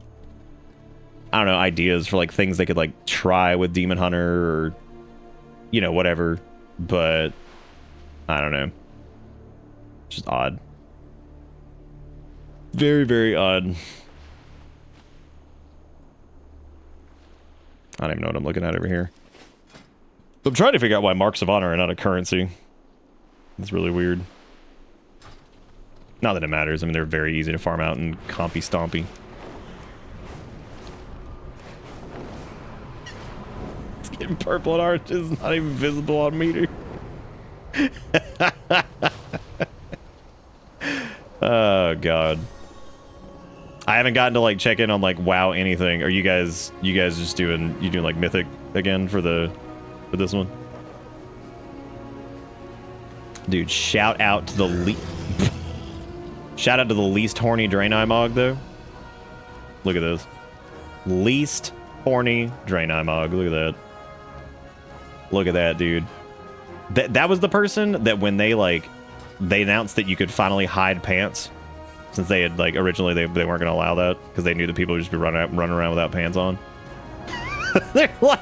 I don't know, ideas for, like, things they could, like, try with Demon Hunter or, you know, whatever. But, I don't know. It's just odd. Very, very odd. I don't even know what I'm looking at over here. I'm trying to figure out why Marks of Honor are not a currency. It's really weird. Not that it matters. I mean, they're very easy to farm out and compy stompy. It's getting purple and orange. It's not even visible on meter. Oh, God. I haven't gotten to like check in on like WoW anything. Are you guys just doing like Mythic again for this one? Dude, shout out to the least horny Draenei Mog though. Look at this. Least horny Draenei Mog. Look at that. Look at that, dude. That was the person that when they announced that you could finally hide pants. Since they had, like, originally they weren't going to allow that because they knew that people would just be running around without pants on. They're like...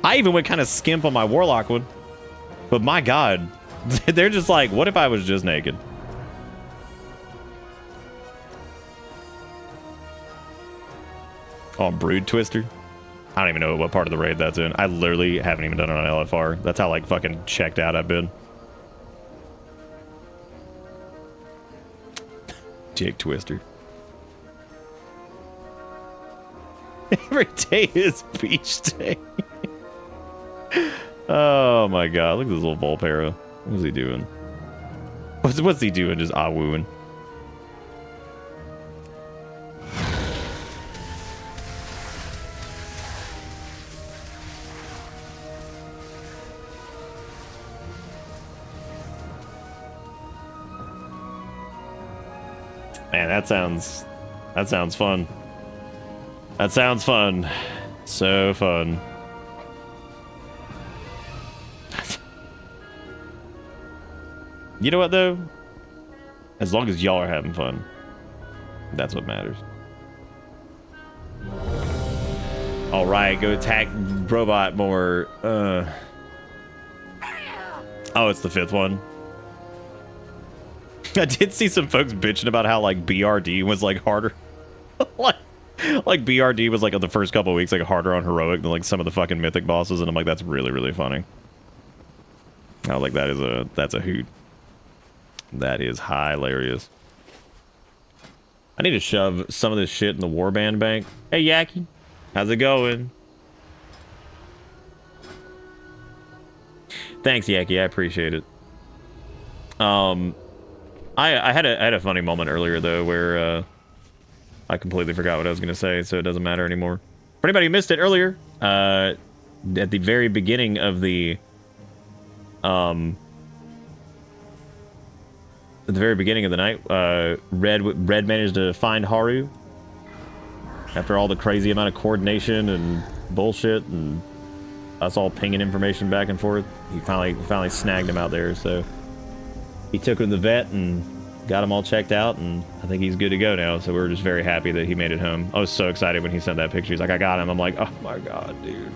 I even went kind of skimp on my Warlock one. But my God, they're just like, what if I was just naked? Oh, Brood Twister? I don't even know what part of the raid that's in. I literally haven't even done it on LFR. That's how, like, fucking checked out I've been. Jake Twister. Every day is beach day. Oh my God! Look at this little Volpera. What's he doing? What's he doing? Just ah-wooing. Man, that sounds fun. That sounds fun. So fun. You know what though? As long as y'all are having fun, that's what matters. All right, go attack robot more. Oh, it's the 5th one. I did see some folks bitching about how like BRD was like harder. like BRD was like the first couple of weeks like harder on heroic than like some of the fucking mythic bosses, and I'm like, that's really, really funny. I was like, that's a hoot. That is hilarious. I need to shove some of this shit in the warband bank. Hey Yaki, how's it going? Thanks Yaki, I appreciate it. I had a funny moment earlier though where I completely forgot what I was gonna say, so it doesn't matter anymore. For anybody who missed it earlier, at the very beginning of the night, Red managed to find Haru after all the crazy amount of coordination and bullshit and us all pinging information back and forth. He finally snagged him out there, so he took him to the vet and got him all checked out, and I think he's good to go now, so we're just very happy that he made it home. I was so excited when he sent that picture. He's like, I got him. I'm like, oh my God, dude.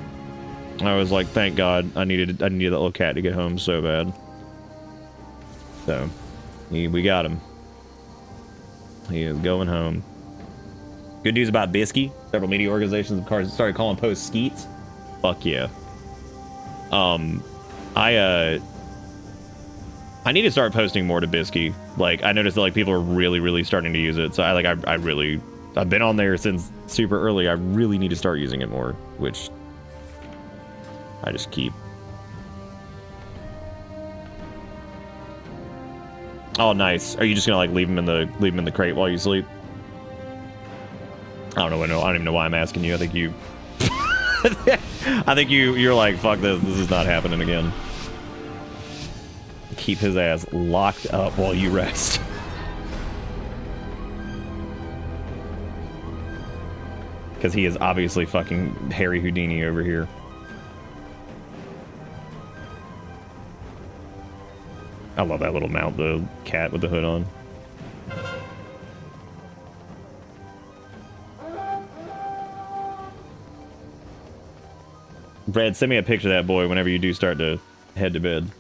I was like, thank God. I needed that little cat to get home so bad. So, we got him. He is going home. Good news about Bisky. Several media organizations have started calling posts skeets. Fuck yeah. I need to start posting more to Bisky. Like, I noticed that like people are really starting to use it. So I've been on there since super early. I really need to start using it more, which I just keep. Oh, nice. Are you just gonna like leave him in the crate while you sleep? I don't even know why I'm asking you. I think you you're like, fuck this. This is not happening again. Keep his ass locked up while you rest. Because he is obviously fucking Harry Houdini over here. I love that little mount, the cat with the hood on. Brad, send me a picture of that boy whenever you do start to head to bed.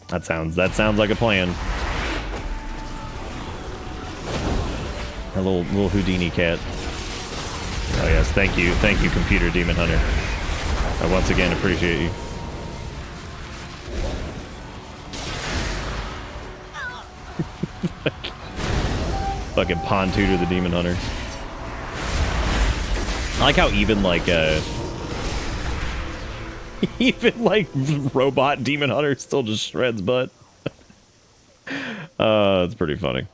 That sounds like a plan. A little Houdini cat. Oh yes, thank you, Computer Demon Hunter. I once again appreciate you. Fucking Pond Tutor the Demon Hunter. I like how even like robot Demon Hunter still just shreds butt. It's pretty funny.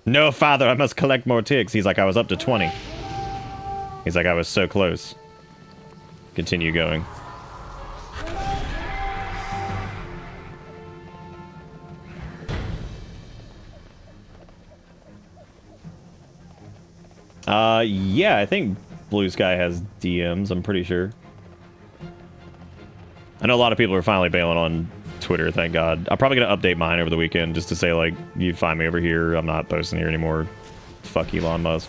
No, father, I must collect more ticks. He's like, I was up to 20. He's like, I was so close. Continue going. Yeah, I think Blue Sky has DMs, I'm pretty sure. I know a lot of people are finally bailing on Twitter, thank God. I'm probably gonna update mine over the weekend just to say, like, you find me over here, I'm not posting here anymore. Fuck Elon Musk.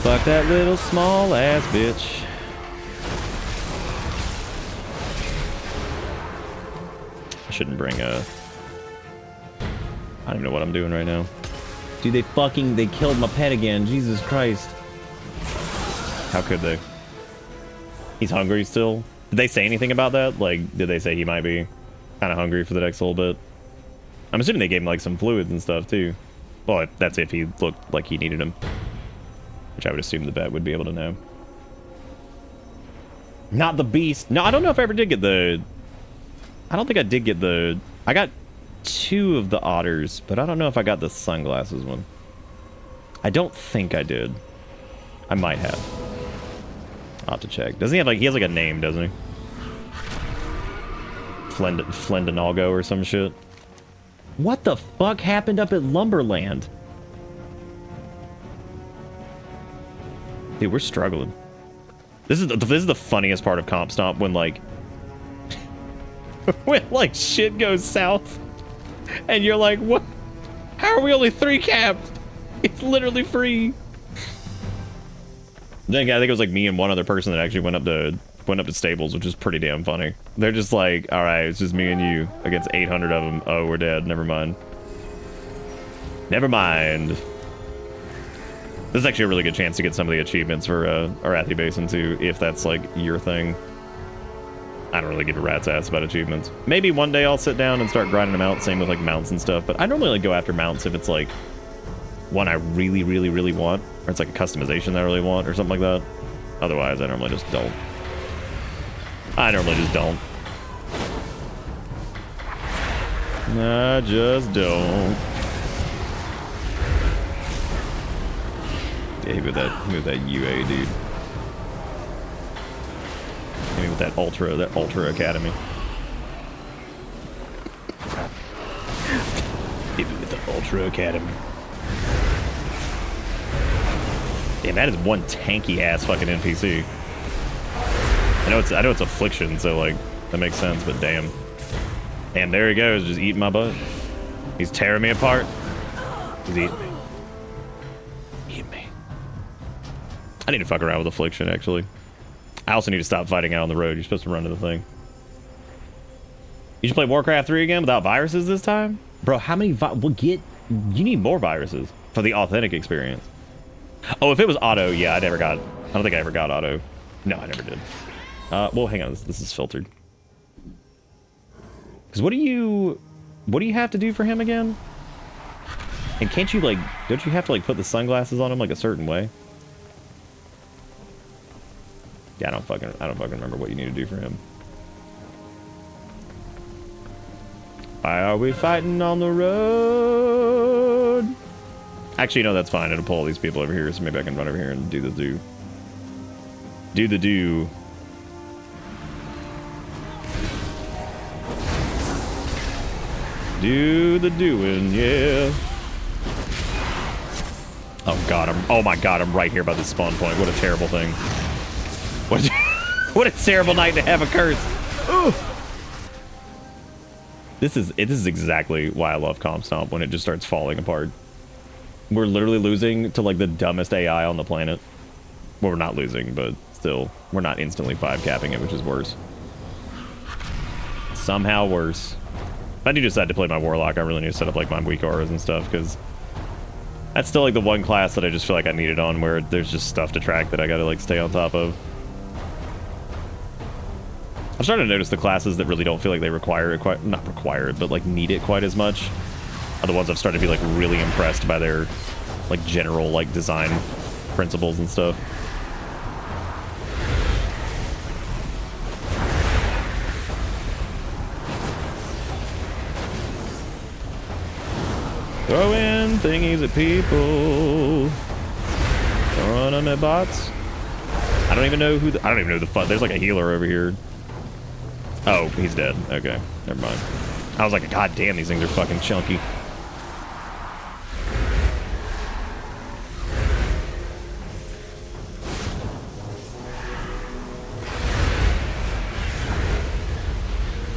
Fuck that little small ass bitch. I shouldn't bring a... I don't even know what I'm doing right now. Dude, they killed my pet again. Jesus Christ. How could they? He's hungry still? Did they say anything about that? Like, did they say he might be kind of hungry for the next little bit? I'm assuming they gave him, like, some fluids and stuff, too. Well, that's if he looked like he needed them. Which I would assume the vet would be able to know. Not the beast. No, I don't know if I ever did get the... I don't think I did get the... I got 2 of the otters, but I don't know if I got the sunglasses one. I don't think I did. I might have. I'll have to check. Doesn't he have like... He has like a name, doesn't he? Flendinalgo or some shit. What the fuck happened up at Lumberland? Dude, we're struggling. This is the funniest part of Comp Stomp when like... when like shit goes south. And you're like, what? How are we only 3 capped? It's literally free. Then I think it was like me and one other person that actually went up to stables, which is pretty damn funny. They're just like, all right, it's just me and you against 800 of them. Oh, we're dead. Never mind. Never mind. This is actually a really good chance to get some of the achievements for Arathi Basin too, if that's like your thing. I don't really give a rat's ass about achievements. Maybe one day I'll sit down and start grinding them out, same with like mounts and stuff, but I normally like go after mounts if it's like one I really want, or it's like a customization that I really want or something like that. Otherwise, I normally just don't. I just don't. Yeah, he with that UA, dude. Maybe with that Ultra Academy. Maybe with the Ultra Academy. Damn, that is one tanky ass fucking NPC. I know it's Affliction, so like that makes sense, but damn. Damn, there he goes, just eating my butt. He's tearing me apart. He's eating me. Eating me. I need to fuck around with Affliction, actually. I also need to stop fighting out on the road. You're supposed to run to the thing. You should play Warcraft 3 again without viruses this time? Bro, how many you need more viruses for the authentic experience. Oh, if it was auto, yeah, I don't think I ever got auto. No, I never did. Well, hang on, this is filtered. Because what do you have to do for him again? And can't you, like, don't you have to, like, put the sunglasses on him, like, a certain way? Yeah, I don't fucking remember what you need to do for him. Why are we fighting on the road? Actually, no, that's fine. It'll pull all these people over here, so maybe I can run over here and do the do. Do the do. Do the doing, yeah. Oh god, oh my god, I'm right here by the spawn point. What a terrible thing. What a terrible night to have a curse. Ooh. This is exactly why I love Comp Stomp, when it just starts falling apart. We're literally losing to, like, the dumbest AI on the planet. Well, we're not losing, but still, we're not instantly 5-capping it, which is worse. Somehow worse. If I do decide to play my Warlock, I really need to set up, like, my weak auras and stuff, because that's still, like, the one class that I just feel like I need it on, where there's just stuff to track that I gotta, like, stay on top of. I'm starting to notice the classes that really don't feel like they require it quite, not require it, but like need it quite as much, are the ones I've started to be like really impressed by their like general like design principles and stuff. Throwing thingies at people. Throwing them at bots. I don't even know who I don't even know the fuck. There's like a healer over here. Oh, he's dead. Okay, never mind. I was like, god damn, these things are fucking chunky.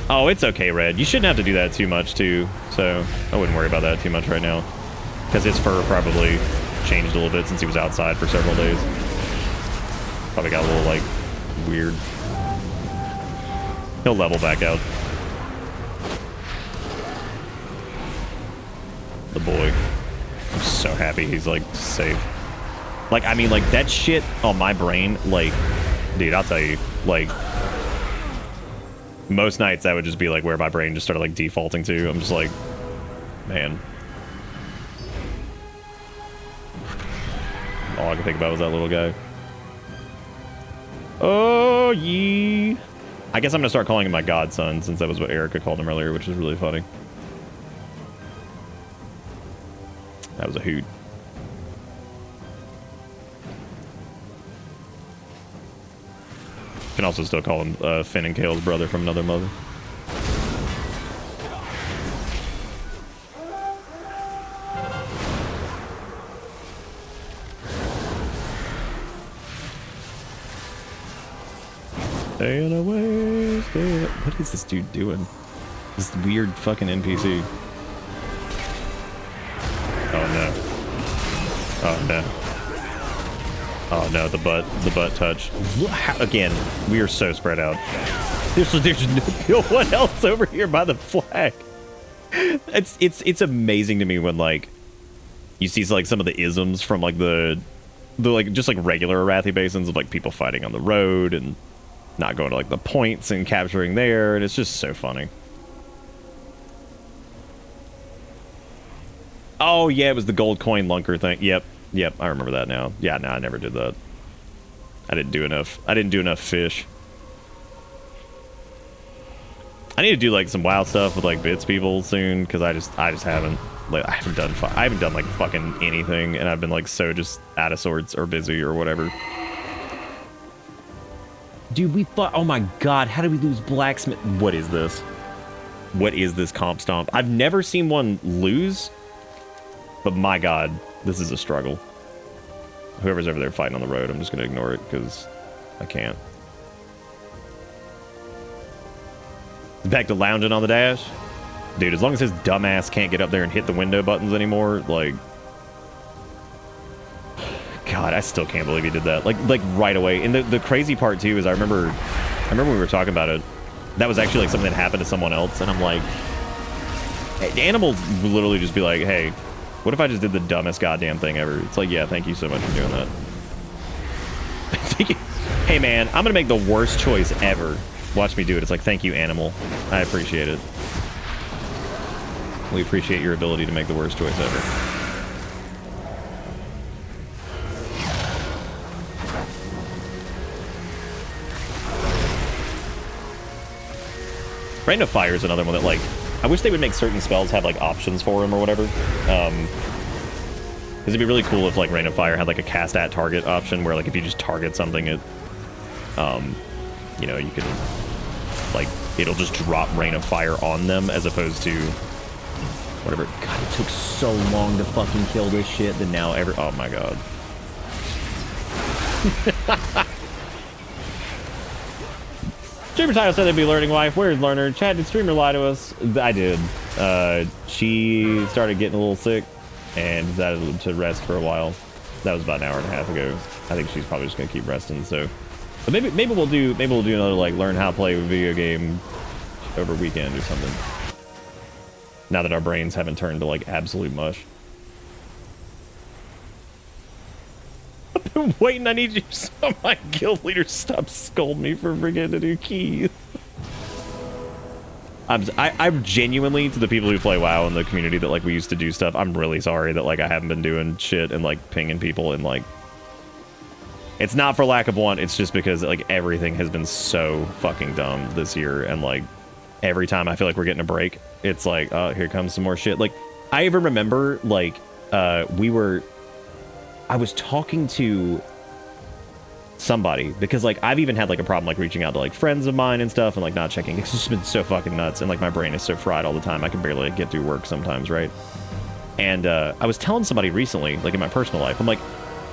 Oh, it's okay, Red. You shouldn't have to do that too much, too. So, I wouldn't worry about that too much right now. Because his fur probably changed a little bit since he was outside for several days. Probably got a little, like, weird. He'll level back out. The boy. I'm so happy he's, like, safe. Like, I mean, like, that shit on my brain, like, dude, I'll tell you, like, most nights that would just be, like, where my brain just started, like, defaulting to. I'm just like, man. All I could think about was that little guy. Oh, yee. I guess I'm gonna start calling him my godson, since that was what Erica called him earlier, which is really funny. That was a hoot. You can also still call him Finn and Kale's brother from another mother. Staying away, staying... What is this dude doing? This weird fucking NPC. Oh no. Oh no. Oh no, the butt touch. Again, we are so spread out. There's no one else over here by the flag. It's amazing to me when like you see like some of the isms from like the like just like regular Arathi basins of like people fighting on the road and not going to like the points and capturing there, and it's just so funny. Oh yeah, it was the gold coin lunker thing. Yep, I remember that now. Yeah, no, I never did that. I didn't do enough fish. I need to do like some wild stuff with like bits people soon, because I just haven't like I haven't done like fucking anything, and I've been like so just out of sorts or busy or whatever. Dude, we thought, oh my god, how did we lose Blacksmith? What is this? What is this Comp Stomp? I've never seen one lose, but my god, this is a struggle. Whoever's over there fighting on the road, I'm just gonna ignore it, because I can't. Back to lounging on the dash? Dude, as long as his dumbass can't get up there and hit the window buttons anymore, like... God, I still can't believe he did that. Like right away. And the crazy part too is I remember when we were talking about it. that was actually like something that happened to someone else, and I'm like, animals will literally just be like, hey, what if I just did the dumbest goddamn thing ever? It's like, yeah, thank you so much for doing that. Hey man, I'm gonna make the worst choice ever. Watch me do it. It's like, thank you, animal. I appreciate it. We appreciate your ability to make the worst choice ever. Rain of Fire is another one that, like, I wish they would make certain spells have, like, options for them or whatever. Because it'd be really cool if, like, Rain of Fire had, like, a cast at target option where, like, if you just target something, it, you know, you could, like, it'll just drop Rain of Fire on them as opposed to whatever. God, it took so long to fucking kill this shit that now oh my god. Streamer title said they'd be learning wife. Where's learner? Chad, did streamer lie to us? I did. She started getting a little sick and decided to rest for a while. That was about an hour and a half ago. I think she's probably just gonna keep resting. So, but maybe we'll do another like learn how to play a video game over weekend or something. Now that our brains haven't turned to like absolute mush. I've been waiting. I need you so my guild leader stop scolding me for forgetting to do keys. I'm genuinely, to the people who play WoW in the community that like we used to do stuff, I'm really sorry that like I haven't been doing shit and like pinging people and like it's not for lack of want, it's just because like everything has been so fucking dumb this year, and like every time I feel like we're getting a break, it's like, oh, here comes some more shit. Like I even remember like I was talking to somebody because like I've even had like a problem like reaching out to like friends of mine and stuff and like not checking. It's just been so fucking nuts, and like my brain is so fried all the time I can barely like, get through work sometimes, right? And I was telling somebody recently, like in my personal life, I'm like,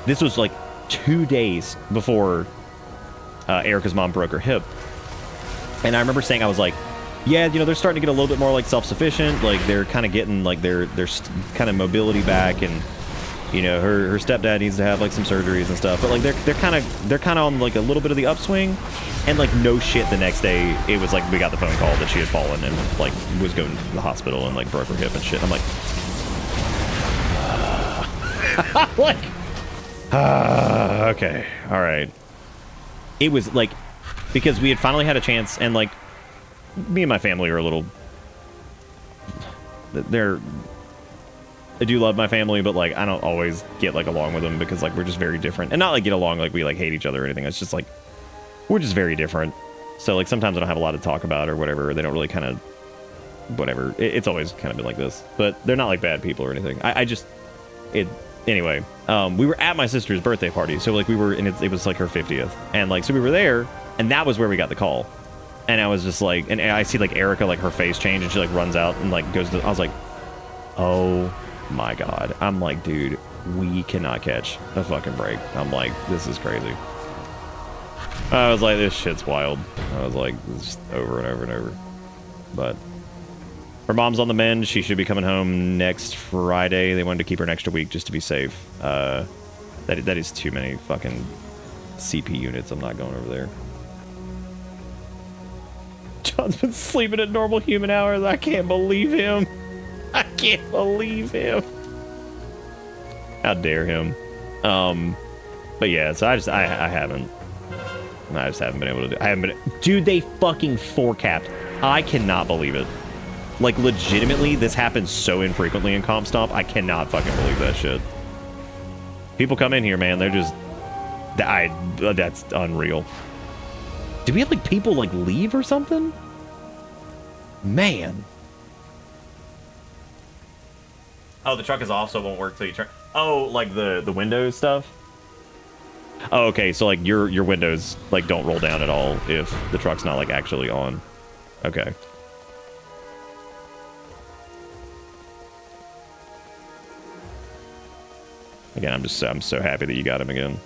this was like 2 days before Erica's mom broke her hip, and I remember saying, I was like, yeah, you know, they're starting to get a little bit more like self-sufficient, like they're kind of getting like their kind of mobility back, and you know, her stepdad needs to have like some surgeries and stuff, but like they're kind of on like a little bit of the upswing. And like no shit, the next day it was like we got the phone call that she had fallen and like was going to the hospital and like broke her hip and shit. I'm like, like, okay, all right. It was like because we had finally had a chance, and like me and my family are a little, I do love my family, but like I don't always get like along with them because like we're just very different, and not like get along like we like hate each other or anything. It's just like we're just very different. So like sometimes I don't have a lot to talk about or whatever. Or they don't really kind of whatever. It's always kind of been like this, but they're not like bad people or anything. Anyway. We were at my sister's birthday party, so like we were, and it was like her 50th, and like so we were there, and that was where we got the call, and I was just like, and I see like Erica, like her face change, and she like runs out and like goes to. I was like, oh my god. I'm like, dude, we cannot catch a fucking break. I'm like, this is crazy. I was like, this shit's wild. I was like, it's just over and over and over. But her mom's on the mend. She should be coming home next Friday. They wanted to keep her an extra week just to be safe. That is too many fucking CP units. I'm not going over there. John's been sleeping at normal human hours. I can't believe him. I can't believe him. How dare him. But yeah, so I just haven't been able to do. Dude, they fucking forecapped. I cannot believe it. Like legitimately, this happens so infrequently in Comp Stomp. I cannot fucking believe that shit. People come in here, man. They're just, that's unreal. Did we have like people like leave or something? Man. Oh, the truck is off, so it won't work till you turn. Oh, like the Windows stuff. Oh, okay. So like your windows like don't roll down at all if the truck's not like actually on. Okay. Again, I'm so happy that you got him again.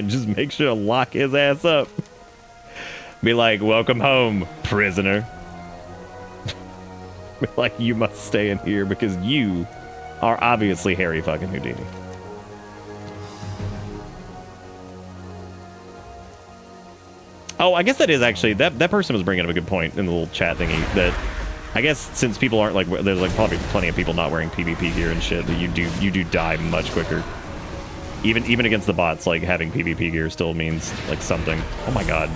Just make sure to lock his ass up. Be like, welcome home, prisoner. Be like, you must stay in here because you are obviously Harry fucking Houdini. Oh, I guess that is actually, that person was bringing up a good point in the little chat thingy, that I guess since people aren't like, there's like probably plenty of people not wearing PvP gear and shit, that you do die much quicker. Even against the bots, like having PvP gear still means like something. Oh my god.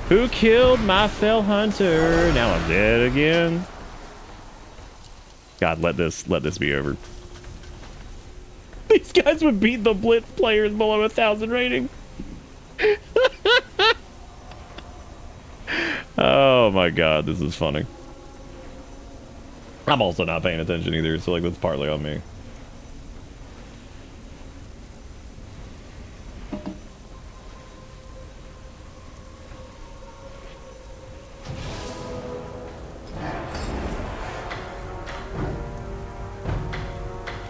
Who killed my fell hunter? Now I'm dead again. God, let this be over. These guys would beat the Blitz players below 1,000 rating. Oh my god, this is funny. I'm also not paying attention either, so like that's partly on me.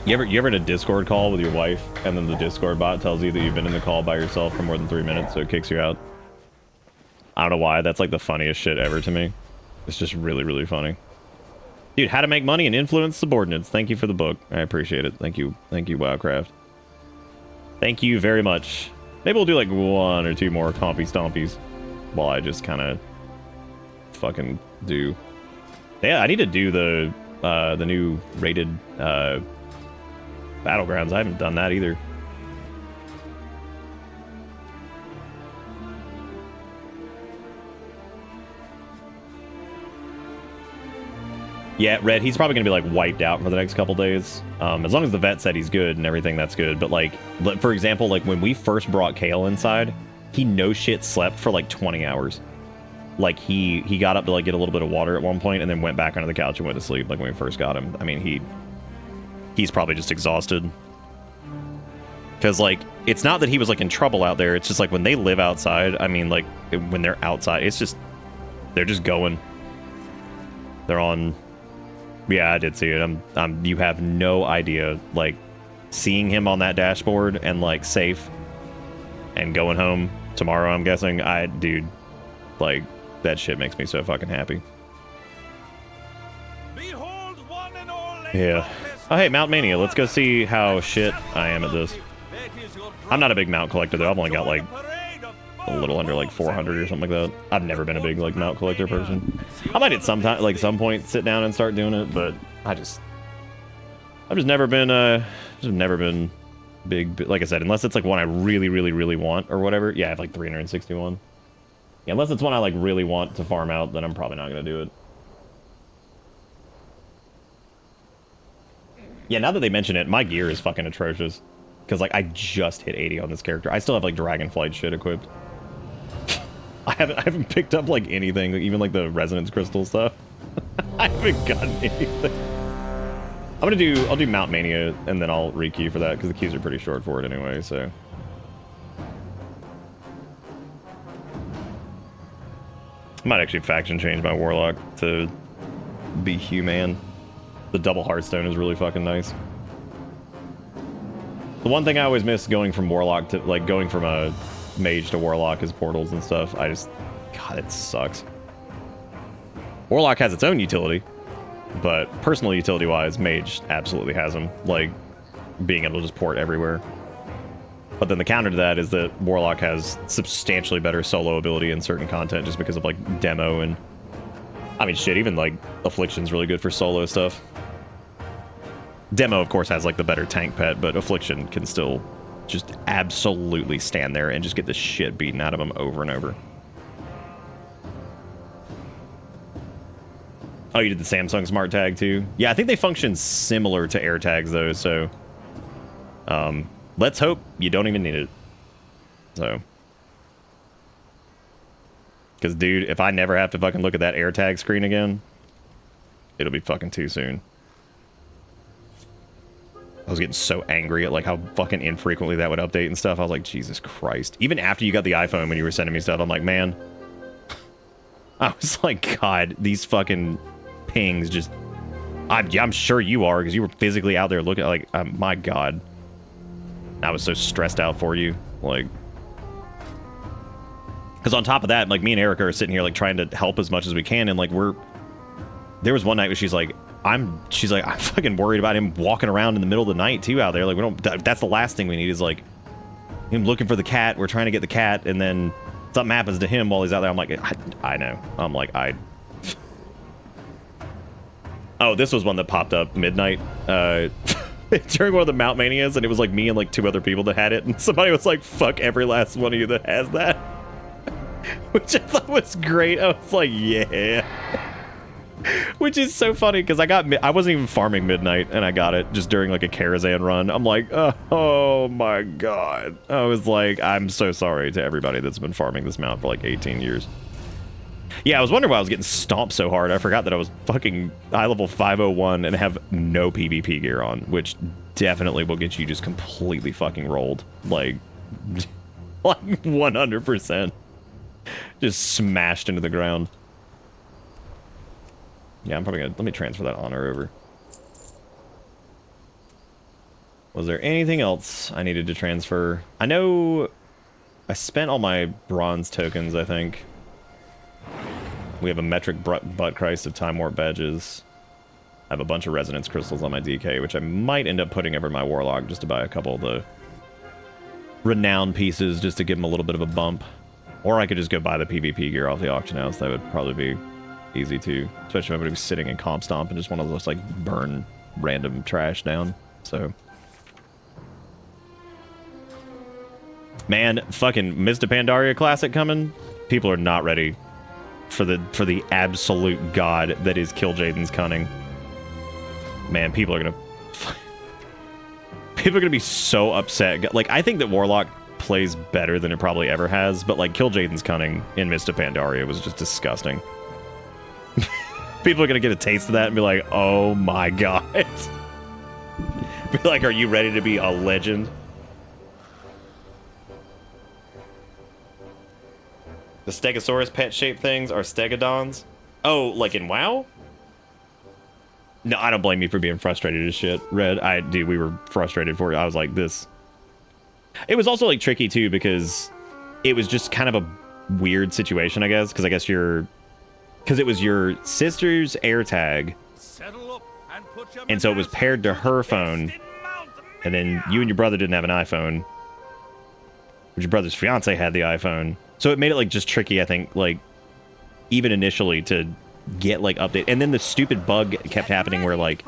You ever in a Discord call with your wife, and then the Discord bot tells you that you've been in the call by yourself for more than 3 minutes, so it kicks you out? I don't know why, that's like the funniest shit ever to me. It's just really, really funny. Dude, how to make money and influence subordinates. Thank you for the book. I appreciate it. Thank you, Wildcraft. Thank you very much. Maybe we'll do like 1 or 2 more compy stompies while I just kind of fucking do. Yeah, I need to do the new rated Battlegrounds. I haven't done that either. Yeah, Red, he's probably going to be like wiped out for the next couple days. As long as the vet said he's good and everything, that's good. But like, for example, like when we first brought Kale inside, he no shit slept for like 20 hours. Like he got up to like get a little bit of water at one point and then went back under the couch and went to sleep like when we first got him. I mean, he's probably just exhausted. Because, like, it's not that he was, like, in trouble out there. It's just, like, when they live outside, I mean, like, when they're outside, it's just, they're just going. They're on, yeah, I did see it. You have no idea, like, seeing him on that dashboard and, like, safe and going home tomorrow, I'm guessing, dude, like, that shit makes me so fucking happy. Behold one and all. Yeah. Oh, hey, Mount Mania, let's go see how shit I am at this. I'm not a big mount collector, though. I've only got, like, a little under, like, 400 or something like that. I've never been a big, like, mount collector person. I might at some point sit down and start doing it, but I've just never been big, like I said, unless it's, like, one I really, really, really want or whatever. Yeah, I have, like, 361. Yeah, unless it's one I, like, really want to farm out, then I'm probably not going to do it. Yeah, now that they mention it, my gear is fucking atrocious. Because, like, I just hit 80 on this character. I still have, like, Dragonflight shit equipped. I haven't picked up, like, anything, even, like, the Resonance Crystal stuff. I haven't gotten anything. I'll do Mount Mania, and then I'll rekey for that, because the keys are pretty short for it anyway, so. I might actually faction change my Warlock to be human. The double Hearthstone is really fucking nice. The one thing I always miss going from Warlock to, like, going from a Mage to Warlock is portals and stuff. God, it sucks. Warlock has its own utility, but personal utility-wise, Mage absolutely has them, like, being able to just port everywhere. But then the counter to that is that Warlock has substantially better solo ability in certain content just because of, like, demo and... I mean, shit, even, like, Affliction's really good for solo stuff. Demo, of course, has, like, the better tank pet, but Affliction can still just absolutely stand there and just get the shit beaten out of him over and over. Oh, you did the Samsung Smart Tag, too? Yeah, I think they function similar to AirTags, though, so... let's hope you don't even need it. So... Because, dude, if I never have to fucking look at that AirTag screen again, it'll be fucking too soon. I was getting so angry at, like, how fucking infrequently that would update and stuff. I was like, Jesus Christ. Even after you got the iPhone when you were sending me stuff, I'm like, man. I was like, God, these fucking pings just... I'm sure you are, because you were physically out there looking, like, my God. I was so stressed out for you. Like... Because on top of that, like, me and Erica are sitting here, like, trying to help as much as we can, and, like, there was one night where she's like, I'm fucking worried about him walking around in the middle of the night, too, out there. Like, that's the last thing we need is, like, him looking for the cat. We're trying to get the cat, and then something happens to him while he's out there. I'm like, I know. I'm like, Oh, this was one that popped up midnight during one of the Mount Manias, and it was like me and like 2 other people that had it, and somebody was like, fuck every last one of you that has that. Which I thought was great. I was like, yeah. Which is so funny because I wasn't even farming midnight and I got it just during like a Karazhan run. I'm like, oh my god. I was like, I'm so sorry to everybody that's been farming this mount for like 18 years. Yeah, I was wondering why I was getting stomped so hard. I forgot that I was fucking high level 501 and have no PvP gear on, which definitely will get you just completely fucking rolled. Like 100%. Just smashed into the ground. Yeah, I'm probably gonna... Let me transfer that honor over. Was there anything else I needed to transfer? I know I spent all my bronze tokens, I think. We have a metric butt Christ of Time Warp badges. I have a bunch of resonance crystals on my DK, which I might end up putting over my Warlock just to buy a couple of the renowned pieces just to give them a little bit of a bump. Or I could just go buy the PvP gear off the auction house. That would probably be easy too. Especially if everybody was sitting in Comp Stomp and just want to just like burn random trash down. So. Man, fucking Mr. Pandaria Classic coming. People are not ready for the absolute god that is Killjaden's Cunning. Man, people are gonna be so upset. Like, I think that Warlock plays better than it probably ever has, but like Killjaden's Cunning in Mr. Pandaria was just disgusting. People are gonna get a taste of that and be like, oh my god. Be like, are you ready to be a legend? The Stegosaurus pet-shaped things are Stegodons? Oh, like in WoW? No, I don't blame you for being frustrated as shit, Red. Dude, we were frustrated for you. I was like, this... It was also, like, tricky, too, because it was just kind of a weird situation, I guess, because I guess because it was your sister's AirTag, and so it was paired to her phone, and then you and your brother didn't have an iPhone, but your brother's fiance had the iPhone. So it made it, like, just tricky, I think, like, even initially to get, like, update. And then the stupid bug kept happening where, like,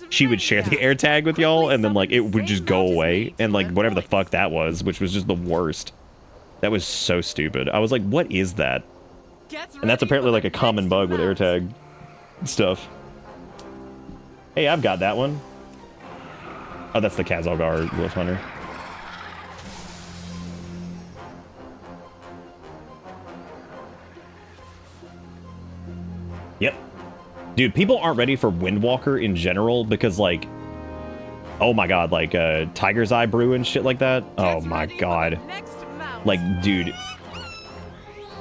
she would share the AirTag with y'all, and then, like, it would just go away. And, like, whatever the fuck that was, which was just the worst. That was so stupid. I was like, what is that? And that's apparently, like, a common bug with AirTag stuff. Hey, I've got that one. Oh, that's the Kazalgar Wolf Hunter. Yep. Dude, people aren't ready for Windwalker in general because, like, oh my god, like, Tiger's Eye Brew and shit like that. Oh my god. Like, dude,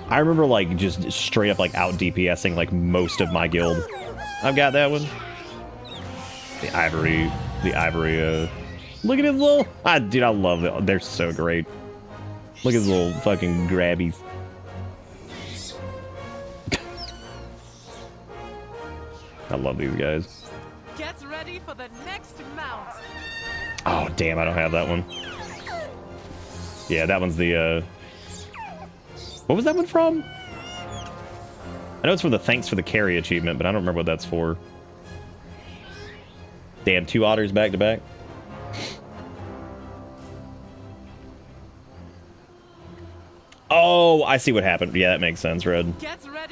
I remember, like, just straight up, like, out DPSing, like, most of my guild. I've got that one. The Ivory, look at his little, dude, I love it. They're so great. Look at his little fucking grabbies. I love these guys. Get ready for the next mount. Oh, damn, I don't have that one. Yeah, that one's the, what was that one from? I know it's for the Thanks for the Carry achievement, but I don't remember what that's for. Damn, 2 otters back to back. Oh, I see what happened. Yeah, that makes sense, Red.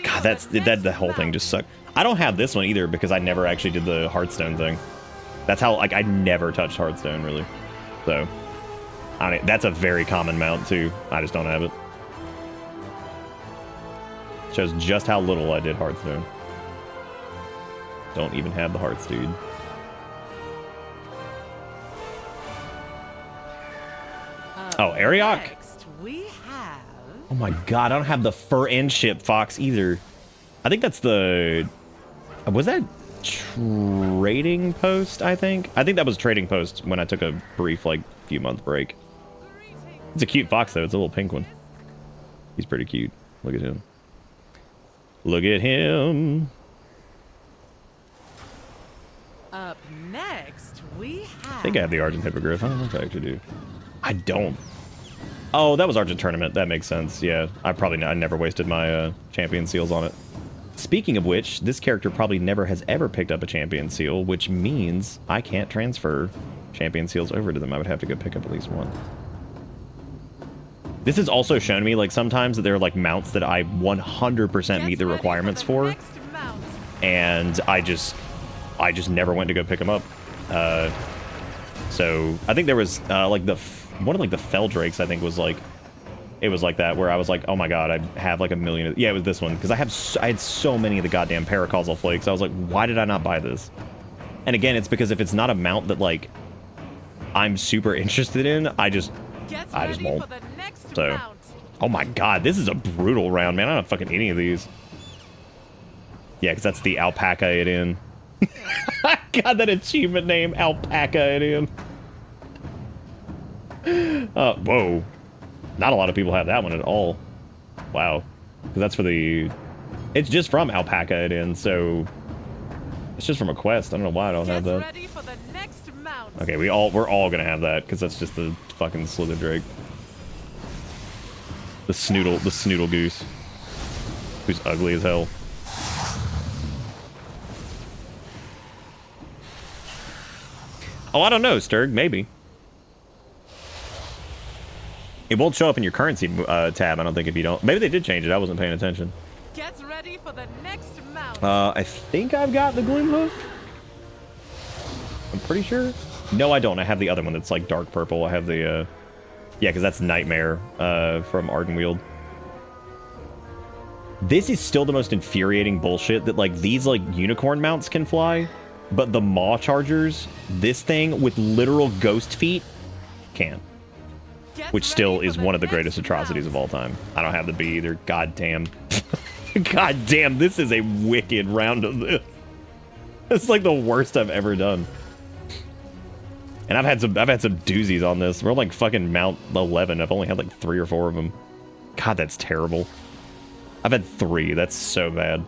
God, the whole thing just sucked. I don't have this one either because I never actually did the Hearthstone thing. That's how, like, I never touched Hearthstone, really. So, I mean, that's a very common mount, too. I just don't have it. Shows just how little I did Hearthstone. Don't even have the hearts, dude. Oh, Ariok? Oh my god, I don't have the Fur End Ship Fox either. I think that's the... Was that Trading Post, I think? I think that was Trading Post when I took a brief, like, few-month break. It's a cute fox, though. It's a little pink one. He's pretty cute. Look at him. Look at him. Up next, we have... I think I have the Argent Hippogriff. I don't know if I actually do. I don't. Oh, that was Argent Tournament. That makes sense. Yeah, I never wasted my champion seals on it. Speaking of which, this character probably never has ever picked up a champion seal, which means I can't transfer champion seals over to them. I would have to go pick up at least one. This has also shown me, like, sometimes that there are, like, mounts that I 100% meet the requirements for, and I just never went to go pick them up. So I think there was, like, one of, like, the Fell Drakes, I think, was, like, it was like that, where I was like, oh my god, I have, like, a million. Yeah, it was this one, because I had so many of the goddamn Paracausal Flakes. I was like, why did I not buy this? And again, it's because if it's not a mount that, like, I'm super interested in, I just won't. So, oh my god, this is a brutal round, man. I don't fucking any of these. Yeah, because that's the alpaca it in. God, that achievement name, alpaca it in. Whoa. Not a lot of people have that one at all. Wow. Because that's for the... It's just from alpaca it in, so... It's just from a quest. I don't know why I don't have that. Okay, we're all gonna have that, because that's just the fucking Slither Drake. The snoodle goose. Who's ugly as hell. Oh, I don't know, Sturg. Maybe. It won't show up in your currency tab, I don't think, if you don't. Maybe they did change it. I wasn't paying attention. Get ready for the next mount. I think I've got the Gloomhoof. I'm pretty sure. No, I don't. I have the other one that's like dark purple. I have the, yeah, because that's Nightmare from Ardenweald. This is still the most infuriating bullshit that, like, these, like, unicorn mounts can fly, but the Maw Chargers, this thing with literal ghost feet, can't. Which still is one of the greatest atrocities of all time. I don't have the B either. God damn. God damn, this is a wicked round of this. It's like the worst I've ever done. And I've had some doozies on this. We're like fucking Mount 11. I've only had like 3 or 4 of them. God, that's terrible. I've had 3. That's so bad.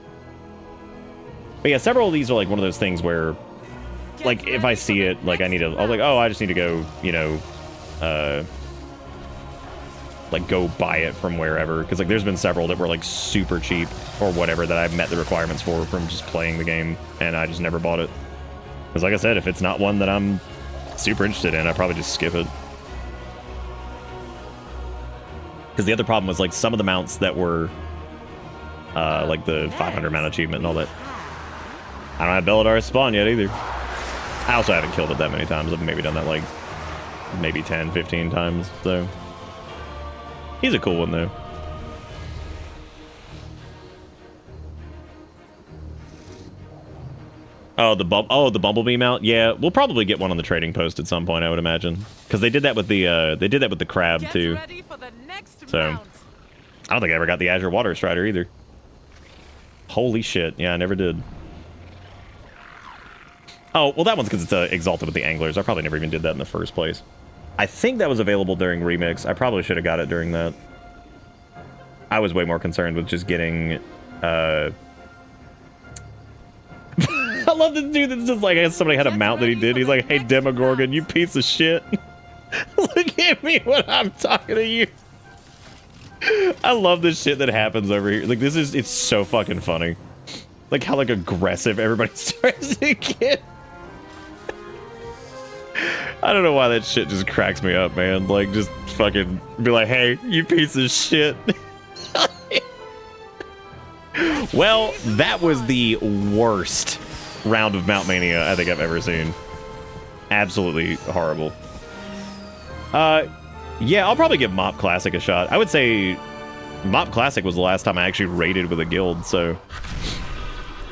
But yeah, several of these are like one of those things where, like, if I see it, like, I was like, oh, I just need to go, you know, like, go buy it from wherever. Because, like, there's been several that were, like, super cheap or whatever that I've met the requirements for from just playing the game, and I just never bought it. Because, like I said, if it's not one that I'm super interested in, I probably just skip it. Because the other problem was, like, some of the mounts that were, like, the 500 mount achievement and all that. I don't have Belladar's spawn yet, either. I also haven't killed it that many times. I've maybe done that, like, maybe 10, 15 times, so... He's a cool one, though. Oh, the Bumblebee mount? Yeah, we'll probably get one on the trading post at some point, I would imagine. Because they did that with the crab, too. So, I don't think I ever got the Azure Water Strider, either. Holy shit. Yeah, I never did. Oh, well, that one's because it's exalted with the anglers. I probably never even did that in the first place. I think that was available during Remix. I probably should have got it during that. I was way more concerned with just getting, I love this dude that's just like, I guess somebody had a mount that he did. He's like, hey, Demogorgon, you piece of shit. Look at me when I'm talking to you. I love this shit that happens over here. Like, it's so fucking funny. Like, how, like, aggressive everybody starts to get. I don't know why that shit just cracks me up, man. Like, just fucking be like, hey, you piece of shit. Well, that was the worst round of Mount Mania I think I've ever seen. Absolutely horrible. Yeah, I'll probably give Mop Classic a shot. I would say Mop Classic was the last time I actually raided with a guild, so...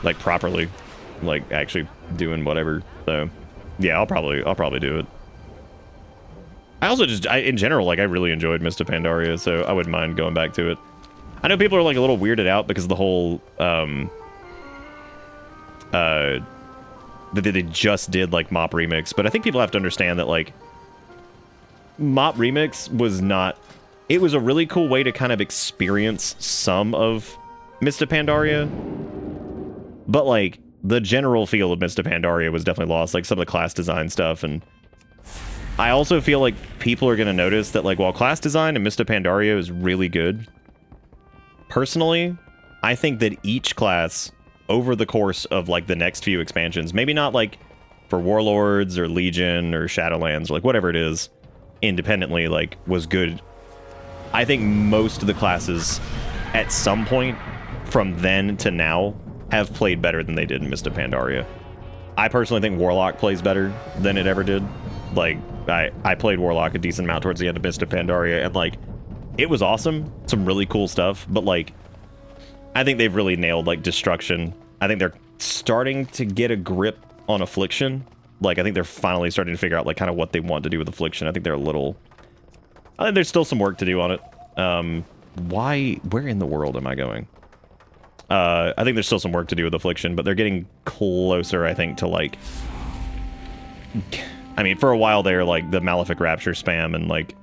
Like, properly. Like, actually doing whatever, so... Yeah, I'll probably do it. I also just, in general, like, I really enjoyed Mist of Pandaria, so I wouldn't mind going back to it. I know people are, like, a little weirded out because of the whole, that they just did, like, Mop Remix, but I think people have to understand that, like, Mop Remix was not... It was a really cool way to kind of experience some of Mist of Pandaria, but, like, the general feel of Mist of Pandaria was definitely lost, like, some of the class design stuff, and... I also feel like people are going to notice that, like, while class design in Mist of Pandaria is really good, personally, I think that each class, over the course of, like, the next few expansions, maybe not, like, for Warlords or Legion or Shadowlands or, like, whatever it is, independently, like, was good. I think most of the classes, at some point, from then to now, have played better than they did in Mist of Pandaria. I personally think Warlock plays better than it ever did. Like, I played Warlock a decent amount towards the end of Mist of Pandaria, and, like, it was awesome. Some really cool stuff, but, like, I think they've really nailed, like, Destruction. I think they're starting to get a grip on Affliction. Like, I think they're finally starting to figure out, like, kind of what they want to do with Affliction. I think they're a little... I think there's still some work to do on it. Where in the world am I going? I think there's still some work to do with Affliction, but they're getting closer, I think, to, like... I mean, for a while there, like, the Malefic Rapture spam and, like,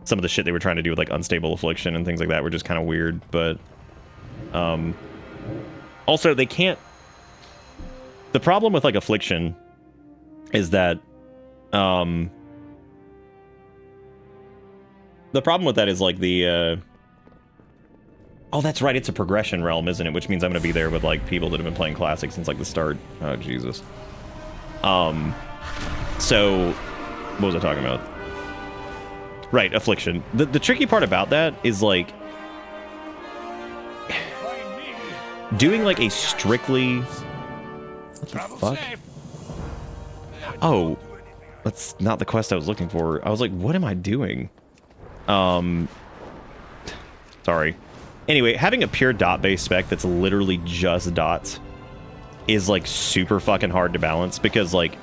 some of the shit they were trying to do with, like, Unstable Affliction and things like that were just kind of weird, but... Also, they can't... The problem with, like, Affliction is that, the problem with that is, like, the, Oh, that's right, it's a progression realm, isn't it? Which means I'm gonna be there with, like, people that have been playing Classic since, like, the start. Oh, Jesus. So... What was I talking about? Right, Affliction. The tricky part about that is, like... Doing, like, a strictly... What the fuck? Oh, that's not the quest I was looking for. I was like, what am I doing? Sorry. Anyway, having a pure dot-based spec that's literally just dots is, like, super fucking hard to balance because, like,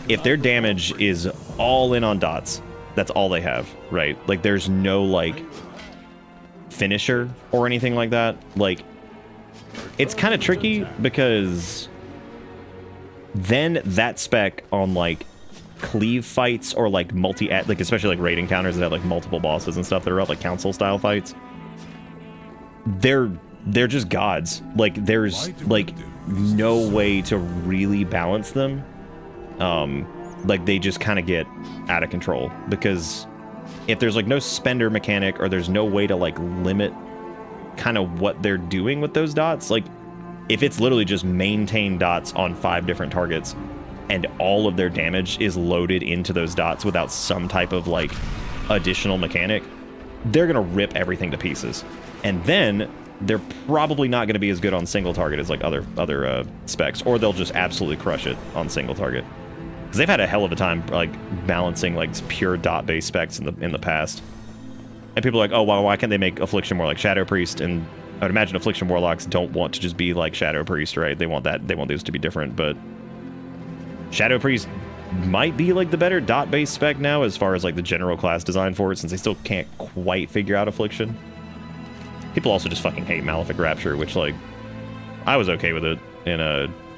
if their damage is all in on dots, that's all they have, right? Like, there's no, like, finisher or anything like that. Like, it's kind of tricky because then that spec on, like, cleave fights or, like, like, especially, like, raid encounters that have, like, multiple bosses and stuff that are up, like, council-style fights, they're just gods. Like, there's, like, no way to really balance them. Like, they just kind of get out of control because if there's, like, no spender mechanic or there's no way to, like, limit kind of what they're doing with those dots, like, if it's literally just maintain dots on 5 different targets and all of their damage is loaded into those dots without some type of, like, additional mechanic, they're gonna rip everything to pieces. And then they're probably not gonna be as good on single target as, like, other specs, or they'll just absolutely crush it on single target. Because they've had a hell of a time, like, balancing, like, pure dot-based specs in the past. And people are like, oh, well, why can't they make Affliction more like Shadow Priest? And I would imagine Affliction Warlocks don't want to just be like Shadow Priest, right? They want those to be different, but Shadow Priest might be, like, the better dot-based spec now as far as, like, the general class design for it, since they still can't quite figure out Affliction. People also just fucking hate Malefic Rapture, which, like, I was okay with it in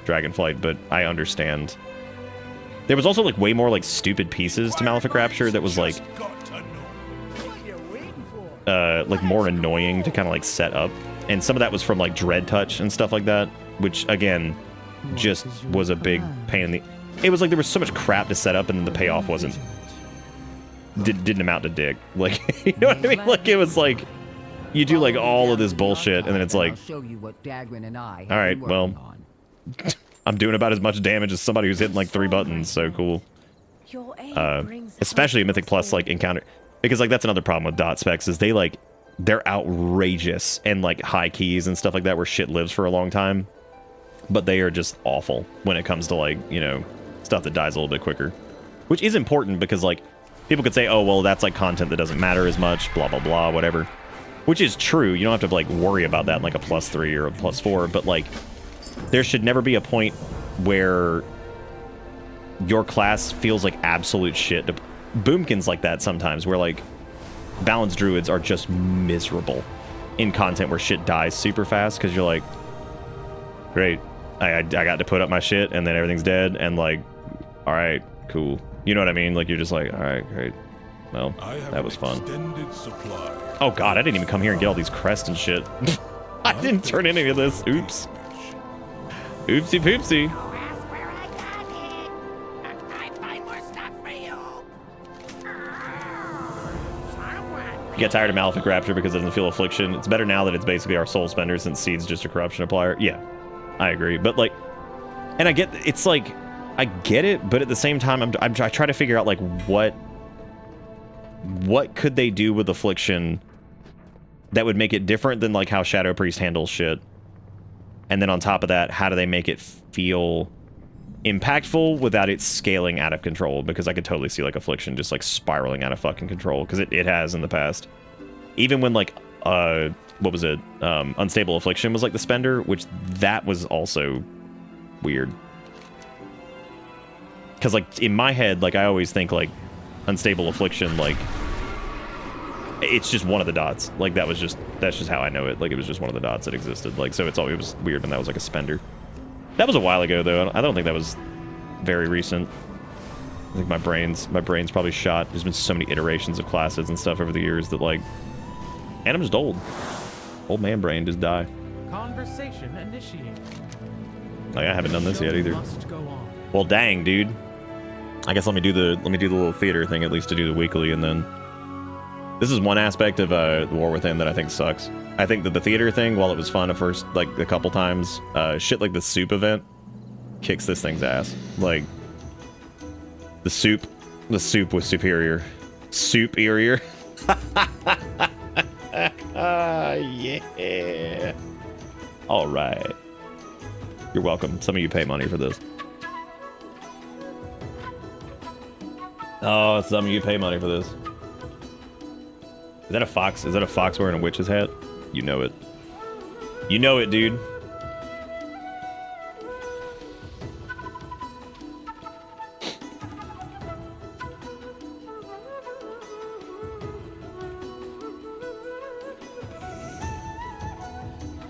Dragonflight, but I understand. There was also, like, way more, like, stupid pieces to Malefic Rapture that was, like more annoying to kind of, like, set up. And some of that was from, like, Dread Touch and stuff like that, which, again, just was a big pain in the... It was like there was so much crap to set up and then the payoff didn't amount to dick. Like, you know what I mean? Like, it was like, you do, like, all of this bullshit and then it's like, alright, well, I'm doing about as much damage as somebody who's hitting, like, 3 buttons, so cool. Especially a Mythic Plus, like, encounter... Because, like, that's another problem with dot specs, is they're outrageous and, like, high keys and stuff like that where shit lives for a long time. But they are just awful when it comes to, like, you know, stuff that dies a little bit quicker. Which is important because, like, people could say, oh, well, that's, like, content that doesn't matter as much, blah, blah, blah, whatever. Which is true. You don't have to, like, worry about that in, like, a +3 or a +4. But, like, there should never be a point where your class feels like absolute shit. Boomkin's like that sometimes, where, like, balanced druids are just miserable in content where shit dies super fast, because you're like, great, I got to put up my shit, and then everything's dead, and, like, alright, cool. You know what I mean? Like, you're just like, alright, great. Well, that was fun. Oh god, I didn't even come here and get all these crests and shit. I didn't turn any of this. Oops. Oopsie poopsie. You get tired of Malefic Rapture because it doesn't feel affliction. It's better now that it's basically our soul spender since Seed's just a corruption applier. Yeah, I agree. But like, and I get, it's like, I get it, but at the same time, I try to figure out like what could they do with affliction that would make it different than like how Shadow Priest handles shit. And then on top of that, how do they make it feel impactful without it scaling out of control? Because I could totally see like affliction just like spiraling out of fucking control, because it has in the past. Even when like what was it, unstable affliction was like the spender, which that was also weird, because like in my head, like I always think like unstable affliction, like it's just one of the dots. Like that's just how I know it. Like it was just one of the dots that existed. Like so it was weird when that was like a spender. That was a while ago though. I don't think that was very recent. I think my brain's probably shot. There's been so many iterations of classes and stuff over the years that like, and I'm just old. Old man brain just die. Conversation initiated. Like I haven't done this yet either. Well, dang, dude. I guess let me do the little theater thing at least to do the weekly, and then this is one aspect of the War Within that I think sucks. I think that the theater thing, while it was fun at first, like a couple times, shit like the soup event kicks this thing's ass. Like the soup was superior. Superior. Yeah. All right. You're welcome. Some of you pay money for this. Oh, some of you pay money for this. Is that a fox? Is that a fox wearing a witch's hat? You know it. You know it, dude.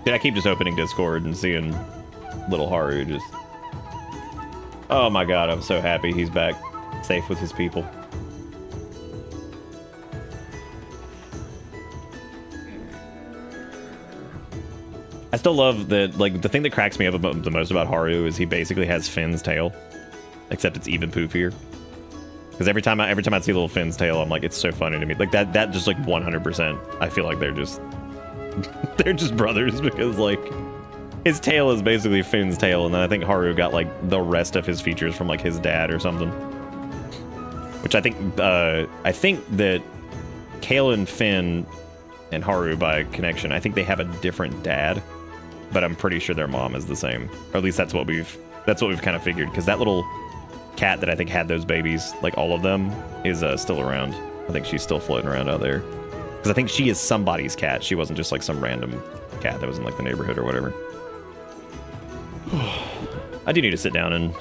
Dude, I keep just opening Discord and seeing little Haru just... Oh my god, I'm so happy he's back safe with his people. I still love that, like, the thing that cracks me up about, the most about Haru is he basically has Finn's tail, except it's even poofier. Because every time I see little Finn's tail, I'm like, it's so funny to me. Like that just like 100%. I feel like they're just they're just brothers, because like his tail is basically Finn's tail, and then I think Haru got like the rest of his features from like his dad or something. Which I think that Kale and Finn and Haru by connection, I think they have a different dad, but I'm pretty sure their mom is the same. Or at least that's what we've kind of figured, because that little cat that I think had those babies, like all of them, is still around. I think she's still floating around out there, because I think she is somebody's cat. She wasn't just like some random cat that was in like the neighborhood or whatever. I do need to sit down and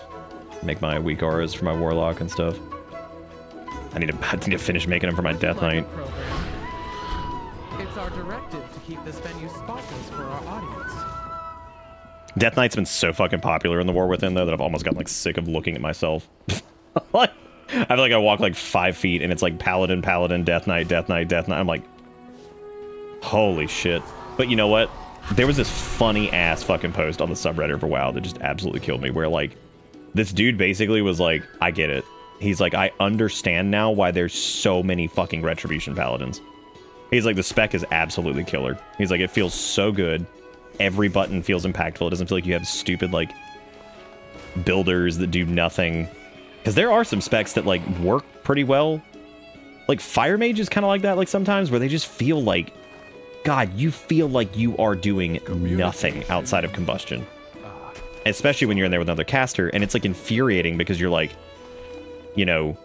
make my weak auras for my warlock and stuff. I need to finish making them for my Death Knight. It's our directive to keep this venue spotless for our audience. Death Knight's been so fucking popular in the War Within, though, that I've almost gotten like sick of looking at myself. Like, I feel like I walk like 5 feet and it's like Paladin, Paladin, Death Knight, Death Knight, Death Knight. I'm like, holy shit. But you know what? There was this funny ass fucking post on the subreddit for WoW that just absolutely killed me, where like this dude basically was like, I get it. He's like, I understand now why there's so many fucking Retribution Paladins. He's like, the spec is absolutely killer. He's like, it feels so good. Every button feels impactful. It doesn't feel like you have stupid, like, builders that do nothing. Because there are some specs that, like, work pretty well. Like, Fire Mage is kind of like that, like, sometimes, where they just feel like, God, you feel like you are doing nothing outside of combustion. Especially when you're in there with another caster, and it's, like, infuriating because you're, like, you know,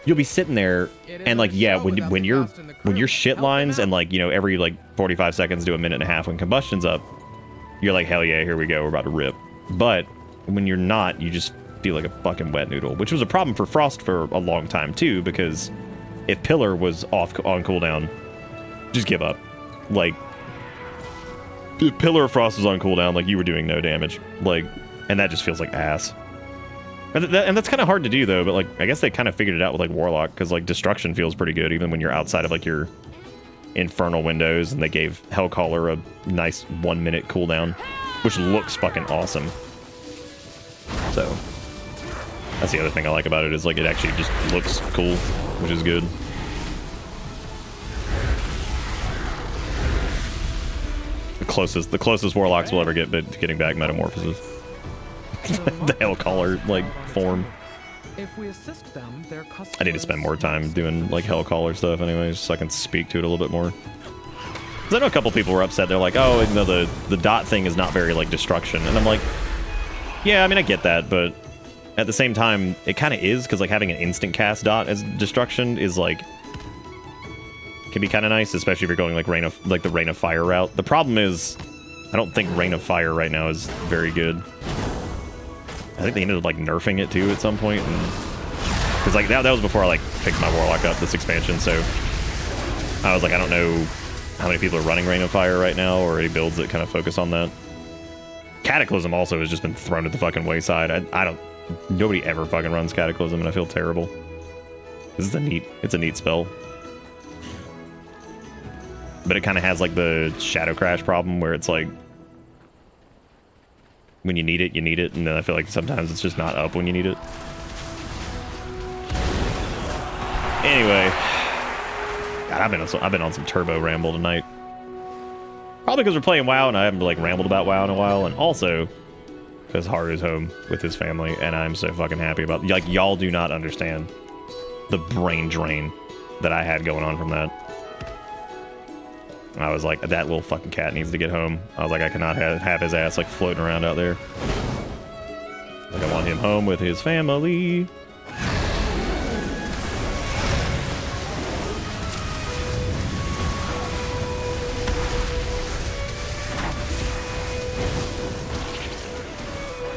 you'll be sitting there and like, yeah, when your shit lines and like, you know, every like 45 seconds to a minute and a half when combustion's up, you're like, hell yeah, here we go, we're about to rip. But when you're not, you just feel like a fucking wet noodle, which was a problem for Frost for a long time too, because if Pillar was off on cooldown, just give up. Like, if Pillar of Frost was on cooldown, like, you were doing no damage. Like, and that just feels like ass. And that's kind of hard to do, though, but, like, I guess they kind of figured it out with, like, Warlock, because, like, Destruction feels pretty good, even when you're outside of, like, your Infernal windows, and they gave Hellcaller a nice 1 minute cooldown, which looks fucking awesome. So, that's the other thing I like about it, is, like, it actually just looks cool, which is good. the closest warlocks will ever get to getting back metamorphosis. The Hellcaller like form. If we assist them, their I need to spend more time doing like Hellcaller stuff anyways, so I can speak to it a little bit more. Because I know a couple people were upset. They're like, oh, you know, the dot thing is not very like destruction, and I'm like, yeah, I mean I get that, but at the same time it kind of is, because like having an instant cast dot as destruction is like can be kind of nice, especially if you're going like the Rain of Fire route. The problem is I don't think Rain of Fire right now is very good. I think they ended up like nerfing it too at some point, because like that was before I like picked my warlock up this expansion, so I was like, I don't know how many people are running Rain of Fire right now, or any builds that kind of focus on that. Cataclysm also has just been thrown at the fucking wayside. Nobody ever fucking runs Cataclysm, and I feel terrible. It's a neat spell, but it kind of has like the Shadow Crash problem where it's like, when you need it, and then I feel like sometimes it's just not up when you need it. Anyway, God, I've been on some turbo ramble tonight. Probably because we're playing WoW and I haven't like rambled about WoW in a while, and also because Haru's home with his family, and I'm so fucking happy about, like, y'all do not understand the brain drain that I had going on from that. I was like, that little fucking cat needs to get home. I was like, I cannot have his ass like floating around out there. Like, I want him home with his family.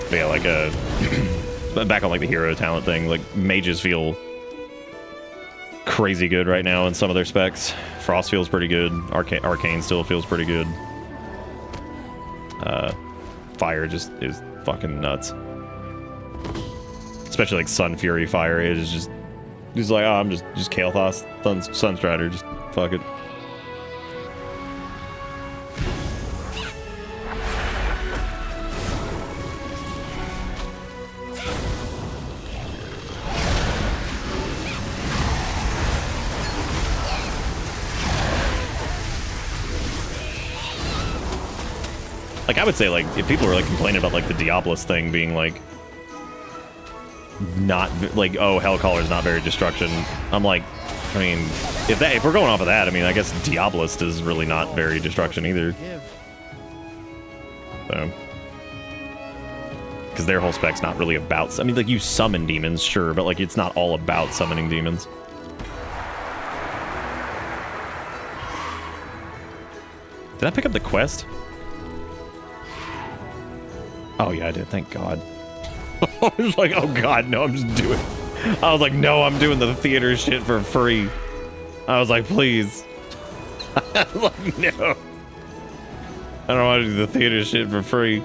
But yeah, like back on like the hero talent thing, like mages feel crazy good right now in some of their specs. Frost feels pretty good. Arcane still feels pretty good. Fire just is fucking nuts. Especially like Sun Fury Fire is just like, oh, I'm just Kael'thas, Sunstrider, just fuck it. Like, I would say, like, if people are, like, complaining about, like, the Diablos thing being, like, not, like, oh, Hellcaller is not very destruction, I'm like, I mean, if we're going off of that, I mean, I guess Diablos is really not very destruction either. So. Because their whole spec's not really about, I mean, like, you summon demons, sure, but, like, it's not all about summoning demons. Did I pick up the quest? Oh yeah, I did. Thank God. I was like, oh God, no, I'm just doing. I was like, no, I'm doing the theater shit for free. I was like, please. I was like, no. I don't want to do the theater shit for free.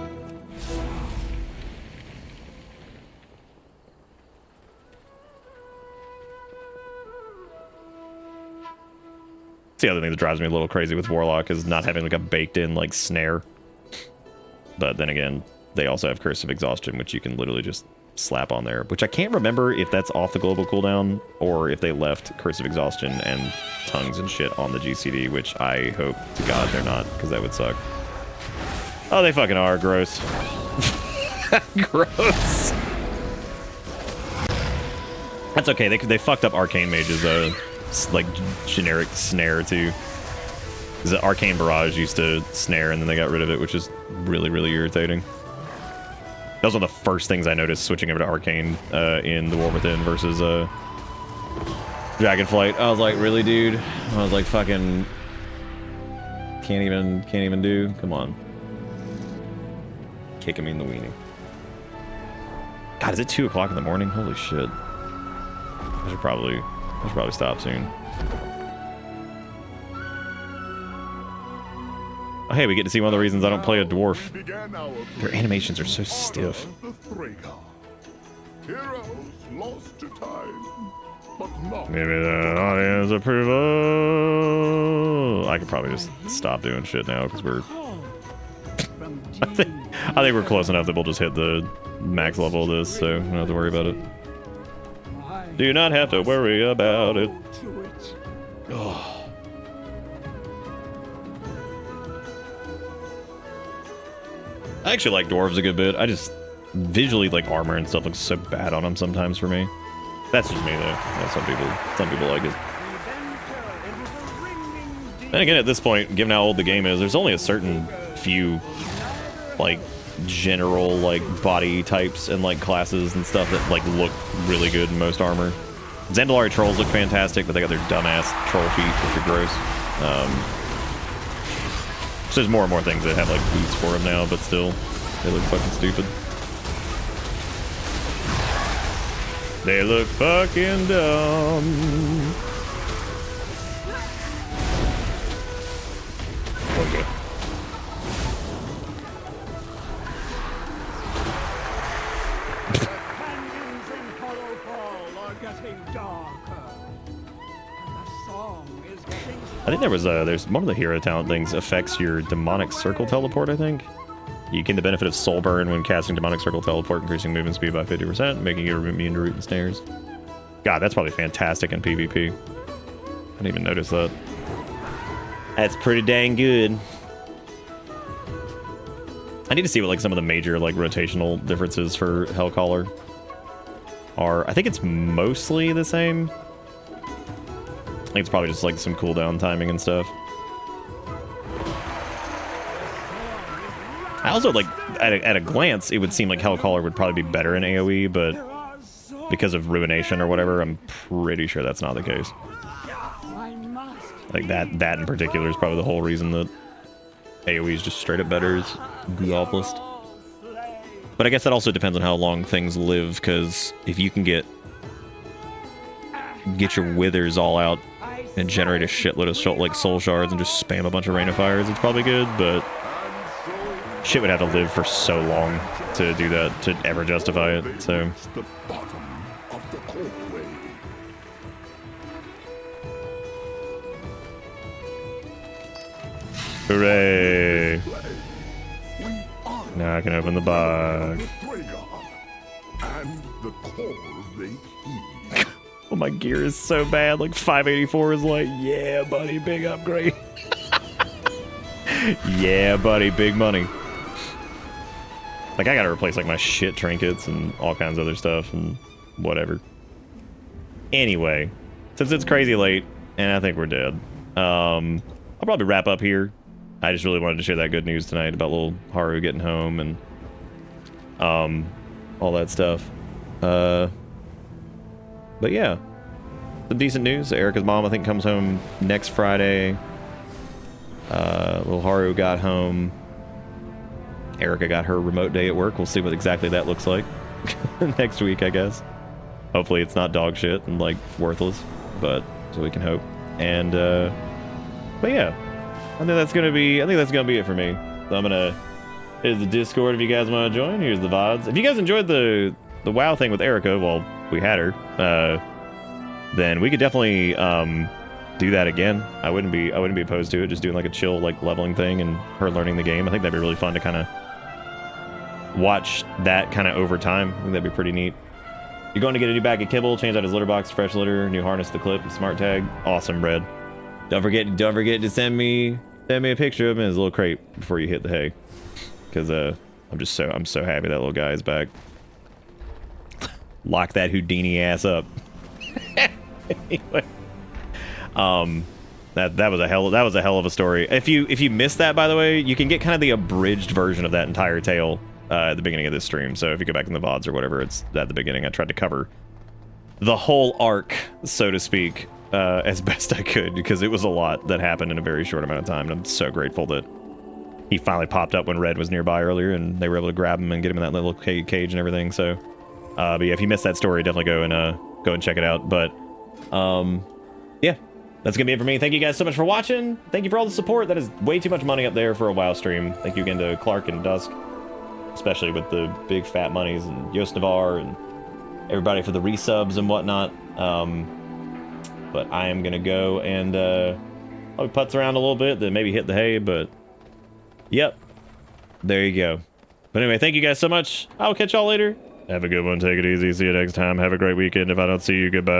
It's the other thing that drives me a little crazy with Warlock is not having like a baked-in like snare. But then again, they also have Curse of Exhaustion, which you can literally just slap on there, which I can't remember if that's off the global cooldown or if they left Curse of Exhaustion and tongues and shit on the GCD, which I hope to God they're not, because that would suck. Oh, they fucking are. Gross. Gross. That's okay. They fucked up Arcane Mage's like generic snare too. Because the Arcane Barrage used to snare and then they got rid of it, which is really, really irritating. That was one of the first things I noticed switching over to Arcane in The War Within versus Dragonflight. I was like, really, dude? I was like, fucking can't even do. Come on. Kicking me in the weenie. God, is it 2 o'clock in the morning? Holy shit. I should probably stop soon. Oh, hey, we get to see one of the reasons I don't play a dwarf. Their animations are so stiff. Maybe the audience approval. I could probably just stop doing shit now because we're. I think we're close enough that we'll just hit the max level of this, so we don't have to worry about it. Do not have to worry about it. Oh. I actually like dwarves a good bit. I just visually like armor and stuff looks so bad on them sometimes for me. That's just me though. Yeah, some people like it. And again, at this point, given how old the game is, there's only a certain few like general like body types and like classes and stuff that like look really good in most armor. Zandalari trolls look fantastic, but they got their dumbass troll feet, which are gross. So there's more and more things that have like boots for them now, but still, they look fucking stupid. They look fucking dumb. Okay. I think there's one of the hero talent things affects your demonic circle teleport, I think. You gain the benefit of soul burn when casting demonic circle teleport, increasing movement speed by 50%, making you immune to root and snares. God, that's probably fantastic in PvP. I didn't even notice that. That's pretty dang good. I need to see what like some of the major like rotational differences for Hellcaller are. I think it's mostly the same. I think it's probably just like some cooldown timing and stuff. I also like at a glance it would seem like Hellcaller would probably be better in AoE, but because of ruination or whatever, I'm pretty sure that's not the case. Like that in particular is probably the whole reason that AoE is just straight up better is Goblist. But I guess that also depends on how long things live, because if you can get your withers all out and generate a shitload of like soul shards and just spam a bunch of rain of fires, it's probably good, but shit would have to live for so long to do that to ever justify it, so. Hooray! Now I can open the box. Oh, my gear is so bad. Like 584 is like, yeah, buddy, big upgrade. Yeah, buddy, big money. Like I gotta replace like my shit trinkets and all kinds of other stuff and whatever. Anyway, since it's crazy late and I think we're dead, I'll probably wrap up here. I just really wanted to share that good news tonight about little Haru getting home and all that stuff. But yeah, some decent news. Erica's mom, I think, comes home next Friday. Little Haru got home. Erica got her remote day at work. We'll see what exactly that looks like next week, I guess. Hopefully it's not dog shit and like worthless, but so we can hope. And but yeah, I think that's gonna be it for me. So I'm gonna, here's the Discord if you guys want to join. Here's the VoDs. If you guys enjoyed the WoW thing with Erica while we had her, then we could definitely do that again. I wouldn't be opposed to it, just doing like a chill like leveling thing and her learning the game. I think that'd be really fun to kind of watch that kind of over time. I think that'd be pretty neat. You're going to get a new bag of kibble, change out his litter box, fresh litter, new harness, the clip, smart tag. Awesome, Red. Don't forget to send me a picture of him in his little crate before you hit the hay, because I'm so happy that little guy is back. Lock that Houdini ass up. Anyway, that was a hell of a story. If you missed that, by the way, you can get kind of the abridged version of that entire tale at the beginning of this stream. So if you go back in the VoDs or whatever, it's at the beginning. I tried to cover the whole arc, so to speak, as best I could, because it was a lot that happened in a very short amount of time. And I'm so grateful that he finally popped up when Red was nearby earlier, and they were able to grab him and get him in that little cage and everything. So, but yeah, if you missed that story, definitely go and check it out. But yeah, that's gonna be it for me. Thank you guys so much for watching. Thank you for all the support. That is way too much money up there for a WoW stream. Thank you again to Clark and Dusk, especially with the big fat monies, and Yost Navar and everybody for the resubs and whatnot. But I am gonna go and I'll putz around a little bit, then maybe hit the hay. But yep, there you go. But anyway, thank you guys so much. I'll catch y'all later. Have a good one. Take it easy. See you next time. Have a great weekend. If I don't see you, goodbye.